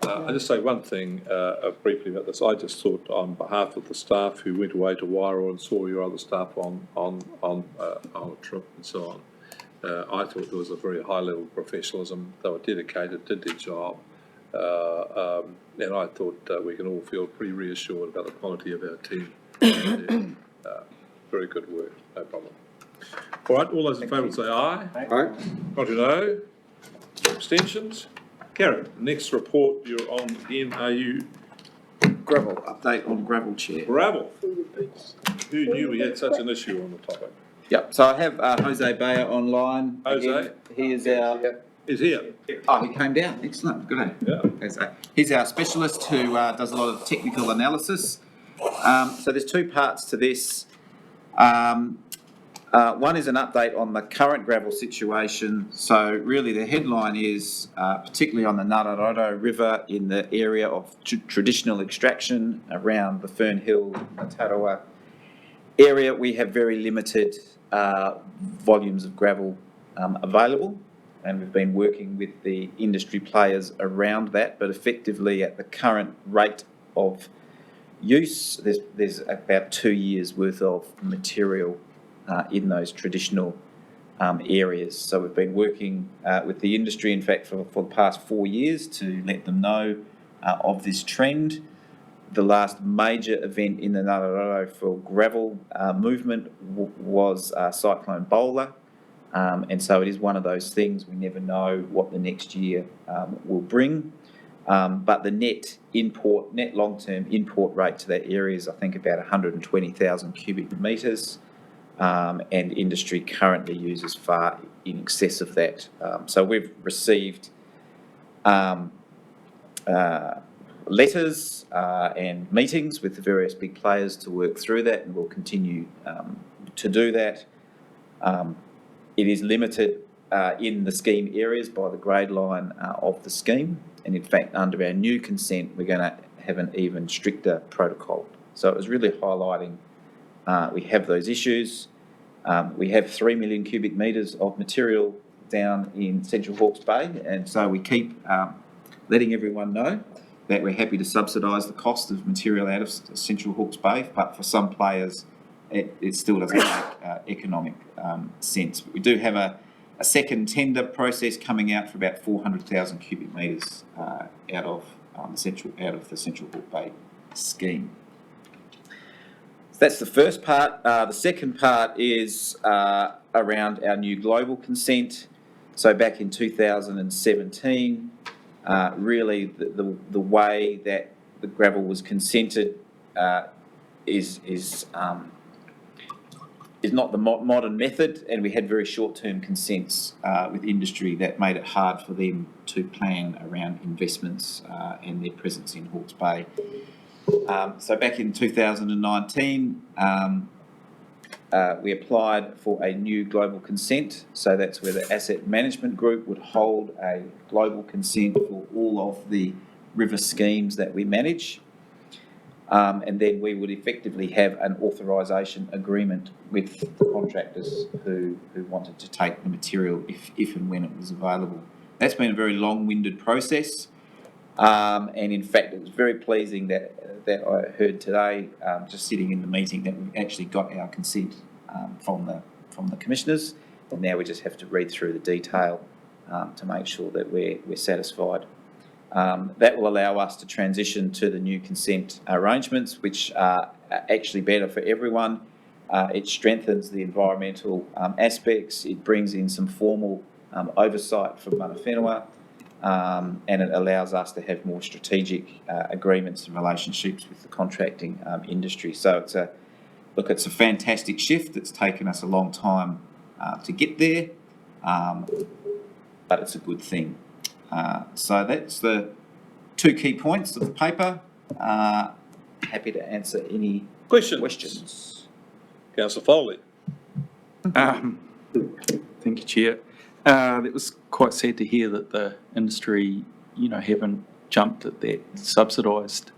I'll just say one thing briefly about this. I just thought, on behalf of the staff who went away to Wairau and saw your other staff on a trip and so on, I thought there was a very high level of professionalism. They were dedicated, did their job, and I thought we can all feel pretty reassured about the quality of our team. Very good work, no problem. All right, all those in favour say aye. Aye. Contrary, no. Abstentions? Carried. Next report you're on again, are you? Gravel, update on gravel chair. Gravel. Who knew we had such an issue on the topic? Yep, so I have Jose Bayer online. Jose? Again, he is our... He's here. Oh, he came down. Excellent. Good. He's our specialist who does a lot of technical analysis. So there's two parts to this. One is an update on the current gravel situation. So really the headline is, particularly on the Ngāraroto River in the area of traditional extraction around the Fernhill, Mataroa area, we have very limited volumes of gravel available. And we've been working with the industry players around that, but effectively at the current rate of use, there's about 2 years worth of material in those traditional areas. So we've been working with the industry, in fact, for the past 4 years to let them know of this trend. The last major event in the Ngāraroto for gravel movement was Cyclone Bowler. And so it is one of those things, we never know what the next year will bring. But the net long-term import rate to that area is, I think, about 120,000 cubic metres. And industry currently uses far in excess of that. So we've received letters and meetings with the various big players to work through that, and we'll continue to do that. It is limited in the scheme areas by the grade line of the scheme, and in fact under our new consent we're going to have an even stricter protocol. So it was really highlighting we have those issues. We have 3 million cubic metres of material down in Central Hawke's Bay, and so we keep letting everyone know that we're happy to subsidise the cost of material out of Central Hawke's Bay, but for some players it still doesn't make economic sense. But we do have a second tender process coming out for about 400,000 cubic metres out of the Central Hawke's Bay scheme. So that's the first part. The second part is around our new global consent. So back in 2017, really the way that the gravel was consented is not the modern method, and we had very short-term consents with industry that made it hard for them to plan around investments and their presence in Hawke's Bay. So back in 2019, we applied for a new global consent. So that's where the asset management group would hold a global consent for all of the river schemes that we manage. And then we would effectively have an authorisation agreement with the contractors who wanted to take the material if and when it was available. That's been a very long-winded process, and in fact it was very pleasing that I heard today, just sitting in the meeting, that we've actually got our consent from the commissioners, and now we just have to read through the detail to make sure that we're satisfied. That will allow us to transition to the new consent arrangements, which are actually better for everyone. It strengthens the environmental aspects, it brings in some formal oversight from mana whenua, and it allows us to have more strategic agreements and relationships with the contracting industry. So it's a fantastic shift. It's taken us a long time to get there, but it's a good thing. So that's the two key points of the paper. Happy to answer any questions. Councillor Foley. Thank you, Chair. It was quite sad to hear that the industry, haven't jumped at that subsidised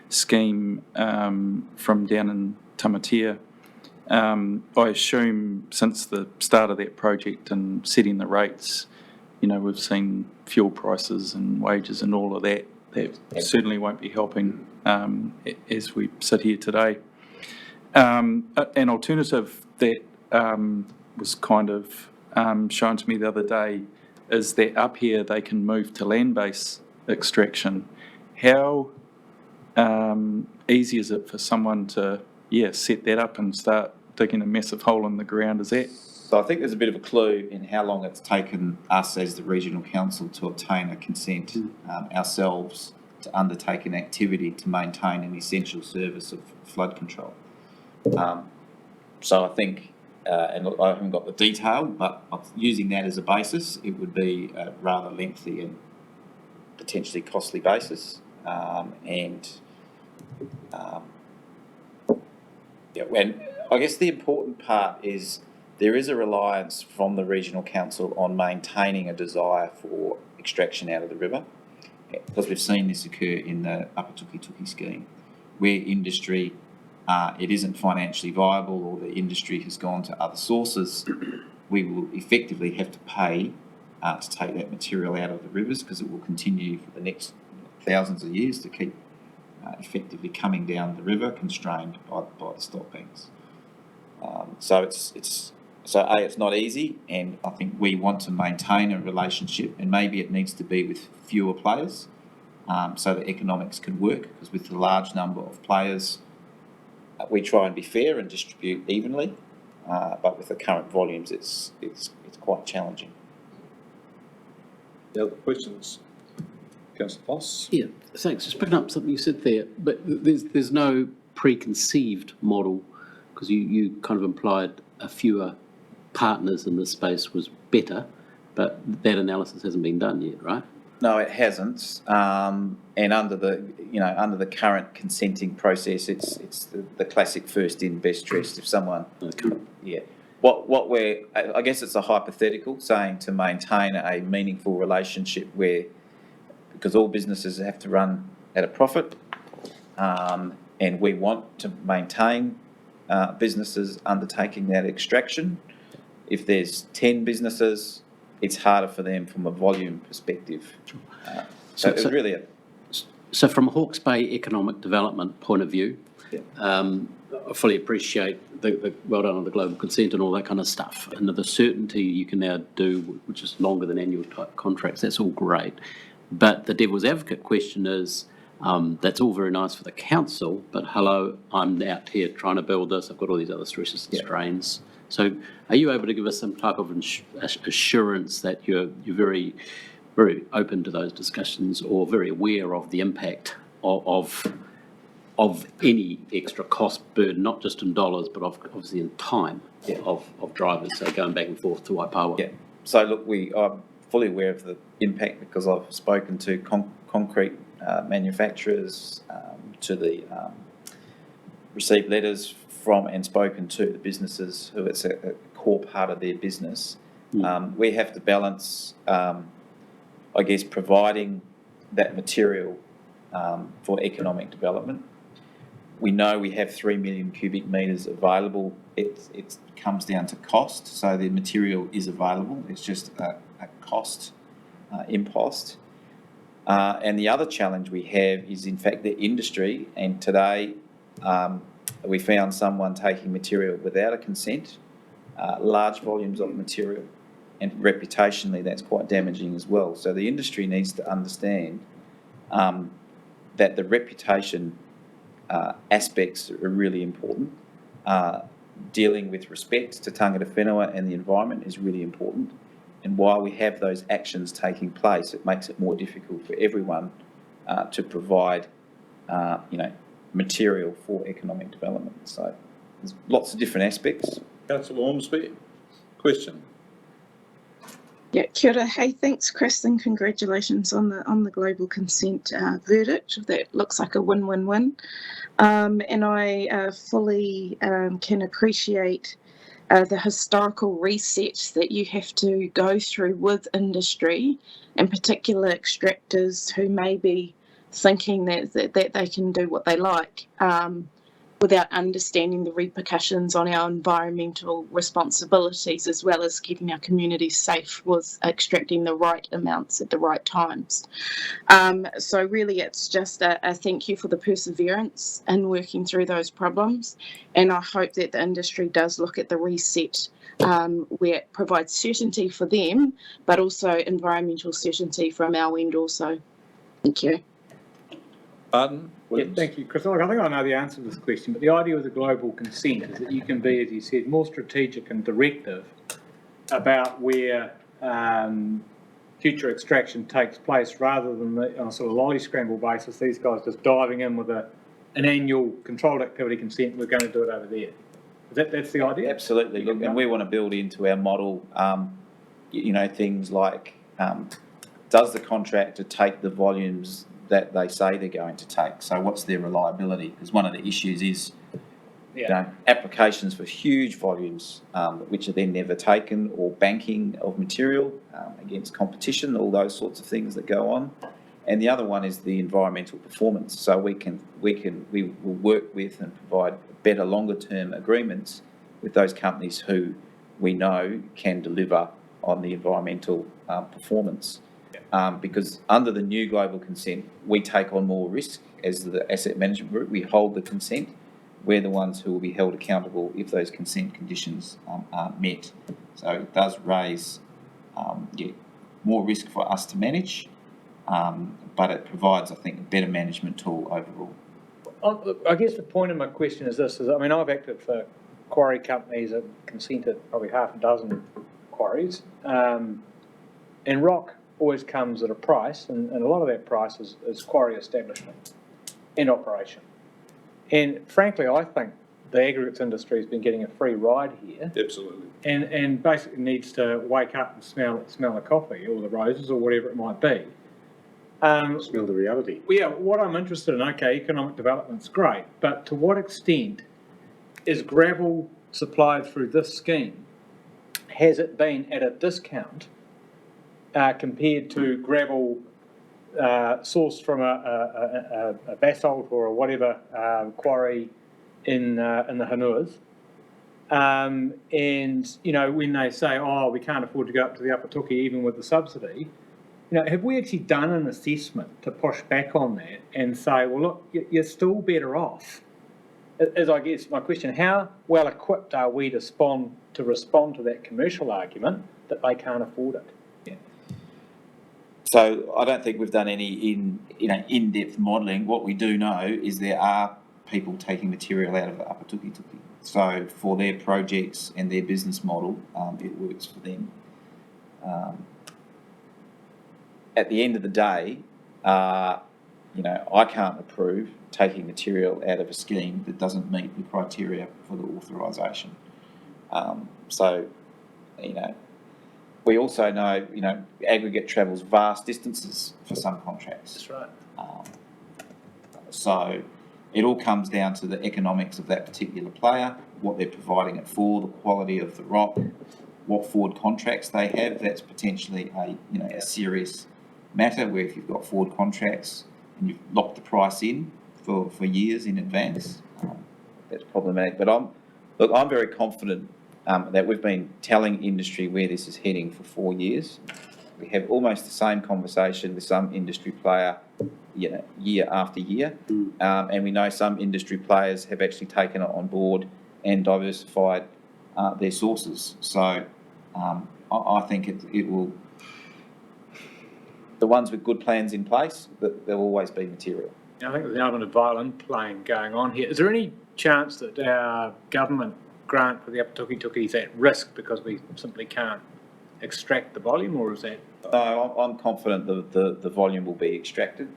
scheme from down in Tamatea. I assume since the start of that project and setting the rates, we've seen fuel prices and wages and all of that. That certainly won't be helping as we sit here today. An alternative that was kind of shown to me the other day is that up here they can move to land-based extraction. How easy is it for someone to set that up and start digging a massive hole in the ground? Is that? So I think there's a bit of a clue in how long it's taken us as the regional council to obtain a consent ourselves to undertake an activity to maintain an essential service of flood control. So I think and look, I haven't got the detail, but using that as a basis, it would be a rather lengthy and potentially costly basis. And I guess the important part is there is a reliance from the regional council on maintaining a desire for extraction out of the river, because we've seen this occur in the Upper Tuki scheme, where industry, it isn't financially viable, or the industry has gone to other sources. We will effectively have to pay to take that material out of the rivers, because it will continue for the next thousands of years to keep effectively coming down the river, constrained by the stock banks. So it's not easy, and I think we want to maintain a relationship, and maybe it needs to be with fewer players, so that economics can work, because with the large number of players, we try and be fair and distribute evenly, but with the current volumes, it's quite challenging. The other questions? Councillor Foss? Yeah, thanks. Just picking up something you said there, but there's no preconceived model, because you kind of implied a fewer partners in this space was better, but that analysis hasn't been done yet, right? No, it hasn't. And under the current consenting process, it's the classic first in, best dressed. If someone, yeah. I guess it's a hypothetical, saying to maintain a meaningful relationship where, because all businesses have to run at a profit, and we want to maintain businesses undertaking that extraction. If there's 10 businesses, it's harder for them from a volume perspective. So it's really So from a Hawke's Bay economic development point of view, I fully appreciate the well done on the global consent and all that kind of stuff, and the certainty you can now do, which is longer than annual type contracts. That's all great, but the devil's advocate question is, that's all very nice for the council, but hello, I'm out here trying to build this. I've got all these other stresses and strains. So, are you able to give us some type of assurance that you're very, very open to those discussions, or very aware of the impact of any extra cost burden, not just in dollars, but obviously in time of drivers, so going back and forth to Waipawa? Yeah. So look, I'm fully aware of the impact, because I've spoken to concrete manufacturers, to the received letters from and spoken to the businesses who it's a core part of their business. We have to balance, I guess, providing that material for economic development. We know we have 3 million cubic metres available. It comes down to cost, so the material is available. It's just a cost impost. And the other challenge we have is, in fact, the industry. And today we found someone taking material without a consent, large volumes of material, and reputationally that's quite damaging as well. So the industry needs to understand that the reputation aspects are really important. Dealing with respect to tangata whenua and the environment is really important. And while we have those actions taking place, it makes it more difficult for everyone to provide, material for economic development. So there's lots of different aspects. Councillor Ormsby, question. Yeah, kia ora. Hey, thanks, Chris, and congratulations on the global consent verdict. That looks like a win-win-win. And I fully can appreciate the historical reset that you have to go through with industry, in particular extractors who may be thinking that they can do what they like, without understanding the repercussions on our environmental responsibilities, as well as keeping our communities safe with extracting the right amounts at the right times. So really it's just a thank you for the perseverance in working through those problems, and I hope that the industry does look at the reset where it provides certainty for them, but also environmental certainty from our end also. Thank you. Yeah, thank you, Chris. Look, I think I know the answer to this question, but the idea with the global consent is that you can be, as you said, more strategic and directive about where future extraction takes place, rather than on a sort of lolly scramble basis, these guys just diving in with an annual controlled activity consent, we're going to do it over there. That's the idea? Absolutely. Look, and we want to build into our model, things like, does the contractor take the volumes that they say they're going to take? So what's their reliability? Because one of the issues is, applications for huge volumes, which are then never taken, or banking of material against competition, all those sorts of things that go on. And the other one is the environmental performance. So we will work with and provide better longer term agreements with those companies who we know can deliver on the environmental performance. Because under the new global consent, we take on more risk as the asset management group. We hold the consent. We're the ones who will be held accountable if those consent conditions aren't met. So it does raise more risk for us to manage, but it provides, I think, a better management tool overall. I guess the point of my question is this: I've acted for quarry companies that consented probably half a dozen quarries, and rock always comes at a price, and a lot of that price is quarry establishment and operation. And frankly, I think the aggregates industry has been getting a free ride here. Absolutely. And basically needs to wake up and smell the coffee or the roses or whatever it might be. Smell the reality. Well, yeah, what I'm interested in, economic development's great, but to what extent is gravel supplied through this scheme, has it been at a discount compared to gravel sourced from a basalt or a whatever quarry in the Hanuas? And, when they say, we can't afford to go up to the Upper Tuki even with the subsidy, have we actually done an assessment to push back on that and say, well, look, you're still better off? As I guess my question, how well equipped are we to respond to that commercial argument that they can't afford it? So I don't think we've done any in-depth modelling. What we do know is there are people taking material out of the Upper Tuki. So for their projects and their business model, it works for them. At the end of the day, I can't approve taking material out of a scheme that doesn't meet the criteria for the authorisation. We also know, aggregate travels vast distances for some contracts. That's right. So it all comes down to the economics of that particular player, what they're providing it for, the quality of the rock, what forward contracts they have. That's potentially a serious matter where if you've got forward contracts and you've locked the price in for years in advance, that's problematic. But I'm very confident that we've been telling industry where this is heading for 4 years. We have almost the same conversation with some industry player, year after year, and we know some industry players have actually taken it on board and diversified their sources. So I think it will. The ones with good plans in place, there'll always be material. I think there's an element of violin playing going on here. Is there any chance that our government grant for the Upper Tuki is at risk because we simply can't extract the volume, or is that? No, I'm confident the volume will be extracted.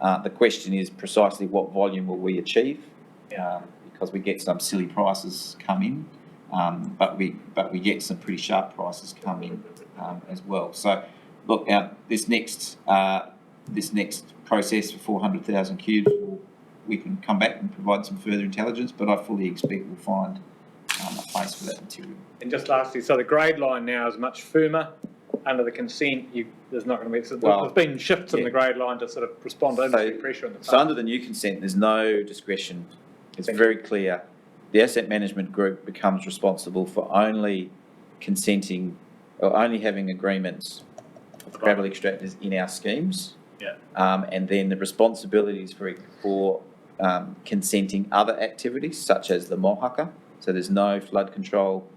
The question is precisely what volume will we achieve, because we get some silly prices come in, but we get some pretty sharp prices come in as well. So look, this next process for 400,000 cubes, we can come back and provide some further intelligence, but I fully expect we'll find a place for that material. And just lastly, so the grade line now is much firmer under the consent. There's not going to be. There's been shifts in the grade line to sort of respond to industry pressure in the past. So under the new consent, there's no discretion. It's very clear. The asset management group becomes responsible for only consenting or only having agreements with gravel extractors in our schemes. Yeah. And then the responsibilities for consenting other activities such as the mohaka. So there's no flood control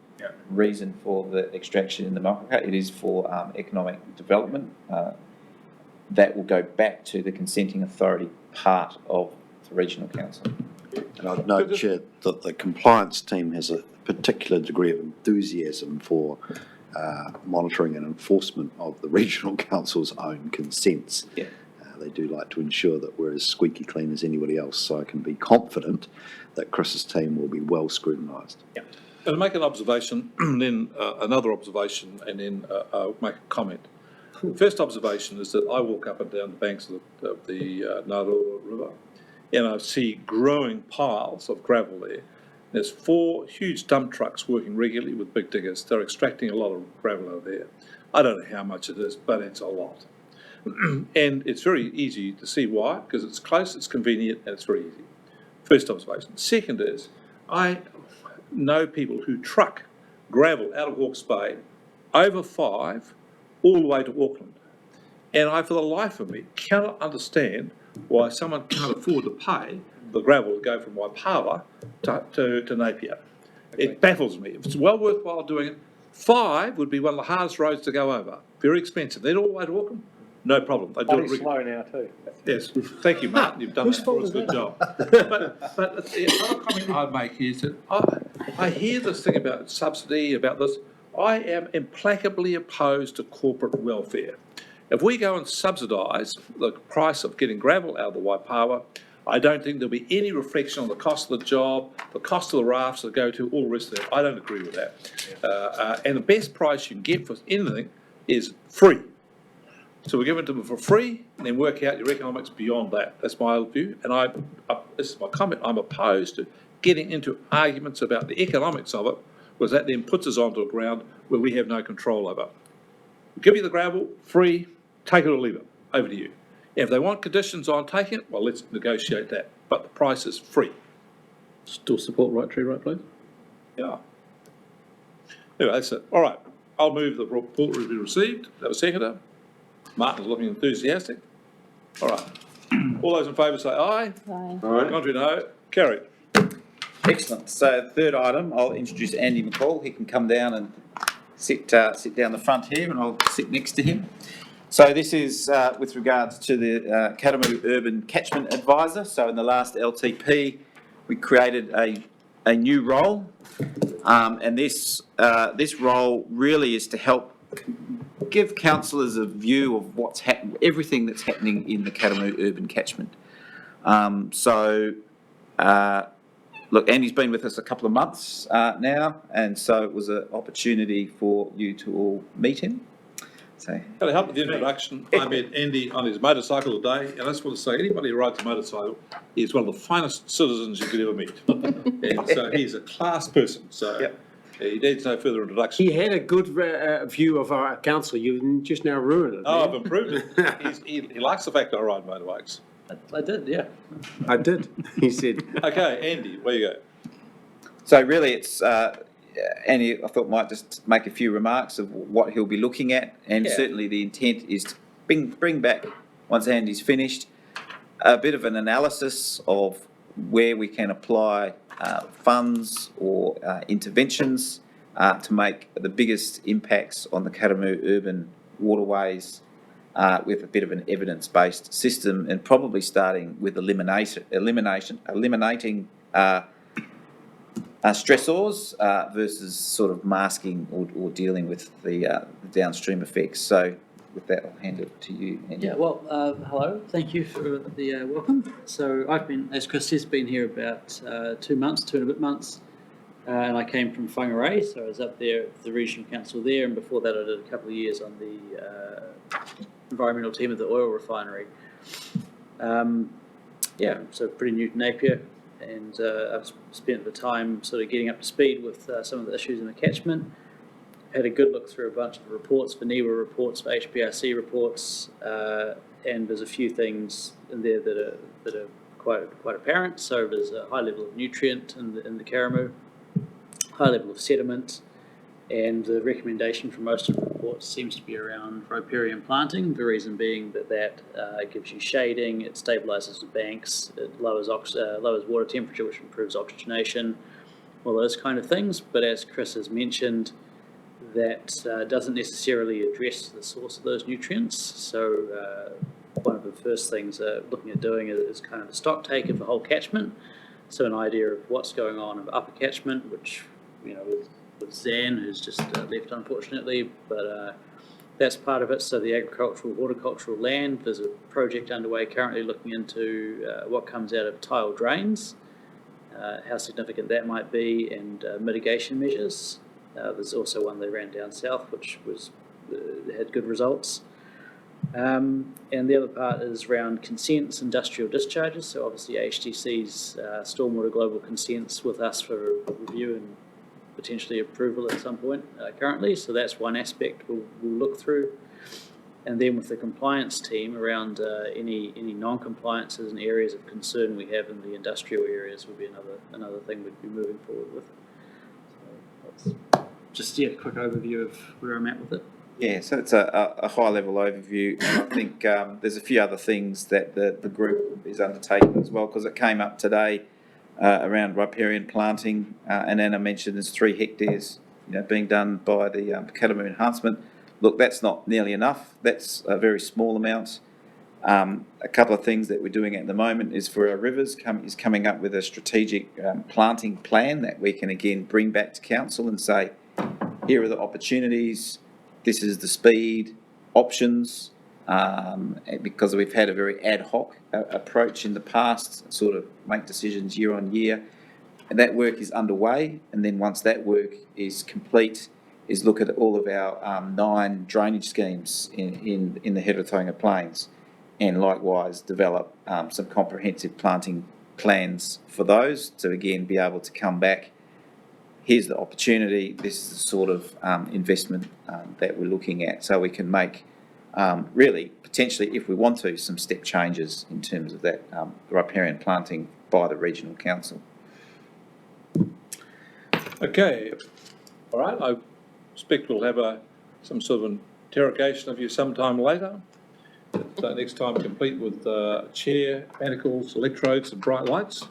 reason for the extraction in the mohaka. It is for economic development. That will go back to the consenting authority part of the regional council. And I'd note, Chair, that the compliance team has a particular degree of enthusiasm for monitoring and enforcement of the regional council's own consents. Yeah. they do like to ensure that we're as squeaky clean as anybody else. So I can be confident that Chris's team will be well scrutinised. Yeah. And make an observation, then another observation, and then I'll make a comment. The first observation is that I walk up and down the banks of the Ngāroa River, and I see growing piles of gravel there. There's 4 huge dump trucks working regularly with big diggers. They're extracting a lot of gravel out of there. I don't know how much it is, but it's a lot. And it's very easy to see why, because it's close, it's convenient, and it's very easy. First observation. Second is, I know people who truck gravel out of Hawke's Bay over 5 all the way to Auckland. And I, for the life of me, cannot understand why someone can't afford to pay the gravel to go from Waipawa to Napier. It baffles me. If it's well worthwhile doing it, 5 would be one of the hardest roads to go over. Very expensive. Then all the way to Auckland, no problem. They do it slow now too. Yes, thank you, Martin. You've done Whose that for fault us. is Good that? job. But the other comment I'd make is that I hear this thing about subsidy, about this. I am implacably opposed to corporate welfare. If we go and subsidise the price of getting gravel out of the Waipawa, I don't think there'll be any reflection on the cost of the job, the cost of the rafts that go to, all the rest of it. I don't agree with that. And the best price you can get for anything is free. So we give it to them for free, and then work out your economics beyond that. That's my view. And this is my comment. I'm opposed to getting into arguments about the economics of it, because that then puts us onto a ground where we have no control over. We'll give you the gravel, free, take it or leave it. Over to you. If they want conditions on taking it, well, let's negotiate that. But the price is free. Still support right tree, right place? Yeah. Anyway, that's it. All right. I'll move the report to be received. That was seconder. Martin's looking enthusiastic. All right. All those in favour say aye. Aye. All right. Contrary, no. Carried. Excellent. So third item, I'll introduce Andy McCall. He can come down and sit down the front here, and I'll sit next to him. So this is with regards to the Katamu Urban Catchment Advisor. So in the last LTP, we created a new role, and this role really is to help give councillors a view of what's everything that's happening in the Katamu Urban Catchment. Look, Andy's been with us a couple of months now, and so it was an opportunity for you to all meet him. So, Can I help with the introduction? I met Andy on his motorcycle today, and I just want to say, anybody who rides a motorcycle is one of the finest citizens you could ever meet. And so he's a class person, so he needs no further introduction. He had a good view of our council. You just now ruined it. Oh, I've improved it. He likes the fact that I ride motorbikes. I did, yeah. I did, he said. Okay, Andy, where you go? So really it's, Andy, I thought might just make a few remarks of what he'll be looking at, and certainly the intent is to bring back, once Andy's finished, a bit of an analysis of where we can apply funds or interventions to make the biggest impacts on the Katamu urban waterways with a bit of an evidence-based system, and probably starting with eliminating stressors versus sort of masking or dealing with the downstream effects. So with that, I'll hand it to you, Andy. Yeah, well, hello. Thank you for the welcome. So I've been, as Chris has been here about 2 months, 2 and a bit months, and I came from Whangarei, so I was up there at the regional council there, and before that I did a couple of years on the environmental team of the oil refinery. So pretty new to Napier, and I've spent the time sort of getting up to speed with some of the issues in the catchment. Had a good look through a bunch of reports, for NEWA reports, for HPRC reports, and there's a few things in there that are quite apparent. So there's a high level of nutrient in the Karamu, high level of sediment, and the recommendation for most of the reports seems to be around riparian planting. The reason being that gives you shading, it stabilises the banks, it lowers water temperature, which improves oxygenation, all those kind of things. But as Chris has mentioned, that doesn't necessarily address the source of those nutrients. So one of the first things looking at doing is kind of a stock take of the whole catchment. So an idea of what's going on in the upper catchment, which, with Zan, who's just left unfortunately, but That's part of it. So the agricultural, horticultural land, there's a project underway currently looking into what comes out of tile drains, how significant that might be, and mitigation measures. There's also one they ran down south, which had good results. And the other part is around consents, industrial discharges. So obviously HTC's Stormwater Global consents with us for review and potentially approval at some point currently. So that's one aspect we'll look through. And then with the compliance team around any non-compliances and areas of concern we have in the industrial areas will be another thing we'd be moving forward with. So that's just a quick overview of where I'm at with it. Yeah, so it's a high-level overview. And I think there's a few other things that the group is undertaking as well, because it came up today around riparian planting, and Anna mentioned there's 3 hectares, being done by the Catamu enhancement. Look, that's not nearly enough. That's a very small amount. A couple of things that we're doing at the moment is for our rivers is coming up with a strategic planting plan that we can again bring back to council and say, here are the opportunities. This is the speed, options, because we've had a very ad hoc approach in the past, sort of make decisions year on year. And that work is underway, and then once that work is complete, is look at all of our 9 drainage schemes in the Heretaunga Plains, and likewise develop some comprehensive planting plans for those to again be able to come back. Here's the opportunity, this is the sort of investment that we're looking at, so we can make really, potentially, if we want to, some step changes in terms of that riparian planting by the Regional Council. Okay, all right, I expect we'll have some sort of interrogation of you sometime later. Next time complete with chair, manacles, electrodes and bright lights.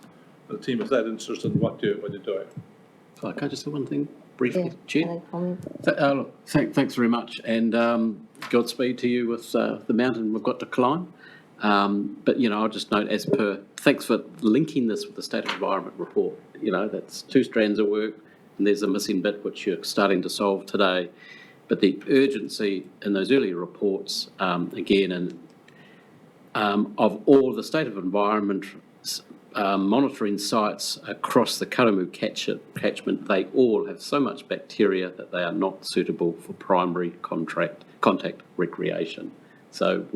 The team is that interested in what you're doing. Can I just say one thing briefly, Chair? Look, Thanks very much, and Godspeed to you with the mountain we've got to climb. But, I'll just note thanks for linking this with the State of Environment report. That's 2 strands of work, and there's a missing bit which you're starting to solve today. But the urgency in those earlier reports, again, and of all the State of Environment monitoring sites across the Karamu catchment, they all have so much bacteria that they are not suitable for primary contact recreation. So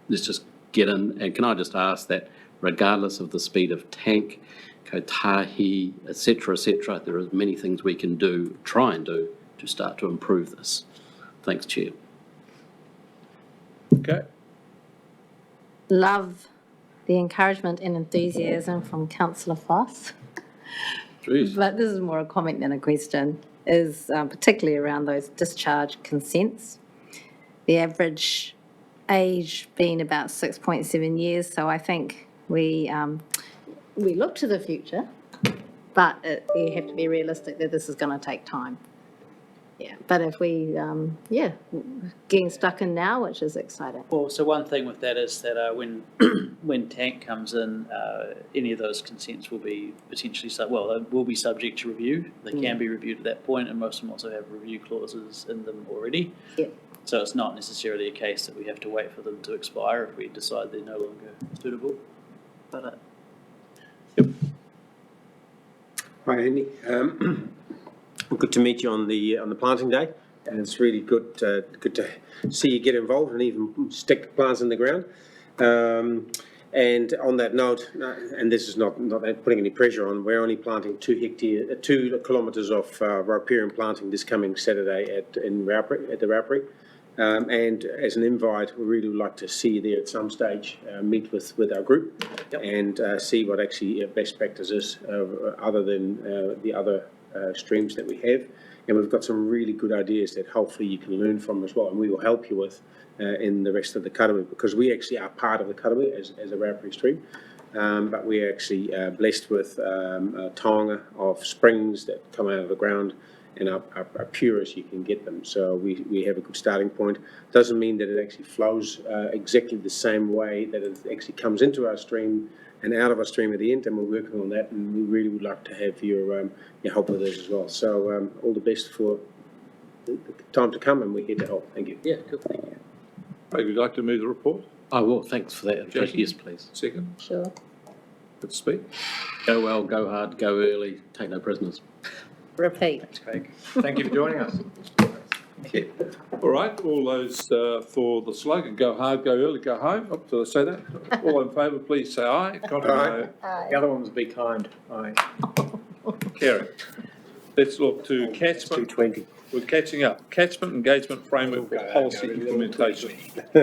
let's just get in, and can I just ask that regardless of the speed of tank, kotahi, etc., there are many things we can try and do to start to improve this. Thanks, Chair. Okay. love the encouragement and enthusiasm from Councillor Foss. Jeez. But this is more a comment than a question, is particularly around those discharge consents. The average age being about 6.7 years, so I think we look to the future, but you have to be realistic that this is going to take time. Yeah, but if we, getting stuck in now, which is exciting. Well, so one thing with that is that when tank comes in, any of those consents will be potentially, they will be subject to review. They can be reviewed at that point, and most of them also have review clauses in them already. Yeah. So it's not necessarily a case that we have to wait for them to expire if we decide they're no longer suitable. But Hi, Andy. Good to meet you on the planting day, and it's really good to see you get involved and even stick plants in the ground. And on that note, and this is not putting any pressure on, we're only planting 2 kilometres of riparian planting this coming Saturday at the Raupery. And as an invite, we really would like to see you there at some stage, meet with our group, and see what actually best practice is, other than the other streams that we have. And we've got some really good ideas that hopefully you can learn from as well, and we will help you with in the rest of the Karamu, because we actually are part of the Karamu as a Raupery stream. But we're actually blessed with a taonga of springs that come out of the ground and are pure as you can get them. So we have a good starting point. Doesn't mean that it actually flows exactly the same way that it actually comes into our stream and out of our stream at the end, and we're working on that, and we really would like to have your help with this as well. So all the best for the time to come, and we're here to help. Thank you. Yeah, good, thank you. Craig, would you like to move the report? I will, thanks for that. Jackie? Yes, please. Second? Sure. Good to speak. Go well, go hard, go early, take no prisoners. Repeat. Thanks, Craig. Thank you for joining us. Yeah. All right, all those for the slogan, go hard, go early, go home. Oh, did I say that? All in favour, please say aye. Contrary, no. The other one was be kind. Aye. Carry. Let's look to catchment. 220. We're catching up. Catchment engagement framework for policy implementation.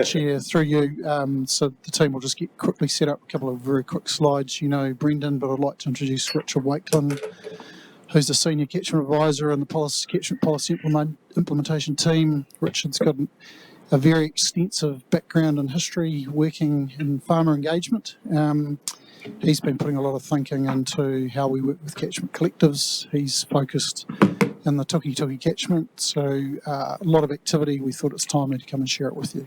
Chair, through you, so the team will just quickly set up a couple of very quick slides. You know Brendan, but I'd like to introduce Richard Wakeland, who's the Senior Catchment Advisor in the Catchment Policy Implementation Team. Richard's got a very extensive background and history working in farmer engagement. He's been putting a lot of thinking into how we work with catchment collectives. He's focused in the Tuki catchment, so a lot of activity. We thought it's timely to come and share it with you.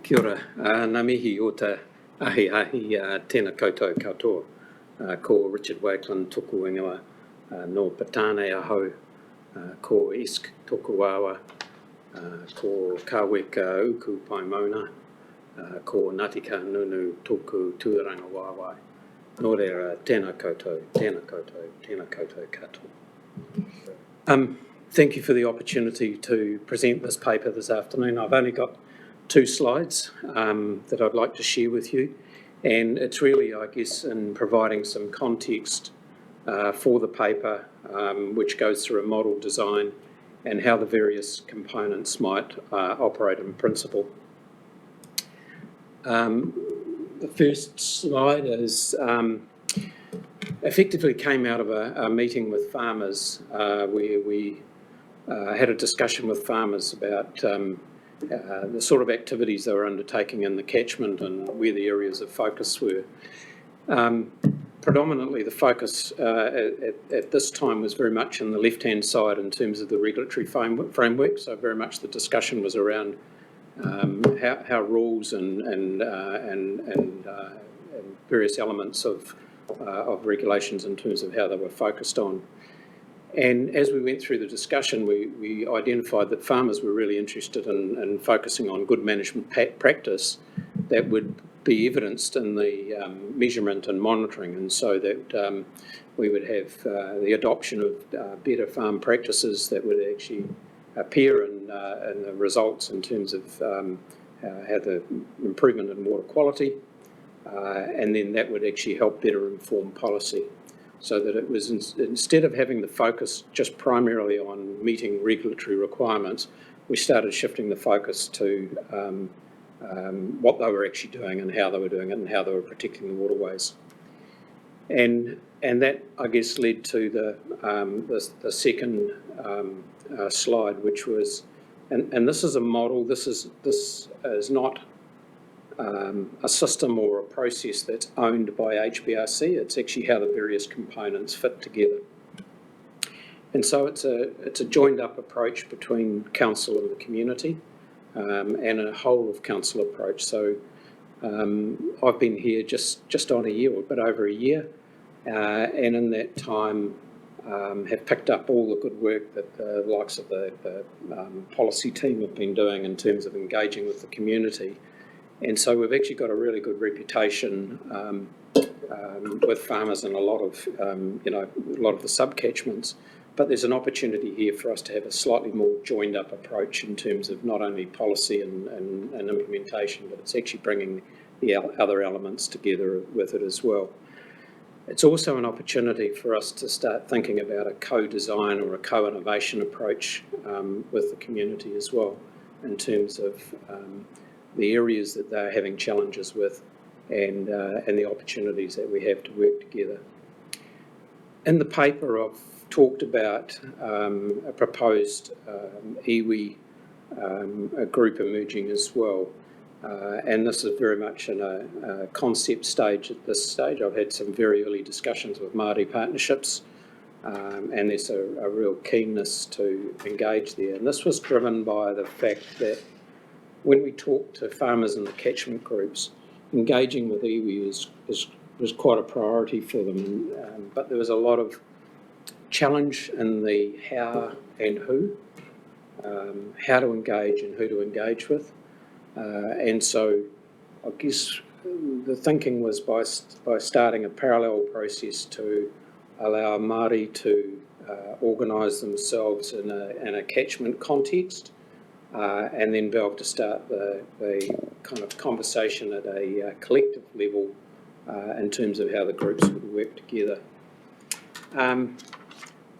Kia ora, ngā mihi o te ahi tēnā koutou katoa. Ko Richard Wakeland tōku ingoa no Patane ahau, ko Esk tōku awa, ko Kaweka uku paimona, ko Ngatika nunu tōku tuaranga wāwai. Nō reira, tēnā koutou katoa. Thank you for the opportunity to present this paper this afternoon. I've only got 2 slides that I'd like to share with you, and it's really, I guess, in providing some context for the paper, which goes through a model design and how the various components might operate in principle. The first slide is effectively came out of a meeting with farmers where we had a discussion with farmers about the sort of activities they were undertaking in the catchment and where the areas of focus were. Predominantly the focus at this time was very much on the left-hand side in terms of the regulatory framework, so very much the discussion was around how rules and various elements of regulations in terms of how they were focused on. And as we went through the discussion, we identified that farmers were really interested in focusing on good management practice that would be evidenced in the measurement and monitoring, and so that we would have the adoption of better farm practices that would actually appear in the results in terms of how the improvement in water quality, and then that would actually help better inform policy. So that it was, instead of having the focus just primarily on meeting regulatory requirements, we started shifting the focus to what they were actually doing and how they were doing it and how they were protecting the waterways. And that, I guess, led to the second slide, which was, and this is a model, this is not a system or a process that's owned by HBRC. It's actually how the various components fit together. And so it's a joined up approach between council and the community, and a whole of council approach. So I've been here just on a year, or a bit over a year, and in that time have picked up all the good work that the likes of the policy team have been doing in terms of engaging with the community. And so we've actually got a really good reputation with farmers in a lot of the sub-catchments. But there's an opportunity here for us to have a slightly more joined up approach in terms of not only policy and implementation, but it's actually bringing the other elements together with it as well. It's also an opportunity for us to start thinking about a co-design or a co-innovation approach with the community as well, in terms of the areas that they're having challenges with and the opportunities that we have to work together. In the paper, I've talked about a proposed iwi group emerging as well. And this is very much in a concept stage at this stage. I've had some very early discussions with Māori partnerships, and there's a real keenness to engage there. And this was driven by the fact that when we talk to farmers in the catchment groups, engaging with iwi was quite a priority for them. But there was a lot of challenge in the how and who, how to engage and who to engage with. And so I guess the thinking was by starting a parallel process to allow Māori to organise themselves in a catchment context, and then be able to start the kind of conversation at a collective level in terms of how the groups would work together. I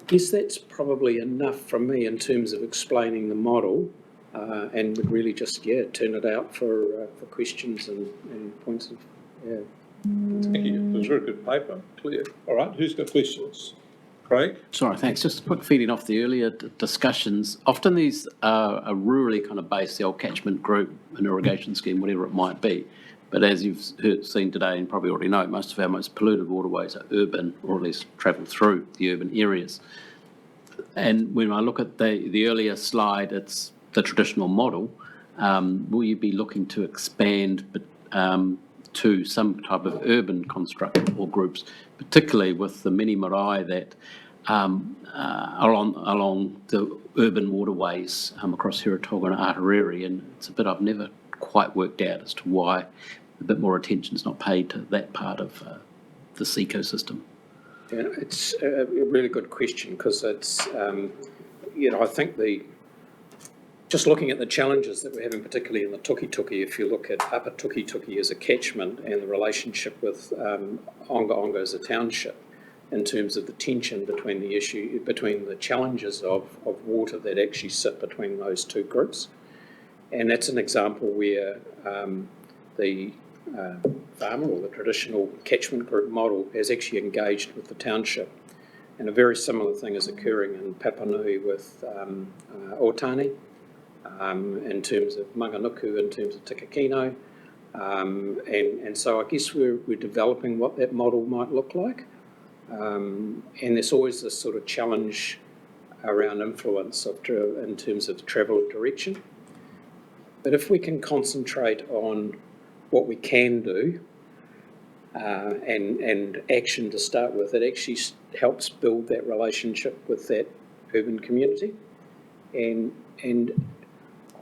guess that's probably enough from me in terms of explaining the model, and would really just, turn it out for questions and points of, Thank you. It was a very good paper, clear. All right, who's got questions? Craig? Sorry, thanks. Just a quick feeding off the earlier discussions. Often these are rurally kind of based, the old catchment group, an irrigation scheme, whatever it might be. But as you've seen today and probably already know, most of our most polluted waterways are urban, or at least travel through the urban areas. And when I look at the earlier slide, it's the traditional model. Will you be looking to expand to some type of urban construct or groups, particularly with the many marae that are along the urban waterways across Heretoga and Aotearoa, and it's a bit I've never quite worked out as to why a bit more attention is not paid to that part of this ecosystem. Yeah, it's a really good question, because it's, I think just looking at the challenges that we're having, particularly in the Tuki, if you look at Upper Tuki as a catchment and the relationship with Onga as a township, in terms of the tension between the challenges of water that actually sit between those two groups. And that's an example where the farmer, or the traditional catchment group model, has actually engaged with the township. And a very similar thing is occurring in Papanui with Otani, in terms of Manganuku, in terms of Tikakino. And so I guess we're developing what that model might look like. And there's always this sort of challenge around influence in terms of travel direction. But if we can concentrate on what we can do and action to start with, it actually helps build that relationship with that urban community. And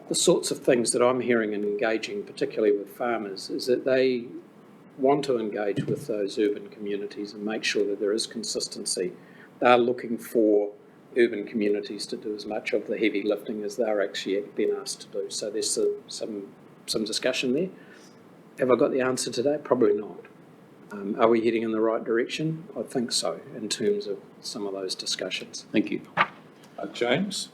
the sorts of things that I'm hearing and engaging, particularly with farmers, is that they want to engage with those urban communities and make sure that there is consistency. They're looking for urban communities to do as much of the heavy lifting as they're actually being asked to do. So there's some discussion there. Have I got the answer today? Probably not. Are we heading in the right direction? I think so, in terms of some of those discussions. Thank you. James?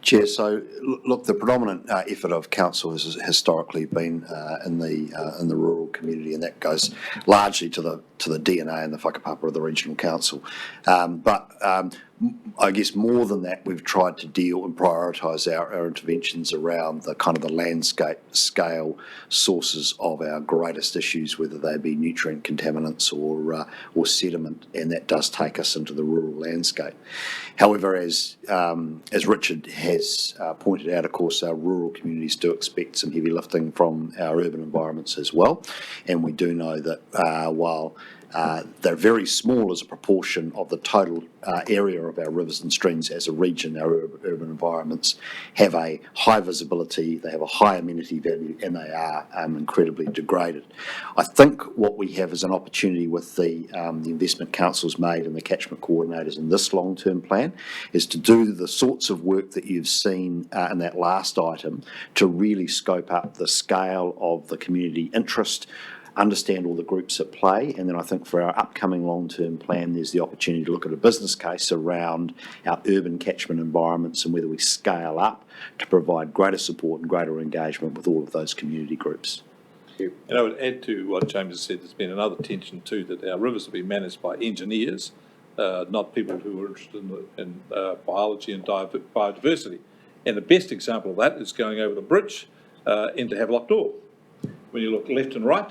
Chair, so look, the predominant effort of council has historically been in the rural community, and that goes largely to the DNA and the whakapapa of the regional council. But I guess more than that, we've tried to deal and prioritise our interventions around the kind of the landscape scale sources of our greatest issues, whether they be nutrient contaminants or sediment, and that does take us into the rural landscape. However, as Richard has pointed out, of course, our rural communities do expect some heavy lifting from our urban environments as well, and we do know that while they're very small as a proportion of the total area of our rivers and streams as a region, our urban environments have a high visibility, they have a high amenity value, and they are incredibly degraded. I think what we have is an opportunity with the investment councils made and the catchment coordinators in this long-term plan is to do the sorts of work that you've seen in that last item to really scope up the scale of the community interest, understand all the groups at play, and then I think for our upcoming long-term plan there's the opportunity to look at a business case around our urban catchment environments and whether we scale up to provide greater support and greater engagement with all of those community groups. And I would add to what James has said, there's been another tension too, that our rivers have been managed by engineers, not people who are interested in biology and biodiversity. And the best example of that is going over the bridge into Havelock Door. When you look left and right,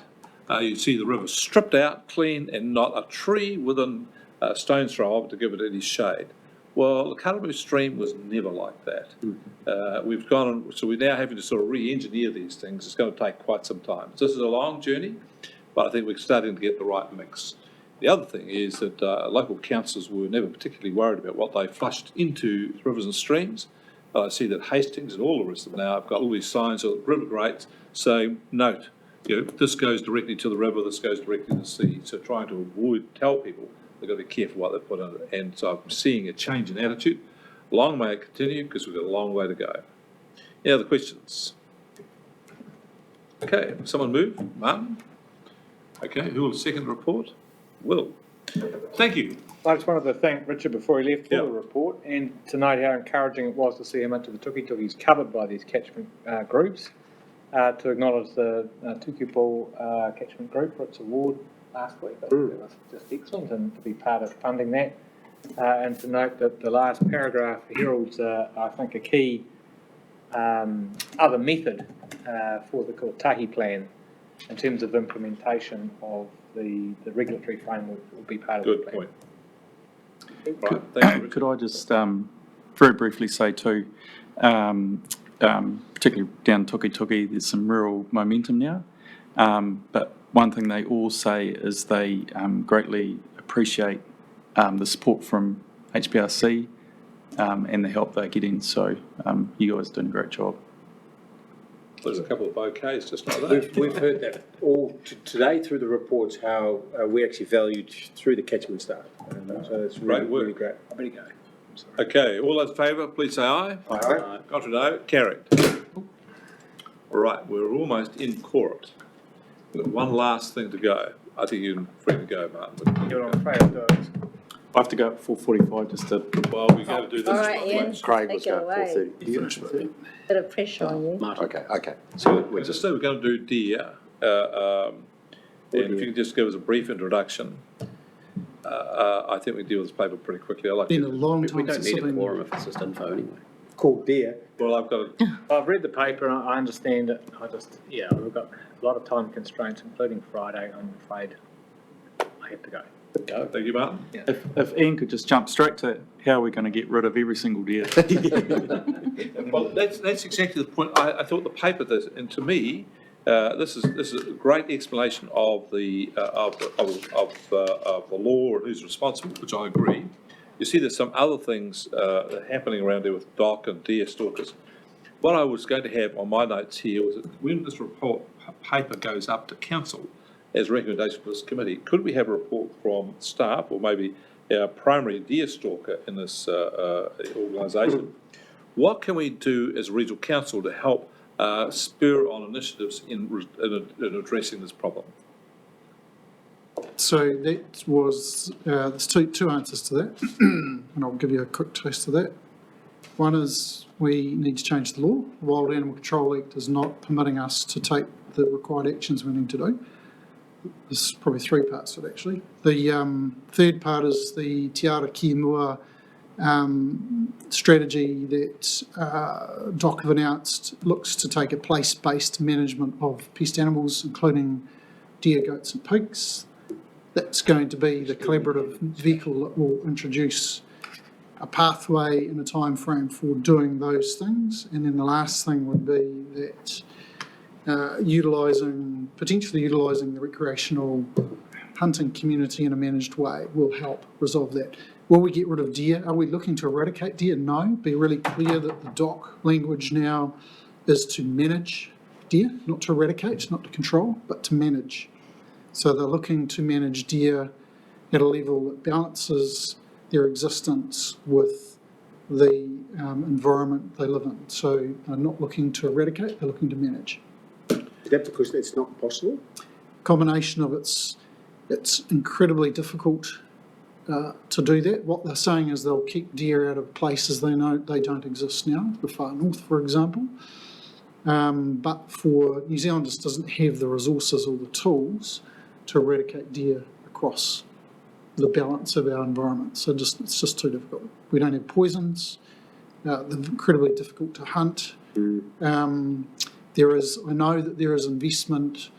you see the river stripped out, clean, and not a tree within a stone's throw of it to give it any shade. Well, the Caribou stream was never like that. We've gone on, so we're now having to sort of re-engineer these things. It's going to take quite some time. So this is a long journey, but I think we're starting to get the right mix. The other thing is that local councils were never particularly worried about what they flushed into rivers and streams. I see that Hastings and all the rest of them now have got all these signs of river grates saying, note, this goes directly to the river, this goes directly to the sea. So trying to tell people they've got to be careful what they put in it. And so I'm seeing a change in attitude. Long may it continue because we've got a long way to go. Any other questions? Okay, someone move? Martin? Okay, who will second the report? Will. Thank you. I just wanted to thank Richard before he left for the report and to note how encouraging it was to see how much of the tuki-tuki is covered by these catchment groups. To acknowledge the Tukipo catchment group for its award last week. I think that was just excellent, and to be part of funding that. And to note that the last paragraph heralds, I think, a key other method for the Kotahi plan in terms of implementation of the regulatory framework that will be part of the plan. Good point. Right, thank you. Could I just very briefly say too, particularly down Tuki, there's some real momentum now. But one thing they all say is they greatly appreciate the support from HBRC and the help they're getting. So you guys are doing a great job. There's a couple of bouquets just like that. We've heard that all today through the reports, how we're actually valued through the catchment staff. So it's really, Great work. really great. I better go. Okay, all those in favour, please say aye. Aye. Contrary, no. Carried. All right, we're almost in court. We've got one last thing to go. I think you're free to go, Martin. You're on favour, I have to go at 4:45 just to... Well, we've got to do this. All right, Ian, Craig was take it going at away. 4:30. You finished with it. Bit of pressure on you. Okay. So we're just we're going to do deer. And if you could just give us a brief introduction. I think we deal with this paper pretty quickly. I like Been a long time We don't since need I've a been. quorum if it's just info anyway. Called deer. Well, I've got to. I've read the paper and I understand it. We've got a lot of time constraints, including Friday. I'm afraid I have to go. Thank you, Martin. If Ian could just jump straight to how we're going to get rid of every single deer. Well, that's exactly the point. I thought the paper, and to me, this is a great explanation of the law and who's responsible, which I agree. You see, there's some other things happening around there with dock and deer stalkers. What I was going to have on my notes here was that when this report paper goes up to council as a recommendation for this committee, could we have a report from staff or maybe our primary deer stalker in this organisation? What can we do as a regional council to help spur on initiatives in addressing this problem? So that was, there's two answers to that, and I'll give you a quick taste of that. One is we need to change the law. The Wild Animal Control Act is not permitting us to take the required actions we need to do. There's probably three parts to it, actually. The third part is the Te Ara Ki Mua strategy that DOC have announced looks to take a place-based management of pest animals, including deer, goats and pigs. That's going to be the collaborative vehicle that will introduce a pathway and a time frame for doing those things. And then the last thing would be that potentially utilising the recreational hunting community in a managed way will help resolve that. Will we get rid of deer? Are we looking to eradicate deer? No. Be really clear that the DOC language now is to manage deer, not to eradicate, not to control, but to manage. So they're looking to manage deer at a level that balances their existence with the environment they live in. So they're not looking to eradicate, they're looking to manage. Is that because it's not possible? Combination of it's incredibly difficult to do that. What they're saying is they'll keep deer out of places they know they don't exist now, the far north, for example. But for New Zealand just doesn't have the resources or the tools to eradicate deer across the balance of our environment. So it's just too difficult. We don't have poisons. They're incredibly difficult to hunt. I know that there is investment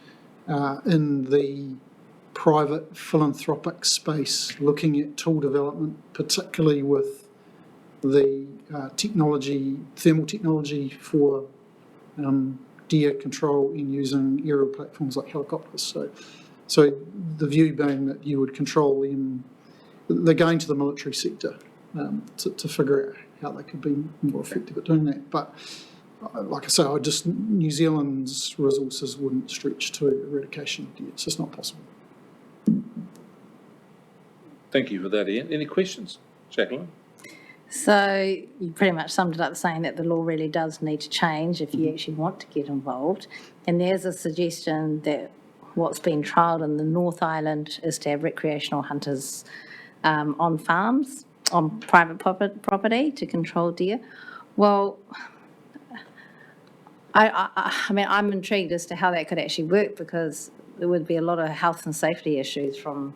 in the private philanthropic space looking at tool development, particularly with the thermal technology for deer control and using aerial platforms like helicopters. So So the view being that you would control them, they're going to the military sector to figure out how they could be more effective at doing that. But like I say, New Zealand's resources wouldn't stretch to eradication of deer. It's just not possible. Thank you for that, Ian. Any questions, Jacqueline? So you pretty much summed it up saying that the law really does need to change if you actually want to get involved. And there's a suggestion that what's been trialled in the North Island is to have recreational hunters on farms, on private property to control deer. Well, I mean, I'm intrigued as to how that could actually work, because there would be a lot of health and safety issues from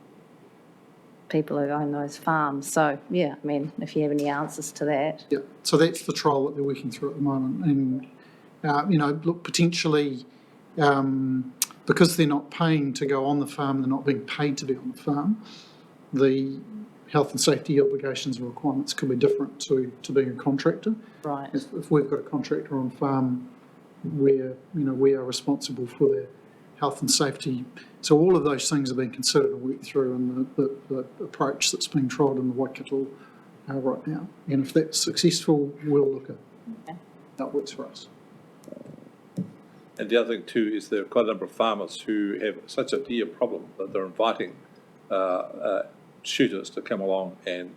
people who own those farms. So, yeah, I mean, if you have any answers to that. Yeah, so that's the trial that they're working through at the moment. And, you know, look, potentially, because they're not paying to go on the farm, they're not being paid to be on the farm, the health and safety obligations and requirements could be different to being a contractor. Right. If we've got a contractor on farm, we are responsible for their health and safety. So all of those things are being considered and worked through in the approach that's being trialled in the Waikato right now. And if that's successful, we'll look at that works for us. And the other thing too is there are quite a number of farmers who have such a deer problem that they're inviting shooters to come along and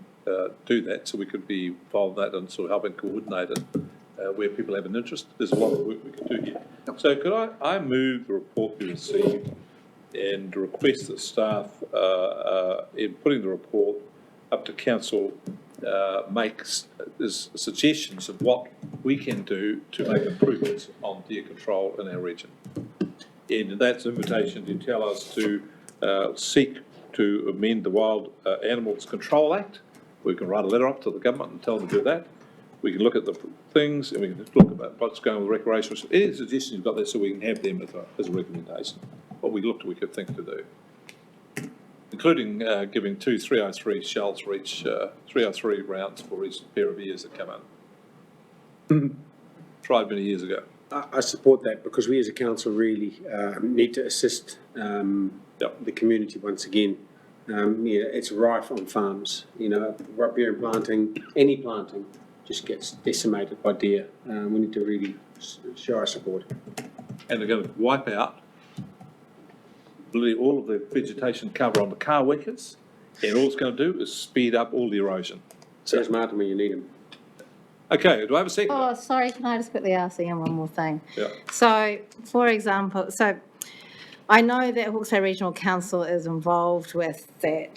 do that, so we could be involved in that and sort of helping coordinate it where people have an interest. There's a lot of work we can do here. So could I move the report be received and request that staff, in putting the report up to council, makes suggestions of what we can do to make improvements on deer control in our region. And that's an invitation to tell us to seek to amend the Wild Animals Control Act. We can write a letter up to the government and tell them to do that. We can look at the things, and we can look about what's going on with recreational. Any suggestions you've got there, so we can have them as a recommendation. What we could think to do, including giving 2 303 shells for each 303 rounds for each pair of ears that come in. Tried many years ago. I support that, because we as a council really need to assist the community once again. It's rife on farms. Riparian planting, any planting, just gets decimated by deer. We need to really show our support. And they're going to wipe out all of the vegetation cover on the car wickets, and all it's going to do is speed up all the erosion. Says Martin when you need him. Okay, do I have a second? Oh, sorry, can I just quickly ask Ian one more thing? Yeah. So, for example, I know that Hawke's Bay Regional Council is involved with that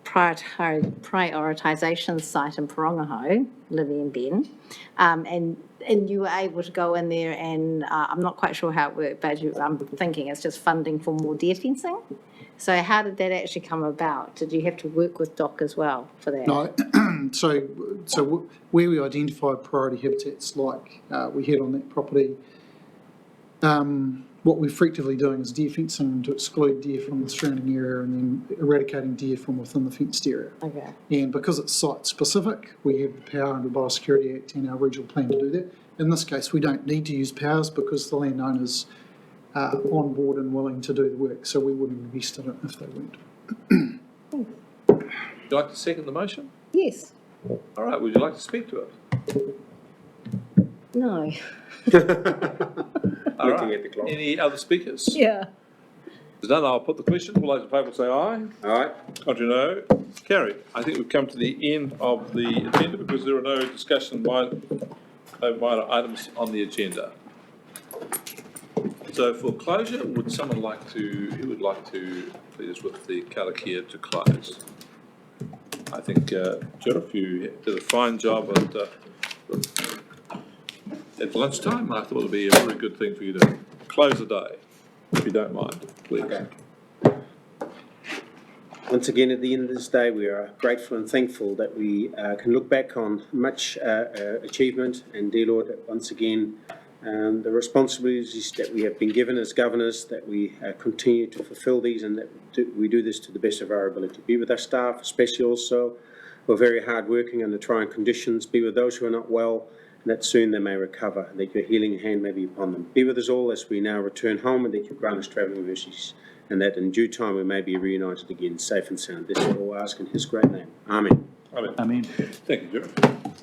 prioritisation site in Parongaho, Livy and Ben, and you were able to go in there and I'm not quite sure how it worked, but I'm thinking it's just funding for more deer fencing. So how did that actually come about? Did you have to work with DOC as well for that? No, so where we identify priority habitats like we had on that property, what we're effectively doing is deer fencing to exclude deer from the surrounding area and then eradicating deer from within the fenced area. Okay. And because it's site specific, we have the power under the Biosecurity Act and our regional plan to do that. In this case, we don't need to use powers because the landowners are on board and willing to do the work, so we wouldn't invest in it if they weren't. Would you like to second the motion? Yes. All right, would you like to speak to it? No. All right. Any other speakers? Yeah. There's none, I'll put the question. All those in favour say aye. Aye. Contrary, no. Carried. I think we've come to the end of the agenda because there are no discussion minor items on the agenda. So for closure, would someone like to, who would like to, please, with the karakia to close? I think, Sheriff, you did a fine job at lunchtime. I thought it would be a very good thing for you to close the day, if you don't mind, please. Okay. Once again, at the end of this day, we are grateful and thankful that we can look back on much achievement and deal with it once again. The responsibilities that we have been given as governors, that we continue to fulfil these and that we do this to the best of our ability. Be with our staff, especially also, who are very hard working under trying conditions. Be with those who are not well, and that soon they may recover, and that your healing hand may be upon them. Be with us all as we now return home, and that you grant us travelling mercies and that in due time we may be reunited again, safe and sound. This we all ask in his great name. Amen. Amen. Amen. Thank you, Jerry.